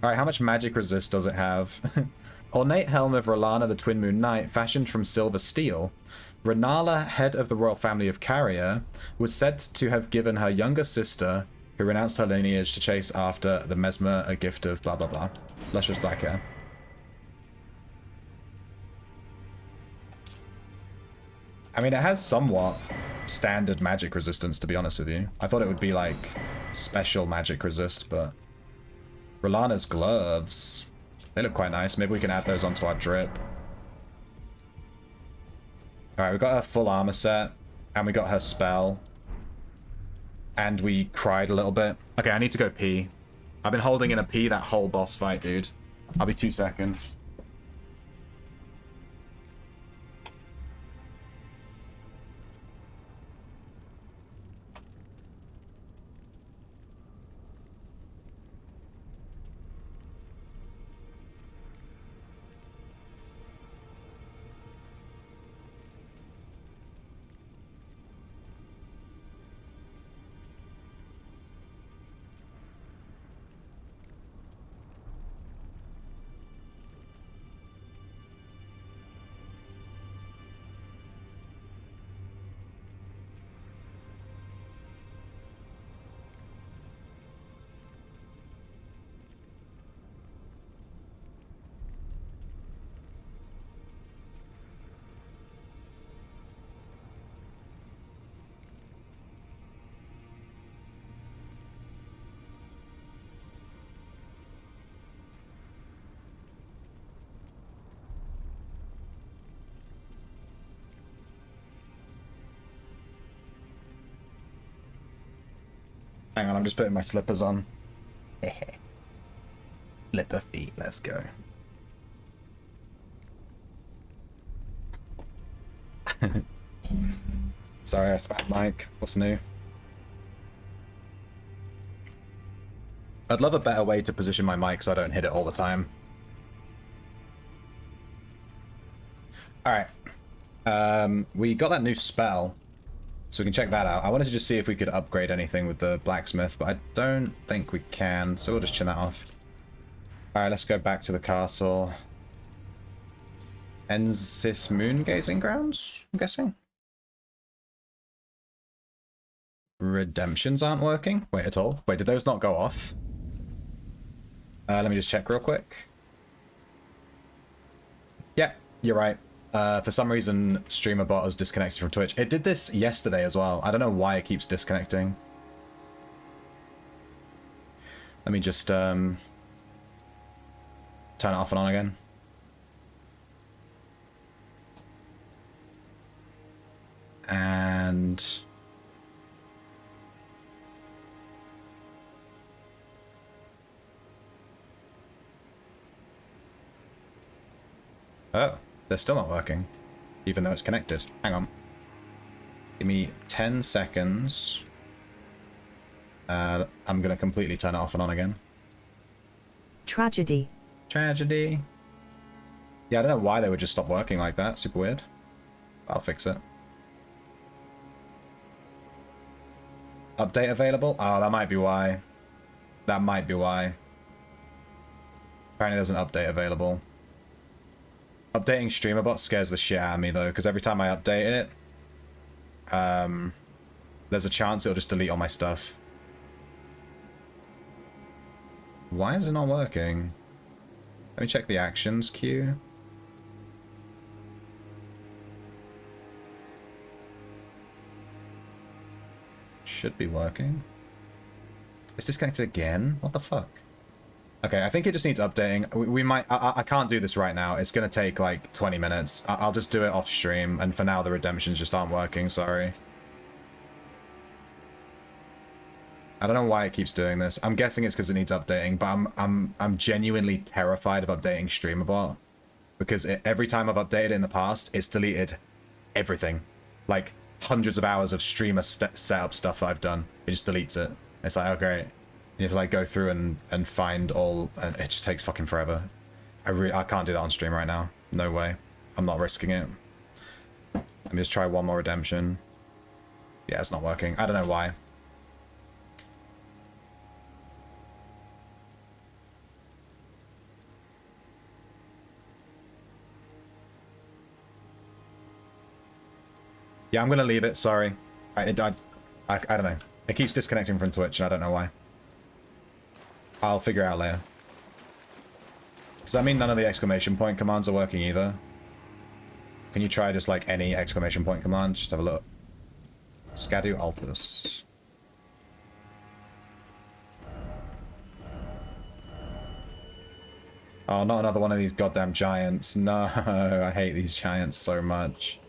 Alright, how much magic resist does it have? Ornate helm of Relana the Twin Moon Knight, fashioned from silver steel. Renala, head of the royal family of Carrier, was said to have given her younger sister, who renounced her lineage to chase after the Mesmer, a gift of blah blah blah. Lustrous black hair. I mean, it has somewhat standard magic resistance, to be honest with you. I thought it would be like special magic resist, but Rolana's gloves, they look quite nice. Maybe we can add those onto our drip. All right, we got her full armor set, and we got her spell, and we cried a little bit. Okay, I need to go pee. I've been holding in a pee that whole boss fight, dude. I'll be 2 seconds. Hang on, I'm just putting my slippers on. Slipper feet, let's go. Sorry, I spat mic. What's new? I'd love a better way to position my mic so I don't hit it all the time. Alright. We got that new spell, so we can check that out. I wanted to just see if we could upgrade anything with the blacksmith, but I don't think we can, so we'll just chin that off. Alright, let's go back to the castle. Ensis Moon Gazing Grounds, I'm guessing? Redemptions aren't working? Wait, at all? Wait, did those not go off? Let me just check real quick. Yeah, you're right. For some reason, StreamerBot has disconnected from Twitch. It did this yesterday as well. I don't know why it keeps disconnecting. Let me just turn it off and on again. And oh, they're still not working, even though it's connected. Hang on. Give me 10 seconds. I'm going to completely turn it off and on again. Tragedy. Tragedy. Yeah, I don't know why they would just stop working like that. Super weird. I'll fix it. Update available? Oh, that might be why. That might be why. Apparently there's an update available. Updating StreamerBot scares the shit out of me though, because every time I update it, there's a chance it'll just delete all my stuff. Why is it not working? Let me check the actions queue. Should be working. It's disconnected again? What the fuck? Okay, I think it just needs updating. We might... I can't do this right now. It's going to take like 20 minutes. I'll just do it off stream. And for now, the redemptions just aren't working. Sorry. I don't know why it keeps doing this. I'm guessing it's because it needs updating. But I'm genuinely terrified of updating StreamerBot. Because every time I've updated it in the past, it's deleted everything. Like hundreds of hours of streamer setup stuff that I've done. It just deletes it. It's like, oh great. You have to like go through and find all, and it just takes fucking forever. I can't do that on stream right now. No way. I'm not risking it. Let me just try one more redemption. Yeah, it's not working. I don't know why. Yeah, I'm gonna leave it. Sorry. I don't know. It keeps disconnecting from Twitch, and I don't know why. I'll figure it out later. Does that mean none of the exclamation point commands are working either? Can you try just like any exclamation point command? Just have a look. Scadu Altus. Oh, not another one of these goddamn giants. No, I hate these giants so much.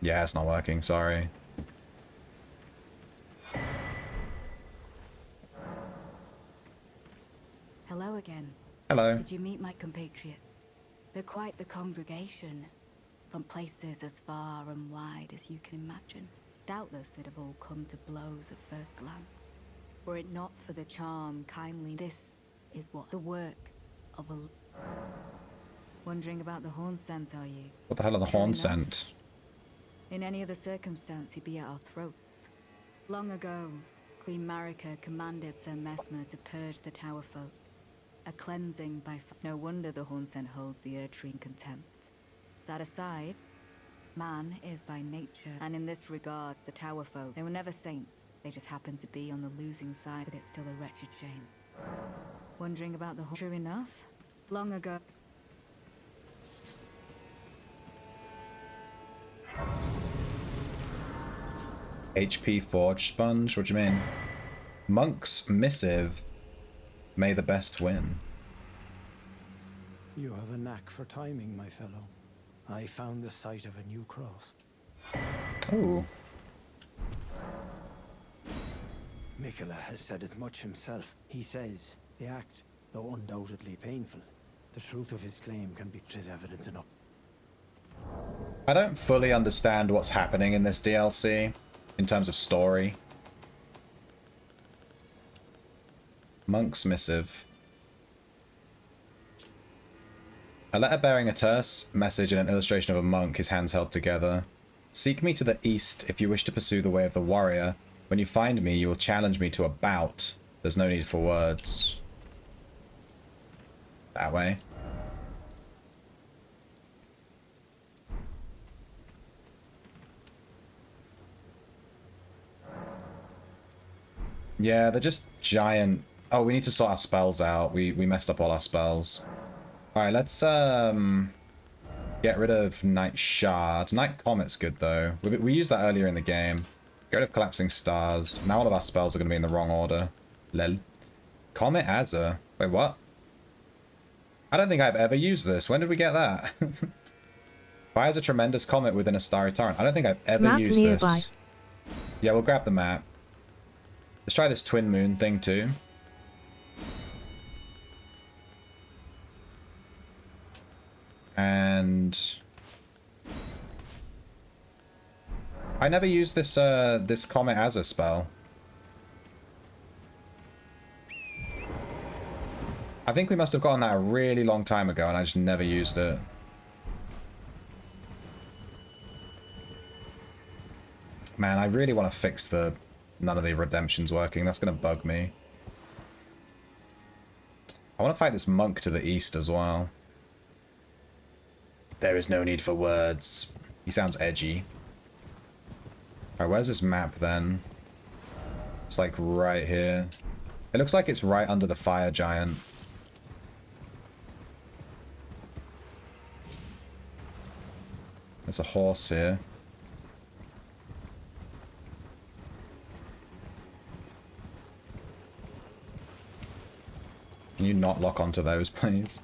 Yeah, it's not working, sorry. Hello again. Hello. Did you meet my compatriots? They're quite the congregation, from places as far and wide as you can imagine. Doubtless it'd have all come to blows at first glance. Were it not for the charm, kindly, this is what the work of a... Wondering about the horn scent, are you? What the hell are the True horn enough. scent? In any other circumstance, he'd be at our throats. Long ago, Queen Marika commanded Sir Mesmer to purge the Tower folk. A cleansing by... No wonder the horn scent holds the Erdtree in contempt. That aside, man is by nature, and in this regard, the Tower folk, they were never saints. They just happened to be on the losing side, but it's still a wretched shame. Wondering about the horn... True enough, long ago... HP Forge Sponge? What do you mean? Monk's Missive. May the best win. You have a knack for timing, my fellow. I found the site of a new cross. Ooh. Mikola has said as much himself. He says the act, though undoubtedly painful, the truth of his claim can be as evident enough. I don't fully understand what's happening in this DLC in terms of story. Monk's Missive. A letter bearing a terse message and an illustration of a monk, his hands held together. Seek me to the east if you wish to pursue the way of the warrior. When you find me, you will challenge me to a bout. There's no need for words. That way. Yeah, they're just giant... Oh, we need to sort our spells out. We messed up all our spells. Alright, let's get rid of Night Shard. Night Comet's good, though. We used that earlier in the game. Get rid of Collapsing Stars. Now all of our spells are going to be in the wrong order. Lel. Comet Azure. Wait, what? I don't think I've ever used this. When did we get that? Fires a tremendous comet within a starry torrent. I don't think I've ever Map used nearby. this. Yeah, we'll grab the map. Let's try this twin moon thing too. And I never used this this Comet Azure spell. I think we must have gotten that a really long time ago and I just never used it. Man, I really want to fix the none of the redemptions working. That's going to bug me. I want to fight this monk to the east as well. There is no need for words. He sounds edgy. Alright, where's this map then? It's like right here. It looks like it's right under the fire giant. There's a horse here. Can you not lock onto those, please?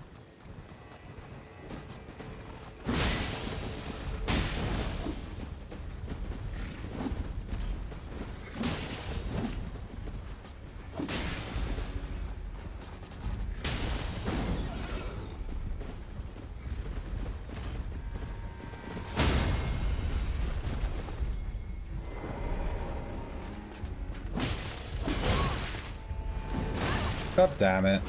God damn it.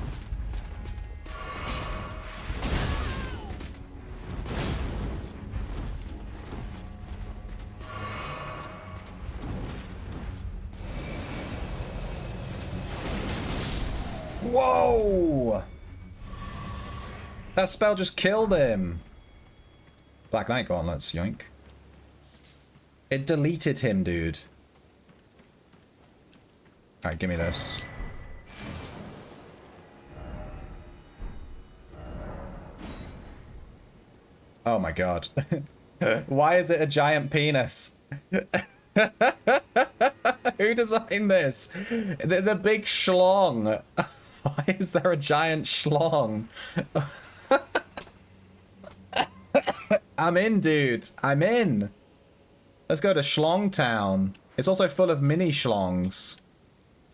Whoa! That spell just killed him. Black Knight Gauntlets, yoink. It deleted him, dude. Alright, give me this. Oh my god. Why is it a giant penis? Who designed this? The big schlong. Why is there a giant schlong? I'm in, dude. I'm in. Let's go to Schlong Town. It's also full of mini schlongs.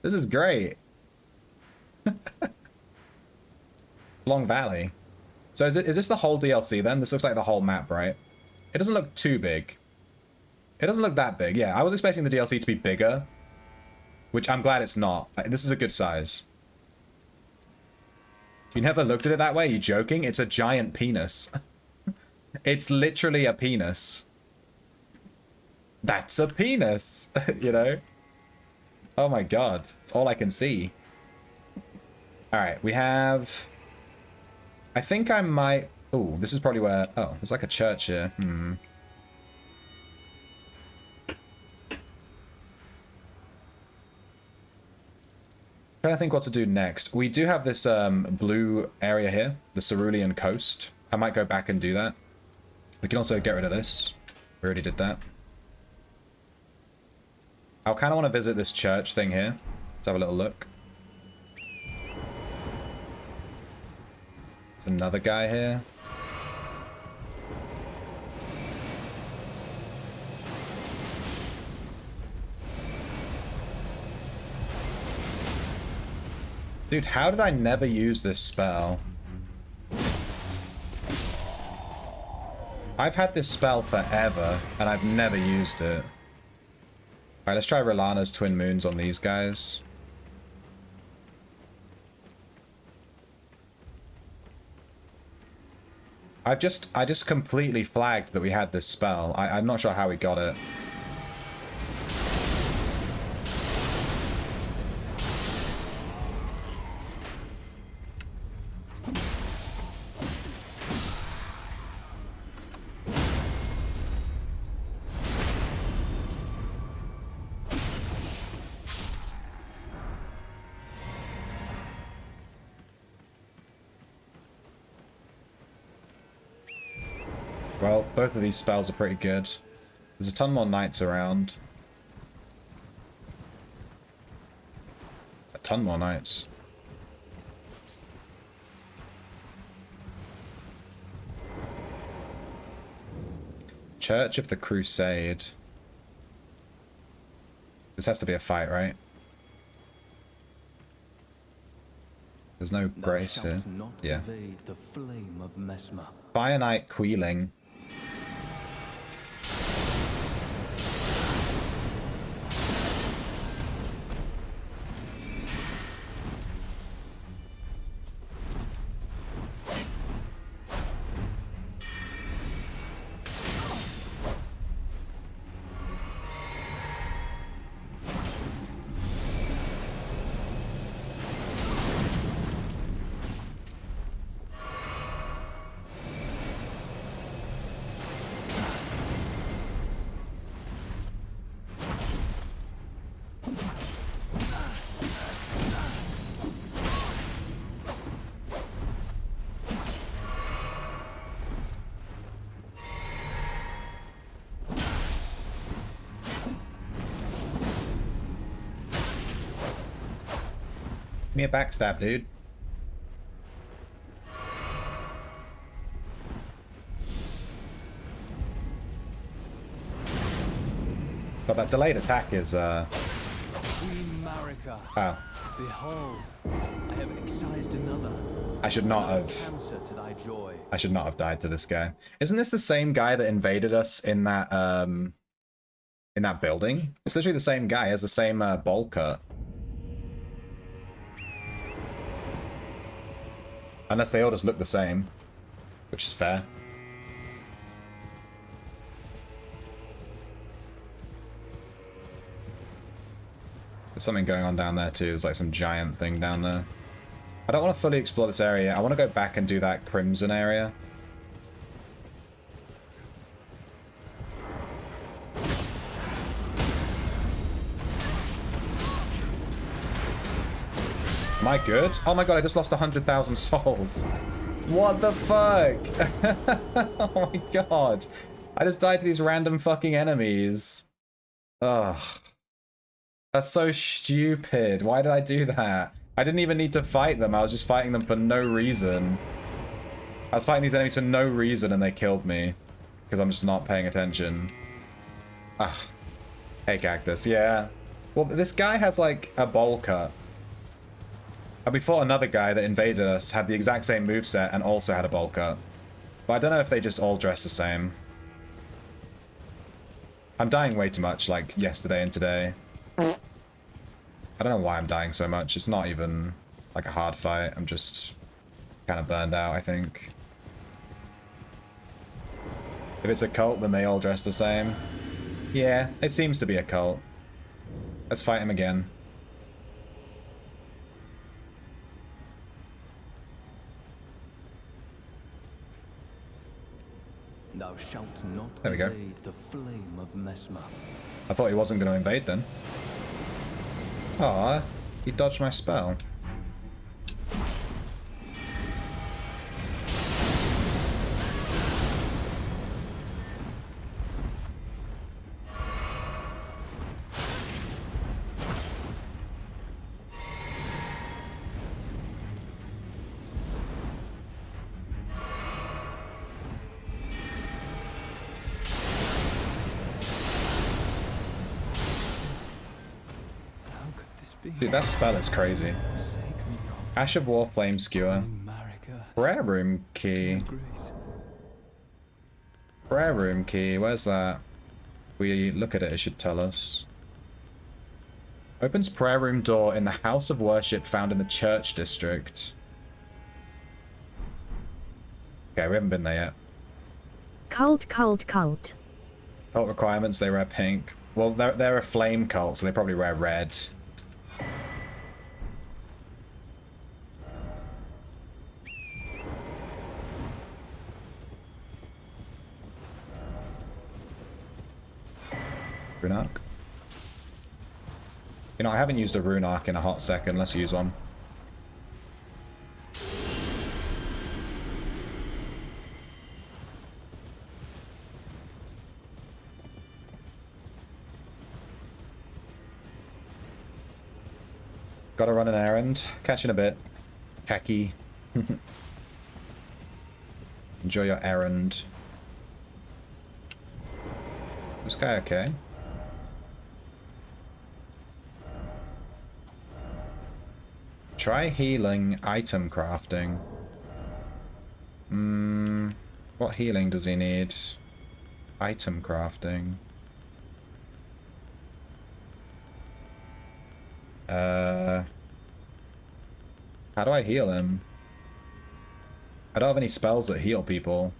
This is great. Schlong Valley. So is this the whole DLC then? This looks like the whole map, right? It doesn't look too big. It doesn't look that big. Yeah, I was expecting the DLC to be bigger, which I'm glad it's not. This is a good size. You never looked at it that way? You joking? It's a giant penis. It's literally a penis. That's a penis, you know? Oh my god, it's all I can see. Alright, we have... I think I might... Oh, this is probably where... Oh, there's like a church here. Trying to think what to do next. We do have this blue area here, the Cerulean Coast. I might go back and do that. We can also get rid of this. We already did that. I kind of want to visit this church thing here. Let's have a little look. There's another guy here. Dude, how did I never use this spell? I've had this spell forever, and I've never used it. Alright, let's try Rolana's Twin Moons on these guys. I just completely flagged that we had this spell. I'm not sure how we got it. Well, both of these spells are pretty good. There's a ton more knights around. A ton more knights. Church of the Crusade. This has to be a fight, right? There's no grace here. Yeah. Fire Knight Queeling. Give me a backstab, dude. But that delayed attack is Queen Marika. Oh. Behold, I have excised another. I should not have. Cancer to thy joy. I should not have died to this guy. Isn't this the same guy that invaded us in that building? It's literally the same guy, has the same bowl cut. Unless they all just look the same, which is fair. There's something going on down there too. There's like some giant thing down there. I don't want to fully explore this area. I want to go back and do that Crimson area. Am I good? Oh my god, I just lost 100,000 souls. What the fuck? Oh my god. I just died to these random fucking enemies. Ugh. That's so stupid. Why did I do that? I didn't even need to fight them. I was just fighting them for no reason. I was fighting these enemies for no reason and they killed me. Because I'm just not paying attention. Ah. Hey, Cactus. Yeah. Well, this guy has like a bowl cut. And we fought another guy that invaded us, had the exact same moveset, and also had a bowl cut. But I don't know if they just all dress the same. I'm dying way too much, like, yesterday and today. I don't know why I'm dying so much. It's not even, like, a hard fight. I'm just kind of burned out, I think. If it's a cult, then they all dress the same. Yeah, it seems to be a cult. Let's fight him again. Thou shalt not There we go. evade the flame of Mesmer. I thought he wasn't going to invade then. Aw, he dodged my spell. Dude, that spell is crazy. Ash of War Flame Skewer. Prayer Room Key. Prayer Room Key, where's that? We look at it, it should tell us. Opens prayer room door in the house of worship found in the church district. Okay, we haven't been there yet. Cult, cult, cult. Cult requirements, they wear pink. Well, they're a flame cult, so they probably wear red. Rune Arc. You know, I haven't used a Rune Arc in a hot second. Let's use one. Gotta run an errand. Catch in a bit. Khaki. Enjoy your errand. This guy okay? Try healing item crafting. What healing does he need? Item crafting. How do I heal him? I don't have any spells that heal people.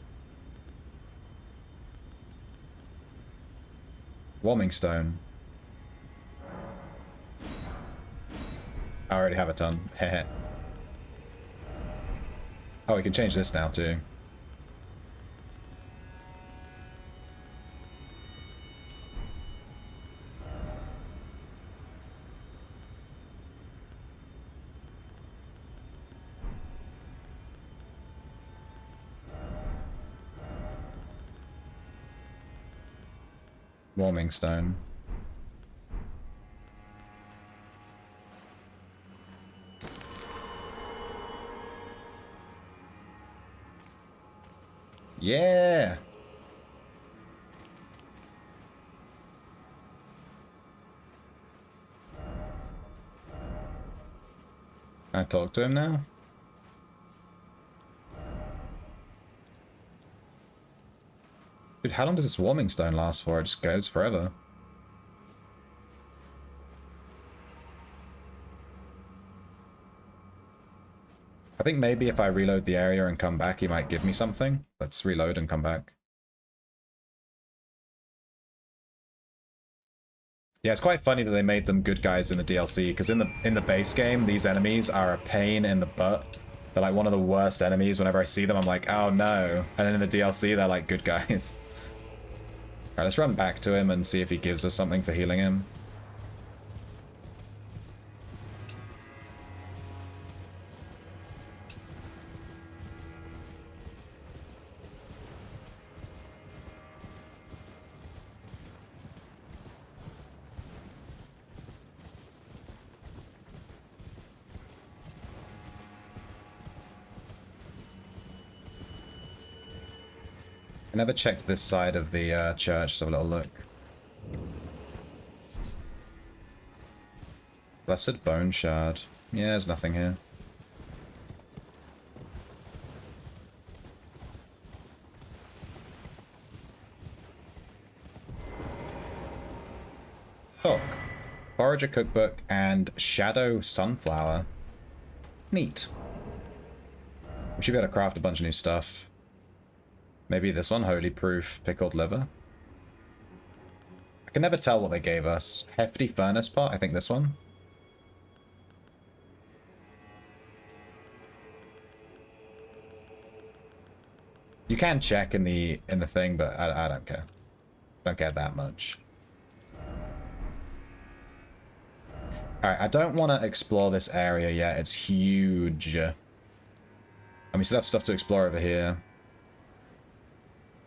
Warming Stone. I already have a ton. Heh. Oh, we can change this now too. Warming Stone. Yeah. Can I talk to him now? Dude, how long does this warming stone last for? It just goes forever. I think maybe if I reload the area and come back, he might give me something. Let's reload and come back. Yeah, it's quite funny that they made them good guys in the DLC, because in the base game, these enemies are a pain in the butt. They're like one of the worst enemies. Whenever I see them, I'm like, oh no. And then in the DLC, they're like good guys. Alright, let's run back to him and see if he gives us something for healing him. I never checked this side of the church. Let's have a little look. Blessed Bone Shard. Yeah, there's nothing here. Cook. Forager Cookbook and Shadow Sunflower. Neat. We should be able to craft a bunch of new stuff. Maybe this one, Holy Proof Pickled Liver. I can never tell what they gave us. Hefty Furnace Pot, I think this one. You can check in the thing, but I don't care. Don't care that much. Alright, I don't want to explore this area yet. It's huge. And we still have stuff to explore over here.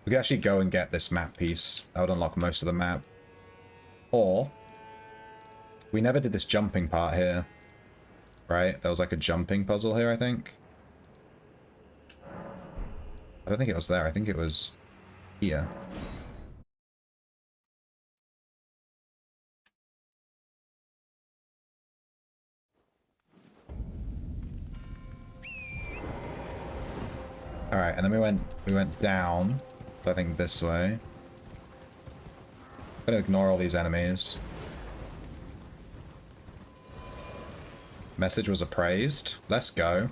We could actually go and get this map piece. That would unlock most of the map. Or, we never did this jumping part here. Right? There was like a jumping puzzle here, I think. I don't think it was there. I think it was here. All right, and then we went down. So I think this way. I'm gonna ignore all these enemies. Message was appraised. Let's go.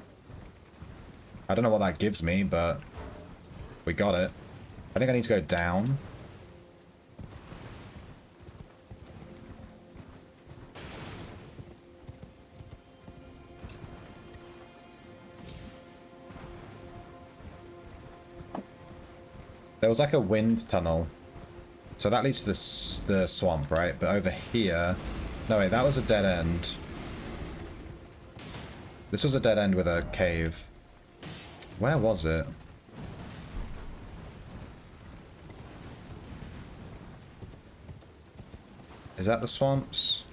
I don't know what that gives me, but we got it. I think I need to go down. There was like a wind tunnel. So that leads to the swamp, right? But over here... No, wait, that was a dead end. This was a dead end with a cave. Where was it? Is that the swamps?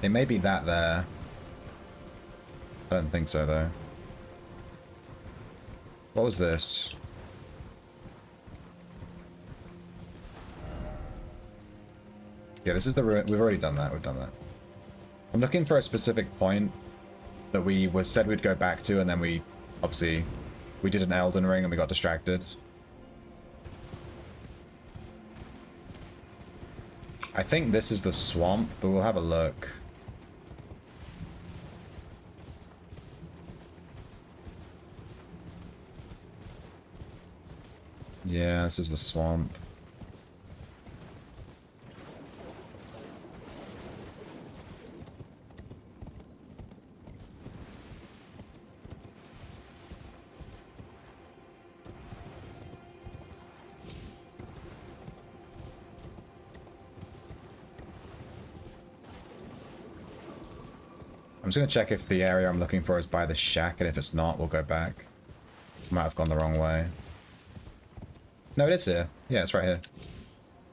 It may be that there. I don't think so, though. What was this? Yeah, this is the ruin. We've already done that. We've done that. I'm looking for a specific point that we said we'd go back to, and then we, obviously, we did an Elden Ring and we got distracted. I think this is the swamp, but we'll have a look. Yeah, this is the swamp. I'm just going to check if the area I'm looking for is by the shack, and if it's not, we'll go back. Might have gone the wrong way. No, it is here. Yeah, it's right here.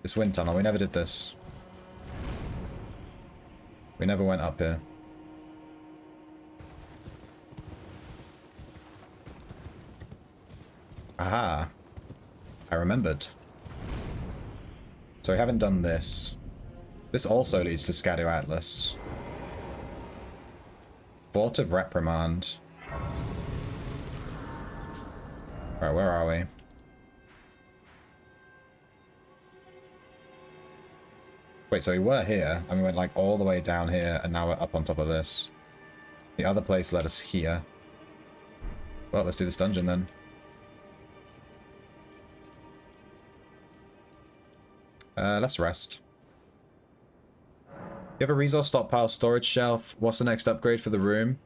This wind tunnel. We never did this. We never went up here. Aha. I remembered. So we haven't done this. This also leads to Scadu Atlas. Fort of Reprimand. Right, where are we? Wait, so we were here, and we went like all the way down here, and now we're up on top of this. The other place led us here. Well, let's do this dungeon then. Let's rest. You have a resource stockpile storage shelf. What's the next upgrade for the room?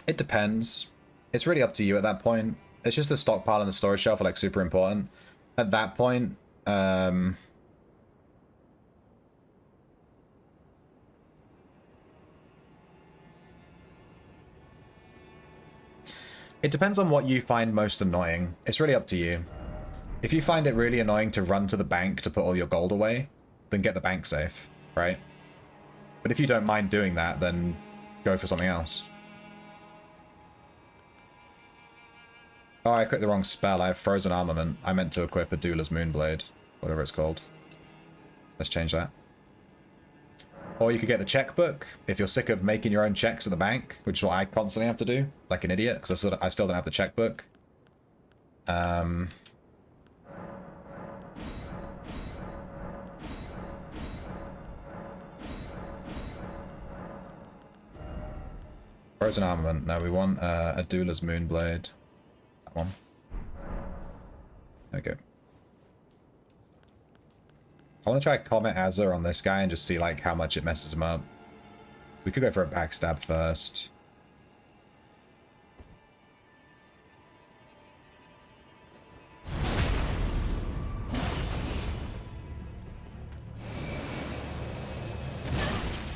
It depends. It's really up to you at that point. It's just the stockpile and the storage shelf are like super important. At that point, it depends on what you find most annoying. It's really up to you. If you find it really annoying to run to the bank to put all your gold away, then get the bank safe, right? But if you don't mind doing that, then go for something else. Oh, I equipped the wrong spell. I have Frozen Armament. I meant to equip a Doula's Moonblade. Whatever it's called. Let's change that. Or you could get the checkbook if you're sick of making your own checks at the bank, which is what I constantly have to do, like an idiot, because I still don't have the checkbook. Frozen Armament. No, we want a Doula's Moonblade. That one. There we go. I want to try Comet Azure on this guy and just see like how much it messes him up. We could go for a backstab first.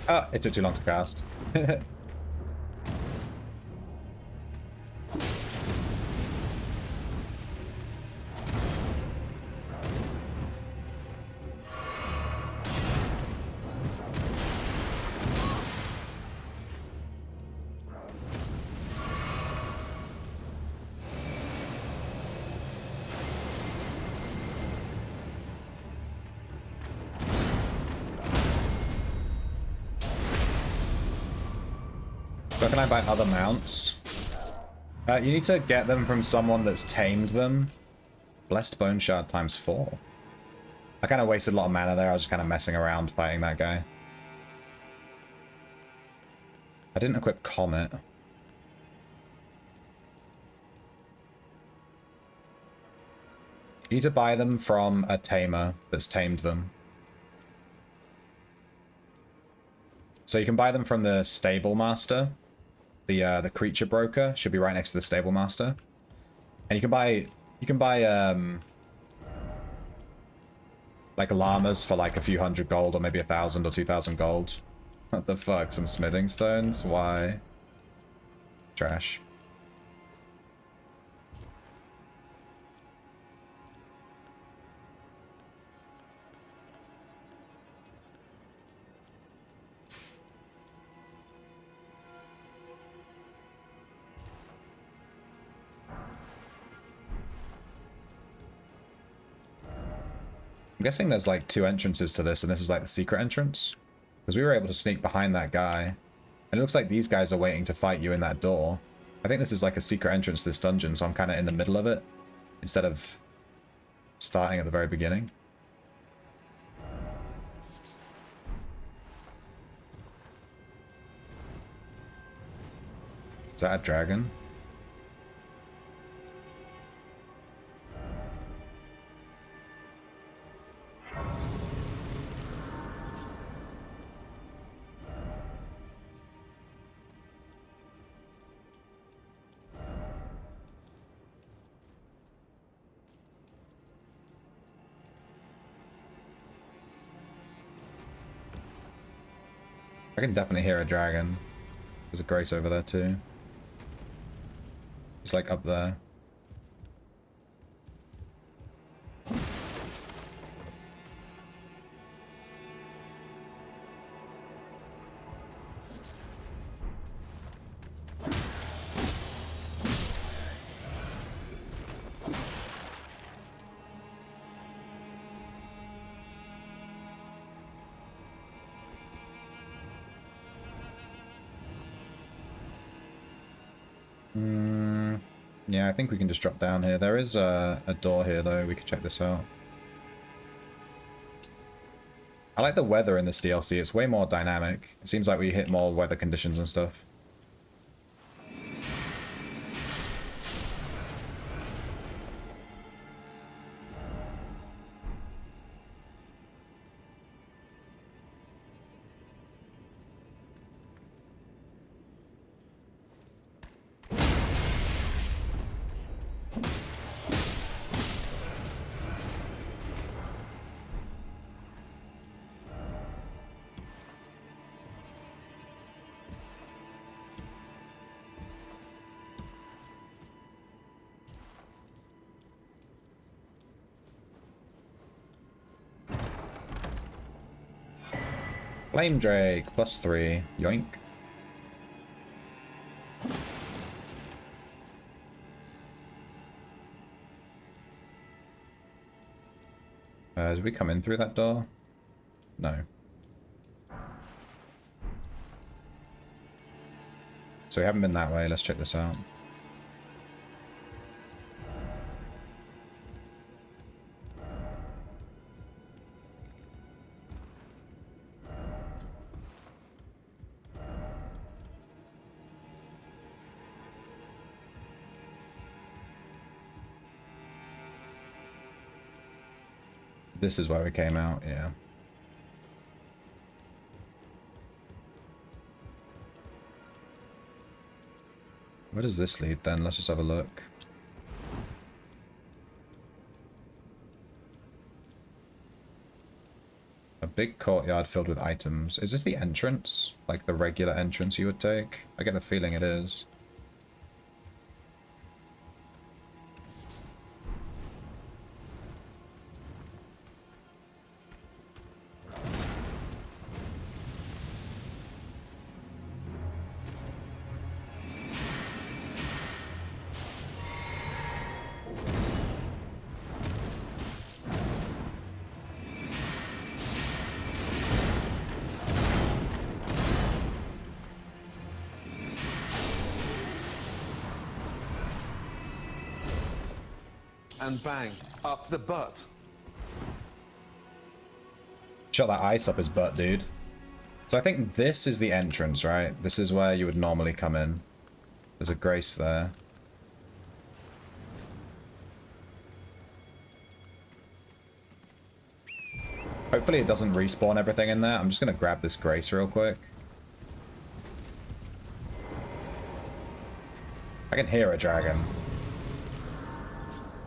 Ah, it took too long to cast. Where can I buy other mounts? You need to get them from someone that's tamed them. Blessed Bone Shard times 4. I kind of wasted a lot of mana there. I was just kind of messing around fighting that guy. I didn't equip Comet. You need to buy them from a tamer that's tamed them. So you can buy them from the Stable Master. The creature broker should be right next to the Stable Master. And you can buy like llamas for like a few hundred gold, or maybe 1,000 or 2,000 gold. What the fuck? Some smithing stones? Why? Trash. I'm guessing there's like 2 entrances to this, and this is like the secret entrance. Because we were able to sneak behind that guy. And it looks like these guys are waiting to fight you in that door. I think this is like a secret entrance to this dungeon, so I'm kind of in the middle of it. Instead of starting at the very beginning. Is that a dragon? I can definitely hear a dragon. There's a Grace over there too. He's like up there. Yeah, I think we can just drop down here. There is a door here, though. We could check this out. I like the weather in this DLC. It's way more dynamic. It seems like we hit more weather conditions and stuff. Flame Drake, +3. Yoink. Did we come in through that door? No. So we haven't been that way. Let's check this out. This is where we came out, yeah. Where does this lead then? Let's just have a look. A big courtyard filled with items. Is this the entrance? Like the regular entrance you would take? I get the feeling it is. And bang, up the butt. Shot that ice up his butt, dude. So I think this is the entrance, right? This is where you would normally come in. There's a grace there. Hopefully it doesn't respawn everything in there. I'm just going to grab this grace real quick. I can hear a dragon.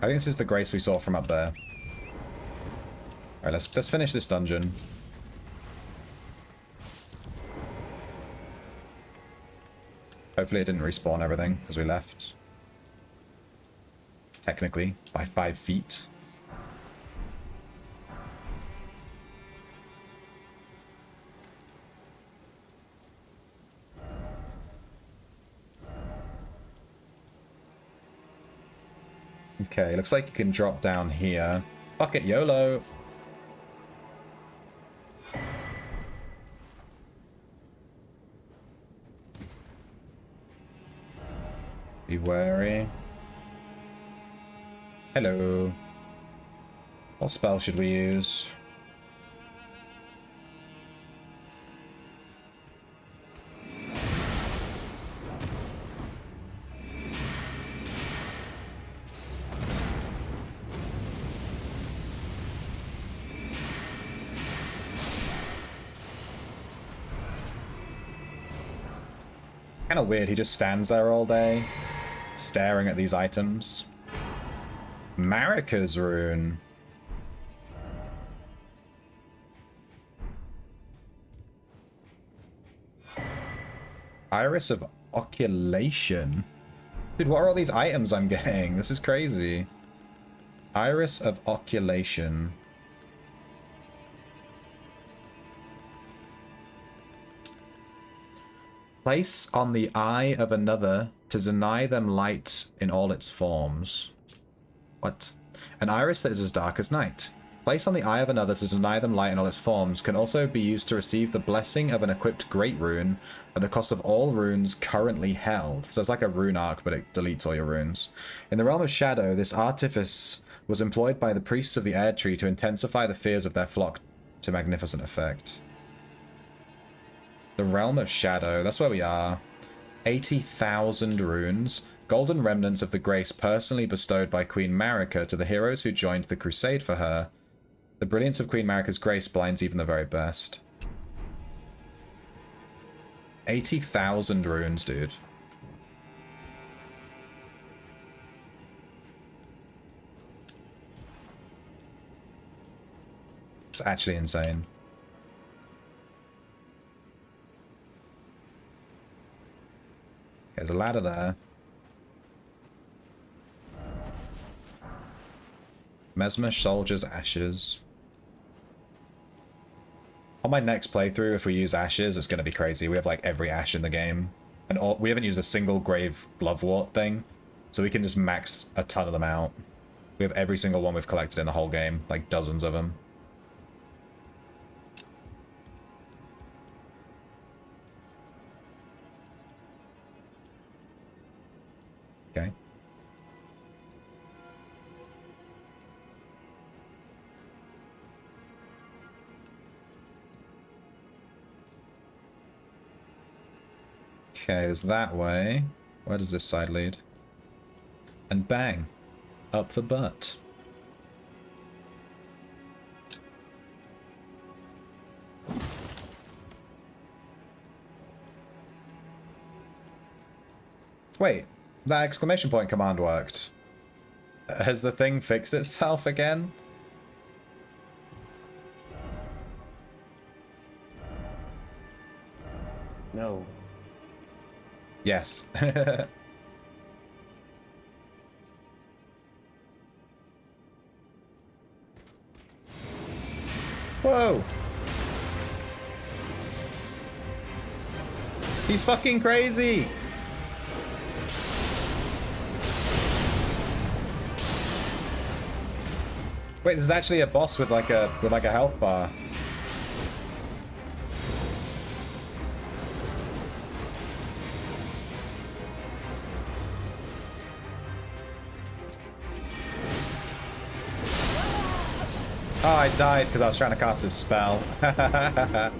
I think this is the grace we saw from up there. Alright, let's finish this dungeon. Hopefully it didn't respawn everything, because we left. Technically, by 5 feet. Okay, looks like you can drop down here. Fuck it, YOLO! Be wary. Hello. What spell should we use? Kind of weird, he just stands there all day, staring at these items. Marika's rune. Iris of Oculation. Dude, what are all these items I'm getting? This is crazy. Iris of Oculation. Place on the eye of another to deny them light in all its forms. What? An iris that is as dark as night. Place on the eye of another to deny them light in all its forms can also be used to receive the blessing of an equipped great rune at the cost of all runes currently held. So it's like a rune arc, but it deletes all your runes. In the realm of shadow, this artifice was employed by the priests of the Air Tree to intensify the fears of their flock to magnificent effect. The realm of shadow, that's where we are. 80,000 runes. Golden remnants of the grace personally bestowed by Queen Marika to the heroes who joined the crusade for her. The brilliance of Queen Marika's grace blinds even the very best. 80,000 runes, dude. It's actually insane. There's a ladder there. Mesmer Soldier's Ashes. On my next playthrough, if we use ashes, it's going to be crazy. We have like every ash in the game. And we haven't used a single grave glovewort thing. So we can just max a ton of them out. We have every single one we've collected in the whole game. Like dozens of them. Okay. Okay, it's that way. Where does this side lead? And bang! Up the butt. Wait, that exclamation point command worked. Has the thing fixed itself again? No. Yes. Whoa! He's fucking crazy! Wait, there's actually a boss with like a health bar. Oh, I died because I was trying to cast this spell. I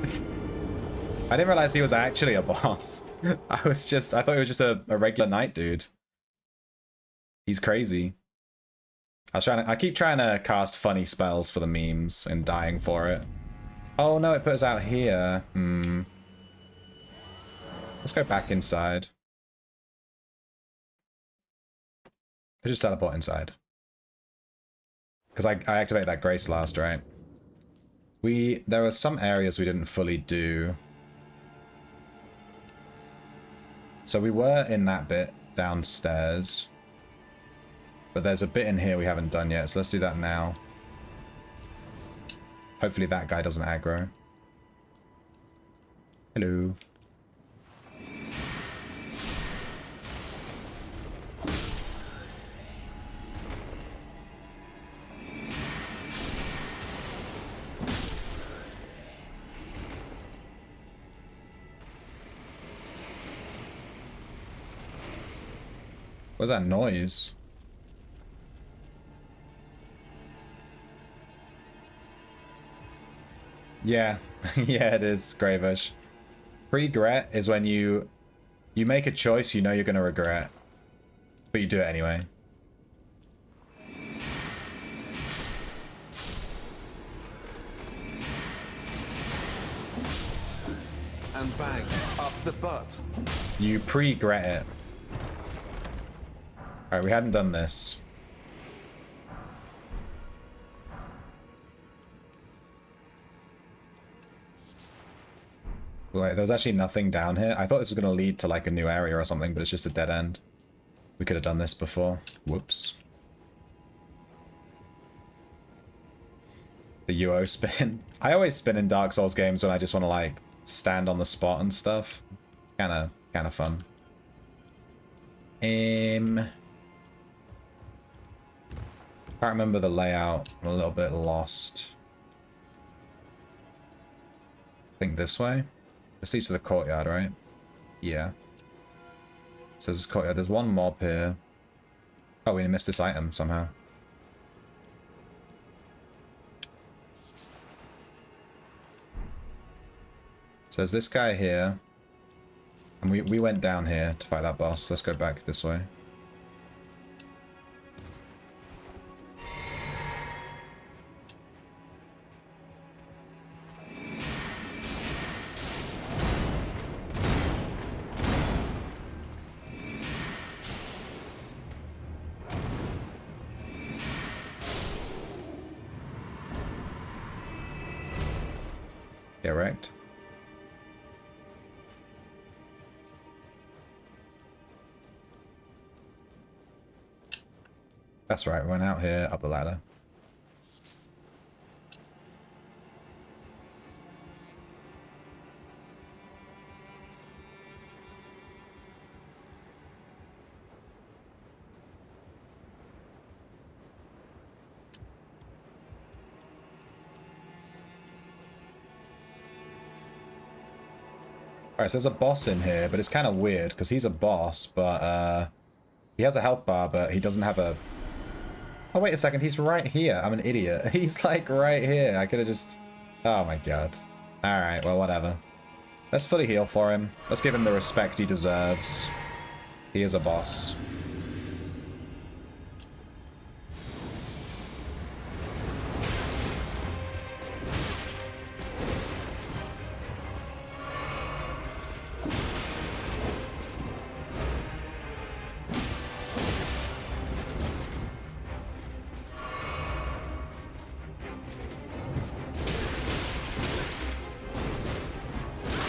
didn't realize he was actually a boss. I thought he was just a regular knight dude. He's crazy. I keep trying to cast funny spells for the memes and dying for it. Oh no, it put us out here. Let's go back inside. Let's just teleport inside. Because I activate that grace last, right? There were some areas we didn't fully do. So we were in that bit downstairs. But there's a bit in here we haven't done yet, so let's do that now. Hopefully that guy doesn't aggro. Hello. What's that noise? Yeah, yeah, it is, Gravish. Regret is when you make a choice you know you're going to regret, but you do it anyway. And bang, up the butt. You pre-gret it. Alright, we hadn't done this. Wait, there's actually nothing down here. I thought this was going to lead to like a new area or something, but it's just a dead end. We could have done this before. Whoops. The UO spin. I always spin in Dark Souls games when I just want to like stand on the spot and stuff. Kind of fun. Can't remember the layout. I'm a little bit lost. I think this way. This leads to the courtyard, right? Yeah. So this is courtyard. There's one mob here. Oh, we missed this item somehow. So there's this guy here. And we went down here to fight that boss. Let's go back this way. Get wrecked. That's right, we went out here, up the ladder. Alright, so there's a boss in here, but it's kind of weird, because he's a boss, but, he has a health bar, but he doesn't have a... Oh, wait a second, he's right here. I'm an idiot. He's, like, right here. I could have just... Oh, my God. Alright, well, whatever. Let's fully heal for him. Let's give him the respect he deserves. He is a boss.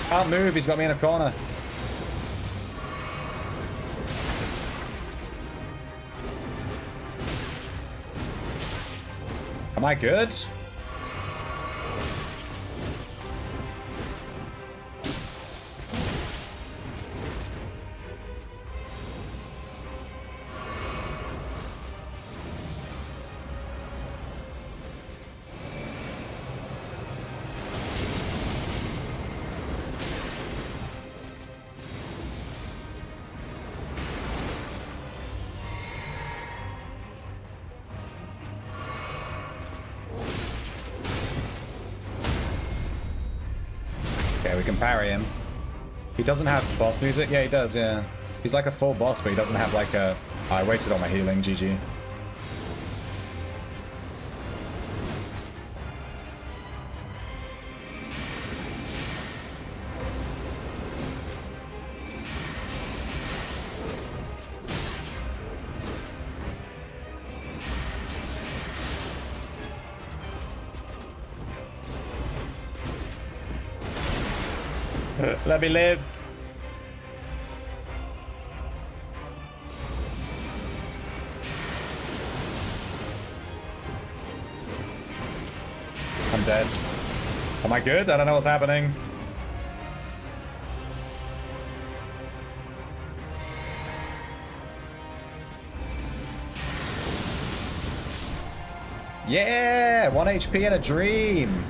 Can't move, he's got me in a corner. Am I good? Okay, we can parry him. He doesn't have boss music? Yeah, he does, yeah. He's like a full boss, but he doesn't have like a... Oh, I wasted all my healing, GG. Let me live. I'm dead. Am I good? I don't know what's happening. Yeah! 1 HP in a dream.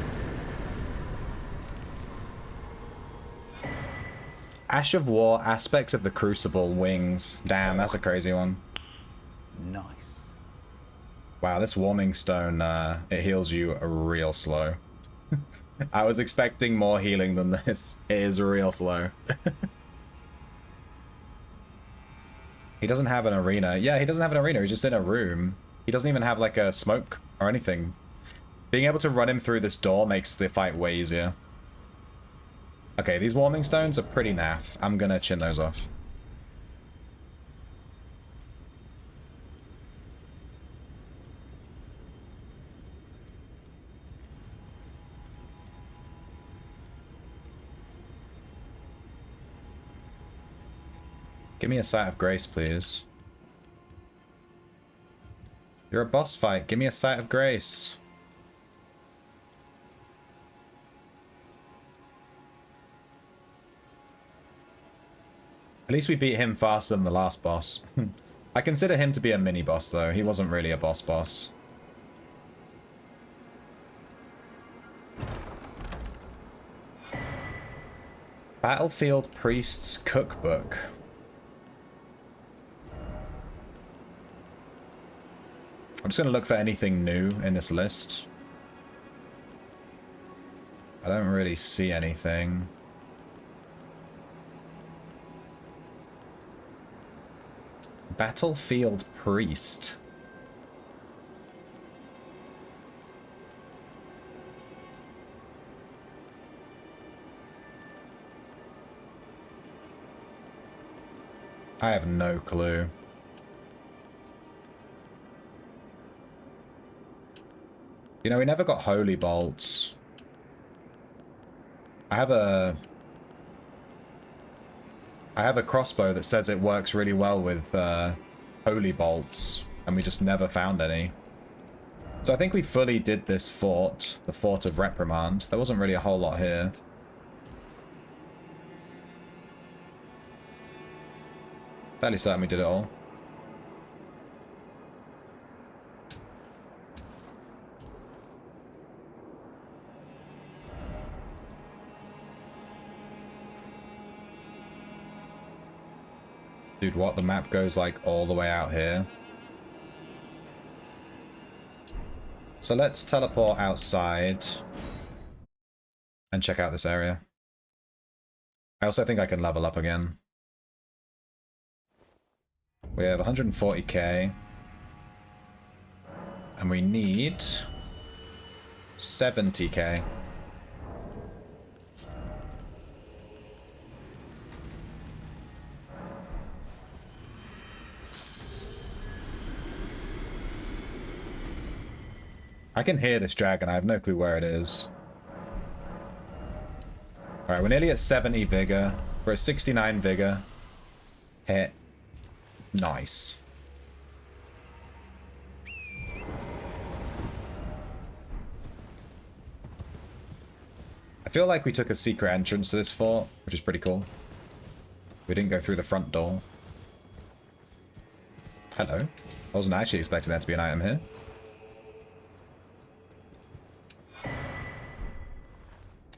Ash of War, Aspects of the Crucible, Wings. Damn, that's a crazy one. Nice. Wow, this Warming Stone, it heals you real slow. I was expecting more healing than this. It is real slow. He doesn't have an arena. Yeah, he doesn't have an arena. He's just in a room. He doesn't even have, like, a smoke or anything. Being able to run him through this door makes the fight way easier. Okay, these Warming Stones are pretty naff. I'm gonna chin those off. Give me a sight of grace, please. You're a boss fight. Give me a sight of grace. At least we beat him faster than the last boss. I consider him to be a mini-boss, though. He wasn't really a boss. Battlefield Priest's Cookbook. I'm just going to look for anything new in this list. I don't really see anything. Battlefield Priest. I have no clue. You know, we never got holy bolts. I have a crossbow that says it works really well with holy bolts, and we just never found any. So I think we fully did this fort, the Fort of Reprimand. There wasn't really a whole lot here. Fairly certain we did it all. Dude, what? The map goes like all the way out here. So let's teleport outside and check out this area. I also think I can level up again. We have 140k. And we need 70k. I can hear this dragon. I have no clue where it is. Alright, we're nearly at 70 vigor. We're at 69 vigor. Hit. Nice. I feel like we took a secret entrance to this fort, which is pretty cool. We didn't go through the front door. Hello. I wasn't actually expecting there to be an item here.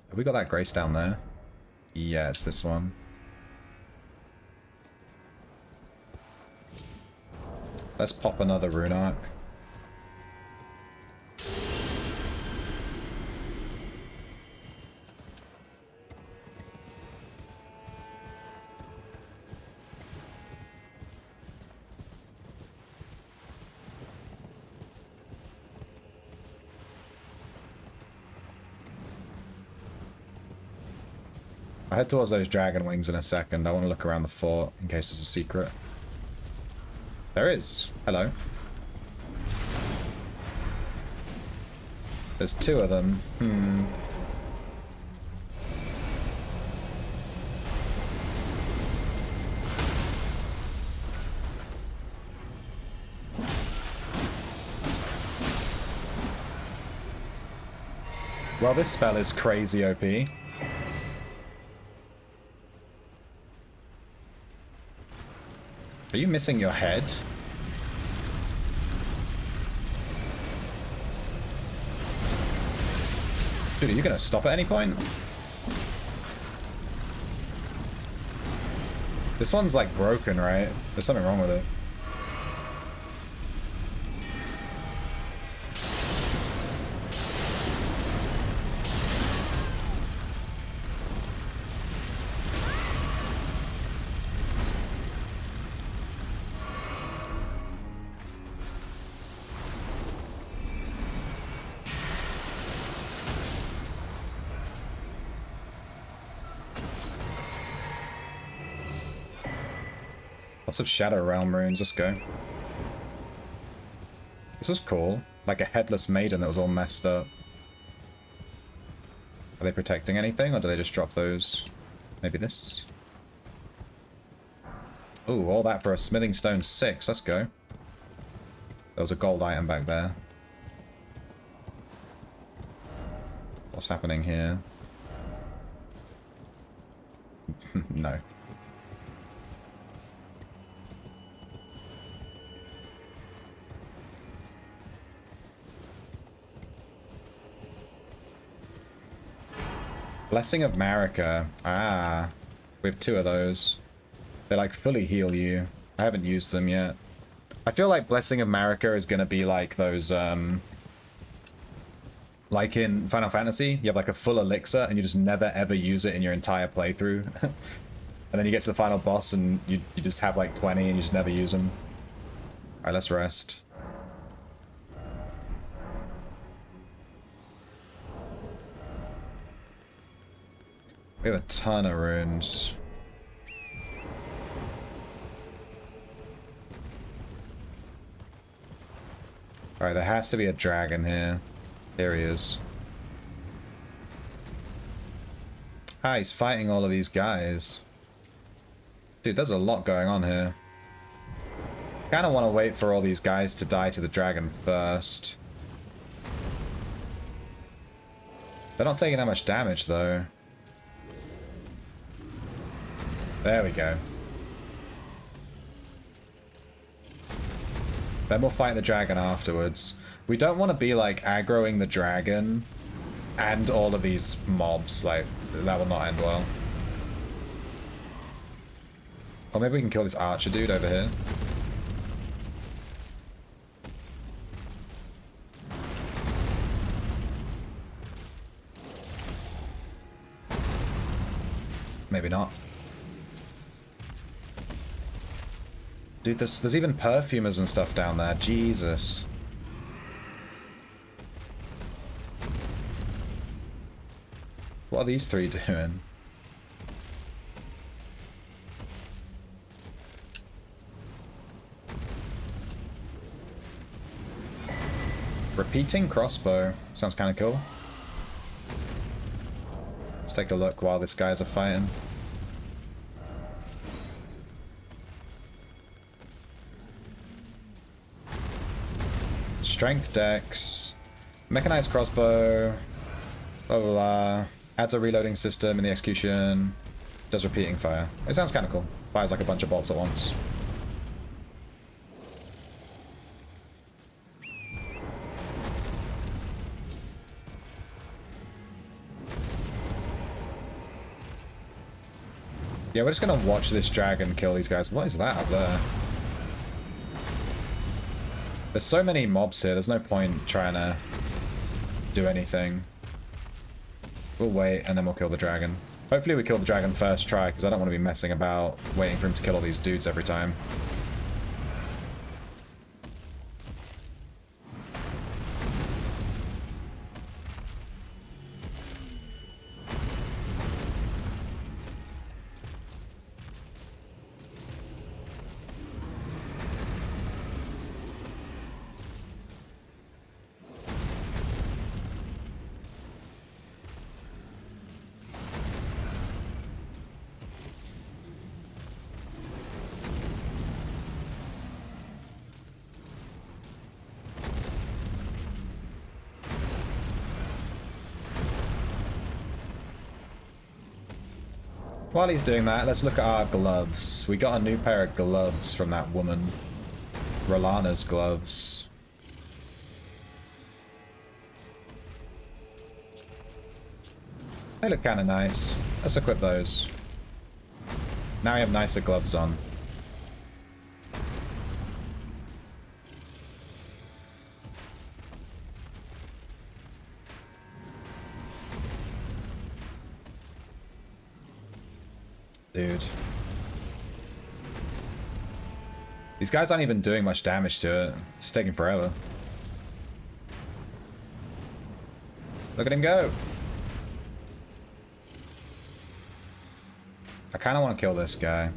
Have we got that grace down there? Yeah, it's this one. Let's pop another rune arc. I'll head towards those dragon wings in a second. I want to look around the fort in case there's a secret. There is. Hello. There's two of them. Well, this spell is crazy OP. Are you missing your head? Dude, are you gonna stop at any point? This one's like broken, right? There's something wrong with it. Lots of Shadow Realm runes, let's go. This was cool. Like a headless maiden that was all messed up. Are they protecting anything, or do they just drop those? Maybe this? Ooh, all that for a smithing stone 6, let's go. There was a gold item back there. What's happening here? No. Blessing of Marika. Ah, we have 2 of those. They like fully heal you. I haven't used them yet. I feel like Blessing of Marika is gonna be like those, like in Final Fantasy, you have like a full elixir and you just never ever use it in your entire playthrough. And then you get to the final boss and you just have like 20 and you just never use them. Alright, let's rest. We have a ton of runes. Alright, there has to be a dragon here. There he is. Ah, he's fighting all of these guys. Dude, there's a lot going on here. Kinda want to wait for all these guys to die to the dragon first. They're not taking that much damage, though. There we go. Then we'll fight the dragon afterwards. We don't want to be like aggroing the dragon and all of these mobs. Like, that will not end well. Or maybe we can kill this archer dude over here. Maybe not. Dude, there's even perfumers and stuff down there. Jesus. What are these three doing? Repeating crossbow. Sounds kind of cool. Let's take a look while these guys are fighting. Strength dex. Mechanized crossbow. Blah blah blah. Adds a reloading system in the execution. Does repeating fire. It sounds kind of cool. Fires like a bunch of bolts at once. Yeah, we're just gonna watch this dragon kill these guys. What is that up there? There's so many mobs here, there's no point trying to do anything. We'll wait, and then we'll kill the dragon. Hopefully we kill the dragon first try, because I don't want to be messing about waiting for him to kill all these dudes every time. While he's doing that, let's look at our gloves. We got a new pair of gloves from that woman. Rolana's gloves. They look kind of nice. Let's equip those. Now we have nicer gloves on. Dude. These guys aren't even doing much damage to it. It's taking forever. Look at him go. I kind of want to kill this guy.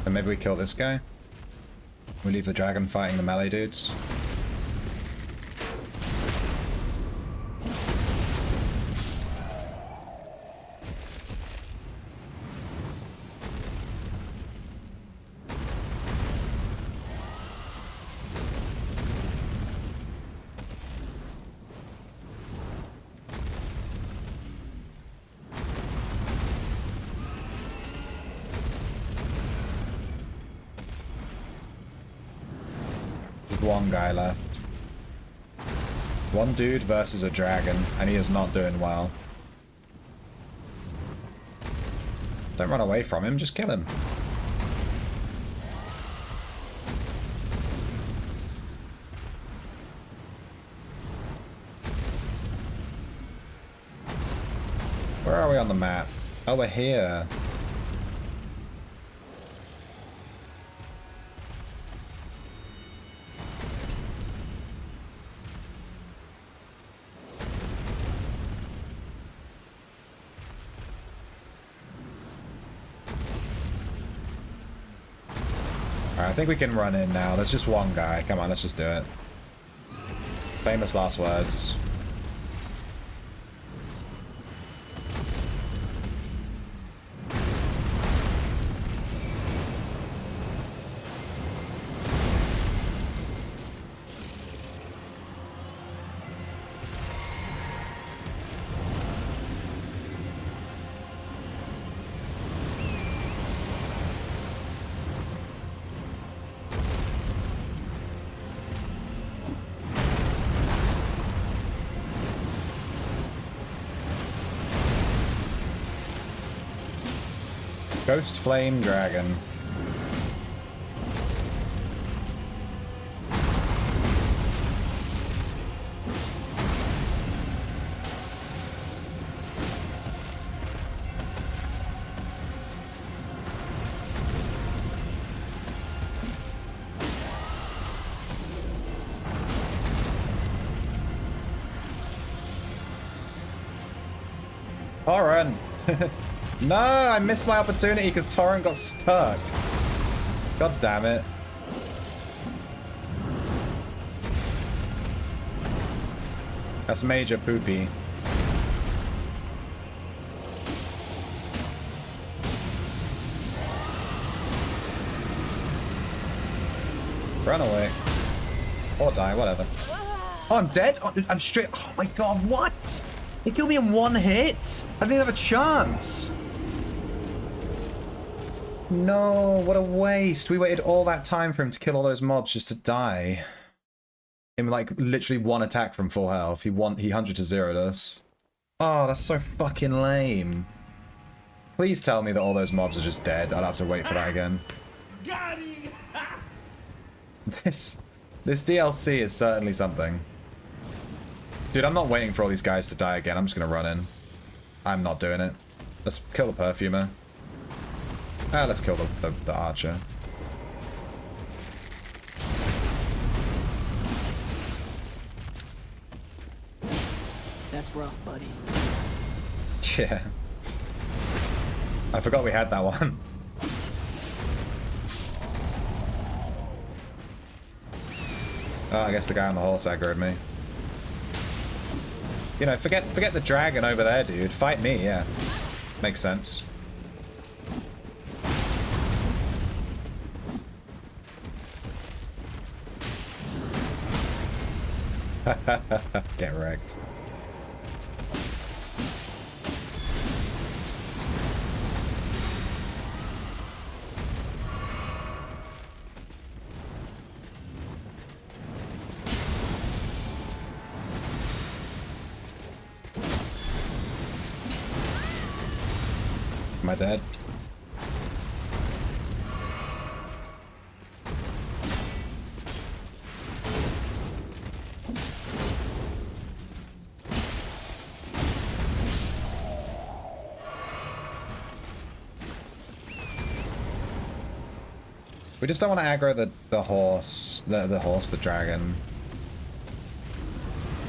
And maybe we kill this guy. We leave the dragon fighting the melee dudes. One guy left. One dude versus a dragon, and he is not doing well. Don't run away from him, just kill him. Where are we on the map? Oh, we're here. I think we can run in now. There's just one guy. Come on, let's just do it. Famous last words. Ghost Flame Dragon. Torrent! No, I missed my opportunity because Torrent got stuck. God damn it. That's major poopy. Run away. Or die, whatever. Oh, I'm dead? Oh, I'm straight. Oh my god, what? He killed me in one hit? I didn't even have a chance. No, what a waste. We waited all that time for him to kill all those mobs just to die. In like literally one attack from full health. He 100 to 0'd us. Oh, that's so fucking lame. Please tell me that all those mobs are just dead. I'd have to wait for that again. This DLC is certainly something. Dude, I'm not waiting for all these guys to die again. I'm just gonna run in. I'm not doing it. Let's kill the perfumer. Ah, let's kill the archer. That's rough, buddy. Yeah. I forgot we had that one. Oh, I guess the guy on the horse aggroed me. You know, forget the dragon over there, dude. Fight me, yeah. Makes sense. Get wrecked. Am I dead? We just don't want to aggro the horse, the dragon.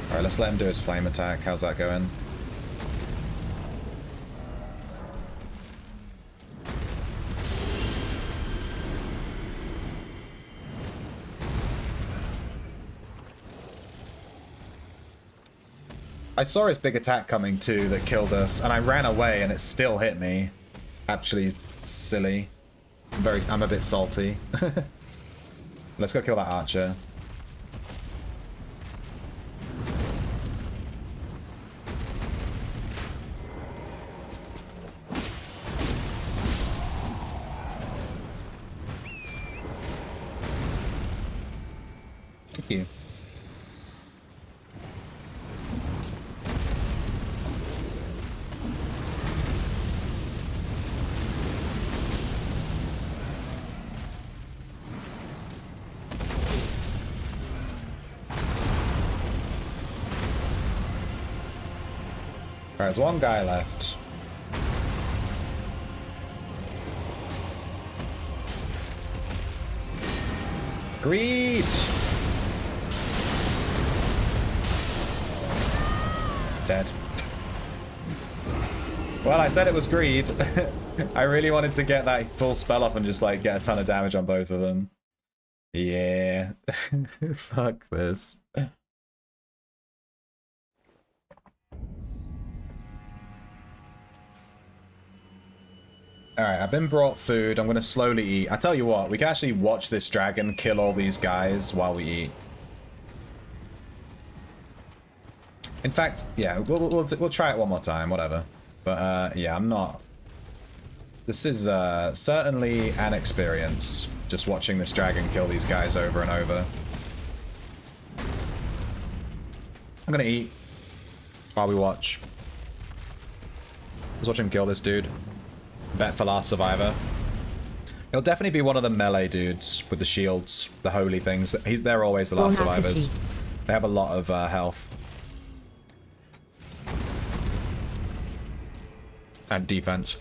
Alright, let's let him do his flame attack. How's that going? I saw his big attack coming too that killed us, and I ran away and it still hit me. Actually, silly. I'm a bit salty. Let's go kill that archer. Thank you. Alright, there's one guy left. Greed! Dead. Well, I said it was greed. I really wanted to get that full spell up and just like get a ton of damage on both of them. Yeah. Fuck this. Alright, I've been brought food. I'm going to slowly eat. I tell you what, we can actually watch this dragon kill all these guys while we eat. In fact, yeah, we'll try it one more time, whatever. But, yeah, I'm not... This is certainly an experience, just watching this dragon kill these guys over and over. I'm going to eat while we watch. Let's watch him kill this dude. Bet for last survivor. It'll definitely be one of the melee dudes with the shields, the holy things. They're always the last survivors. They have a lot of health. And defense.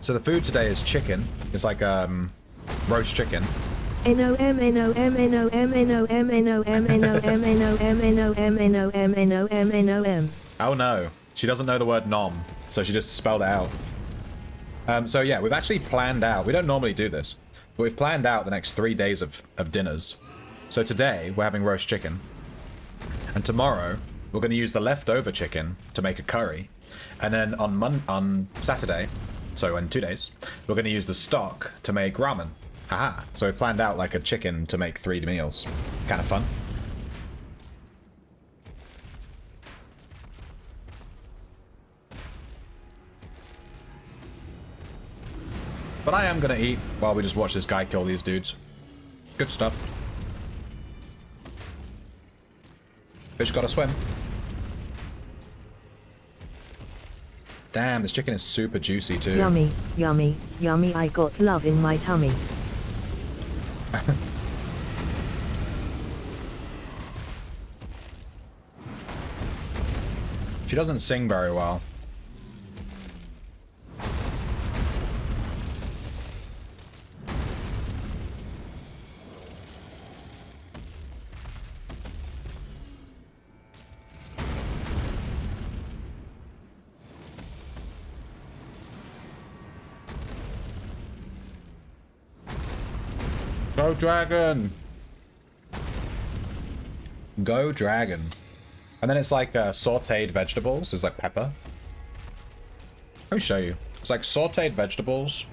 So the food today is chicken. It's like roast chicken. N-O-M-N-O-M-N-O-M-N-O-M-N-O-M-N-O-M-N-O-M-N-O-M. Oh no, she doesn't know the word nom, so she just spelled it out. So yeah, we've actually planned out, we don't normally do this, but we've planned out the next 3 days of dinners. So today, we're having roast chicken. And tomorrow, we're going to use the leftover chicken to make a curry. And then on Saturday, so in 2 days, we're going to use the stock to make ramen. Haha. So we planned out like a chicken to make 3 meals. Kind of fun. But I am going to eat while we just watch this guy kill these dudes. Good stuff. Fish gotta swim. Damn, this chicken is super juicy too. Yummy, yummy, yummy. I got love in my tummy. She doesn't sing very well. Go dragon! Go dragon. And then it's like sauteed vegetables. It's like pepper. Let me show you. It's like sauteed vegetables,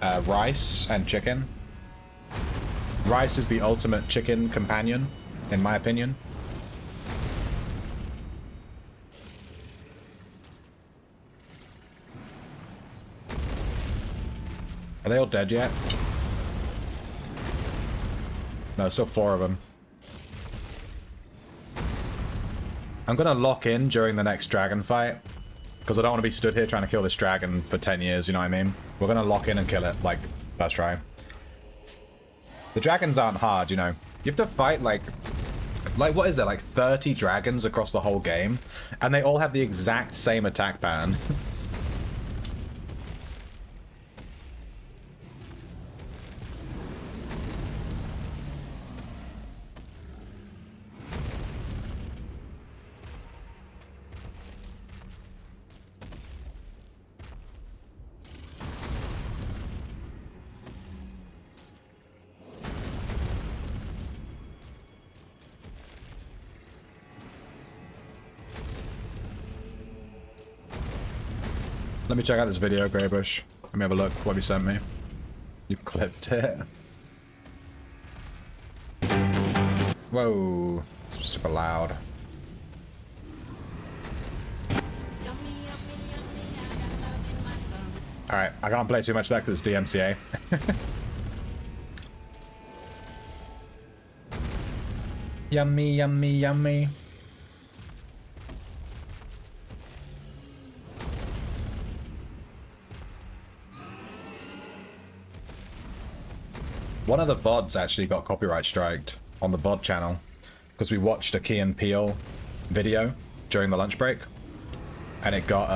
rice, and chicken. Rice is the ultimate chicken companion, in my opinion. Are they all dead yet? No, still 4 of them. I'm gonna lock in during the next dragon fight, because I don't want to be stood here trying to kill this dragon for 10 years, you know what I mean? We're gonna lock in and kill it, like, first try. The dragons aren't hard, you know. You have to fight, like, what is there, like 30 dragons across the whole game? And they all have the exact same attack pattern. Let me check out this video, Greybush. Let me have a look what you sent me. You clipped it. Whoa. It's super loud. Alright, I can't play too much of that because it's DMCA. Yummy, yummy, yummy. One of the VODs actually got copyright striked on the VOD channel because we watched a Key and Peele video during the lunch break, and it got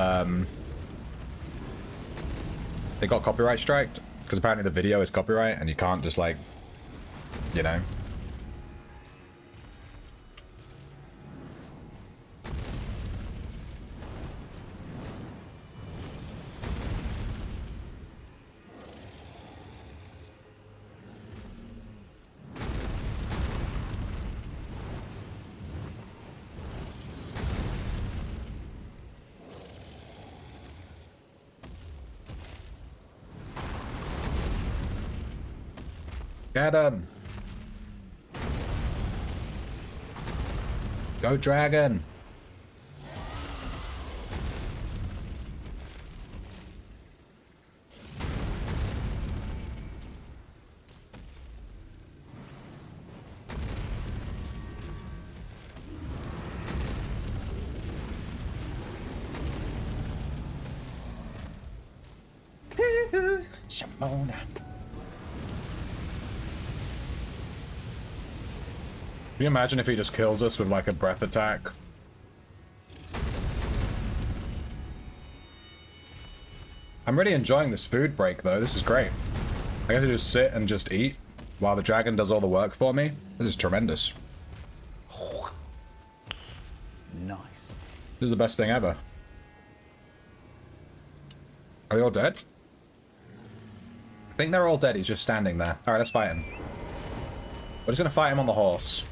copyright striked because apparently the video is copyright and you can't just, like, you know. Get him! Go dragon! Shimona. Can you imagine if he just kills us with like a breath attack? I'm really enjoying this food break though. This is great. I get to just sit and just eat while the dragon does all the work for me. This is tremendous. Nice. This is the best thing ever. Are they all dead? I think they're all dead. He's just standing there. Alright, let's fight him. We're just gonna fight him on the horse.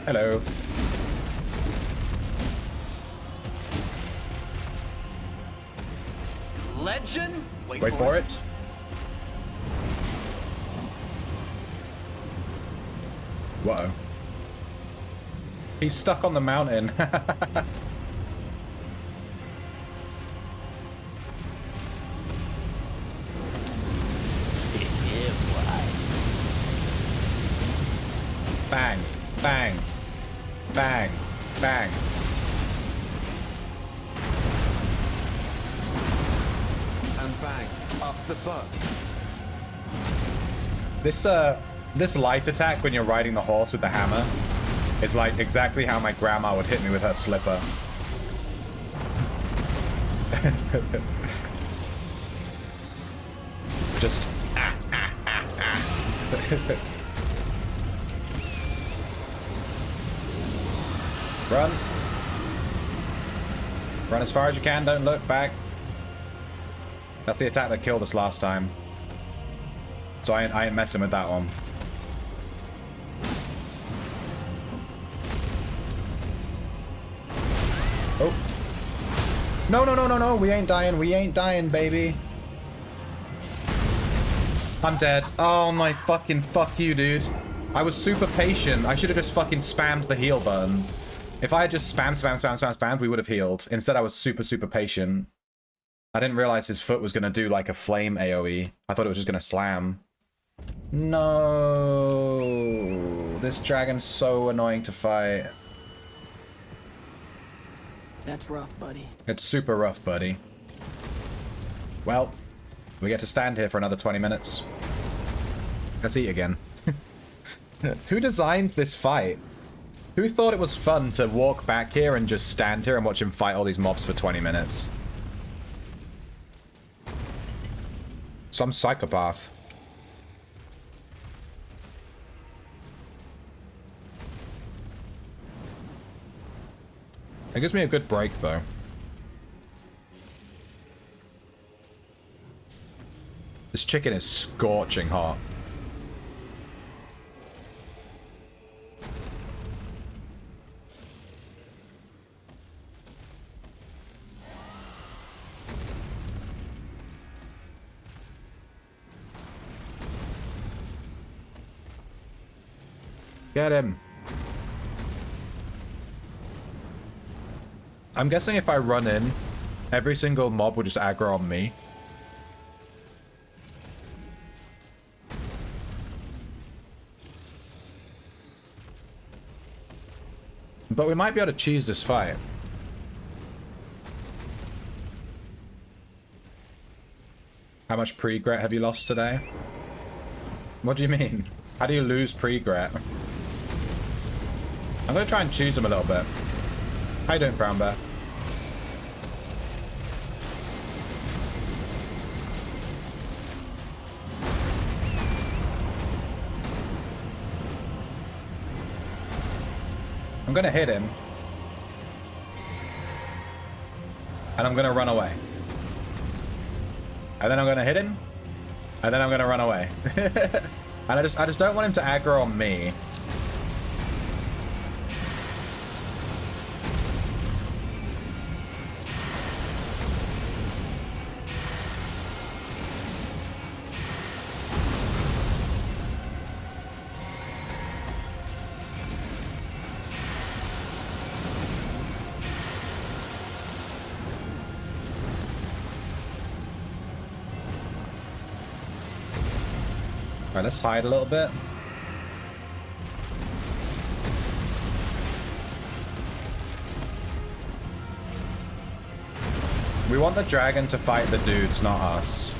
Hello. Legend? Wait for it. Whoa. He's stuck on the mountain. Bang, bang, bang, bang. And bang. Up the butt. This light attack when you're riding the horse with the hammer is like exactly how my grandma would hit me with her slipper. Just Run. Run as far as you can, don't look back. That's the attack that killed us last time. So I ain't messing with that one. Oh. No, no, no, no, no. We ain't dying. We ain't dying, baby. I'm dead. Oh my fucking fuck you, dude. I was super patient. I should have just fucking spammed the heal button. If I had just spammed, we would have healed. Instead, I was super, super patient. I didn't realize his foot was going to do like a flame AoE. I thought it was just going to slam. No. This dragon's so annoying to fight. That's rough, buddy. It's super rough, buddy. Well, we get to stand here for another 20 minutes. Let's eat again. Who designed this fight? Who thought it was fun to walk back here and just stand here and watch him fight all these mobs for 20 minutes? Some psychopath. It gives me a good break, though. This chicken is scorching hot. Get him. I'm guessing if I run in, every single mob will just aggro on me. But we might be able to cheese this fight. How much pre-gret have you lost today? What do you mean? How do you lose pre-gret? I'm gonna try and choose him a little bit. How you doing, Brown Bear? I'm gonna hit him. And I'm gonna run away. And then I'm gonna hit him. And then I'm gonna run away. And I just don't want him to aggro on me. Alright, let's hide a little bit. We want the dragon to fight the dudes, not us.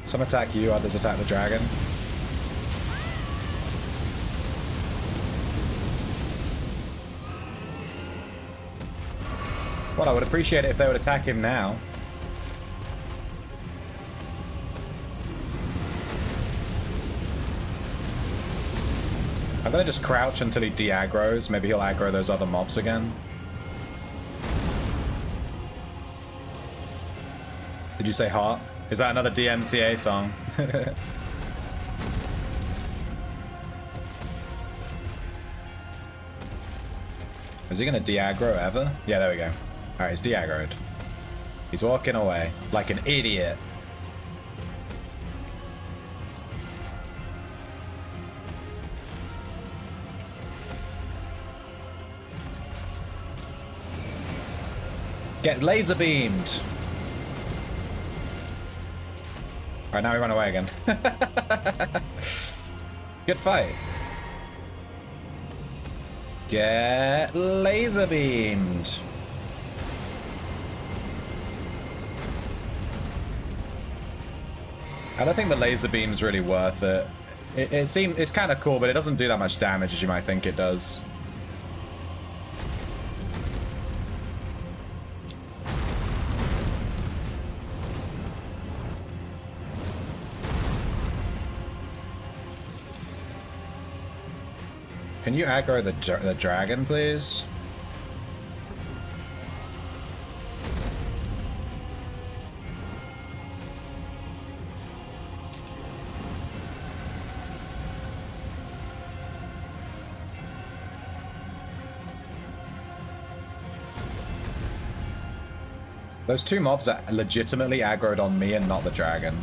Some attack you, others attack the dragon. Well, I would appreciate it if they would attack him now. I'm gonna just crouch until he de-aggroes. Maybe he'll aggro those other mobs again. Did you say hot? Is that another DMCA song? Is he gonna de-aggro ever? Yeah, there we go. Alright, he's de-aggroed. He's walking away like an idiot. Get laser beamed! Alright, now we run away again. Good fight. Get laser beamed. I don't think the laser beam's really worth it. It's kind of cool, but it doesn't do that much damage as you might think it does. Can you aggro the dragon, please? Those two mobs are legitimately aggroed on me and not the dragon.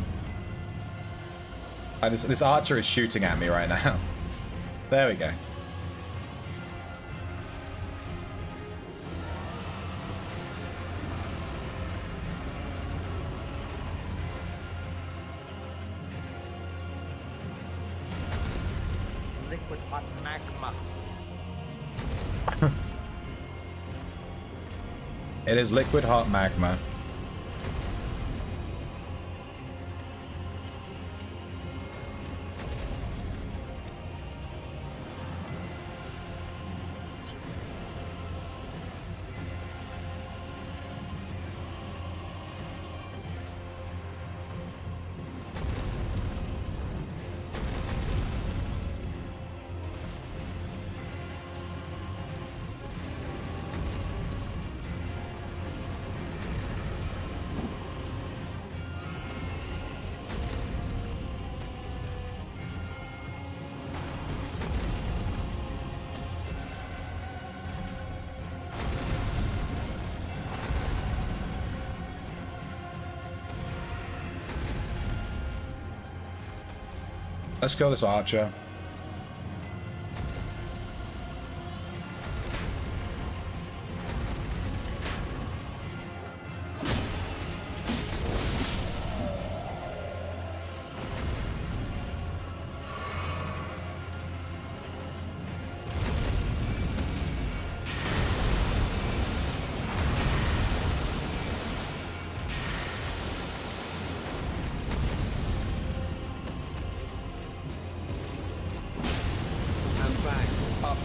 This archer is shooting at me right now. There we go. Liquid hot magma. It is liquid hot magma. Let's kill this archer.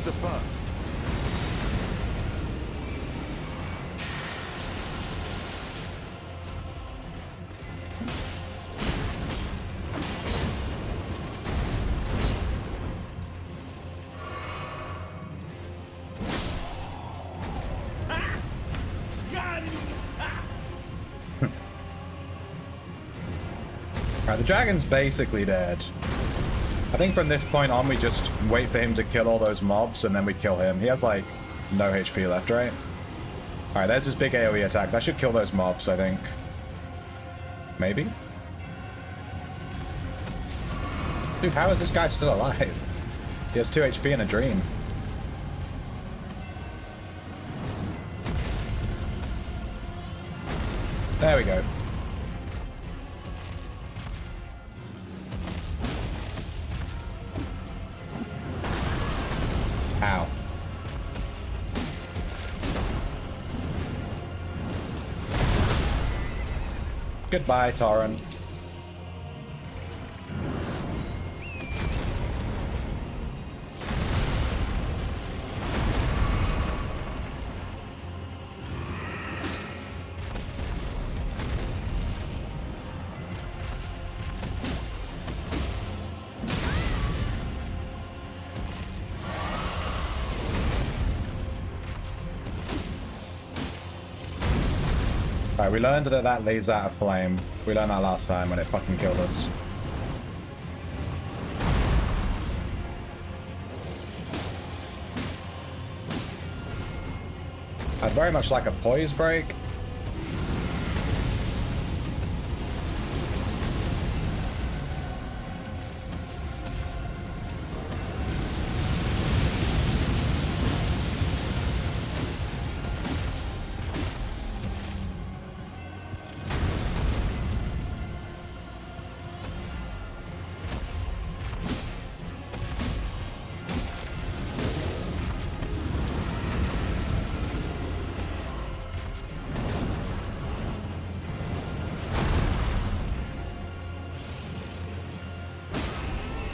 The butt. Alright, the dragon's basically dead. I think from this point on, we just wait for him to kill all those mobs, and then we kill him. He has, like, no HP left, right? Alright, there's his big AoE attack. That should kill those mobs, I think. Maybe? Dude, how is this guy still alive? He has 2 HP and a dream. There we go. Ow. Goodbye, Torrent. Alright, we learned that that leaves out a flame. We learned that last time when it fucking killed us. I'd very much like a poise break.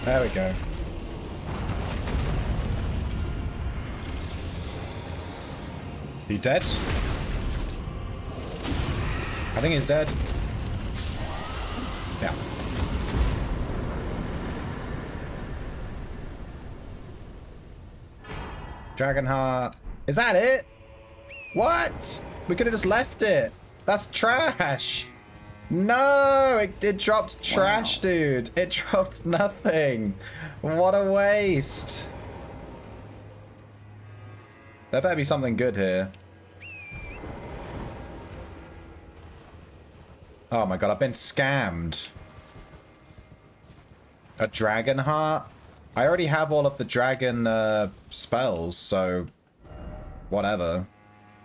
There we go. He dead? I think he's dead. Yeah. Dragonheart. Is that it? What? We could have just left it. That's trash. No, it dropped trash, wow. Dude. It dropped nothing. What a waste. There better be something good here. Oh my god, I've been scammed. A dragon heart? I already have all of the dragon spells, so whatever.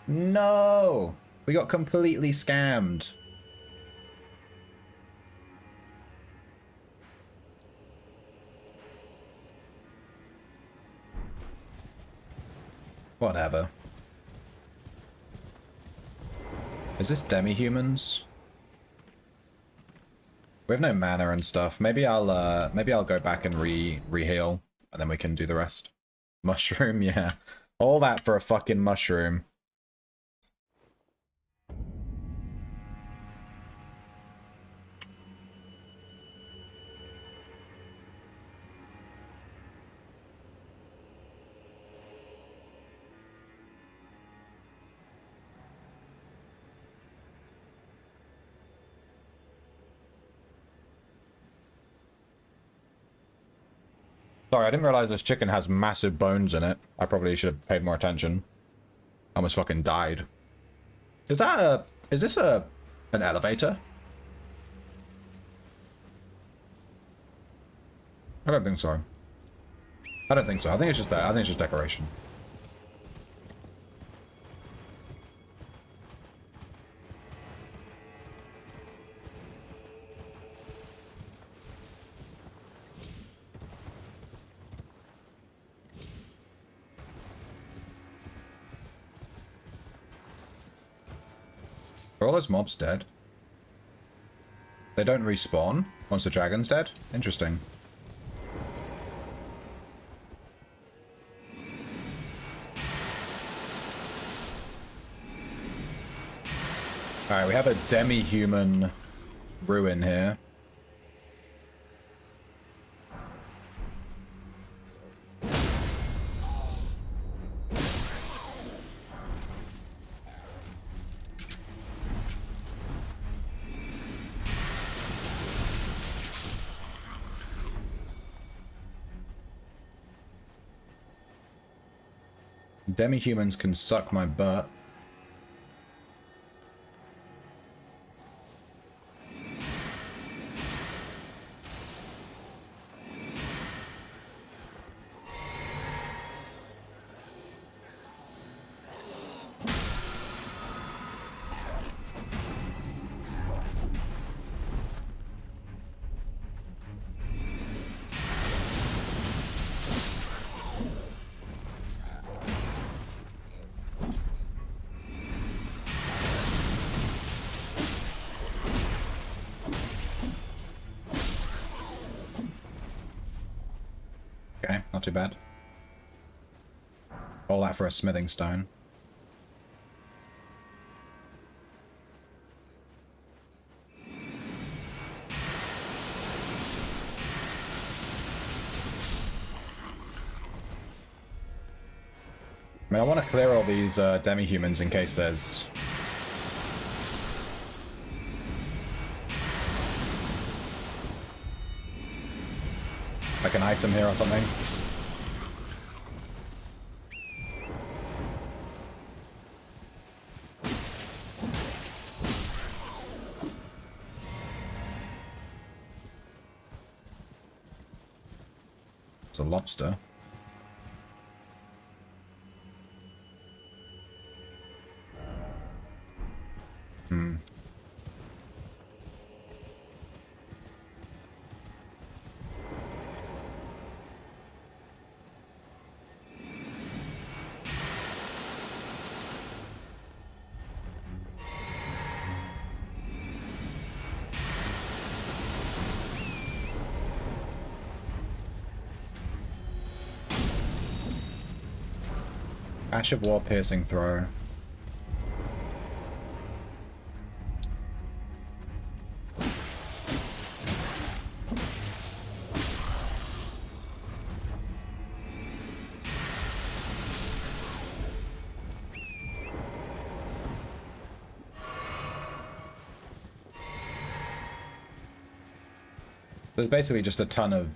No! We got completely scammed. Whatever. Is this demi-humans? We have no mana and stuff. Maybe I'll go back and re-heal, and then we can do the rest. Mushroom, yeah. All that for a fucking mushroom. Sorry, I didn't realize this chicken has massive bones in it. I probably should have paid more attention. I almost fucking died. Is this an elevator? I don't think so. I don't think so. I think it's just that. I think it's just decoration. Are all those mobs dead? They don't respawn once the dragon's dead? Interesting. Alright, we have a demi-human ruin here. Demi-humans can suck my butt. too bad. All that for a smithing stone. I mean, I want to clear all these demi-humans in case there's... like an item here or something. It's a lobster. Ash of War piercing throw. There's basically just a ton of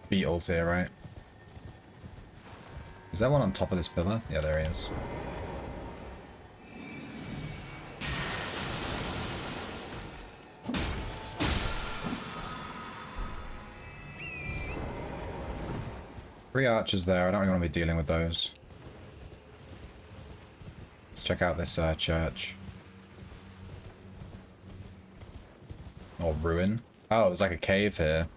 beetles here, right? Is there one on top of this pillar? Yeah, there he is. Three archers there. I don't really want to be dealing with those. Let's check out this church. Or ruin. Oh, it's like a cave here.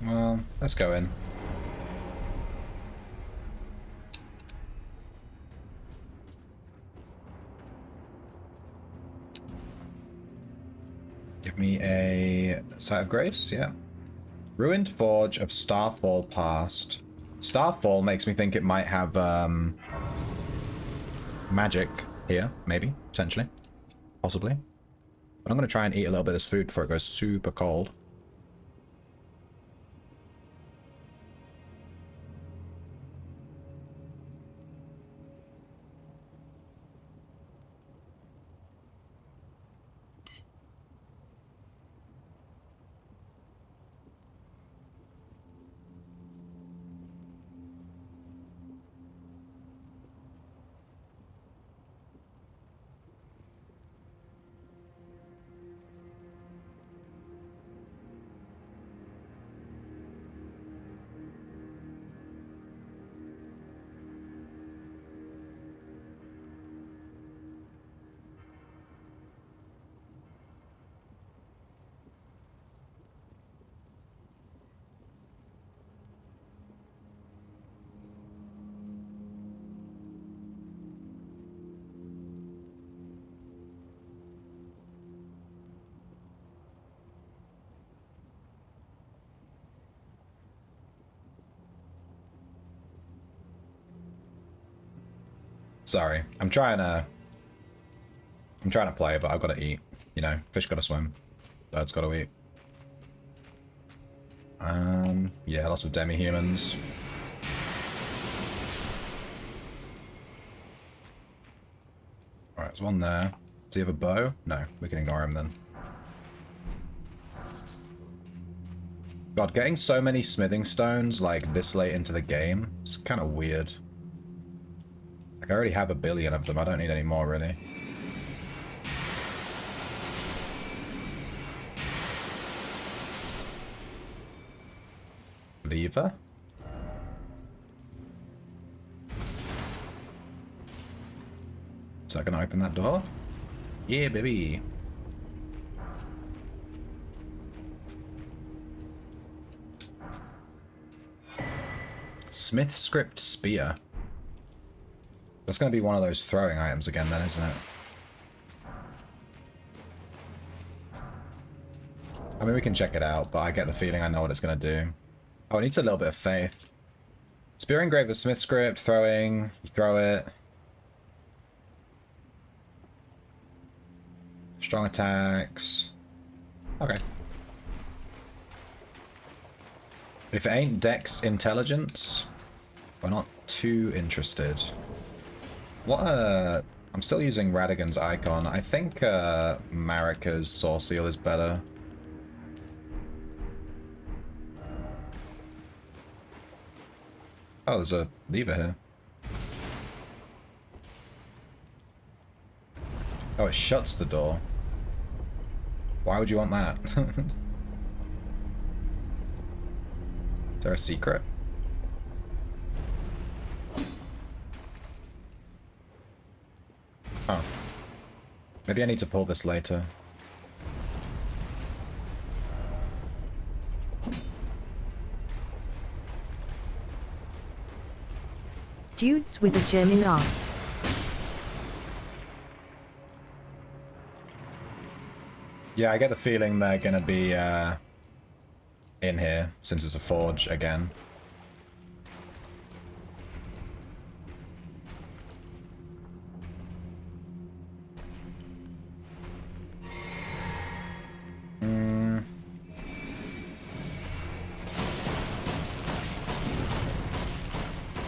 Well, let's go in. Give me a Sight of Grace, yeah. Ruined Forge of Starfall Past. Starfall makes me think it might have magic here, maybe, potentially, possibly. But I'm going to try and eat a little bit of this food before it goes super cold. Sorry, I'm trying to play, but I've got to eat. You know, fish got to swim, birds got to eat. Yeah, lots of demi-humans. Alright, there's one there. Does he have a bow? No, we can ignore him then. God, getting so many smithing stones like this late into the game, it's kind of weird. Like, I already have 1 billion of them, I don't need any more, really. Lever? Is that gonna open that door? Yeah, baby! Smith script spear. That's going to be one of those throwing items again then, isn't it? I mean, we can check it out, but I get the feeling I know what it's going to do. Oh, it needs a little bit of faith. Spear Engrave with Smith Script, throwing, you throw it. Strong attacks. Okay. If it ain't Dex Intelligence, we're not too interested. What I'm still using Radigan's icon. I think Marika's Saw Seal is better. Oh, there's a lever here. Oh, it shuts the door. Why would you want that? Is there a secret? Oh. Maybe I need to pull this later. Dudes with a gem in ass. Yeah, I get the feeling they're gonna be in here, since it's a forge again.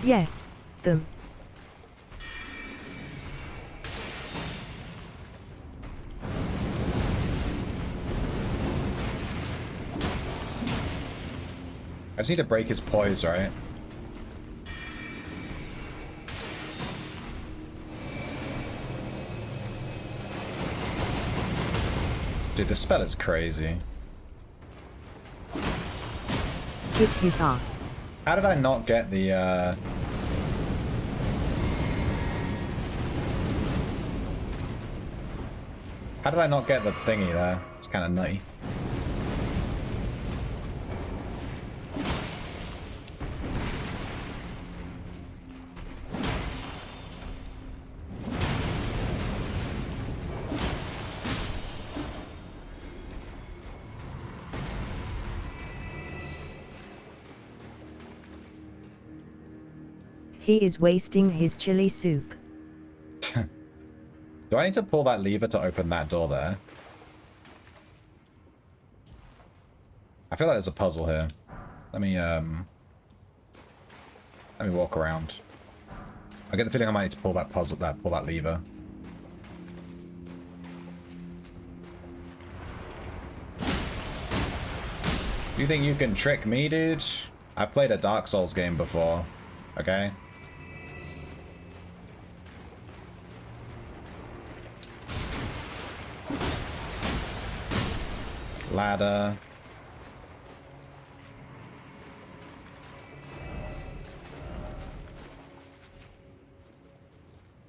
Yes, them. I just need to break his poise, right? Dude, this spell is crazy. Hit his ass. How did I not get the, How did I not get the thingy there? It's kind of nutty. He is wasting his chili soup. Do I need to pull that lever to open that door there? I feel like there's a puzzle here. Let me walk around. I get the feeling I might need to pull that puzzle, pull that lever. You think you can trick me, dude? I've played a Dark Souls game before, okay? Ladder.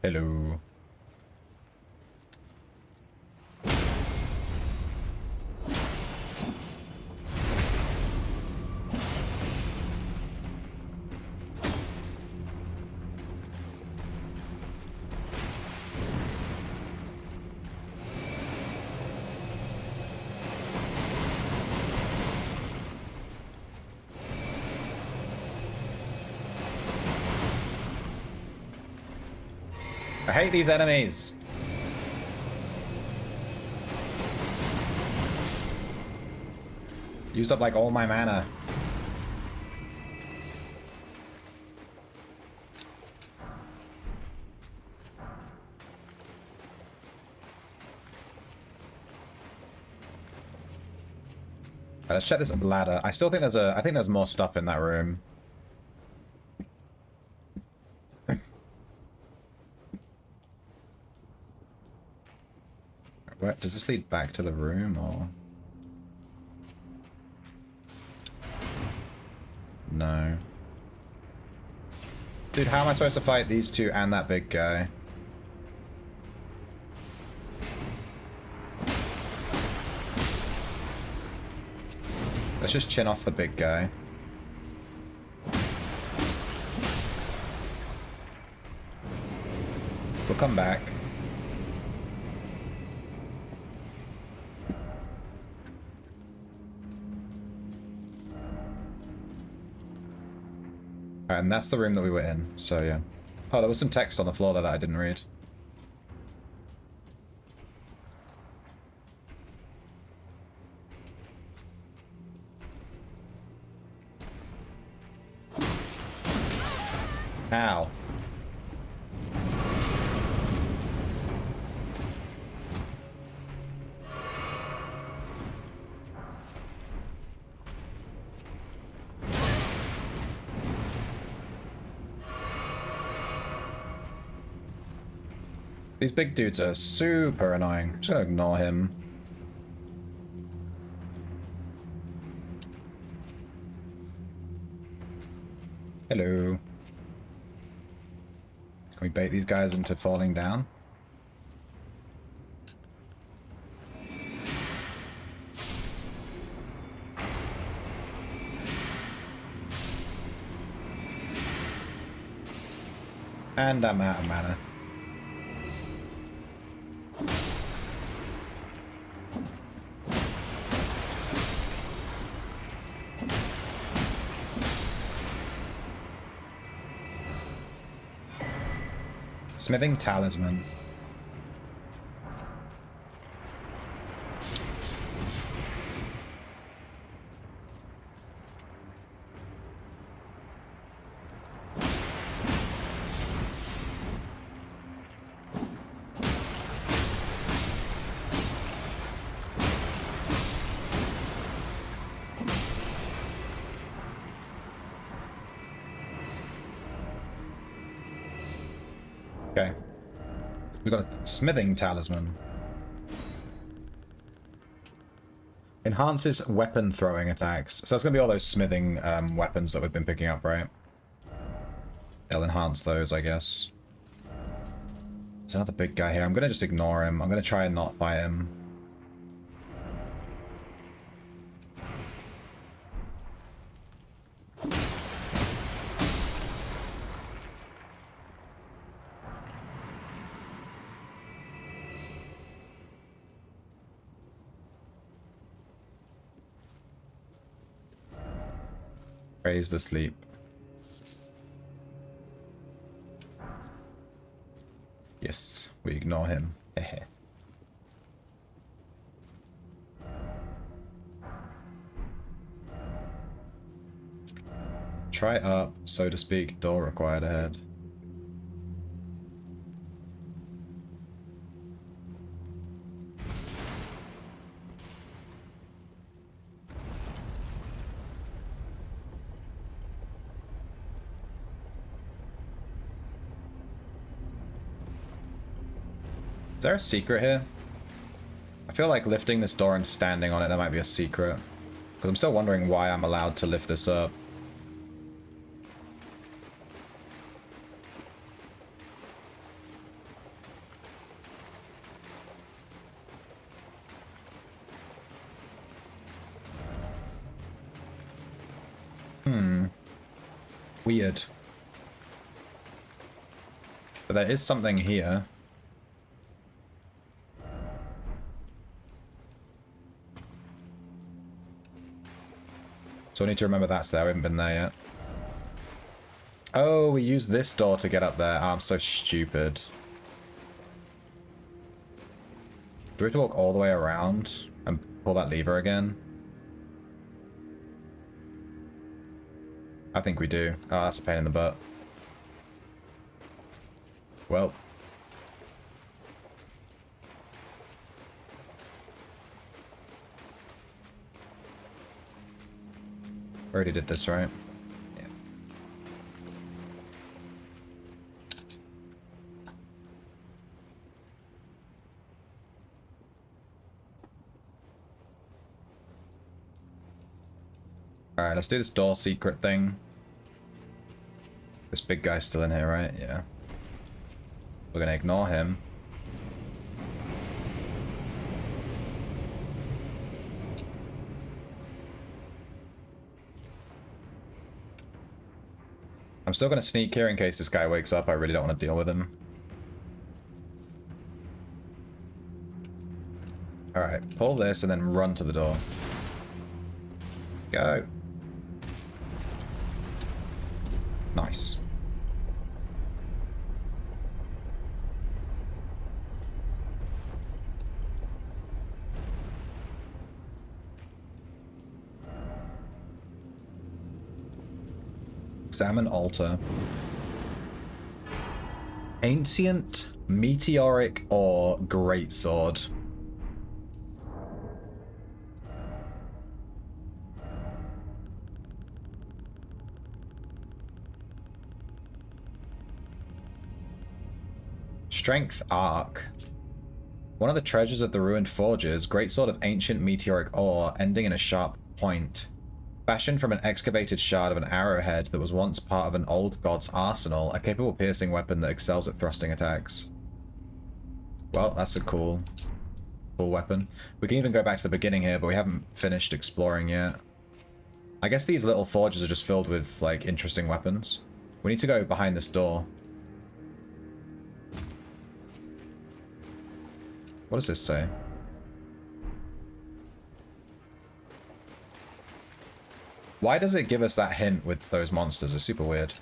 Hello. I hate these enemies. Used up like all my mana. Let's check this ladder. I still think I think there's more stuff in that room. Where, does this lead back to the room, or...? No. Dude, how am I supposed to fight these two and that big guy? Let's just chin off the big guy. come back. Alright, and that's the room that we were in, so yeah. Oh, there was some text on the floor there that I didn't read. Ow. These big dudes are super annoying. I'm just gonna ignore him. Hello. Can we bait these guys into falling down? And I'm out of mana. Smithing Talisman. Okay. We've got a smithing talisman. Enhances weapon throwing attacks. So that's going to be all those smithing weapons that we've been picking up, right? It'll enhance those, I guess. There's another big guy here. I'm going to just ignore him. I'm going to try and not fight him. Praise the sleep. Yes, we ignore him. Try up, so to speak, door required ahead. Is there a secret here? I feel like lifting this door and standing on it, there might be a secret. Because I'm still wondering why I'm allowed to lift this up. Weird. But there is something here. So I need to remember that's there. We haven't been there yet. Oh, we used this door to get up there. Oh, I'm so stupid. Do we have to walk all the way around and pull that lever again? I think we do. Oh, that's a pain in the butt. Well. Already did this, right? Yeah. Alright, let's do this door secret thing. This big guy's still in here, right? Yeah. We're gonna ignore him. I'm still gonna sneak here in case this guy wakes up. I really don't want to deal with him. Alright, pull this and then run to the door. Go. Nice. Examine altar. Ancient, meteoric, or greatsword. Strength Arc. One of the treasures of the ruined forges, greatsword of ancient meteoric ore, ending in a sharp point. Fashioned from an excavated shard of an arrowhead that was once part of an old god's arsenal, a capable piercing weapon that excels at thrusting attacks. Well, that's a cool weapon. We can even go back to the beginning here, but we haven't finished exploring yet. I guess these little forges are just filled with, like, interesting weapons. We need to go behind this door. What does this say? Why does it give us that hint with those monsters? It's super weird.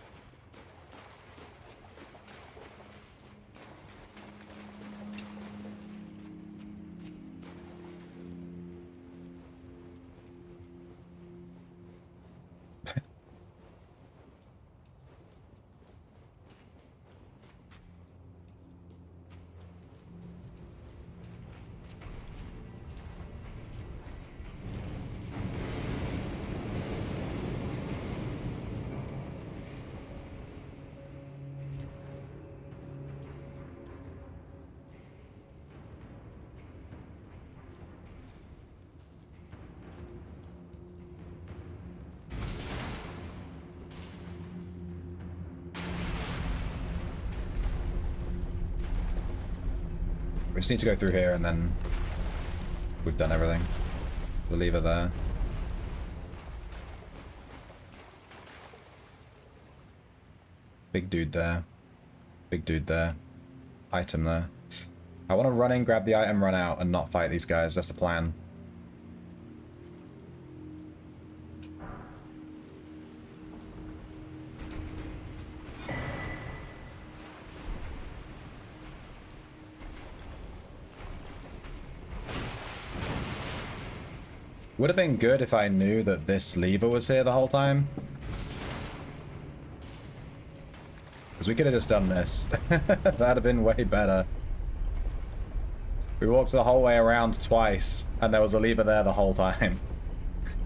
We just need to go through here and then we've done everything. The lever there. Big dude there. Big dude there. Item there. I want to run in, grab the item, run out, and not fight these guys. That's the plan. Would have been good if I knew that this lever was here the whole time. Because we could have just done this. That'd have been way better. We walked the whole way around twice, and there was a lever there the whole time.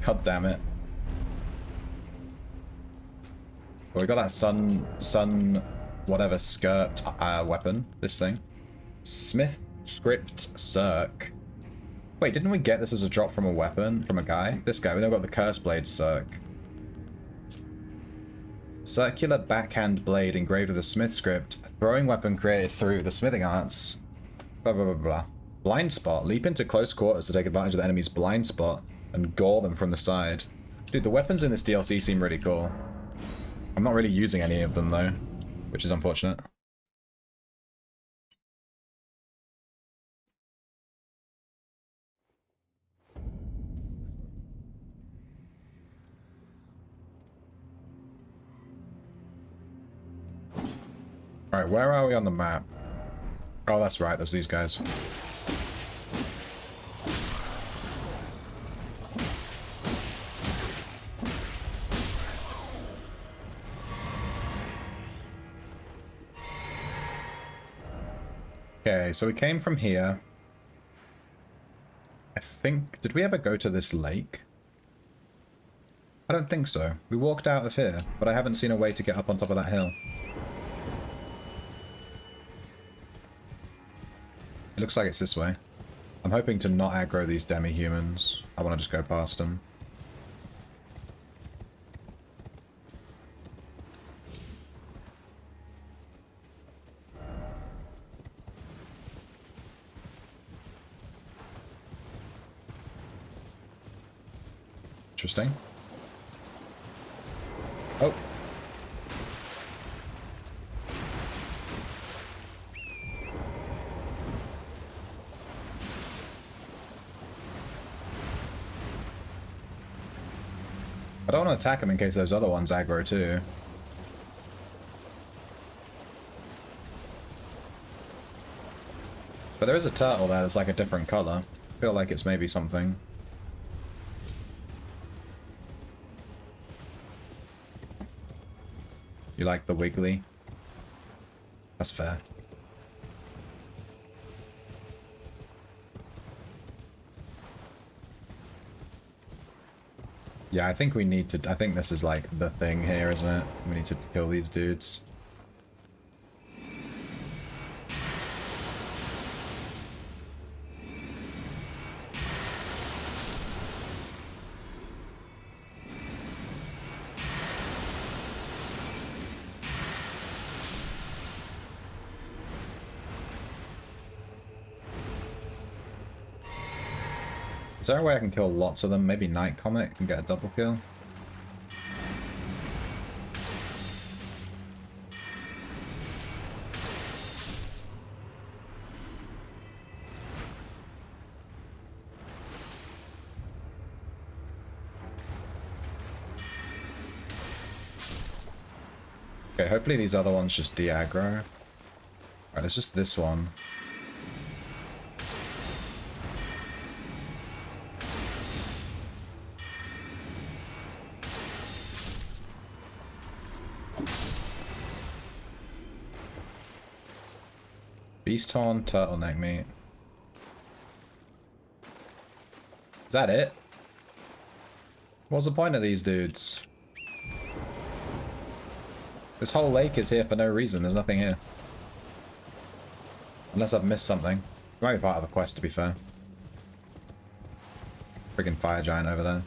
God damn it. Well, we got that sun whatever skirt weapon, this thing. Smith Script Circ. Wait, didn't we get this as a drop from a weapon? From a guy? This guy. We then got the Curse Blade Circ. Circular backhand blade engraved with a smith script. A throwing weapon created through the smithing arts. Blah, blah, blah, blah. Blind spot. Leap into close quarters to take advantage of the enemy's blind spot and gore them from the side. Dude, the weapons in this DLC seem really cool. I'm not really using any of them, though, which is unfortunate. Alright, where are we on the map? Oh, that's right, there's these guys. Okay, so we came from here. I think... Did we ever go to this lake? I don't think so. We walked out of here, but I haven't seen a way to get up on top of that hill. It looks like it's this way. I'm hoping to not aggro these demi-humans. I want to just go past them. Interesting. Oh. I don't want to attack him in case those other ones aggro too. But there is a turtle there that's like a different color. I feel like it's maybe something. You like the wiggly? That's fair. Yeah, I think we need to... I think this is like the thing here, isn't it? We need to kill these dudes. Is there a way I can kill lots of them? Maybe Night Comet can get a double kill? Okay, hopefully these other ones just de-aggro. Alright, there's just this one. Beast Horn, turtleneck meat. Is that it? What's the point of these dudes? This whole lake is here for no reason. There's nothing here. Unless I've missed something. It might be part of a quest, to be fair. Friggin' fire giant over there.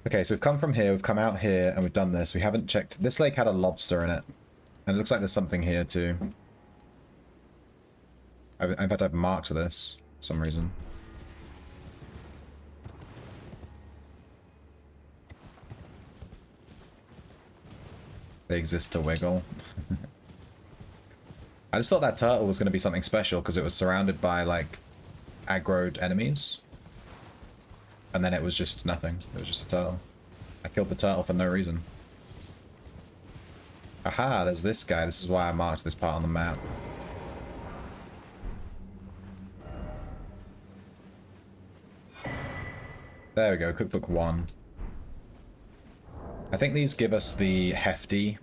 Okay, so we've come from here, we've come out here, and we've done this. We haven't checked... This lake had a lobster in it. And it looks like there's something here, too. In fact, I've marked this for some reason. They exist to wiggle. I just thought that turtle was going to be something special because it was surrounded by, like, aggroed enemies. And then it was just nothing. It was just a turtle. I killed the turtle for no reason. Aha, there's this guy. This is why I marked this part on the map. There we go, cookbook 1. I think these give us the hefty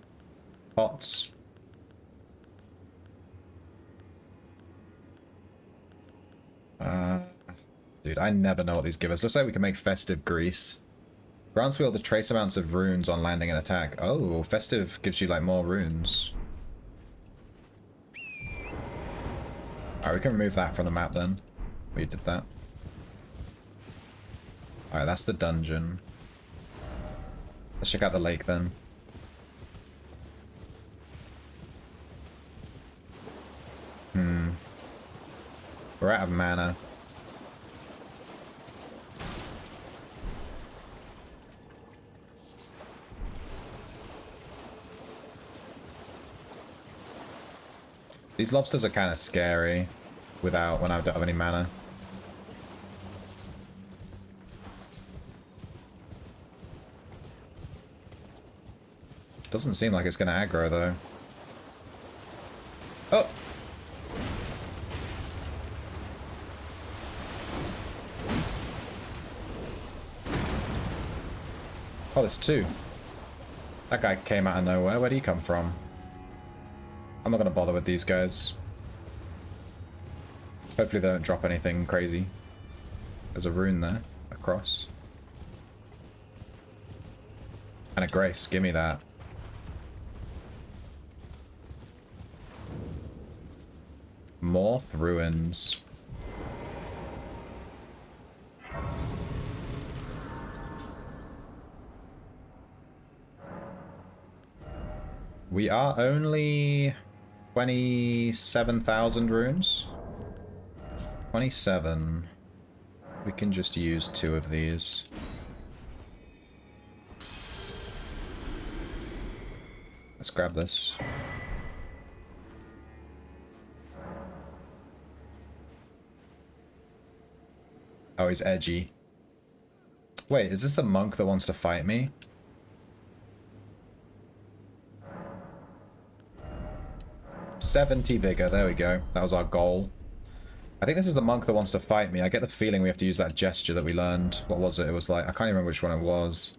pots. Dude, I never know what these give us. Looks like we can make festive grease. Grants wielder trace amounts of runes on landing an attack. Oh, festive gives you like more runes. Alright, we can remove that from the map then. We did that. Alright, that's the dungeon. Let's check out the lake then. We're out of mana. These lobsters are kind of scary when I don't have any mana. Doesn't seem like it's going to aggro though. Oh! Oh, there's two. That guy came out of nowhere. Where'd he come from? I'm not going to bother with these guys. Hopefully they don't drop anything crazy. There's a rune there. A cross. And a grace. Give me that. Morth ruins. We are only 27,000 runes. 27. We can just use 2 of these. Let's grab this. Oh, he's edgy. Wait, is this the monk that wants to fight me? $70 vigor, there we go. That was our goal. I think this is the monk that wants to fight me. I get the feeling we have to use that gesture that we learned. What was it? It was like, I can't even remember which one it was.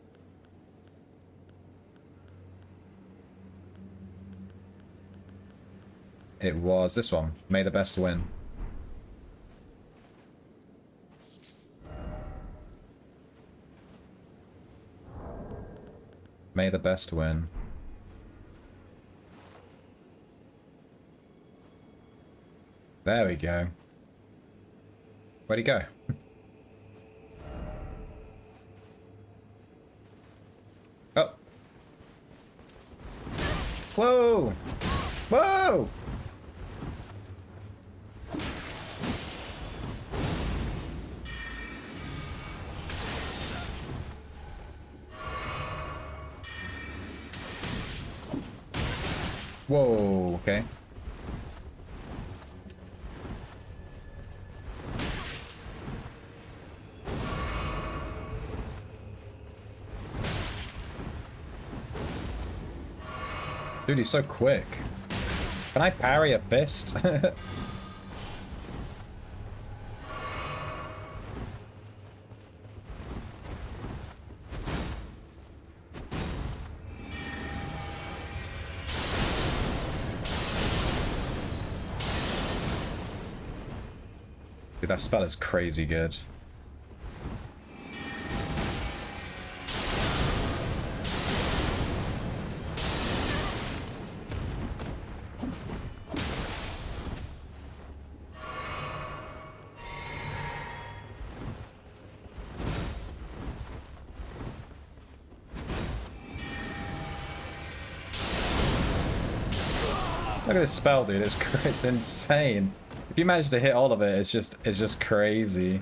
It was this one. May the best win. May the best win. There we go. Where'd he go? Oh. Whoa! Whoa! Whoa, okay. Dude, he's so quick. Can I parry a fist? Dude, that spell is crazy good. Look at this spell, dude. It's insane. If you manage to hit all of it, it's just crazy.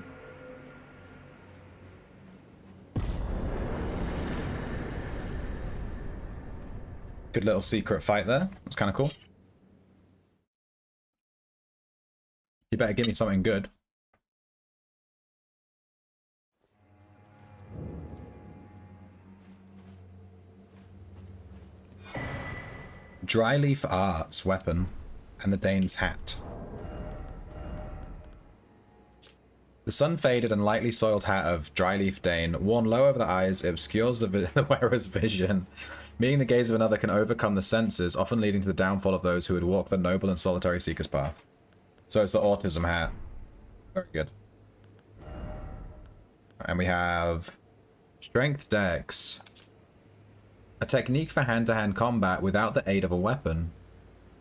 Good little secret fight there. That's kind of cool. You better give me something good. Dryleaf Arts weapon and the Dane's hat. The sun-faded and lightly soiled hat of Dryleaf Dane, worn low over the eyes, it obscures the wearer's vision. Meeting the gaze of another can overcome the senses, often leading to the downfall of those who would walk the noble and solitary seeker's path. So it's the autism hat. Very good. And we have Strength Dex. A technique for hand-to-hand combat without the aid of a weapon.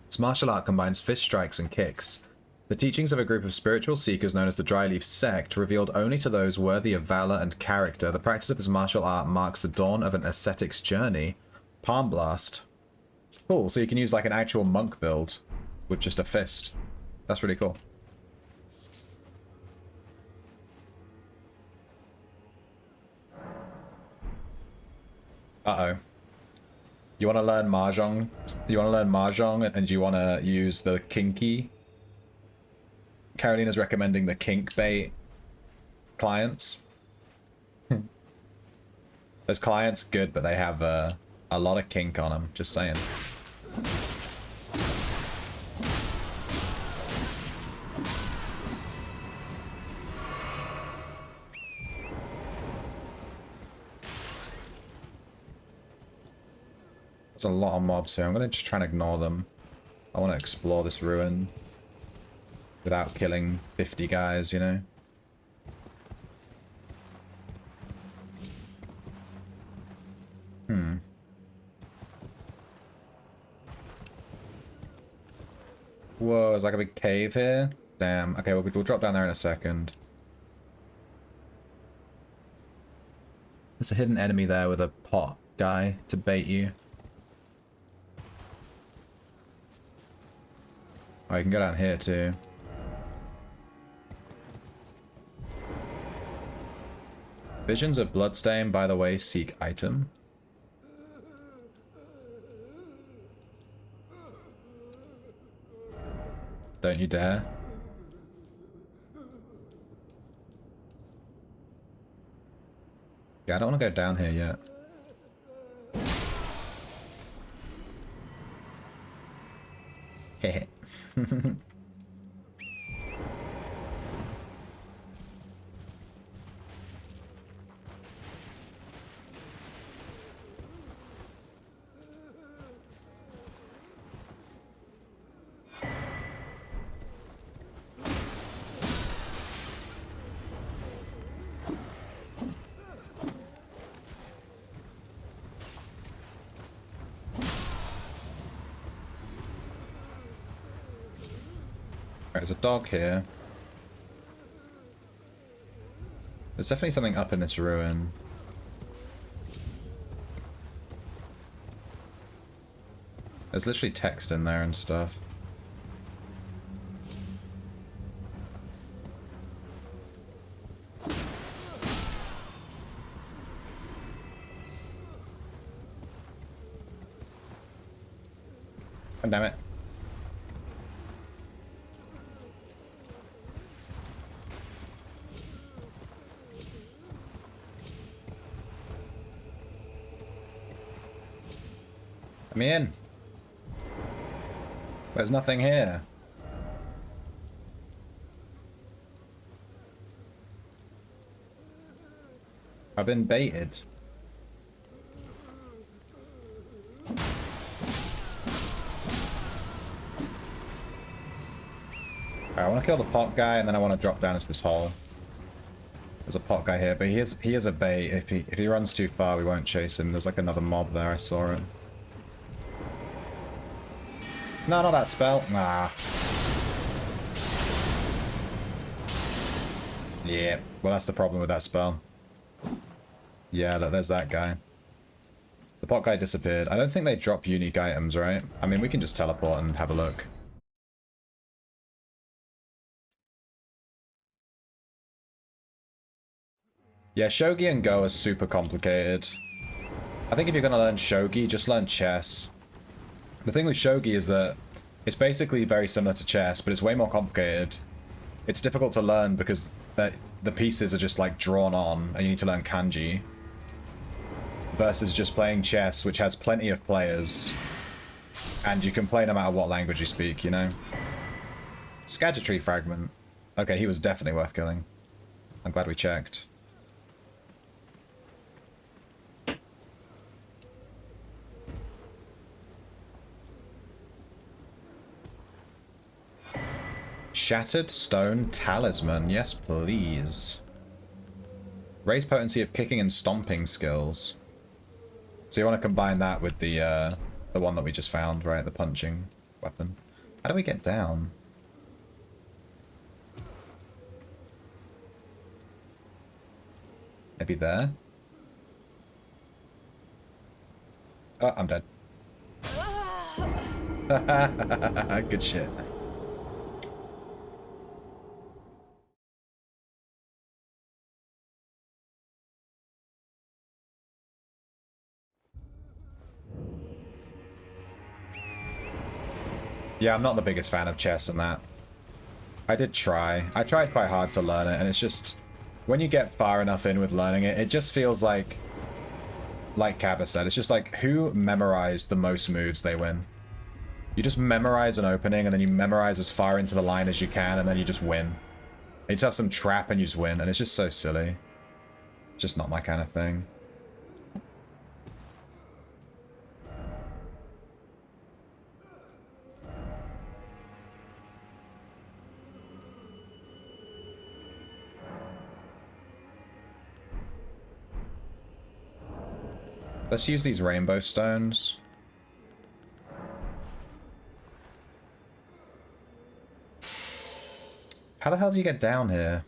This martial art combines fist strikes and kicks. The teachings of a group of spiritual seekers known as the Dryleaf Sect, revealed only to those worthy of valor and character. The practice of this martial art marks the dawn of an ascetic's journey. Palm Blast. Cool, so you can use like an actual monk build with just a fist. That's really cool. Uh-oh. You want to learn Mahjong? You want to learn Mahjong and you want to use the kinky? Carolina's recommending the kink bait clients. Those clients good, but they have a lot of kink on them. Just saying. There's a lot of mobs here. I'm going to just try and ignore them. I want to explore this ruin without killing 50 guys, you know? Whoa, there's like a big cave here? Damn. Okay, we'll drop down there in a second. There's a hidden enemy there with a pot guy to bait you. Oh, you can go down here too. Visions of Bloodstain, by the way, seek item. Don't you dare. Okay, I don't want to go down here yet. Heh. There's a dog here. There's definitely something up in this ruin. There's literally text in there and stuff. God damn it. Let me in. There's nothing here. I've been baited. I want to kill the pot guy and then I want to drop down into this hole. There's a pot guy here, but he is a bait. If he runs too far, we won't chase him. There's like another mob there. I saw it. No, not that spell. Nah. Yeah. Well, that's the problem with that spell. Yeah, look, there's that guy. The pot guy disappeared. I don't think they drop unique items, right? I mean, we can just teleport and have a look. Yeah, Shogi and Go are super complicated. I think if you're going to learn Shogi, just learn chess. The thing with Shogi is that it's basically very similar to chess, but it's way more complicated. It's difficult to learn because the pieces are just like drawn on, and you need to learn kanji. Versus just playing chess, which has plenty of players, and you can play no matter what language you speak, you know? Skagitry fragment. Okay, he was definitely worth killing. I'm glad we checked. Shattered Stone Talisman. Yes, please. Raise potency of kicking and stomping skills. So you want to combine that with the one that we just found, right? The punching weapon. How do we get down? Maybe there? Oh, I'm dead. Good shit. Yeah, I'm not the biggest fan of chess and that. I did try. I tried quite hard to learn it, and it's just... When you get far enough in with learning it, it just feels like Cabba said, it's just like, who memorized the most moves, they win. You just memorize an opening, and then you memorize as far into the line as you can, and then you just win. You just have some trap, and you just win, and it's just so silly. It's just not my kind of thing. Let's use these rainbow stones. How the hell do you get down here?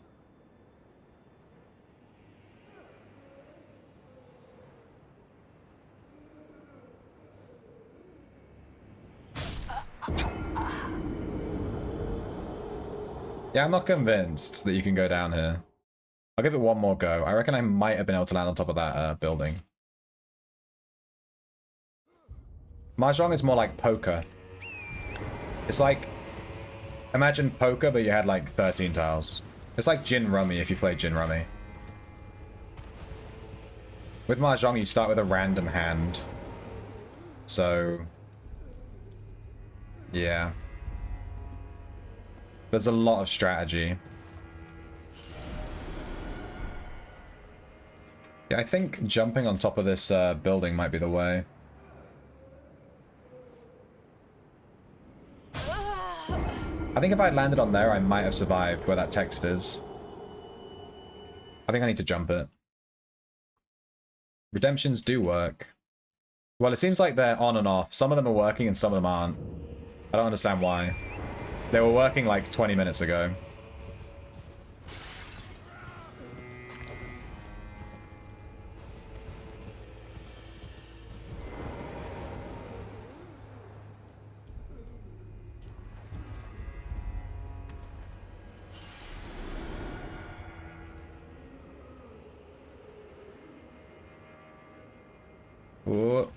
Yeah, I'm not convinced that you can go down here. I'll give it one more go. I reckon I might have been able to land on top of that building. Mahjong is more like poker. It's like... Imagine poker, but you had like 13 tiles. It's like Gin Rummy if you played Gin Rummy. With Mahjong, you start with a random hand. So... yeah. There's a lot of strategy. Yeah, I think jumping on top of this building might be the way. I think if I had landed on there, I might have survived where that text is. I think I need to jump it. Redemptions do work. Well, it seems like they're on and off. Some of them are working and some of them aren't. I don't understand why. They were working like 20 minutes ago. Oh,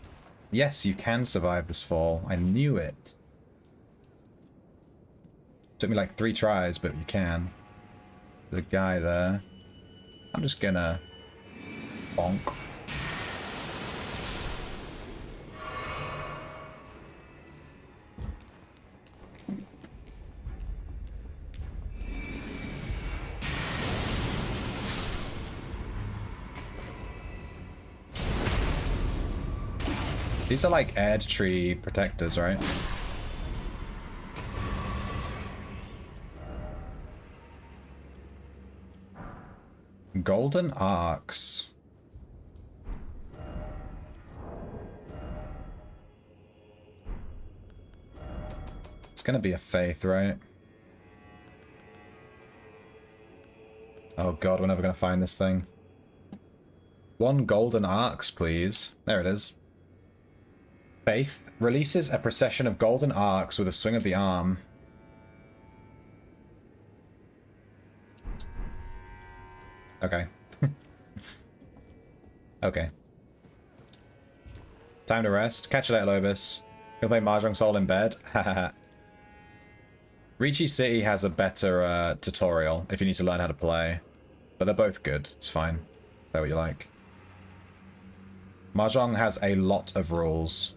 yes, you can survive this fall. I knew it. Took me like 3 tries, but you can. There's a guy there. I'm just gonna bonk. These are like air tree protectors, right? Golden arcs. It's gonna be a faith, right? Oh god, we're never gonna find this thing. 1 golden arcs, please. There it is. Faith releases a procession of golden arcs with a swing of the arm. Okay. Okay. Time to rest. Catch you later, Lobus. Gonna play Mahjong Soul in bed. Hahaha. Ricci City has a better tutorial if you need to learn how to play. But they're both good. It's fine. Play what you like. Mahjong has a lot of rules.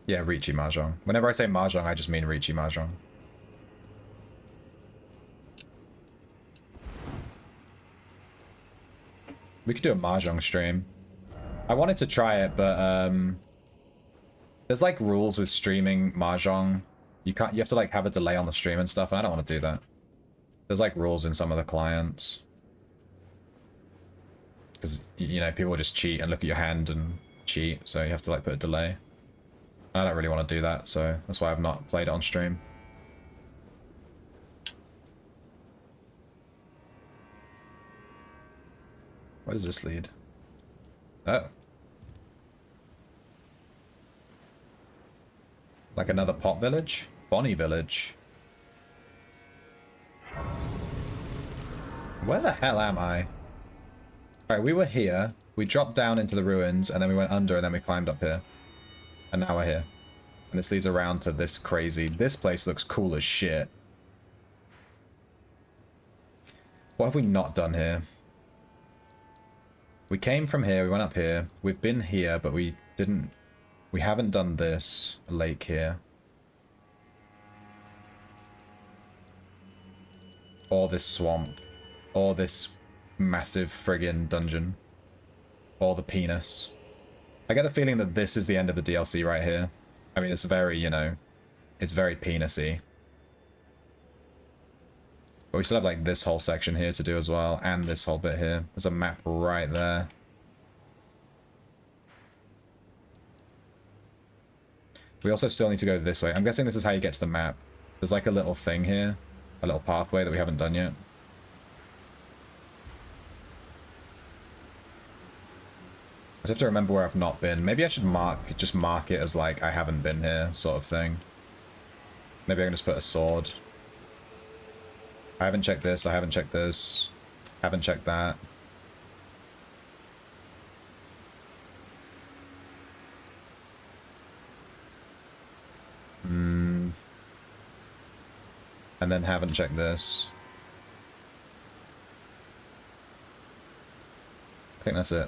Yeah, Ricci Mahjong. Whenever I say Mahjong, I just mean Ricci Mahjong. We could do a Mahjong stream. I wanted to try it, but there's like rules with streaming Mahjong. You have to like have a delay on the stream and stuff, and I don't want to do that. There's like rules in some of the clients. Because, you know, people just cheat and look at your hand and cheat, so you have to like put a delay. I don't really want to do that, so that's why I've not played it on stream. Where does this lead? Oh. Like another pot village? Bonnie village. Where the hell am I? Alright, we were here. We dropped down into the ruins, and then we went under, and then we climbed up here. And now we're here. And this leads around to this crazy... This place looks cool as shit. What have we not done here? We came from here, we went up here. We've been here, but we didn't... We haven't done this lake here. Or this swamp. Or this massive friggin' dungeon. Or the penis. I get the feeling that this is the end of the DLC right here. I mean, it's very, you know, it's very penis-y. But we still have, like, this whole section here to do as well, and this whole bit here. There's a map right there. We also still need to go this way. I'm guessing this is how you get to the map. There's, like, a little thing here. A little pathway that we haven't done yet. I have to remember where I've not been. Maybe I should just mark it as like I haven't been here sort of thing. Maybe I can just put a sword. I haven't checked this, I haven't checked this. Haven't checked that. And then haven't checked this. I think that's it.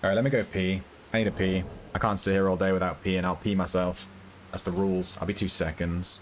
Alright, let me go pee. I need to pee. I can't sit here all day without peeing. I'll pee myself. That's the rules. I'll be 2 seconds.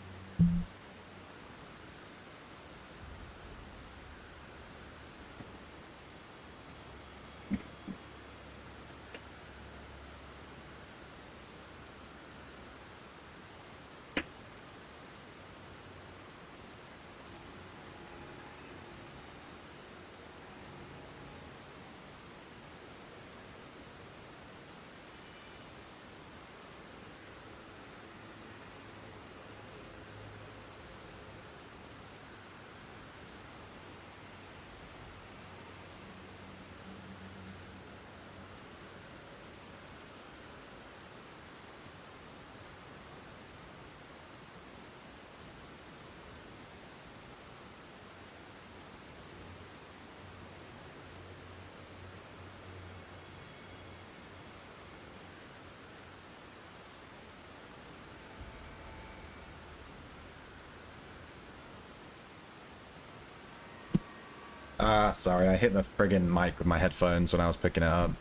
Ah, sorry, I hit the friggin' mic with my headphones when I was picking it up.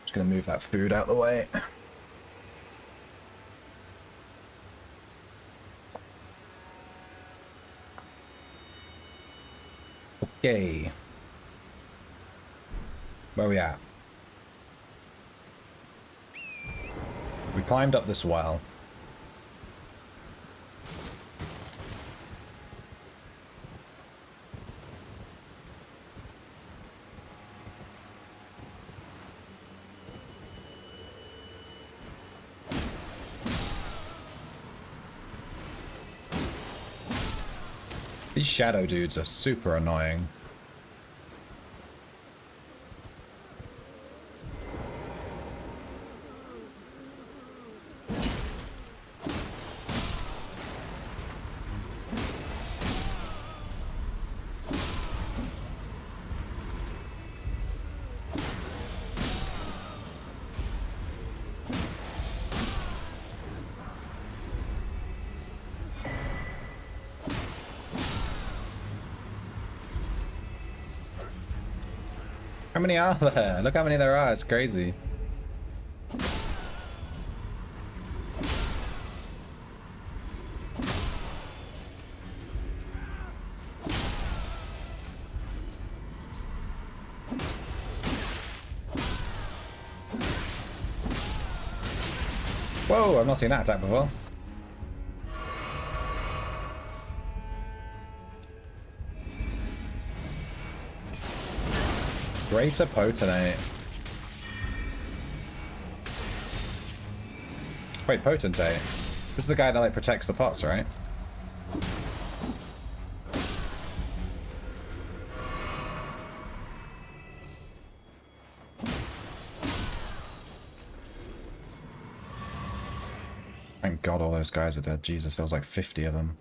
Just gonna move that food out the way. Okay. Where we at? We climbed up this well. These shadow dudes are super annoying. How many are there? Look how many there are, it's crazy. Whoa, I've not seen that attack before. Greater Potentate. Wait, Potentate? This is the guy that like protects the pots, right? Thank God all those guys are dead. Jesus, there was like 50 of them.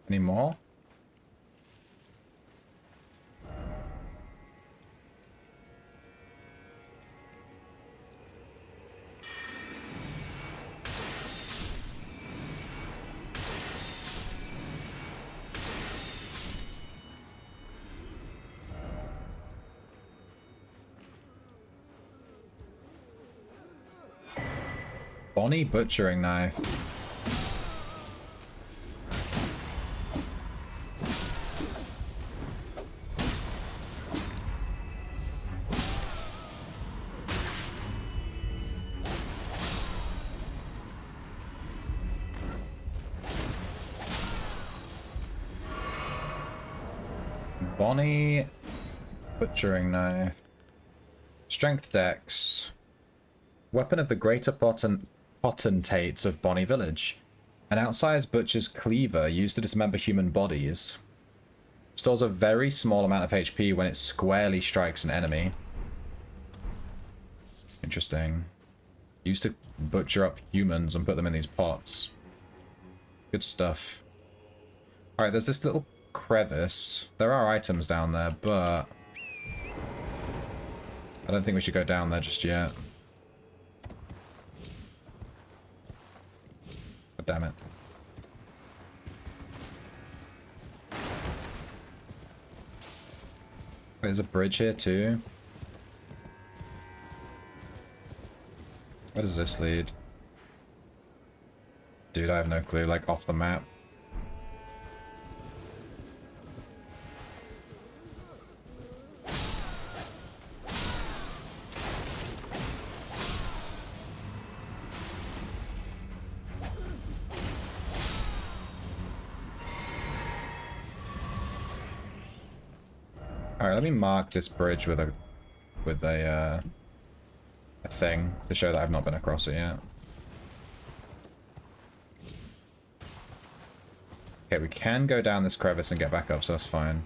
Any more? Bonnie butchering knife. Bonnie butchering knife. Strength dex. Weapon of the greater potentates of Bonnie Village. An outsized butcher's cleaver used to dismember human bodies. Stores a very small amount of HP when it squarely strikes an enemy. Interesting. Used to butcher up humans and put them in these pots. Good stuff. Alright, there's this little crevice. There are items down there, but I don't think we should go down there just yet. Oh, damn it. There's a bridge here too. Where does this lead? Dude, I have no clue, like off the map. Alright, let me mark this bridge with a thing to show that I've not been across it yet. Okay, we can go down this crevice and get back up, so that's fine.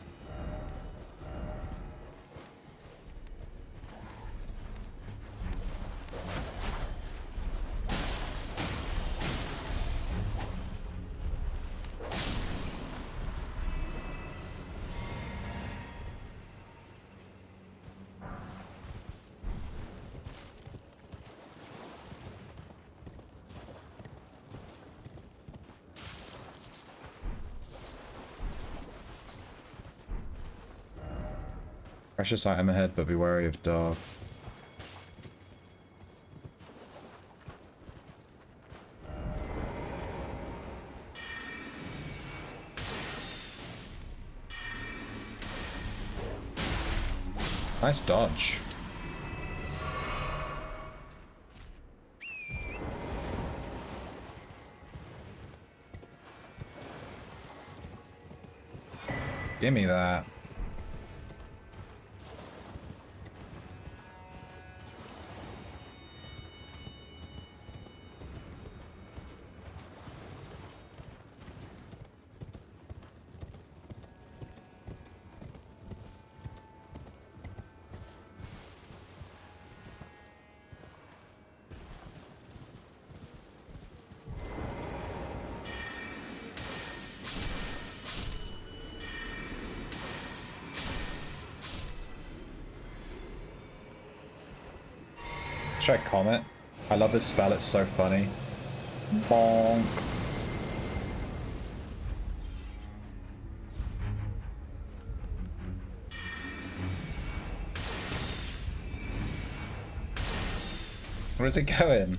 Precious item ahead, but be wary of dog. Nice dodge. Give me that. Try Comet. I love this spell, it's so funny. Bonk. Where's it going?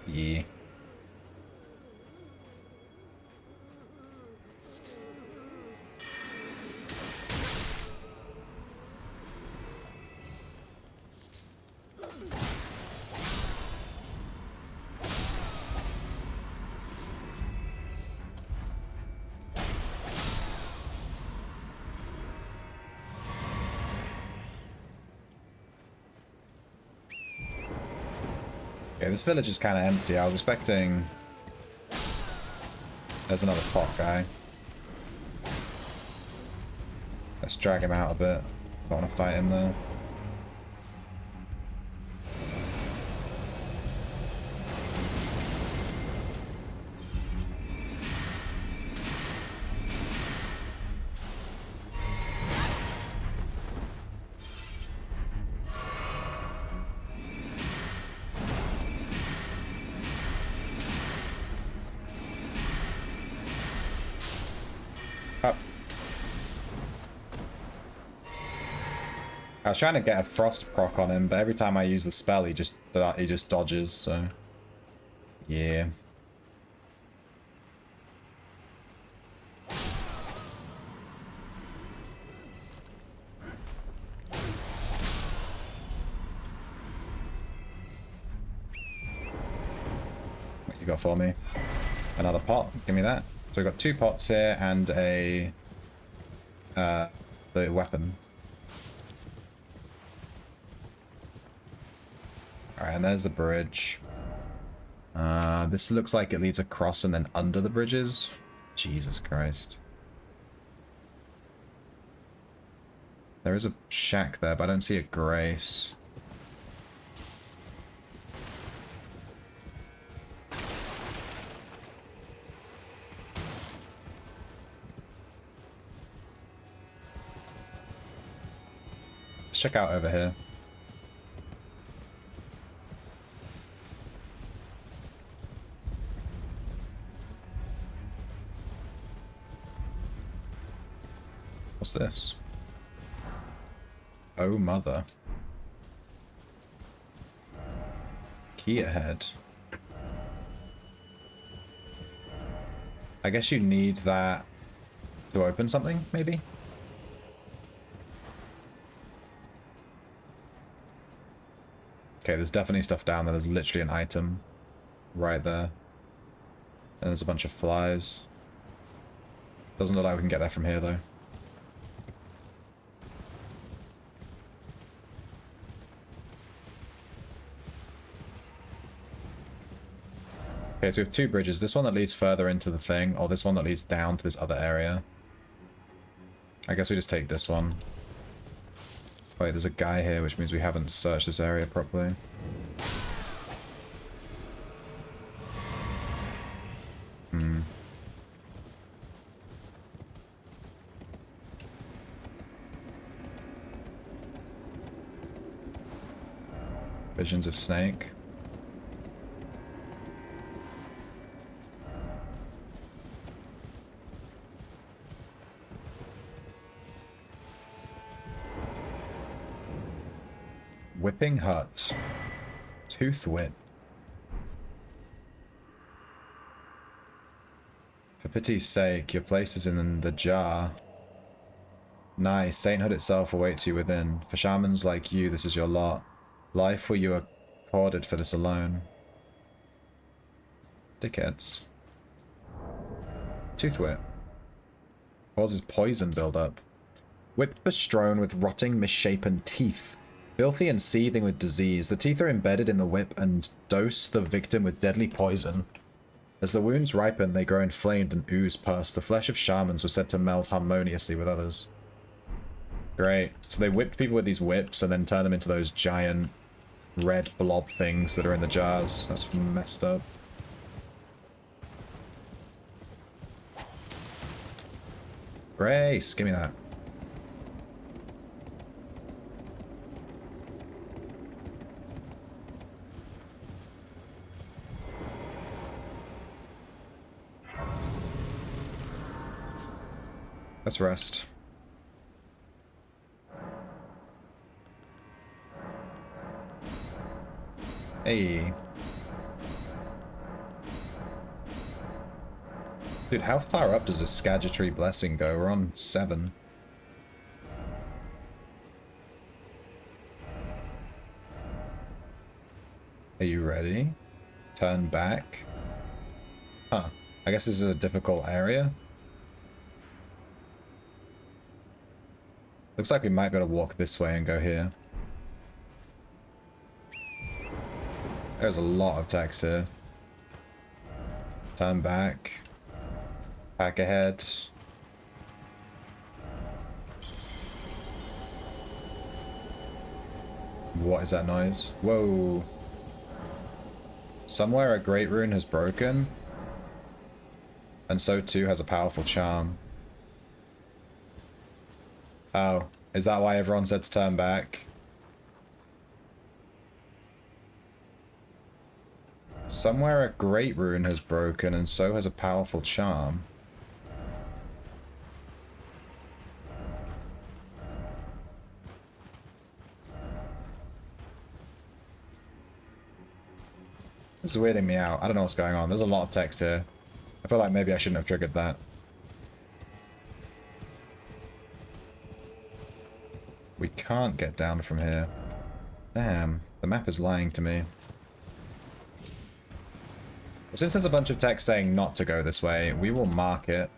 Yeah. Okay, this village is kind of empty. I was expecting... There's another pot guy. Let's drag him out a bit. Don't want to fight him though. Up. I was trying to get a frost proc on him, but every time I use the spell, he just dodges. So, yeah. What you got for me? Another pot. Give me that. So we've got 2 pots here and a the weapon. Alright, and there's the bridge. This looks like it leads across and then under the bridges. Jesus Christ. There is a shack there, but I don't see a grace. Let's check out over here. What's this? Oh, mother. Key ahead. I guess you need that to open something, maybe? Okay, there's definitely stuff down there. There's literally an item right there. And there's a bunch of flies. Doesn't look like we can get there from here, though. Okay, so we have 2 bridges. This one that leads further into the thing, or this one that leads down to this other area. I guess we just take this one. Wait, there's a guy here, which means we haven't searched this area properly. Visions of snake. Whipping hut. Tooth whip. For pity's sake, your place is in the jar. Nice, sainthood itself awaits you within. For shamans like you, this is your lot. Life where you are accorded for this alone. Dickheads. Tooth whip. Causes poison build-up. Whip bestrewn with rotting, misshapen teeth. Filthy and seething with disease, the teeth are embedded in the whip and dose the victim with deadly poison. As the wounds ripen, they grow inflamed and ooze pus. The flesh of shamans was said to melt harmoniously with others. Great. So they whipped people with these whips and then turn them into those giant red blob things that are in the jars. That's messed up. Grace, give me that. Let's rest. Hey. Dude, how far up does a Scagitary Blessing go? We're on 7. Are you ready? Turn back. Huh. I guess this is a difficult area. Looks like we might be able to walk this way and go here. There's a lot of text here. Turn back. Back ahead. What is that noise? Whoa. Somewhere a great rune has broken. And so too has a powerful charm. Oh, is that why everyone said to turn back? Somewhere a great rune has broken and so has a powerful charm. This is weirding me out. I don't know what's going on. There's a lot of text here. I feel like maybe I shouldn't have triggered that. We can't get down from here. Damn, the map is lying to me. Since there's a bunch of text saying not to go this way, we will mark it.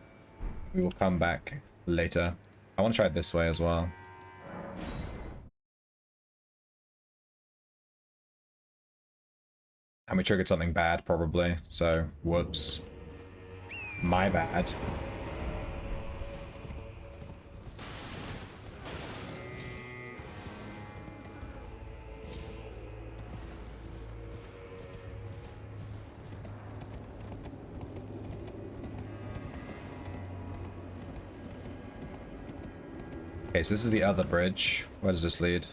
We will come back later. I want to try it this way as well. And we triggered something bad, probably. So, whoops. My bad. Okay, so this is the other bridge. Where does this lead?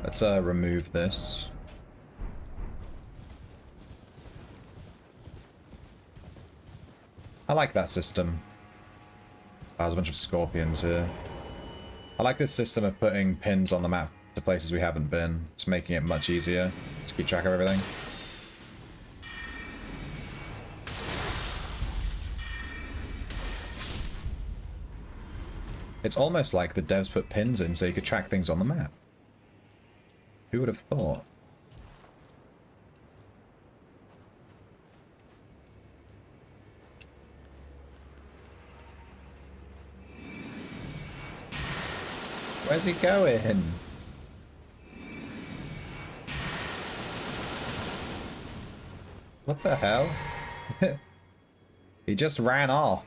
Let's remove this. I like that system. Oh, there's a bunch of scorpions here. I like this system of putting pins on the map to places we haven't been. It's making it much easier to keep track of everything. It's almost like the devs put pins in so you could track things on the map. Who would have thought? Where's he going? What the hell? He just ran off.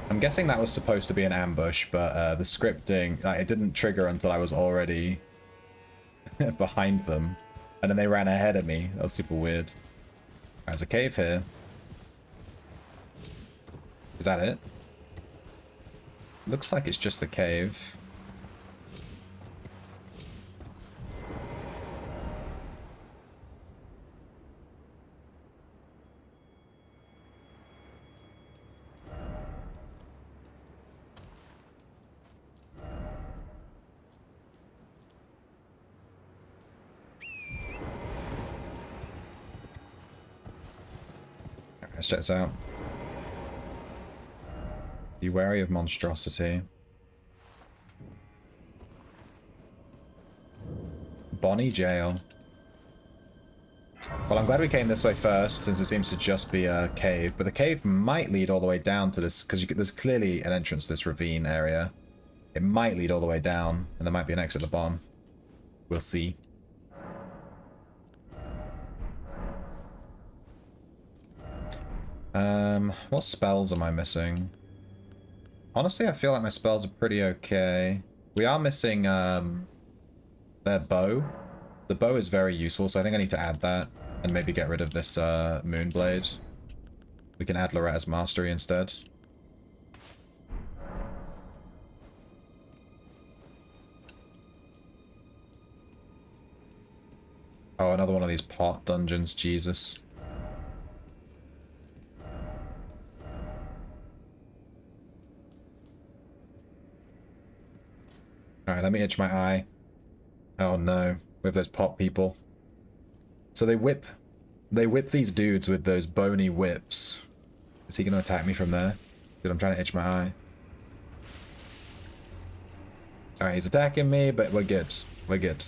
I'm guessing that was supposed to be an ambush, but the scripting, it didn't trigger until I was already behind them. And then they ran ahead of me. That was super weird. There's a cave here. Is that it? Looks like it's just the cave. Let's check this out. Be wary of monstrosity. Bonnie Jail. Well, I'm glad we came this way first, since it seems to just be a cave. But the cave might lead all the way down to this, because there's clearly an entrance to this ravine area. It might lead all the way down, and there might be an exit at the bottom. We'll see. What spells am I missing? Honestly, I feel like my spells are pretty okay. We are missing, their bow. The bow is very useful, so I think I need to add that. And maybe get rid of this, Moonblade. We can add Loretta's Mastery instead. Oh, another one of these pot dungeons, Jesus. Alright, let me itch my eye. Oh no, we have those pot people. So they whip these dudes with those bony whips. Is he gonna attack me from there? Dude, I'm trying to itch my eye. Alright, he's attacking me, but we're good. We're good.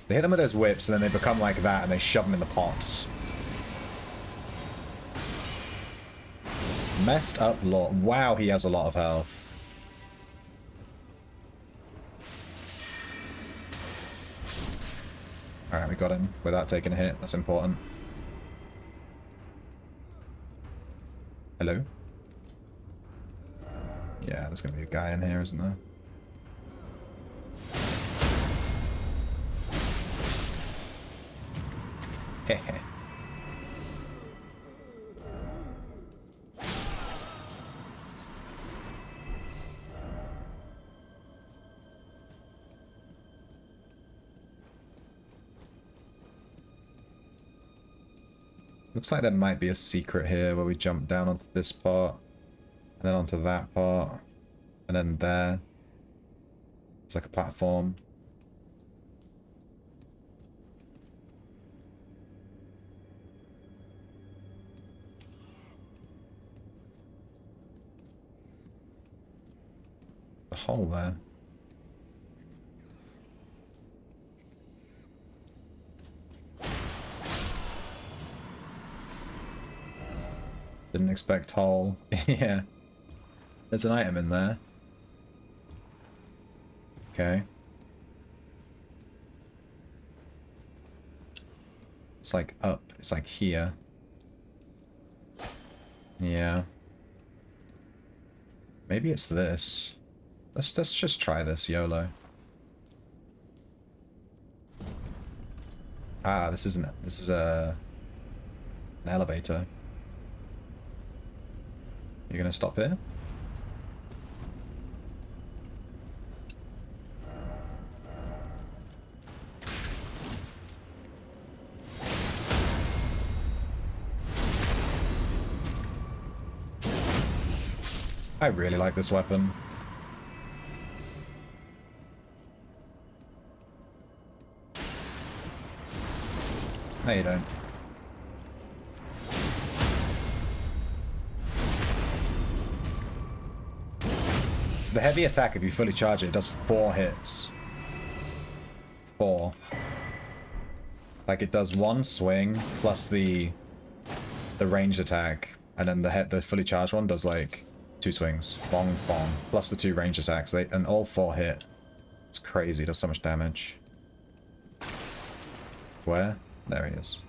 They hit them with those whips, and then they become like that, and they shove them in the pots. Messed up lot. Wow, he has a lot of health. Alright, we got him without taking a hit. That's important. Hello? Yeah, there's gonna be a guy in here, isn't there? Hehe. Looks like there might be a secret here where we jump down onto this part, and then onto that part, and then there. It's like a platform. A hole there. Didn't expect hole. Yeah. There's an item in there. Okay. It's like up. It's like here. Yeah. Maybe it's this. Let's just try this, YOLO. Ah, this is an elevator. You're gonna stop here? I really like this weapon. No, you don't. The heavy attack, if you fully charge it, does 4 hits. 4. Like, it does 1 swing plus the ranged attack, and then the fully charged one does like 2 swings. Bong, bong. Plus the 2 ranged attacks. And all 4 hit. It's crazy. It does so much damage. Where? There he is.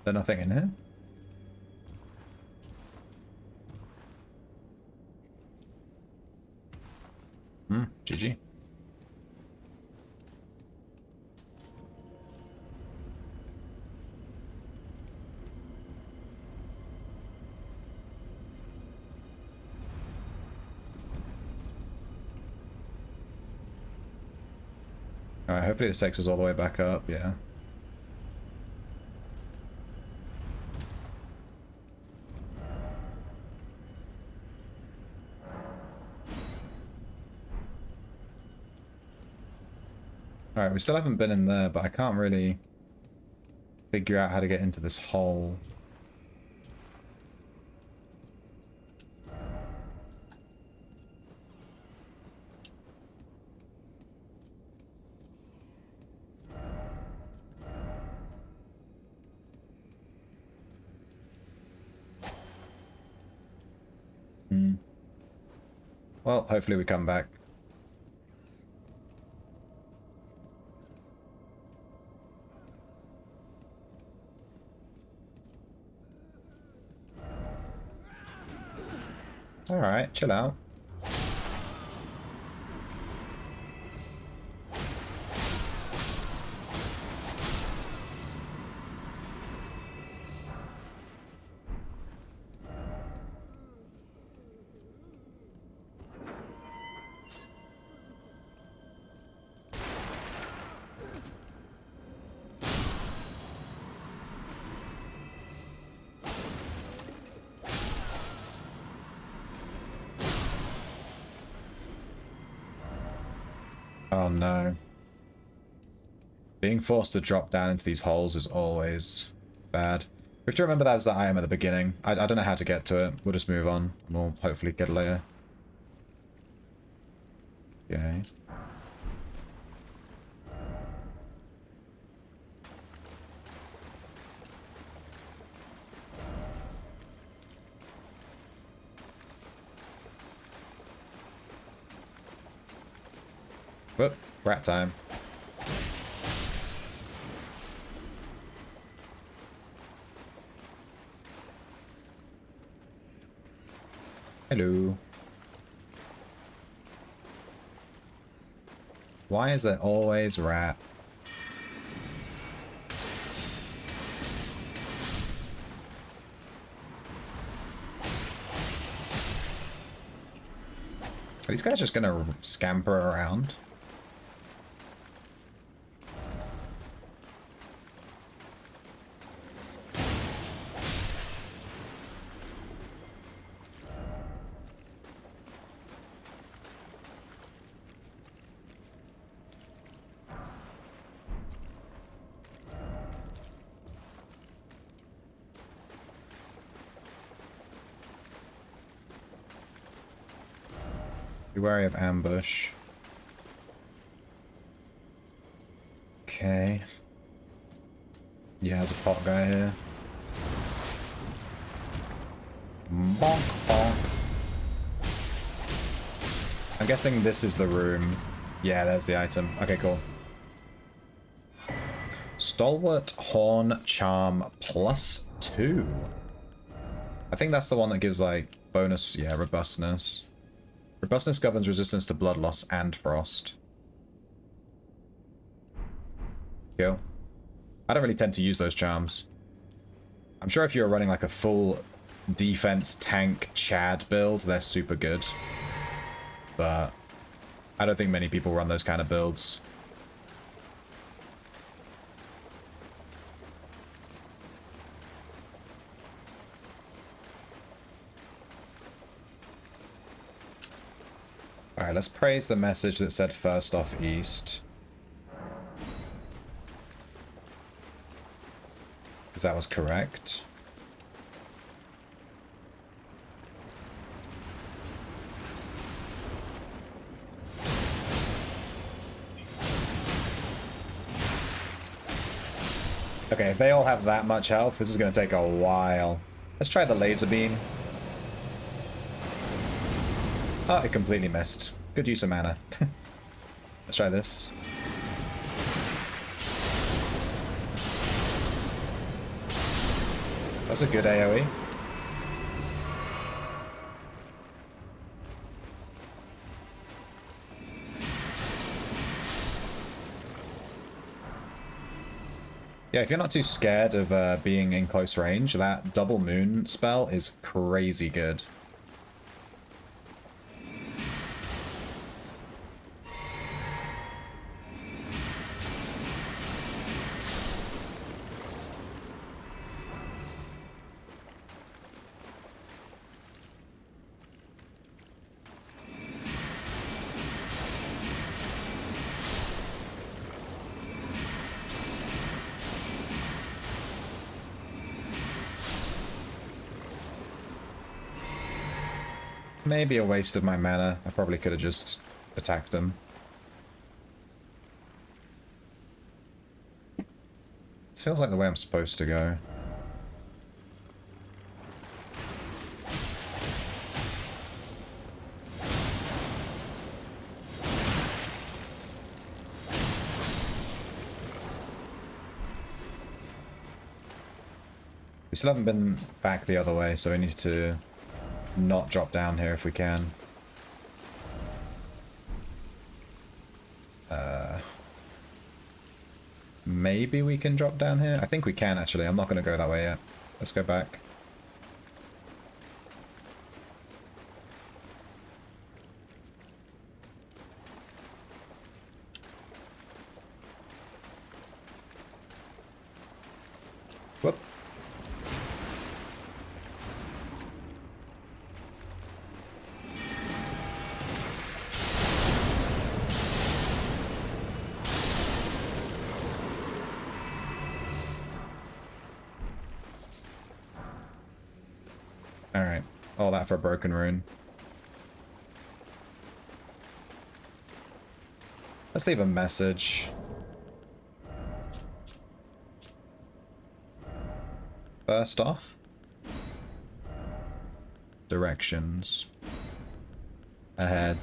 There's nothing in here? GG. Alright, hopefully this takes us all the way back up, yeah. Alright, we still haven't been in there, but I can't really figure out how to get into this hole. Well, hopefully we come back. Alright, chill out. Oh no. Being forced to drop down into these holes is always bad. We have to remember that as the item at the beginning. I don't know how to get to it. We'll just move on. We'll hopefully get it later. Okay. Whoop, rat time. Hello. Why is there always rat? Are these guys just gonna scamper around? Be wary of ambush. Okay. Yeah, there's a pot guy here. Bonk, bonk. I'm guessing this is the room. Yeah, there's the item. Okay, cool. Stalwart Horn Charm +2. I think that's the one that gives, like, bonus, yeah, robustness. Robustness governs resistance to blood loss and frost. Cool. I don't really tend to use those charms. I'm sure if you're running like a full defense tank Chad build, they're super good. But I don't think many people run those kind of builds. Alright, let's praise the message that said first off east. Because that was correct. Okay, if they all have that much health, this is going to take a while. Let's try the laser beam. Oh, it completely missed. Good use of mana. Let's try this. That's a good AoE. Yeah, if you're not too scared of being in close range, that double moon spell is crazy good. Maybe a waste of my mana. I probably could have just attacked them. This feels like the way I'm supposed to go. We still haven't been back the other way, so we need to not drop down here if we can. Maybe we can drop down here? I think we can actually. I'm not going to go that way yet. Let's go back. Whoop. Alright. All that for a broken rune. Let's leave a message. First off, directions. Ahead.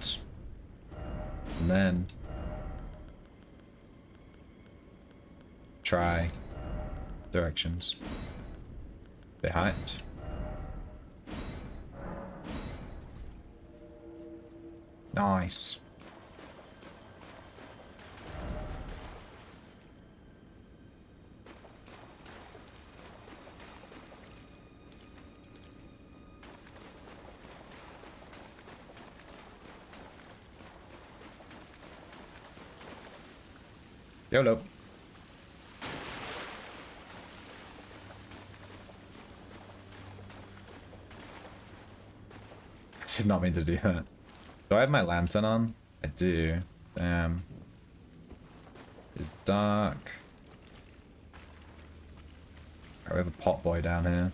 And then try directions. Behind. Nice. YOLO. I did not mean to do that. Do I have my lantern on? I do. Damn. It's dark. Oh, we have a pot boy down here.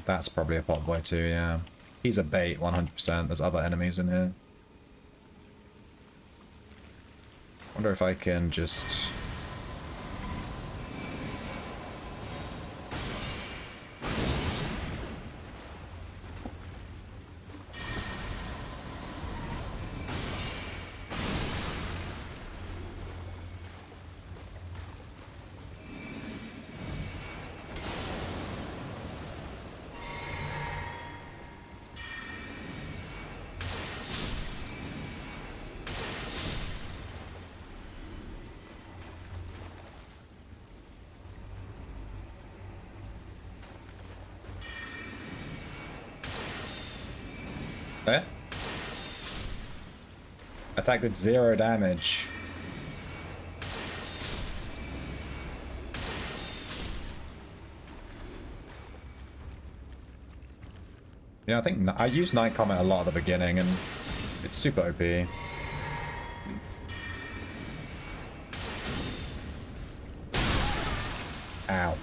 That's probably a pot boy too, yeah. He's a bait, 100%. There's other enemies in here. Wonder if I can just... Eh? Attack did 0 damage. Yeah, I think I used Night Comet a lot at the beginning, and it's super OP. Ow.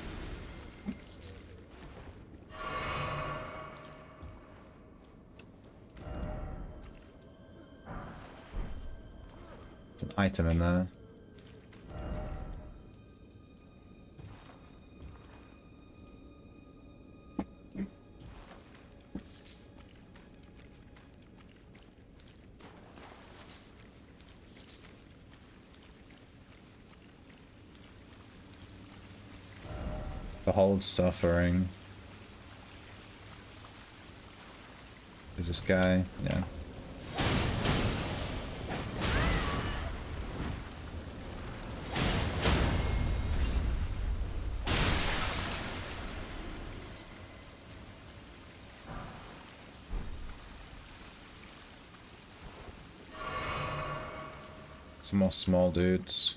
There's an item in there. Behold suffering. Is this guy? Yeah. Some more small dudes.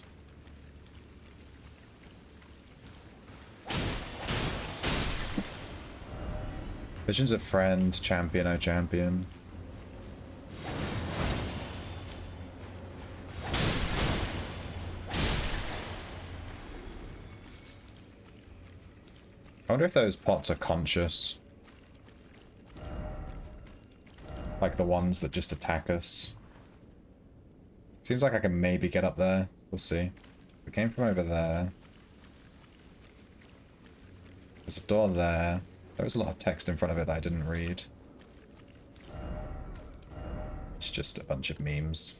Vision's a friend, champion, oh champion. I wonder if those pots are conscious. Like the ones that just attack us. Seems like I can maybe get up there. We'll see. We came from over there. There's a door there. There was a lot of text in front of it that I didn't read. It's just a bunch of memes.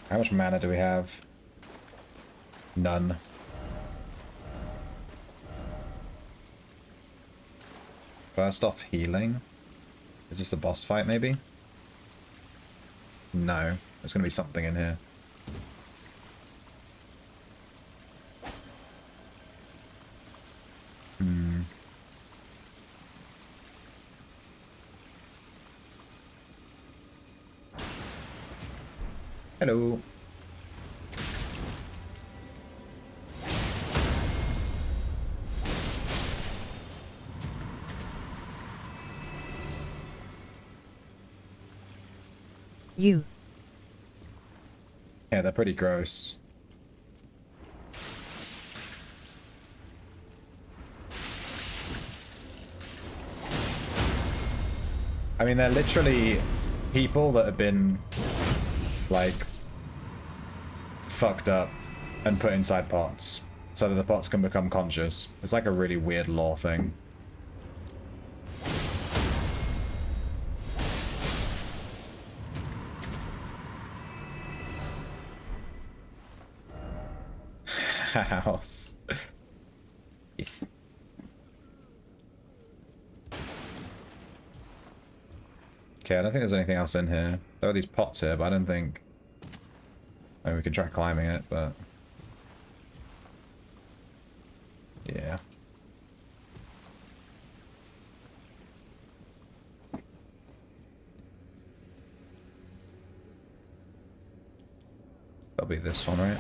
How much mana do we have? None. First off, healing. Is this the boss fight, maybe? No. There's gonna be something in here. Hello. You. Yeah, they're pretty gross. I mean, they're literally people that have been, like, fucked up and put inside pots so that the pots can become conscious. It's like a really weird lore thing. House. Yes. Okay, I don't think there's anything else in here. There are these pots here, but I don't think... I mean, we can try climbing it, but... Yeah. That'll be this one, right?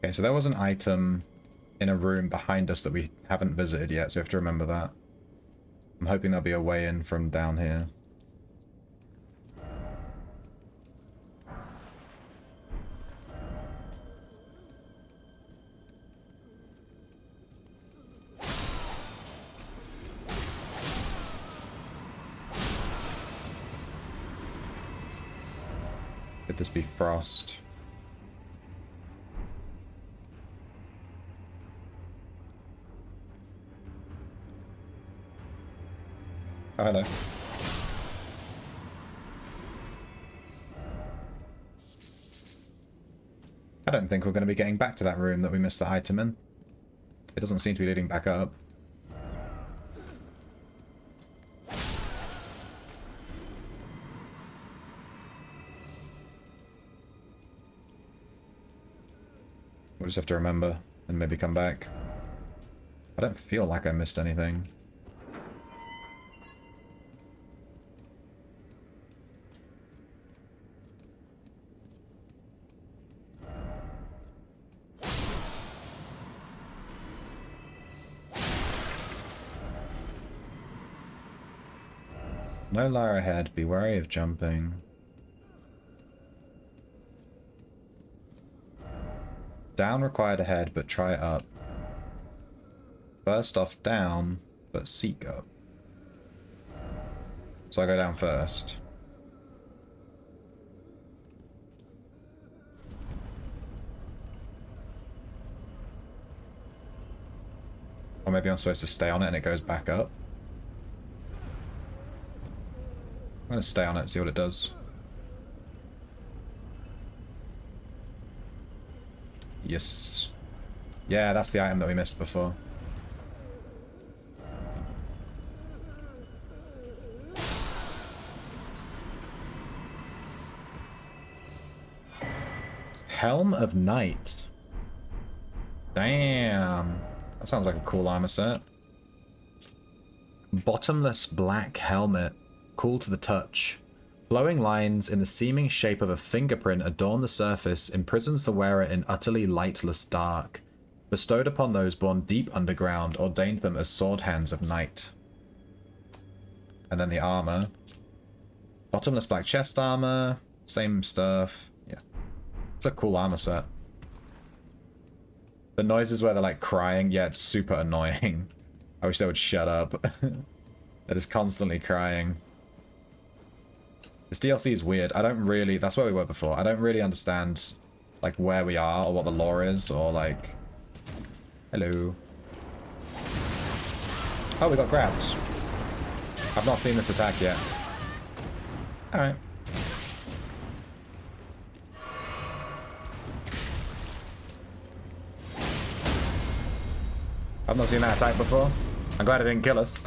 Okay, so there was an item in a room behind us that we haven't visited yet, so you have to remember that. I'm hoping there'll be a way in from down here. Could this be frost? Oh, hello. I don't think we're going to be getting back to that room that we missed the item in. It doesn't seem to be leading back up. We'll just have to remember and maybe come back. I don't feel like I missed anything. No Lara ahead, be wary of jumping. Down required ahead, but try up. First off down, but seek up. So I go down first. Or maybe I'm supposed to stay on it and it goes back up. I'm gonna stay on it and see what it does. Yes. Yeah, that's the item that we missed before. Helm of Night. Damn. That sounds like a cool armor set. Bottomless black helmet. Cool to the touch. Flowing lines in the seeming shape of a fingerprint adorn the surface, imprisons the wearer in utterly lightless dark. Bestowed upon those born deep underground, ordained them as sword hands of night. And then the armor. Bottomless black chest armor. Same stuff. Yeah. It's a cool armor set. The noises where they're like crying, yeah, it's super annoying. I wish they would shut up. They're just constantly crying. This DLC is weird. I don't really... That's where we were before. I don't really understand, like, where we are or what the lore is or, like... Hello. Oh, we got grabbed. I've not seen this attack yet. Alright. I've not seen that attack before. I'm glad it didn't kill us.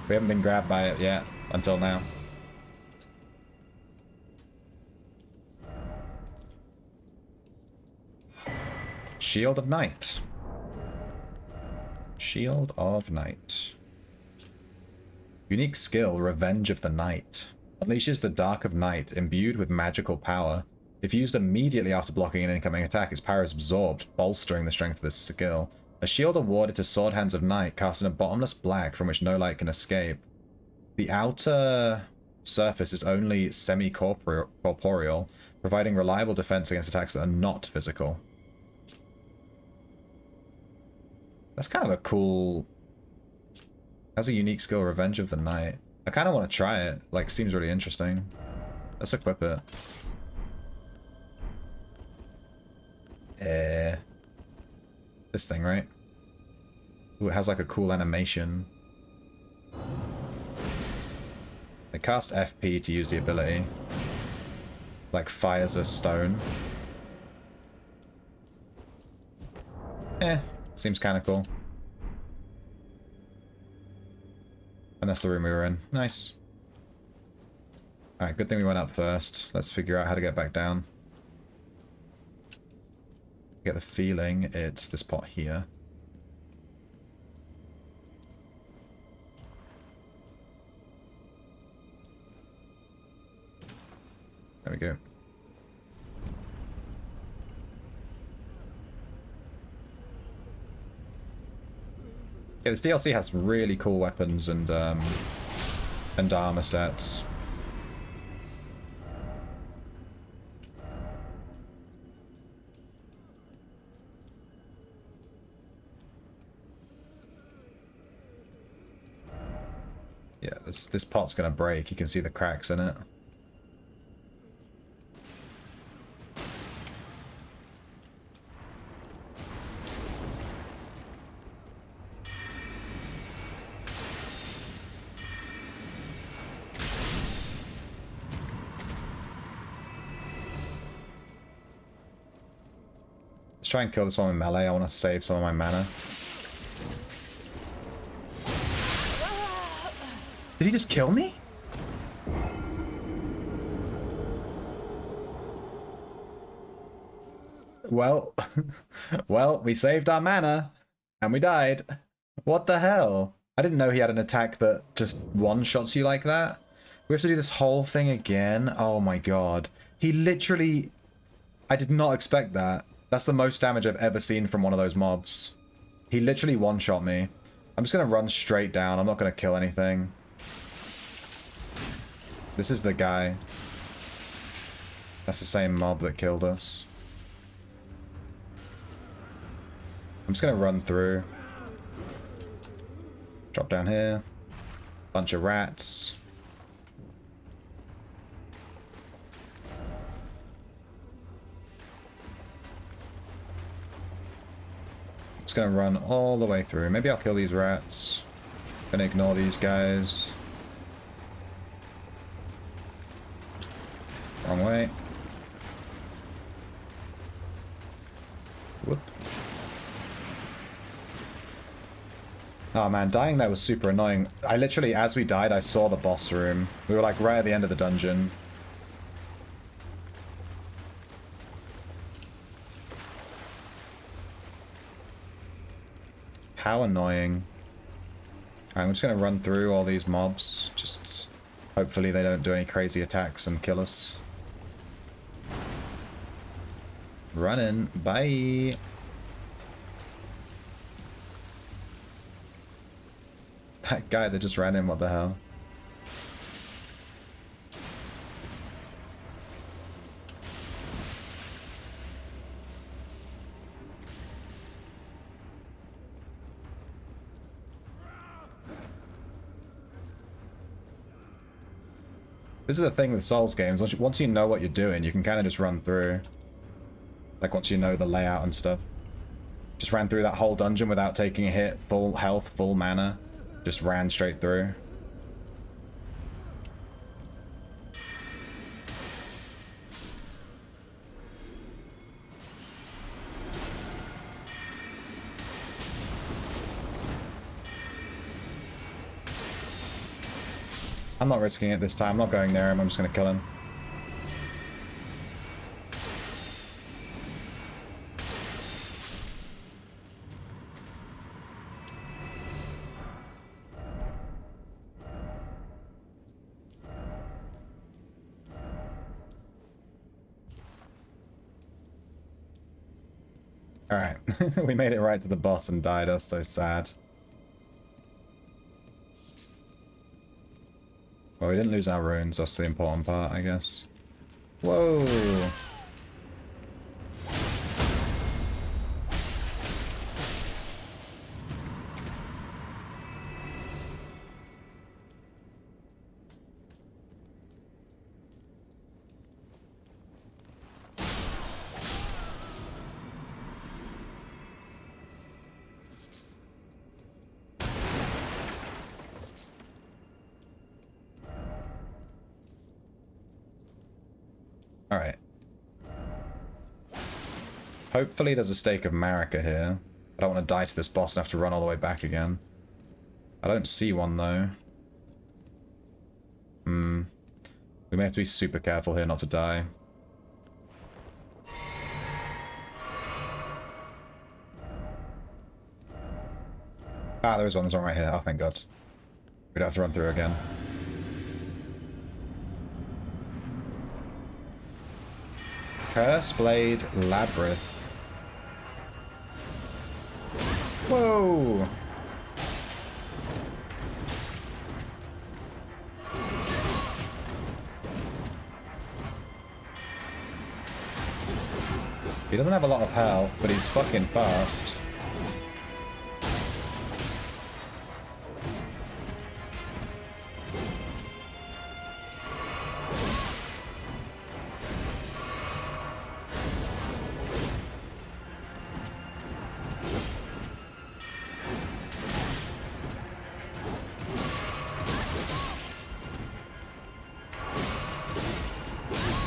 We haven't been grabbed by it yet. Until now. Shield of Night. Shield of Night. Unique skill, Revenge of the Night. Unleashes the Dark of Night, imbued with magical power. If used immediately after blocking an incoming attack, its power is absorbed, bolstering the strength of this skill. A shield awarded to Sword Hands of Night, cast in a bottomless black from which no light can escape. The outer surface is only semi-corporeal, providing reliable defense against attacks that are not physical. That's kind of a cool... Has a unique skill, Revenge of the Night. I kind of want to try it. Like, seems really interesting. Let's equip it. This thing, right? Ooh, it has like a cool animation. They cast FP to use the ability. Like, fires a stone. Seems kind of cool. And that's the room we were in. Nice. Alright, good thing we went up first. Let's figure out how to get back down. I get the feeling it's this pot here. There we go. Yeah, this DLC has really cool weapons and armor sets. Yeah, this pot's gonna break. You can see the cracks in it. Let's try and kill this one with melee. I want to save some of my mana. Did he just kill me? Well, well, we saved our mana, and we died. What the hell? I didn't know he had an attack that just one-shots you like that. We have to do this whole thing again? Oh my god. He literally... I did not expect that. That's the most damage I've ever seen from one of those mobs. He literally one-shot me. I'm just gonna run straight down. I'm not gonna kill anything. This is the guy. That's the same mob that killed us. I'm just gonna run through. Drop down here. Bunch of rats. Just gonna run all the way through. Maybe I'll kill these rats. Gonna ignore these guys. Wrong way. Whoop. Oh man, dying there was super annoying. I literally, as we died, I saw the boss room. We were like right at the end of the dungeon. How annoying. Alright, I'm just gonna run through all these mobs. Just hopefully they don't do any crazy attacks and kill us. Running. Bye. That guy that just ran in, what the hell? This is the thing with Souls games. Once you know what you're doing, you can kind of just run through. Like, once you know the layout and stuff. Just ran through that whole dungeon without taking a hit. Full health, full mana. Just ran straight through. I'm not risking it this time. I'm not going near him. I'm just going to kill him. Alright, we made it right to the boss and died. That's so sad. Well, we didn't lose our runes. That's the important part, I guess. Whoa! Alright. Hopefully there's a stake of Marika here. I don't want to die to this boss and have to run all the way back again. I don't see one though. We may have to be super careful here not to die. Ah, there is one. There's one right here. Oh, thank God. We don't have to run through again. Curse Blade Labyrinth. Whoa! He doesn't have a lot of health, but he's fucking fast.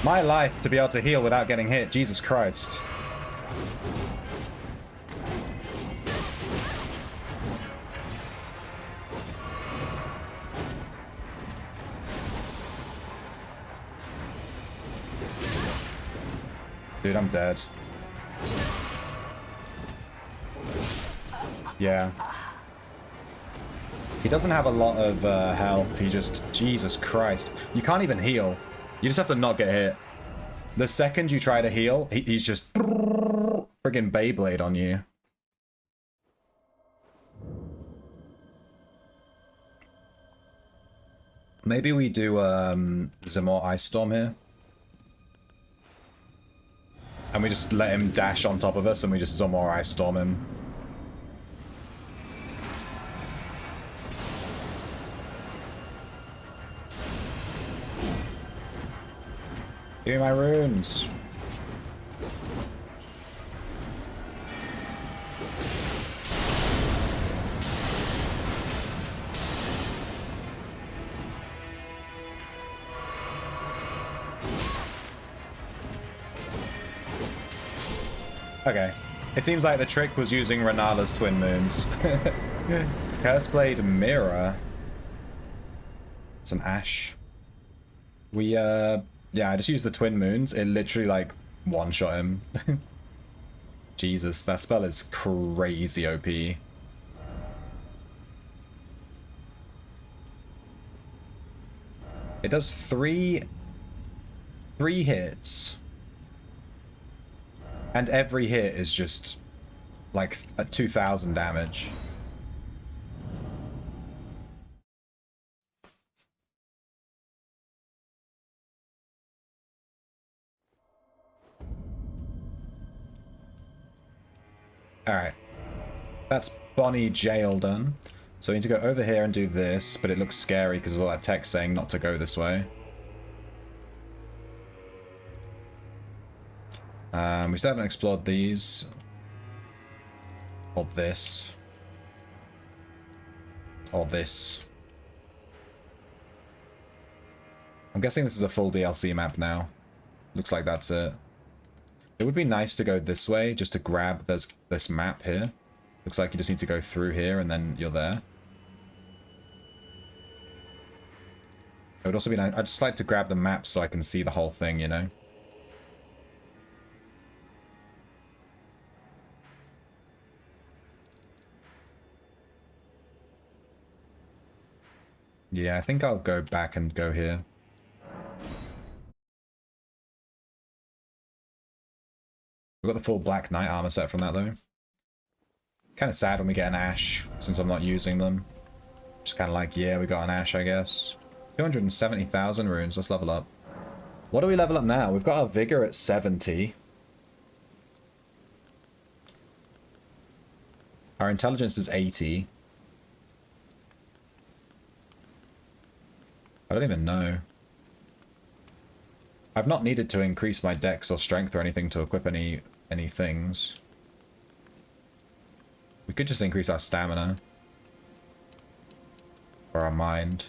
My life to be able to heal without getting hit. Jesus Christ. Dude, I'm dead. Yeah. He doesn't have a lot of health. He just... Jesus Christ. You can't even heal. You just have to not get hit. The second you try to heal, he's just... friggin' Beyblade on you. Maybe we do Zamor Ice Storm here. And we just let him dash on top of us and we just Zamor Ice Storm him. Give me my runes. Okay. It seems like the trick was using Renala's twin moons. Curseblade Mirror. It's an ash. We, yeah, I just used the twin moons. It literally, like, one-shot him. Jesus, that spell is crazy OP. It does three hits. And every hit is just, like, 2,000 damage. Alright. That's Bonnie jail done. So we need to go over here and do this, but it looks scary because there's all that text saying not to go this way. We still haven't explored these. Or this. Or this. I'm guessing this is a full DLC map now. Looks like that's it. It would be nice to go this way, just to grab this map here. Looks like you just need to go through here and then you're there. It would also be nice. I'd just like to grab the map so I can see the whole thing, you know? Yeah, I think I'll go back and go here. We got the full black knight armor set from that though. Kind of sad when we get an ash since I'm not using them. Just kind of like, yeah, we got an ash, I guess. 270,000 runes. Let's level up. What do we level up now? We've got our vigor at 70. Our intelligence is 80. I don't even know. I've not needed to increase my dex or strength or anything to equip any things. We could just increase our stamina. Or our mind.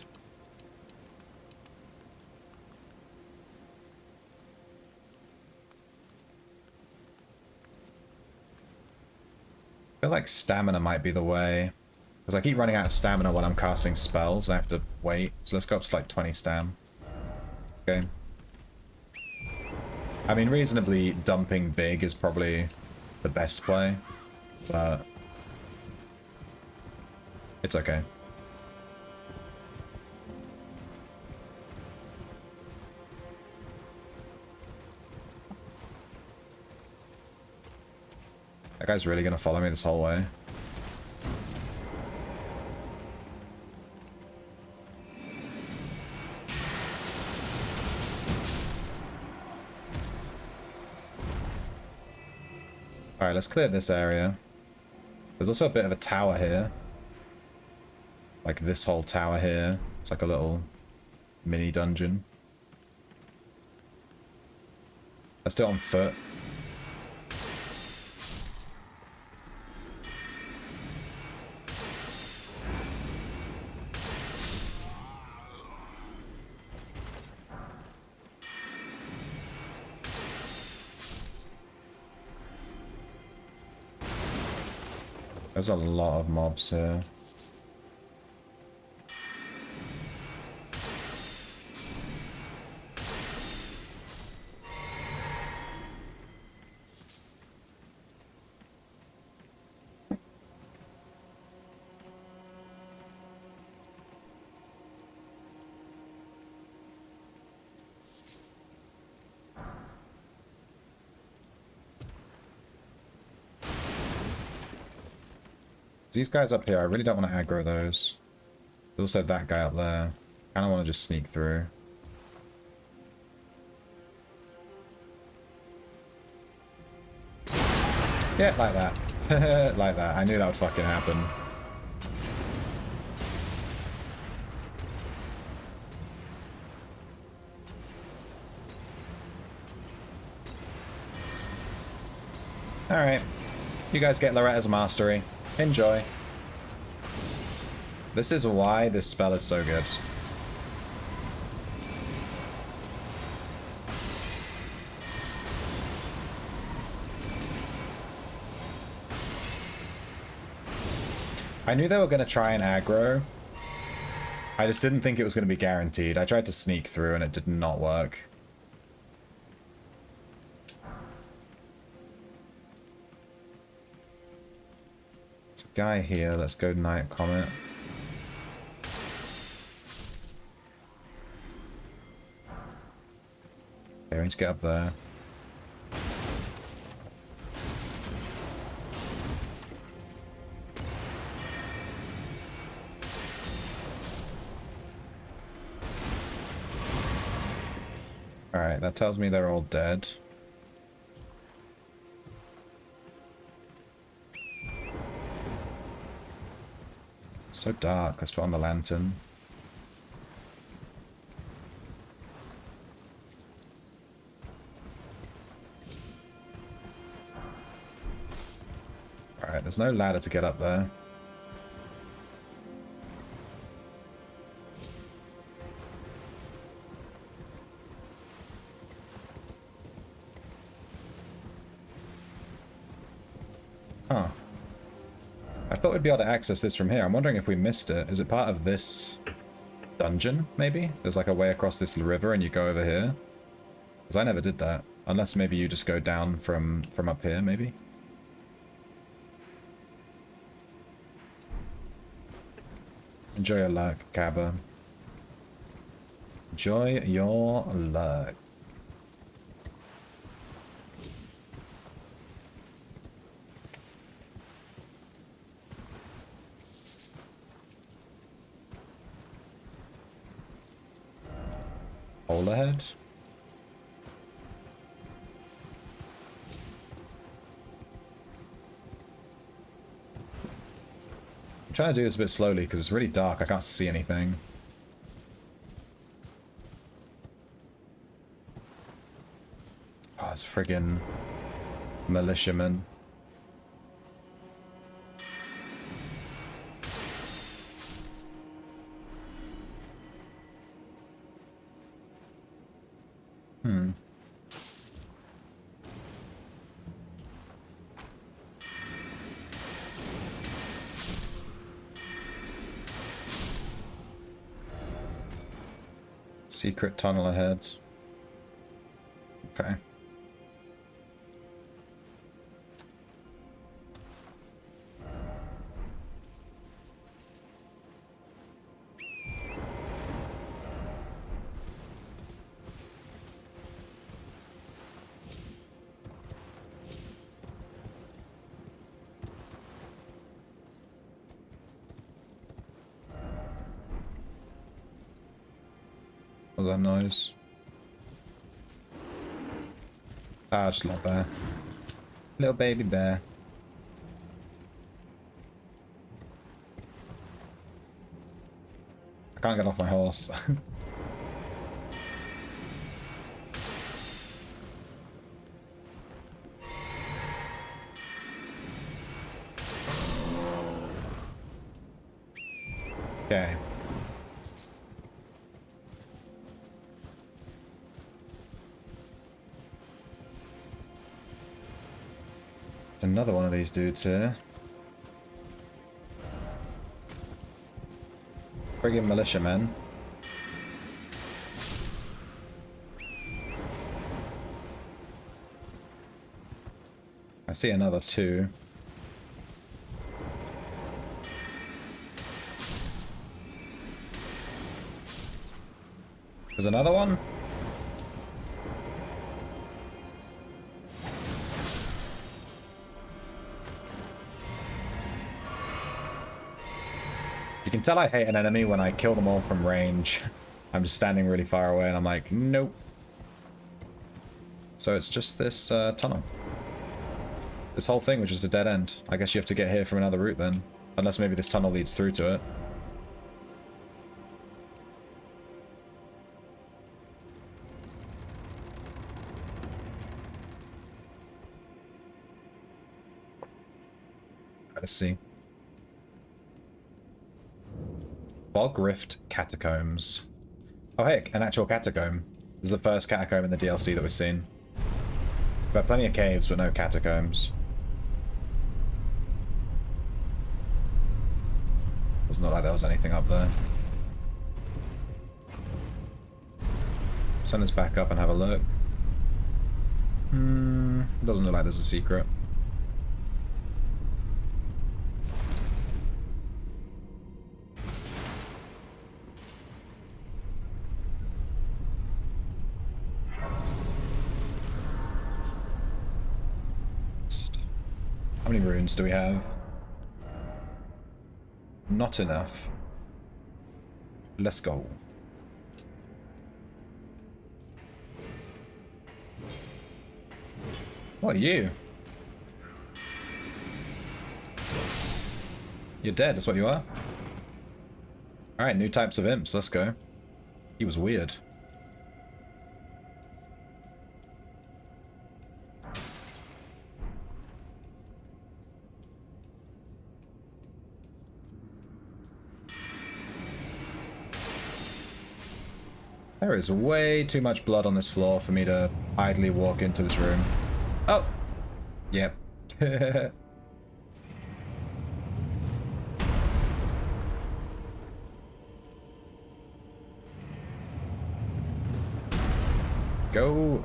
I feel like stamina might be the way. Because I keep running out of stamina when I'm casting spells and I have to wait. So let's go up to like 20 stam. Okay. I mean, reasonably dumping big is probably the best play. But it's okay. That guy's really gonna follow me this whole way. Alright, let's clear this area. There's also a bit of a tower here. Like this whole tower here. It's like a little mini dungeon. Let's do it on foot. There's a lot of mobs here. These guys up here, I really don't want to aggro those. There's also that guy up there. I kind of want to just sneak through. Yeah, like that. Like that. I knew that would fucking happen. Alright. You guys get Loretta's mastery. Enjoy. This is why this spell is so good. I knew they were going to try and aggro. I just didn't think it was going to be guaranteed. I tried to sneak through and it did not work. Guy here, let's go Night Comet. Okay, we need to get up there. Alright, that tells me they're all dead. So dark. Let's put on the lantern. Alright, there's no ladder to get up there. Huh. I thought we'd be able to access this from here. I'm wondering if we missed it. Is it part of this dungeon, maybe? There's like a way across this river and you go over here? Because I never did that. Unless maybe you just go down from up here, maybe? Enjoy your luck, Cabba. Enjoy your luck. hole ahead? I'm trying to do this a bit slowly because it's really dark. I can't see anything. Oh, it's friggin' militiaman. Secret tunnel ahead. Okay. What was that noise? Ah, just a little bear. Little baby bear. I can't get off my horse. Okay. Another one of these dudes here. Friggin' militiamen. I see another two. There's another one? You can tell I hate an enemy when I kill them all from range. I'm just standing really far away and I'm like, nope. So it's just this tunnel. This whole thing, which is a dead end. I guess you have to get here from another route then. Unless maybe this tunnel leads through to it. Let's see. Bog Rift Catacombs. Oh heck, an actual catacomb. This is the first catacomb in the DLC that we've seen. We've had plenty of caves, but no catacombs. Doesn't look like there was anything up there. Send this back up and have a look. Doesn't look like there's a secret. How many runes do we have? Not enough. Let's go. What are you? You're dead, that's what you are. Alright, new types of imps, let's go. He was weird. There is way too much blood on this floor for me to idly walk into this room. Oh! Yep. Go!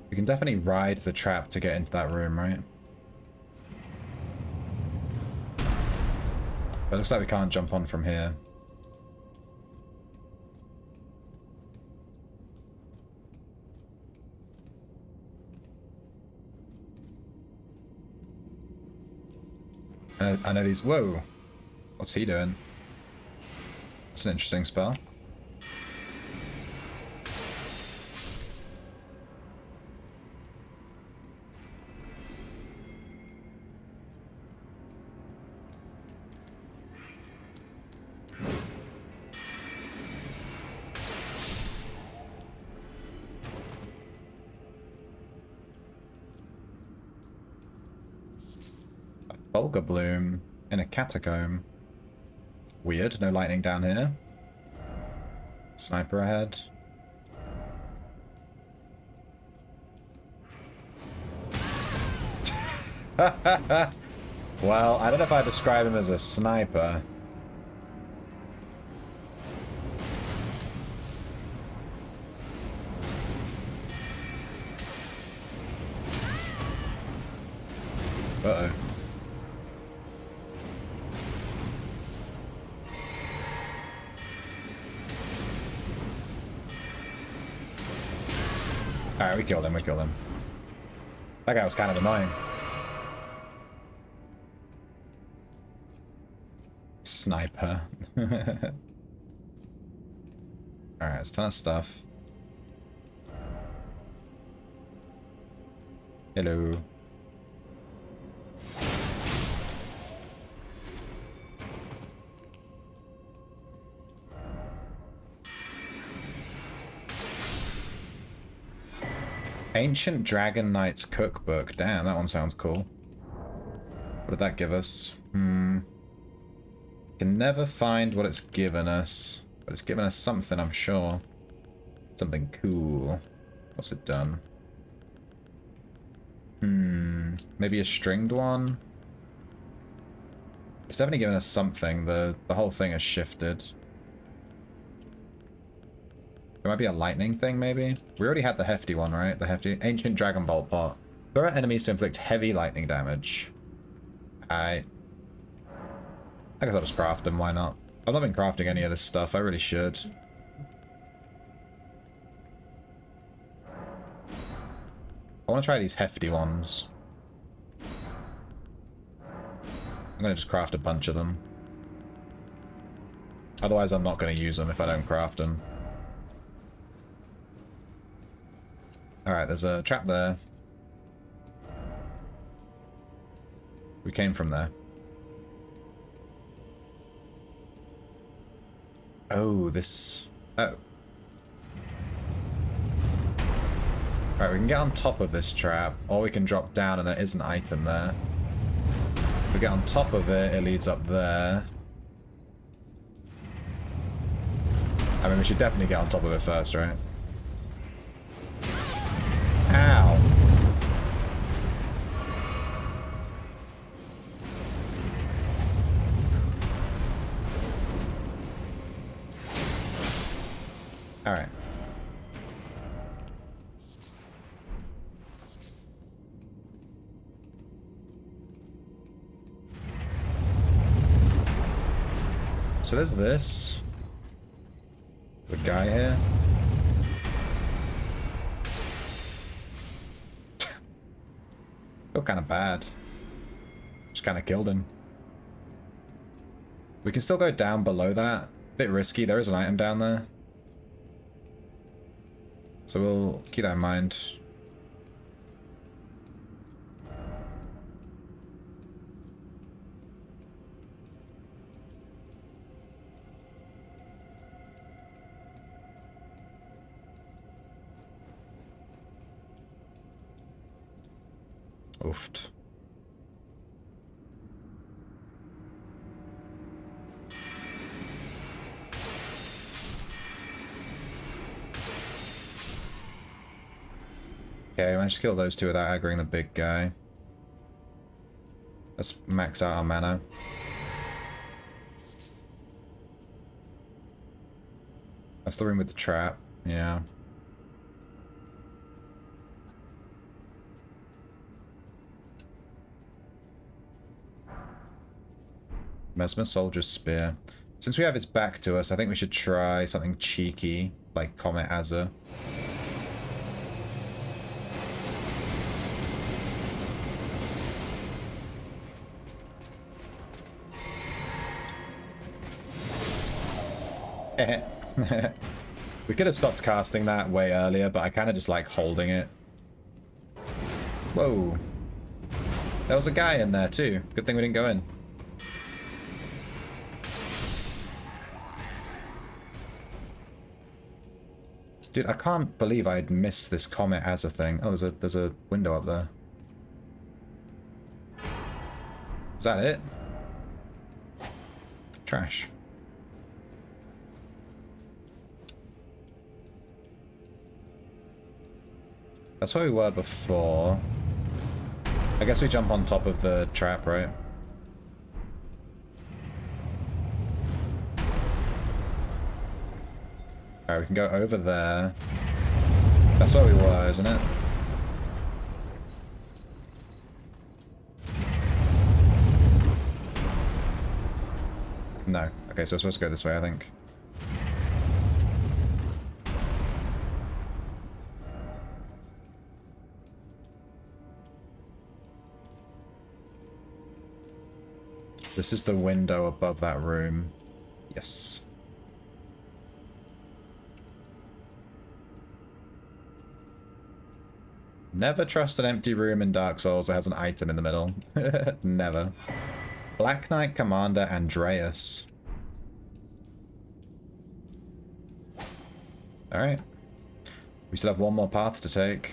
We can definitely ride the trap to get into that room, right? But it looks like we can't jump on from here. I know these... Whoa! What's he doing? That's an interesting spell. Vulgar Bloom in a catacomb. Weird, no lightning down here. Sniper ahead. Well, I don't know if I describe him as a sniper. Uh-oh. Alright, we killed him, we killed him. That guy was kind of annoying. Sniper. Alright, it's a ton of stuff. Hello. Ancient Dragon Knight's Cookbook. Damn, that one sounds cool. What did that give us? Can never find what it's given us. But it's given us something, I'm sure. Something cool. What's it done? Maybe a stringed one? It's definitely given us something. The whole thing has shifted. There might be a lightning thing, maybe? We already had the hefty one, right? The hefty Ancient Dragon Bolt pot. Throw at enemies to inflict heavy lightning damage. I guess I'll just craft them, why not? I've not been crafting any of this stuff, I really should. I want to try these hefty ones. I'm going to just craft a bunch of them. Otherwise I'm not going to use them if I don't craft them. Alright, there's a trap there. We came from there. Oh, this... Oh. Right, we can get on top of this trap, or we can drop down and there is an item there. If we get on top of it, it leads up there. I mean, we should definitely get on top of it first, right? Ow. Alright. So there's this. The guy here. Feel kind of bad. Just kind of killed him. We can still go down below that. Bit risky. There is an item down there. So we'll keep that in mind. Oofed. Okay, I managed to kill those two without aggroing the big guy. Let's max out our mana. That's the room with the trap, yeah. Mesmer Soldier's Spear. Since we have his back to us, I think we should try something cheeky, like Comet Azure. We could have stopped casting that way earlier, but I kind of just like holding it. Whoa. There was a guy in there too. Good thing we didn't go in. Dude, I can't believe I'd missed this comet as a thing. Oh, there's a window up there. Is that it? Trash. That's where we were before. I guess we jump on top of the trap, right? Alright, we can go over there. That's where we were, isn't it? No. Okay, so we're supposed to go this way, I think. This is the window above that room. Yes. Never trust an empty room in Dark Souls that has an item in the middle. Never. Black Knight Commander Andreas. Alright. We still have one more path to take.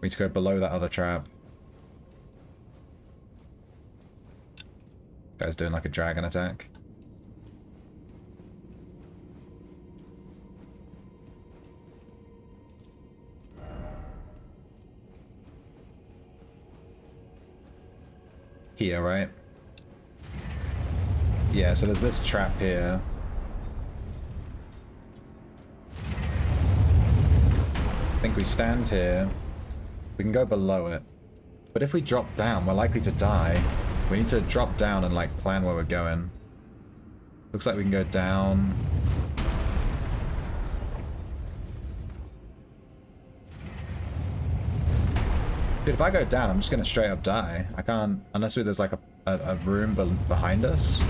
We need to go below that other trap. Guy's doing like a dragon attack. Here, right? Yeah, so there's this trap here. I think we stand here. We can go below it. But if we drop down, we're likely to die. We need to drop down and like plan where we're going. Looks like we can go down. Dude, if I go down, I'm just gonna straight up die. I can't, unless there's like a room behind us.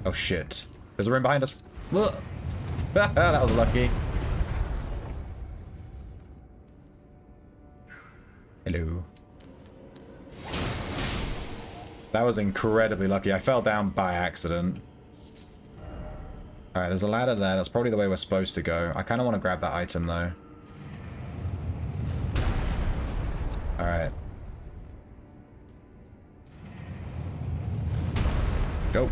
Oh shit. There's a room behind us. That was lucky. Hello. That was incredibly lucky. I fell down by accident. Alright, there's a ladder there. That's probably the way we're supposed to go. I kind of want to grab that item, though. Alright. Go.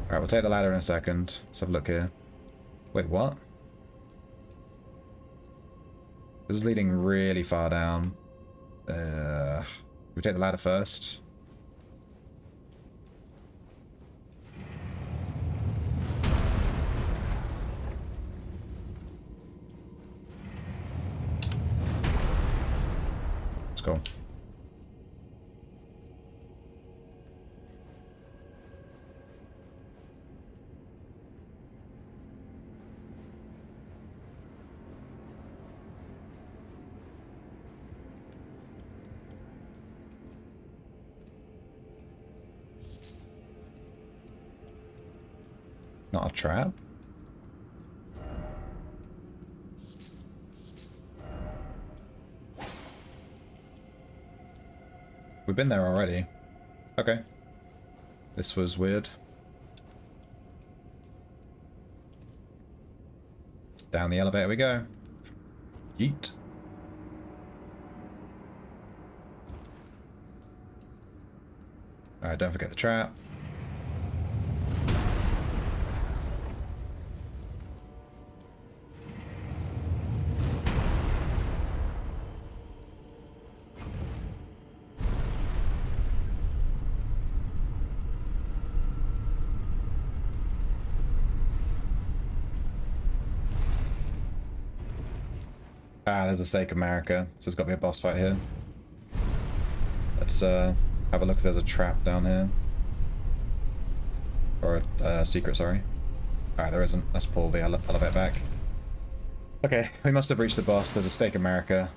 Alright, we'll take the ladder in a second. Let's have a look here. Wait, what? This is leading really far down. We take the ladder first. Let's go. Not a trap? We've been there already. Okay. This was weird. Down the elevator we go. Yeet. Alright, don't forget the trap. Ah, there's a Sake America, so there's got to be a boss fight here. Let's have a look if there's a trap down here. Or a secret, sorry. Alright, there isn't. Let's pull the elevator back. Okay, we must have reached the boss. There's a Stake America.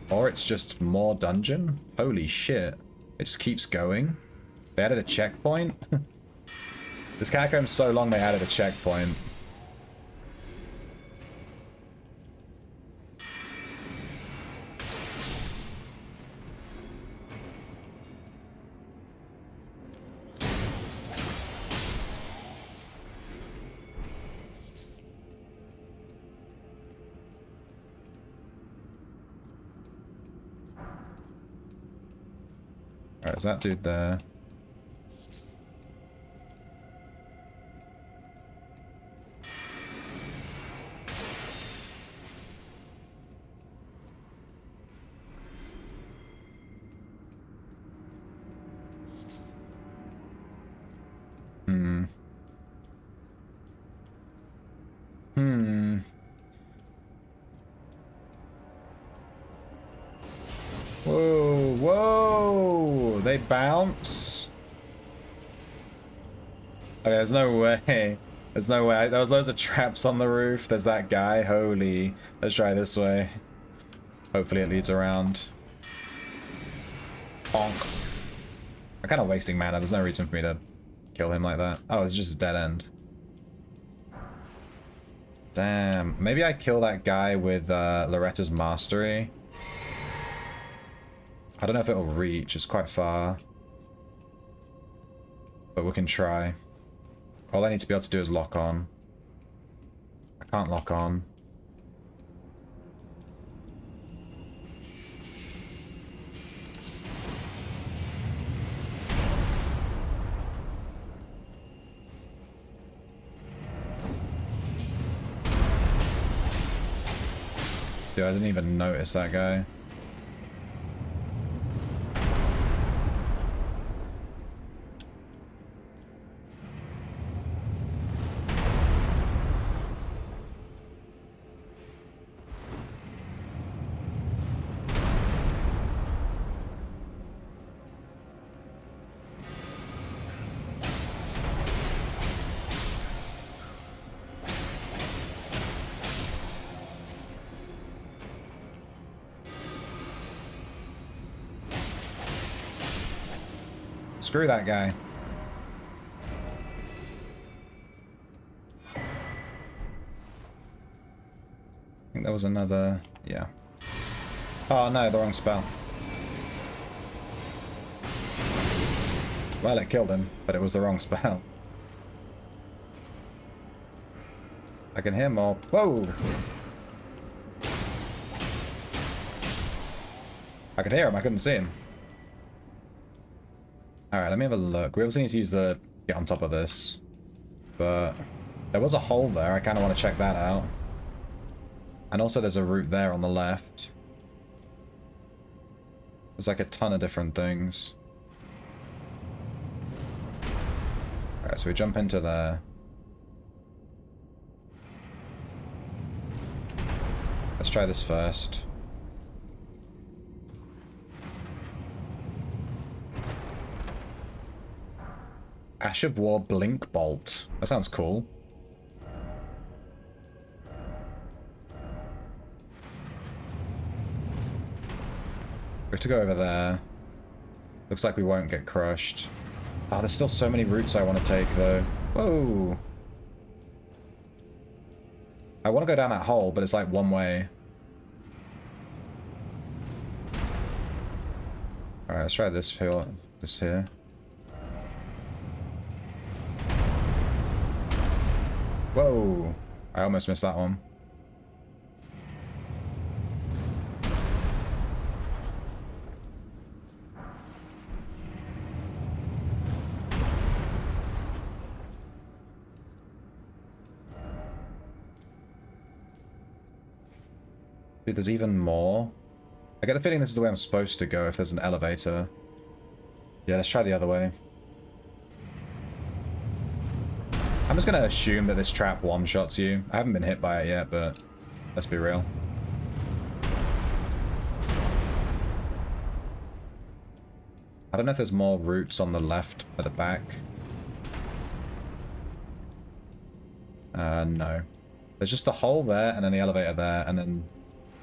Or it's just more dungeon? Holy shit. It just keeps going. They added a checkpoint? This catacomb's so long they added a checkpoint. Alright, is that dude there? Whoa, whoa! They bounce? Okay, there's no way. There's no way. There was loads of traps on the roof. There's that guy. Holy. Let's try this way. Hopefully it leads around. Bonk. I'm kind of wasting mana. There's no reason for me to kill him like that. Oh, it's just a dead end. Damn. Maybe I kill that guy with Loretta's Mastery. I don't know if it'll reach. It's quite far. But we can try. All I need to be able to do is lock on. I can't lock on. Dude, I didn't even notice that guy. Screw that guy. I think there was another... yeah. Oh no, the wrong spell. Well, it killed him, but it was the wrong spell. I can hear more. Whoa! I could hear him, I couldn't see him. Alright, let me have a look. We obviously need to use the... get on top of this. But... there was a hole there. I kind of want to check that out. And also there's a route there on the left. There's like a ton of different things. Alright, so we jump into there. Let's try this first. Ash of War Blink Bolt. That sounds cool. We have to go over there. Looks like we won't get crushed. Oh, there's still so many routes I want to take, though. Whoa! I want to go down that hole, but it's like one way. Alright, let's try this here. This here. Whoa! I almost missed that one. Dude, there's even more. I get the feeling this is the way I'm supposed to go if there's an elevator. Yeah, let's try the other way. I'm just gonna assume that this trap one-shots you. I haven't been hit by it yet, but let's be real. I don't know if there's more routes on the left at the back. No. There's just the hole there, and then the elevator there, and then...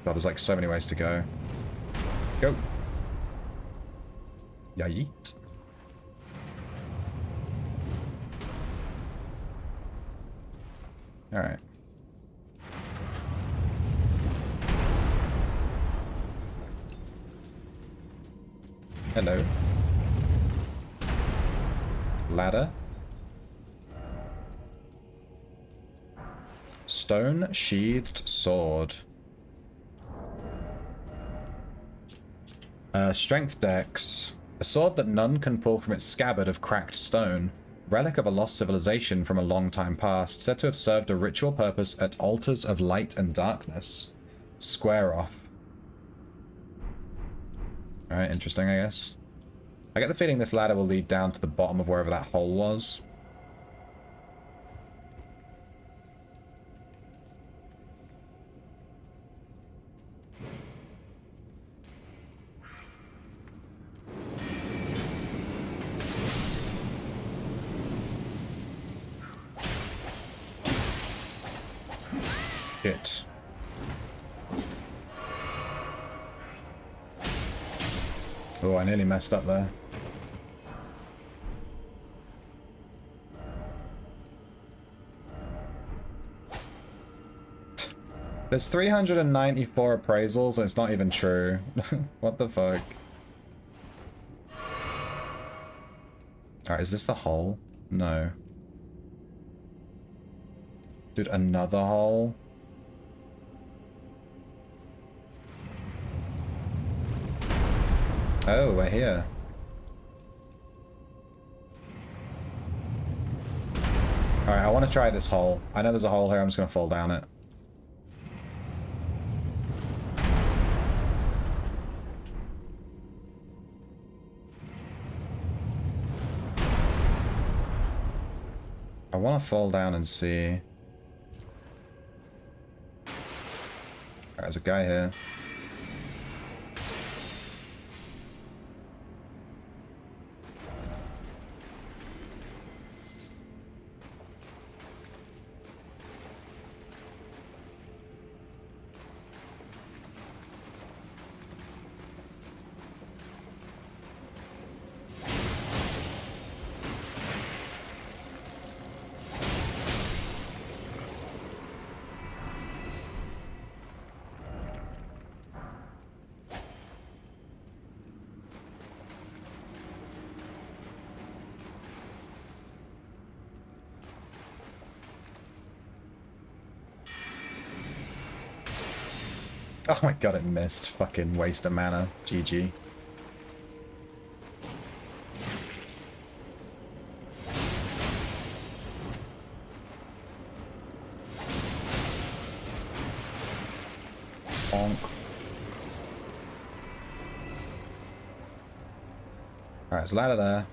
God, there's like so many ways to go. Go! Yeah, yeet. Alright. Hello. Ladder. Stone sheathed sword. Strength dex. A sword that none can pull from its scabbard of cracked stone. Relic of a lost civilization from a long time past. Said to have served a ritual purpose at altars of light and darkness. Square off. Alright, interesting, I guess. I get the feeling this ladder will lead down to the bottom of wherever that hole was. Shit. Oh, I nearly messed up there. There's 394 appraisals and it's not even true. What the fuck? Alright, is this the hole? No. Dude, another hole? Oh, we're here. Alright, I want to try this hole. I know there's a hole here, I'm just going to fall down it. I want to fall down and see. Alright, there's a guy here. Oh my god, it missed. Fucking waste of mana. GG. Bonk. Alright, there's a ladder there.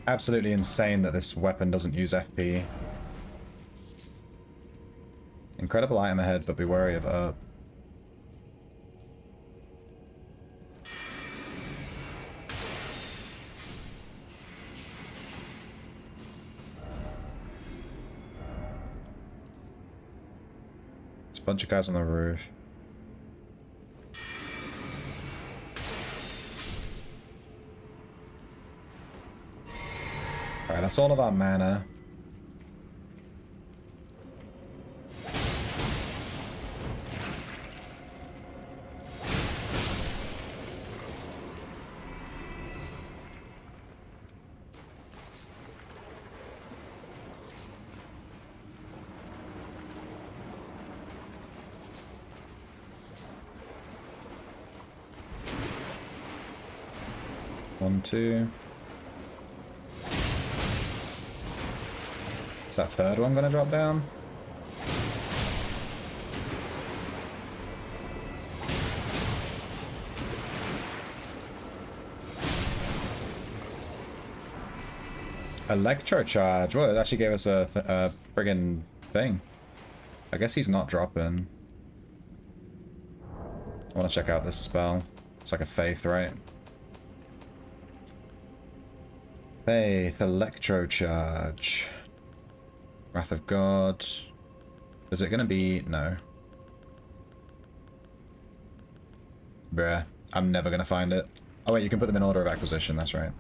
Absolutely insane that this weapon doesn't use FP. Incredible item ahead, but be wary of up. There's a bunch of guys on the roof. Alright, that's all of our mana. 1, 2. Is that third one gonna drop down? Electro charge. Well, it actually gave us a friggin' thing. I guess he's not dropping. I want to check out this spell. It's like a faith, right? Faith, electro charge. Wrath of God. Is it gonna be... no. Bruh. I'm never gonna find it. Oh wait, you can put them in order of acquisition, that's right.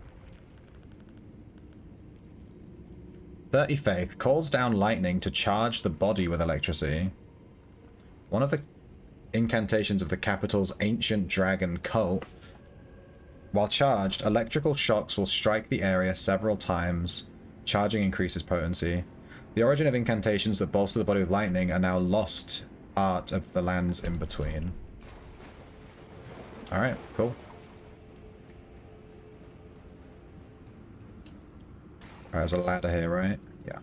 30 Faith. Calls down lightning to charge the body with electricity. One of the incantations of the capital's ancient dragon cult. While charged, electrical shocks will strike the area several times. Charging increases potency. The origin of incantations that bolster the body with lightning are now lost art of the lands in between. Alright, cool. Alright, there's a ladder here, right? Yeah.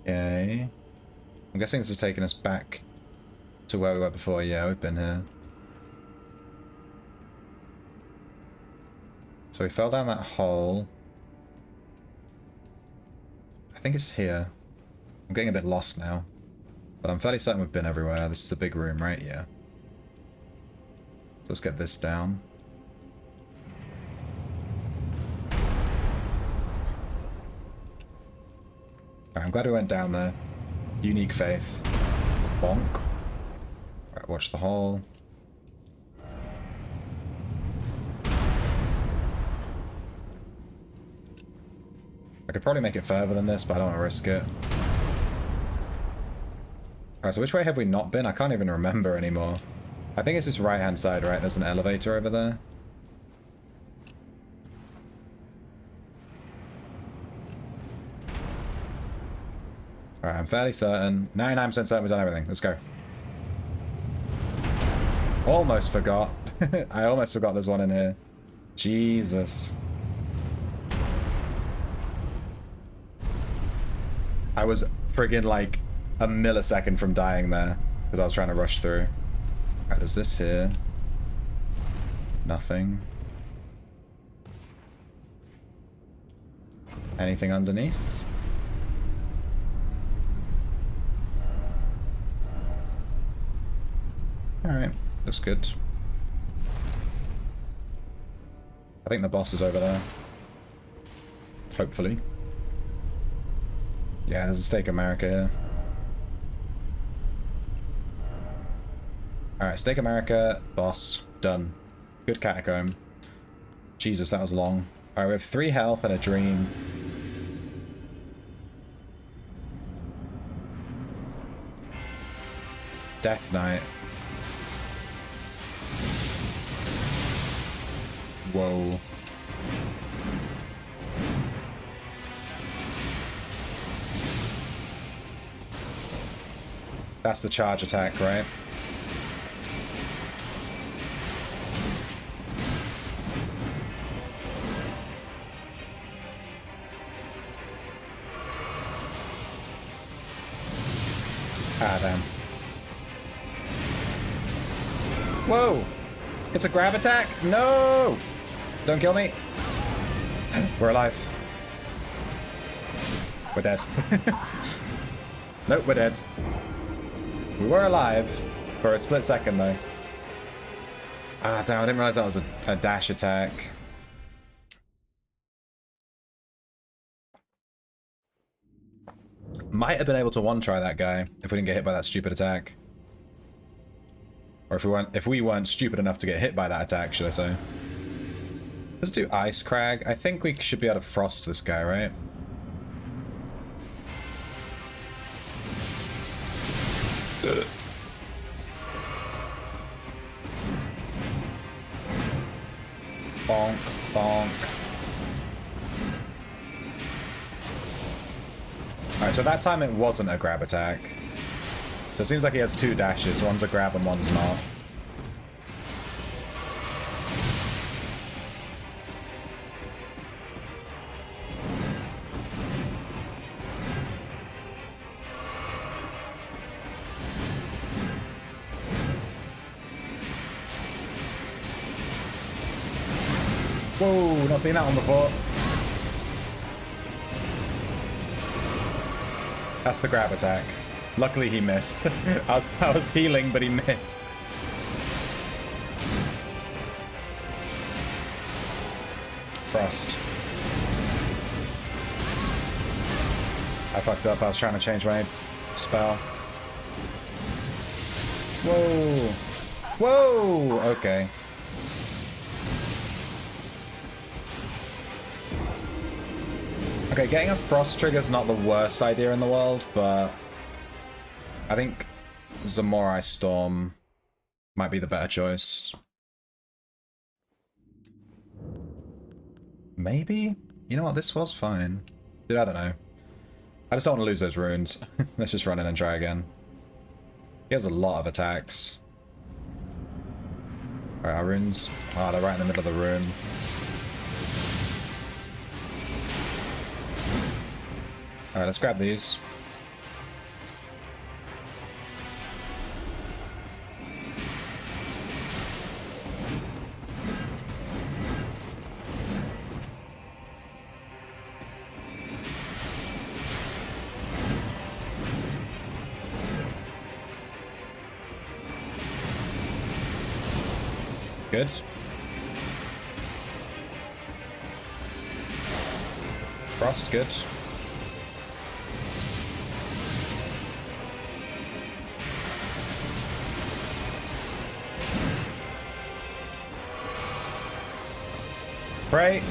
Okay. I'm guessing this is taking us back to where we were before. Yeah, we've been here. So we fell down that hole. I think it's here. I'm getting a bit lost now. But I'm fairly certain we've been everywhere. This is a big room, right? Yeah. So let's get this down. I'm glad we went down there. Unique faith. Bonk. Alright, watch the hole. I could probably make it further than this, but I don't want to risk it. Alright, so which way have we not been? I can't even remember anymore. I think it's this right-hand side, right? There's an elevator over there. Alright, I'm fairly certain. 99% certain we've done everything. Let's go. Almost forgot. I almost forgot there's one in here. Jesus. I was friggin' like a millisecond from dying there because I was trying to rush through. Alright, there's this here. Nothing. Anything underneath? Alright, looks good. I think the boss is over there. Hopefully. Yeah, there's a Stake America here. Alright, Stake America, boss, done. Good catacomb. Jesus, that was long. Alright, we have 3 health and a dream. Death Knight. Whoa. That's the charge attack, right? Ah, damn. Whoa! It's a grab attack? No! Don't kill me. We're alive. We're dead. Nope, we're dead. We were alive for a split second, though. Ah, damn, I didn't realize that was a dash attack. Might have been able to one-try that guy if we didn't get hit by that stupid attack. Or if we weren't stupid enough to get hit by that attack, should I say. Let's do Ice Crag. I think we should be able to frost this guy, right? Bonk, bonk. Alright, so that time it wasn't a grab attack. So it seems like he has two dashes. One's a grab and one's not. Whoa, not seen that one before. That's the grab attack. Luckily he missed. I was healing, but he missed. Frost. I fucked up. I was trying to change my spell. Whoa. Whoa! Okay. Okay, getting a frost trigger is not the worst idea in the world, but I think Zamorai Storm might be the better choice. Maybe? You know what, this was fine. Dude, I don't know. I just don't want to lose those runes. Let's just run in and try again. He has a lot of attacks. Alright, our runes. Ah, they're right in the middle of the room. Alright, let's grab these. Good. Frost, good. Pray.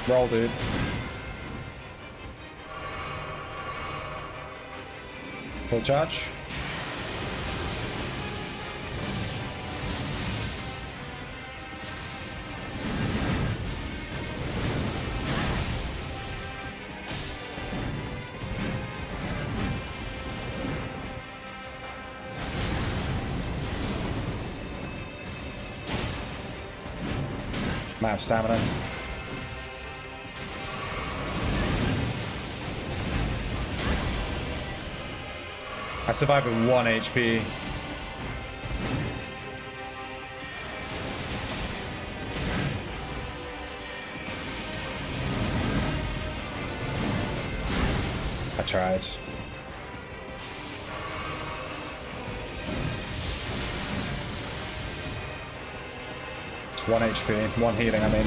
Roll, dude. Full charge. Might have stamina. I survived with 1 HP. I tried. One HP, 1 healing, I mean.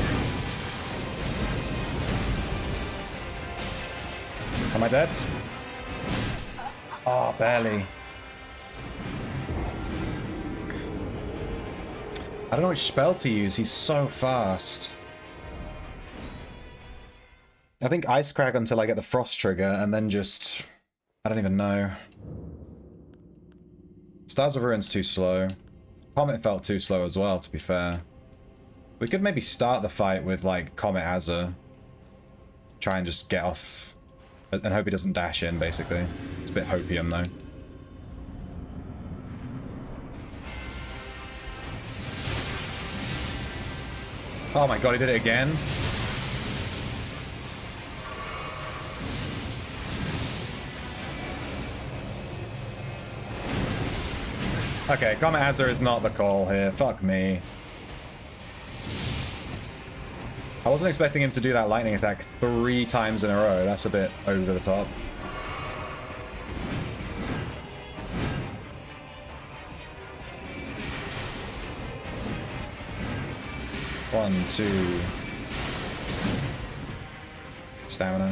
Am I dead? Oh, barely. I don't know which spell to use. He's so fast. I think Ice Crag until I get the Frost trigger, and then just... I don't even know. Stars of Ruin's too slow. Comet felt too slow as well, to be fair. We could maybe start the fight with, like, Comet Azur. Try and just get off... and hope he doesn't dash in, basically. It's a bit hopium, though. Oh my god, he did it again? Okay, Comet Azur is not the call here. Fuck me. I wasn't expecting him to do that lightning attack 3 times in a row. That's a bit over the top. 1, 2. Stamina.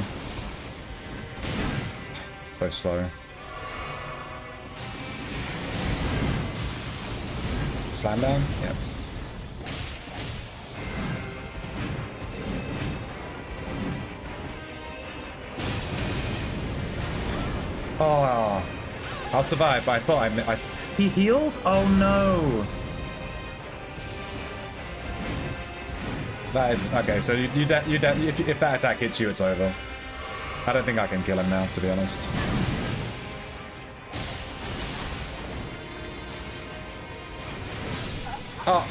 So slow. Slam down? Yep. Oh, I'll survive, but I thought he healed? Oh no! That is okay. So if that attack hits you, it's over. I don't think I can kill him now, to be honest. Oh,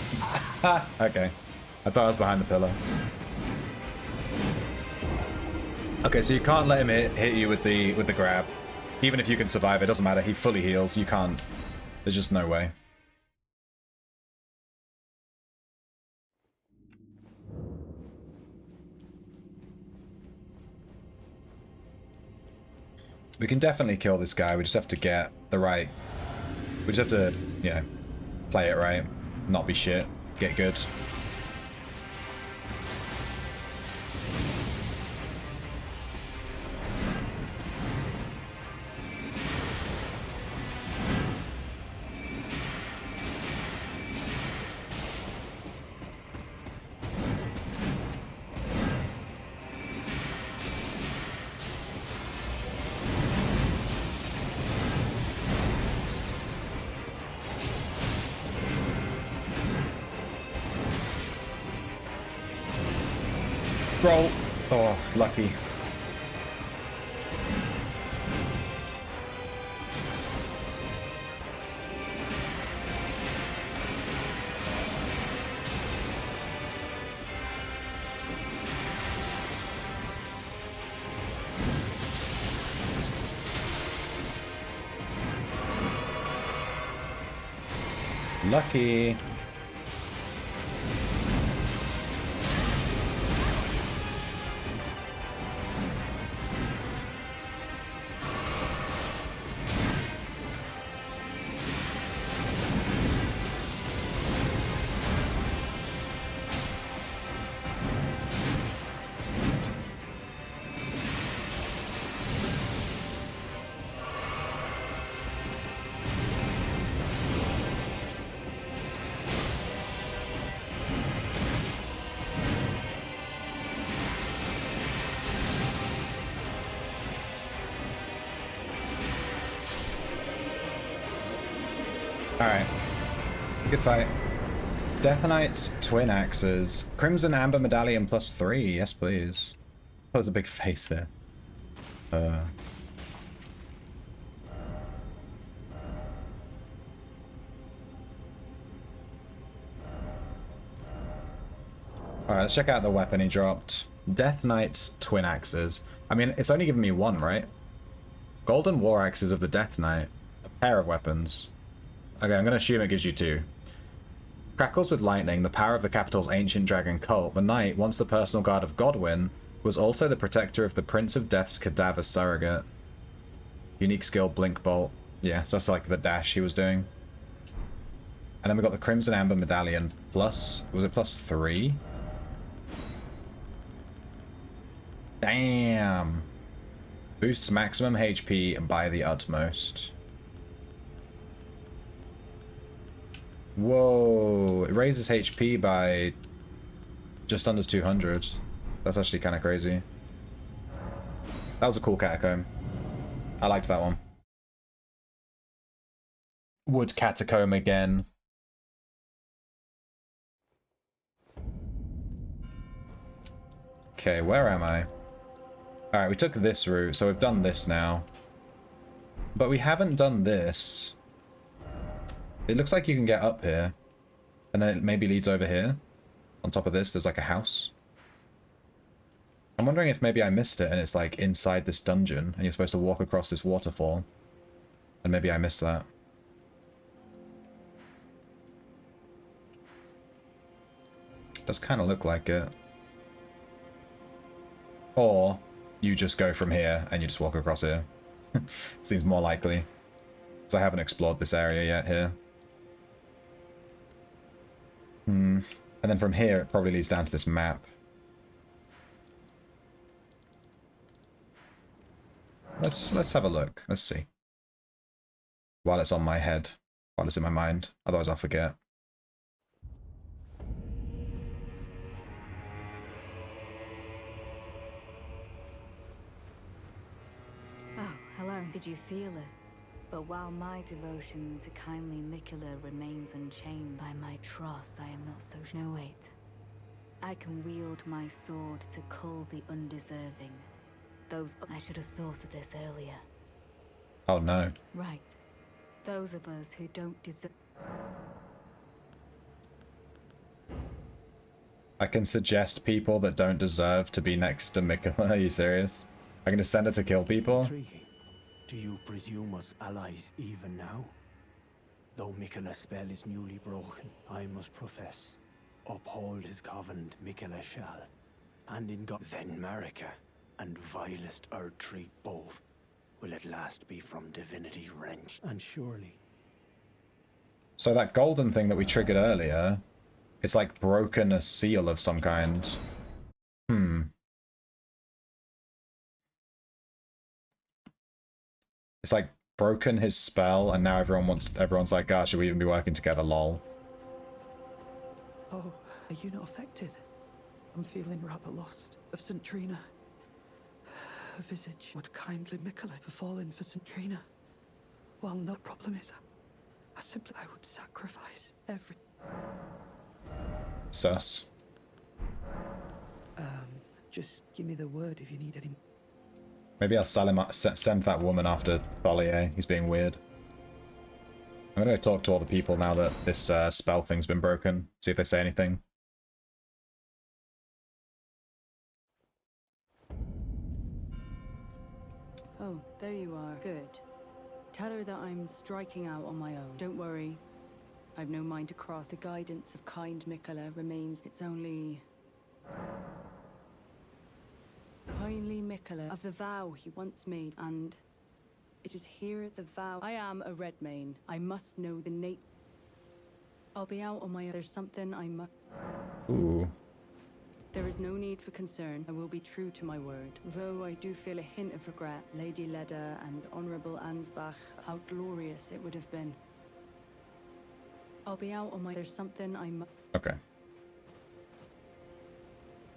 okay. I thought I was behind the pillar. Okay, so you can't let him hit you with the grab. Even if you can survive, it doesn't matter. He fully heals. You can't. There's just no way. We can definitely kill this guy. We just have to get the right... We just have to, you know, play it right. Not be shit. Get good. Roll. Oh, lucky. Lucky. Alright. Good fight. Death Knight's Twin Axes. Crimson Amber Medallion +3. Yes, please. That was a big face there. Alright, let's check out the weapon he dropped. Death Knight's Twin Axes. I mean, it's only given me one, right? Golden War Axes of the Death Knight. A pair of weapons. Okay, I'm going to assume it gives you two. Crackles with lightning, the power of the capital's ancient dragon cult. The knight, once the personal guard of Godwyn, was also the protector of the Prince of Death's cadaver surrogate. Unique skill, Blink Bolt. Yeah, so that's like the dash he was doing. And then we got the Crimson Amber Medallion plus... Was it +3? Damn! Boosts maximum HP by the utmost. Whoa, it raises HP by just under 200. That's actually kind of crazy. That was a cool catacomb. I liked that one. Wood catacomb again. Okay, where am I? Alright, we took this route, so we've done this now. But we haven't done this. It looks like you can get up here. And then it maybe leads over here. On top of this, there's like a house. I'm wondering if maybe I missed it and it's like inside this dungeon. And you're supposed to walk across this waterfall. And maybe I missed that. Does kind of look like it. Or you just go from here and you just walk across here. Seems more likely. So I haven't explored this area yet here. And then from here, it probably leads down to this map. Let's have a look. Let's see. While it's on my head. While it's in my mind. Otherwise I'll forget. Oh, hello. Did you feel it? But while my devotion to kindly Mikula remains unchained by my troth, I am not so sure. No, wait. I can wield my sword to cull the undeserving. I should have thought of this earlier. Oh no. Right. Those of us who don't deserve... I can suggest people that don't deserve to be next to Mikula. Are you serious? I can just send her to kill people? Intriguing. Do you presume us allies even now? Though Mikula's spell is newly broken, I must profess. Uphold his covenant, Mikula shall. And in God, then Marika and vilest Erdtree both will at last be from divinity wrenched. And surely... So that golden thing that we triggered earlier, it's like broken a seal of some kind. It's like broken his spell, and now everyone's like, gosh, should we even be working together, lol. Oh, are you not affected? I'm feeling rather lost. Of St. Trina. Her visage would kindly Mikula for falling for St. Trina. Well, no problem is, I would sacrifice every... Sus. Just give me the word if you need any... Maybe I'll send that woman after Tholier. He's being weird. I'm gonna go talk to all the people now that this spell thing's been broken. See if they say anything. Oh, there you are. Good. Tell her that I'm striking out on my own. Don't worry. I've no mind to cross. The guidance of kind Mikula remains. It's only... kindly Mikula of the vow he once made, and it is here at the vow. I am a Redmane. I must know the Nate. I'll be out on my own. There's something I must... Ooh. There is no need for concern. I will be true to my word. Although I do feel a hint of regret. Lady Leda and Honorable Ansbach, how glorious it would have been. I'll be out on my... There's something I must... Okay.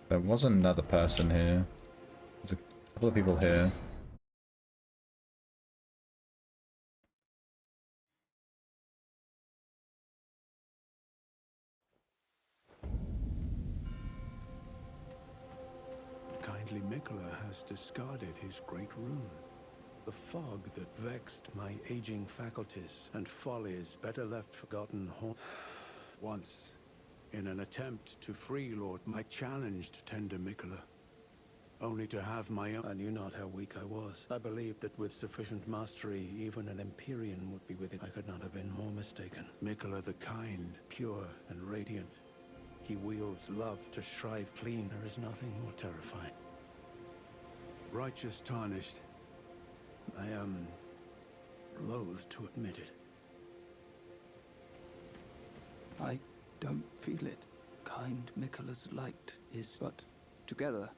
There was another person here. There's a couple of people here. Kindly Mikula has discarded his great rune. The fog that vexed my aging faculties and follies better left forgotten once, in an attempt to free Lord, I challenged tender Mikula, only to have my own. I knew not how weak I was. I believed that with sufficient mastery, even an Empyrean would be within. I could not have been more mistaken. Mikula the kind, pure and radiant. He wields love to shrive clean. There is nothing more terrifying. Righteous tarnished. I am loath to admit it. I don't feel it. Kind Mikula's light is but together.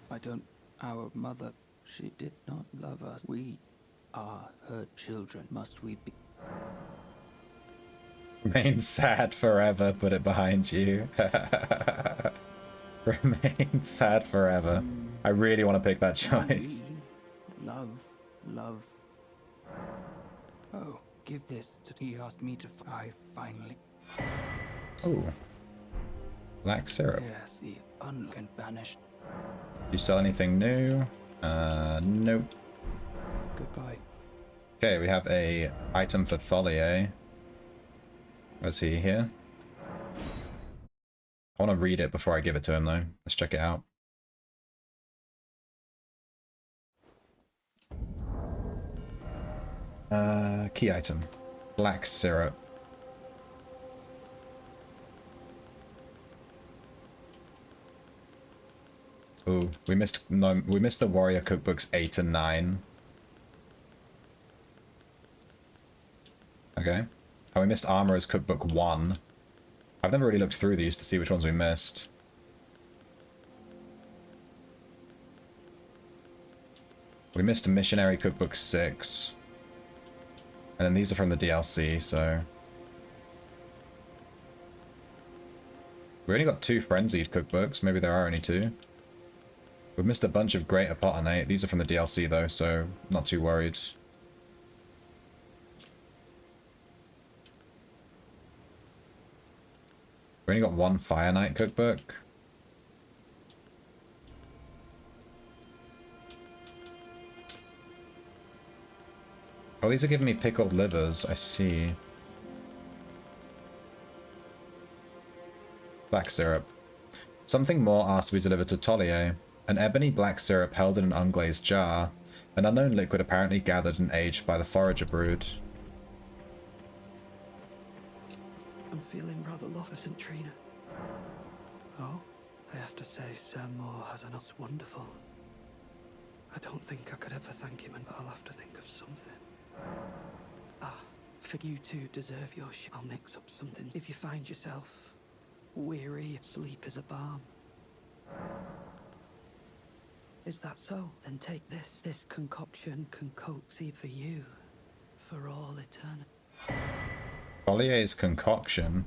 I don't... Our mother, she did not love us. We are her children. Must we be... Remain sad forever, put it behind you. Remain sad forever. I really want to pick that choice. Love. Oh, give this to... He asked me to... I finally... Oh. Black syrup. Yes, the uncan banished. You sell anything new? Nope. Goodbye. Okay, we have a item for Tholier. Where's he here? I want to read it before I give it to him though. Let's check it out. Key item. Black syrup. Ooh, we missed the warrior cookbooks 8 and 9. Okay. And we missed Armorer's cookbook 1. I've never really looked through these to see which ones we missed. We missed a Missionary Cookbook 6. And then these are from the DLC, so... We only got 2 Frenzied Cookbooks. Maybe there are only 2. We've missed a bunch of Great Apotonate. These are from the DLC, though, so not too worried. We only got 1 Fire Knight Cookbook. Oh, these are giving me pickled livers. I see. Black syrup. Something more asked to be delivered to Tollier. An ebony black syrup held in an unglazed jar. An unknown liquid apparently gathered and aged by the forager brood. I'm feeling rather lost for St. Trina. Oh, I have to say, Sir Moore has an us wonderful. I don't think I could ever thank him, but I'll have to think of something. Ah, for you two deserve your I'll mix up something. If you find yourself weary, sleep is a balm. Is that so? Then take this. This concoction can coax you for you for all eternity. Collier's concoction?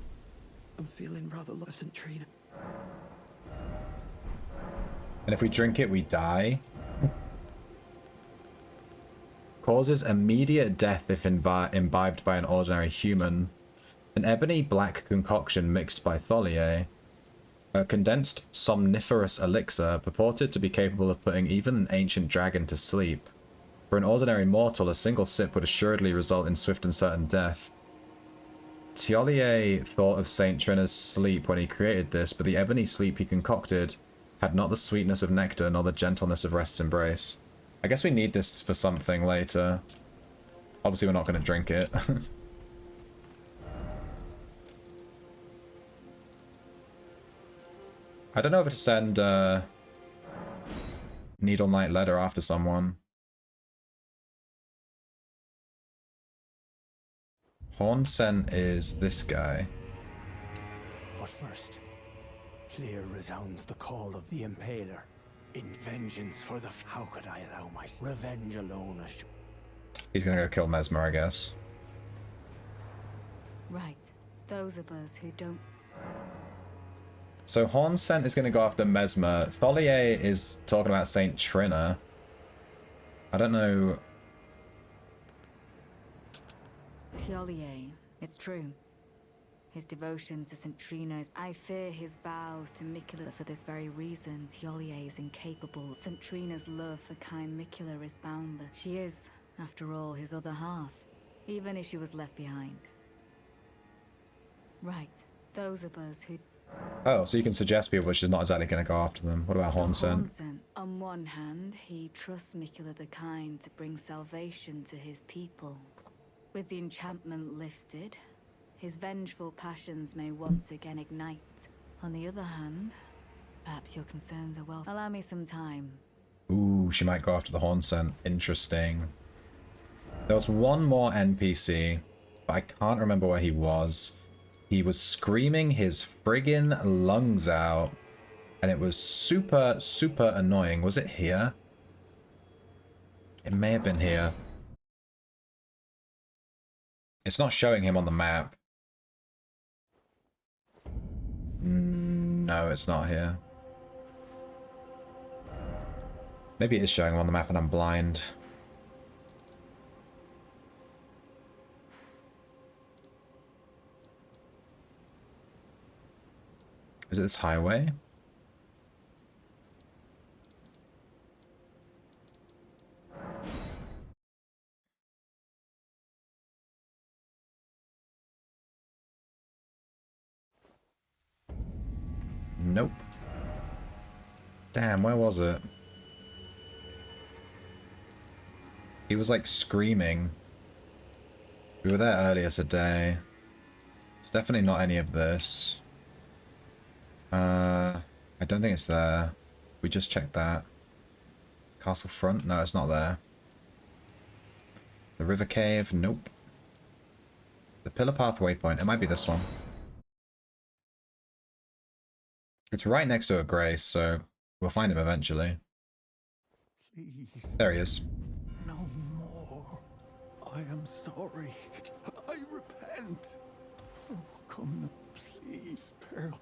I'm feeling rather low, St. Trina. And if we drink it, we die? Causes immediate death if imbibed by an ordinary human. An ebony black concoction mixed by Thollier. A condensed somniferous elixir purported to be capable of putting even an ancient dragon to sleep. For an ordinary mortal, a single sip would assuredly result in swift and certain death. Thollier thought of St. Trina's sleep when he created this, but the ebony sleep he concocted had not the sweetness of nectar nor the gentleness of rest's embrace. I guess we need this for something later. Obviously we're not going to drink it. I don't know if to send Needle Knight letter after someone. Horn scent is this guy. But first, clear resounds the call of the Impaler. In vengeance for the... How could I allow my revenge alone? He's gonna go kill Mesmer, I guess. Right. Those of us who don't... So Horn scent is gonna go after Mesmer. Thollier is talking about St. Trina. I don't know... Thollier, it's true. His devotion to St. Trina is... I fear his vows to Miquella for this very reason. Thollier is incapable. St. Trina's love for kind Miquella is boundless. She is, after all, his other half, even if she was left behind. Right, those of us who... Oh, so you can suggest people, but she's not exactly going to go after them. What about Horn scent? On one hand, he trusts Miquella the Kind to bring salvation to his people. With the enchantment lifted, his vengeful passions may once again ignite. On the other hand, perhaps your concerns are well... Allow me some time. Ooh, she might go after the Horn scent. Interesting. There was one more NPC, but I can't remember where he was. He was screaming his friggin' lungs out, and it was super, super annoying. Was it here? It may have been here. It's not showing him on the map. No, it's not here. Maybe it is showing him on the map and I'm blind. Is it this highway? Nope. Damn, where was it? He was like screaming. We were there earlier today. It's definitely not any of this. I don't think it's there. We just checked that. Castle front? No, it's not there. The river cave? Nope. The pillar path waypoint. It might be this one. It's right next to a Grace, so we'll find him eventually. Please, There he is. no more. I am sorry. I repent. Oh, come now, please, Pearl.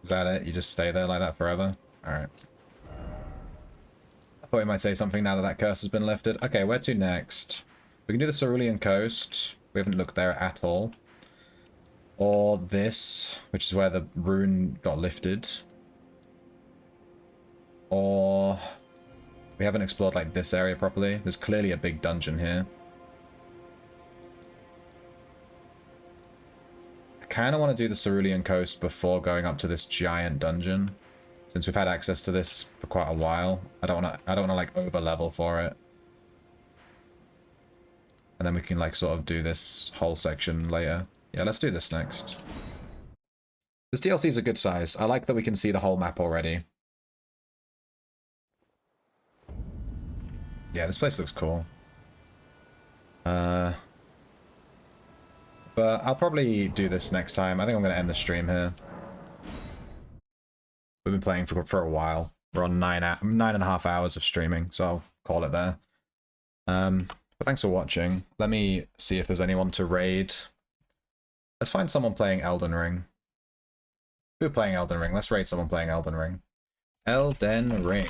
Is that it? You just stay there like that forever? Alright. I thought you might say something now that that curse has been lifted. Okay, where to next? We can do the Cerulean Coast. We haven't looked there at all. Or this, which is where the rune got lifted. Or we haven't explored like this area properly. There's clearly a big dungeon here. I kind of want to do the Cerulean Coast before going up to this giant dungeon, since we've had access to this for quite a while. I don't want to like over level for it. And then we can like sort of do this whole section later. Yeah, let's do this next. This DLC is a good size. I like that we can see the whole map already. Yeah, this place looks cool. But I'll probably do this next time. I think I'm going to end the stream here. We've been playing for a while. We're on 9.5 hours of streaming, so I'll call it there. But thanks for watching. Let me see if there's anyone to raid. Let's find someone playing Elden Ring. Who are playing Elden Ring? Let's raid someone playing Elden Ring. Elden Ring.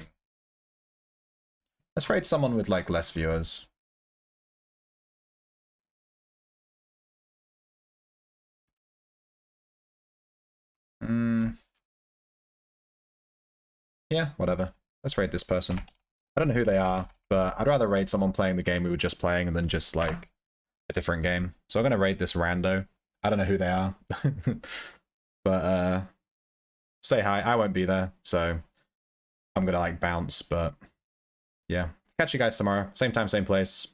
Let's raid someone with, like, less viewers. Yeah, whatever. Let's raid this person. I don't know who they are, but I'd rather raid someone playing the game we were just playing than just, like, a different game. So I'm going to raid this rando. I don't know who they are. But, say hi. I won't be there, so I'm going to, like, bounce, but yeah. Catch you guys tomorrow. Same time, same place.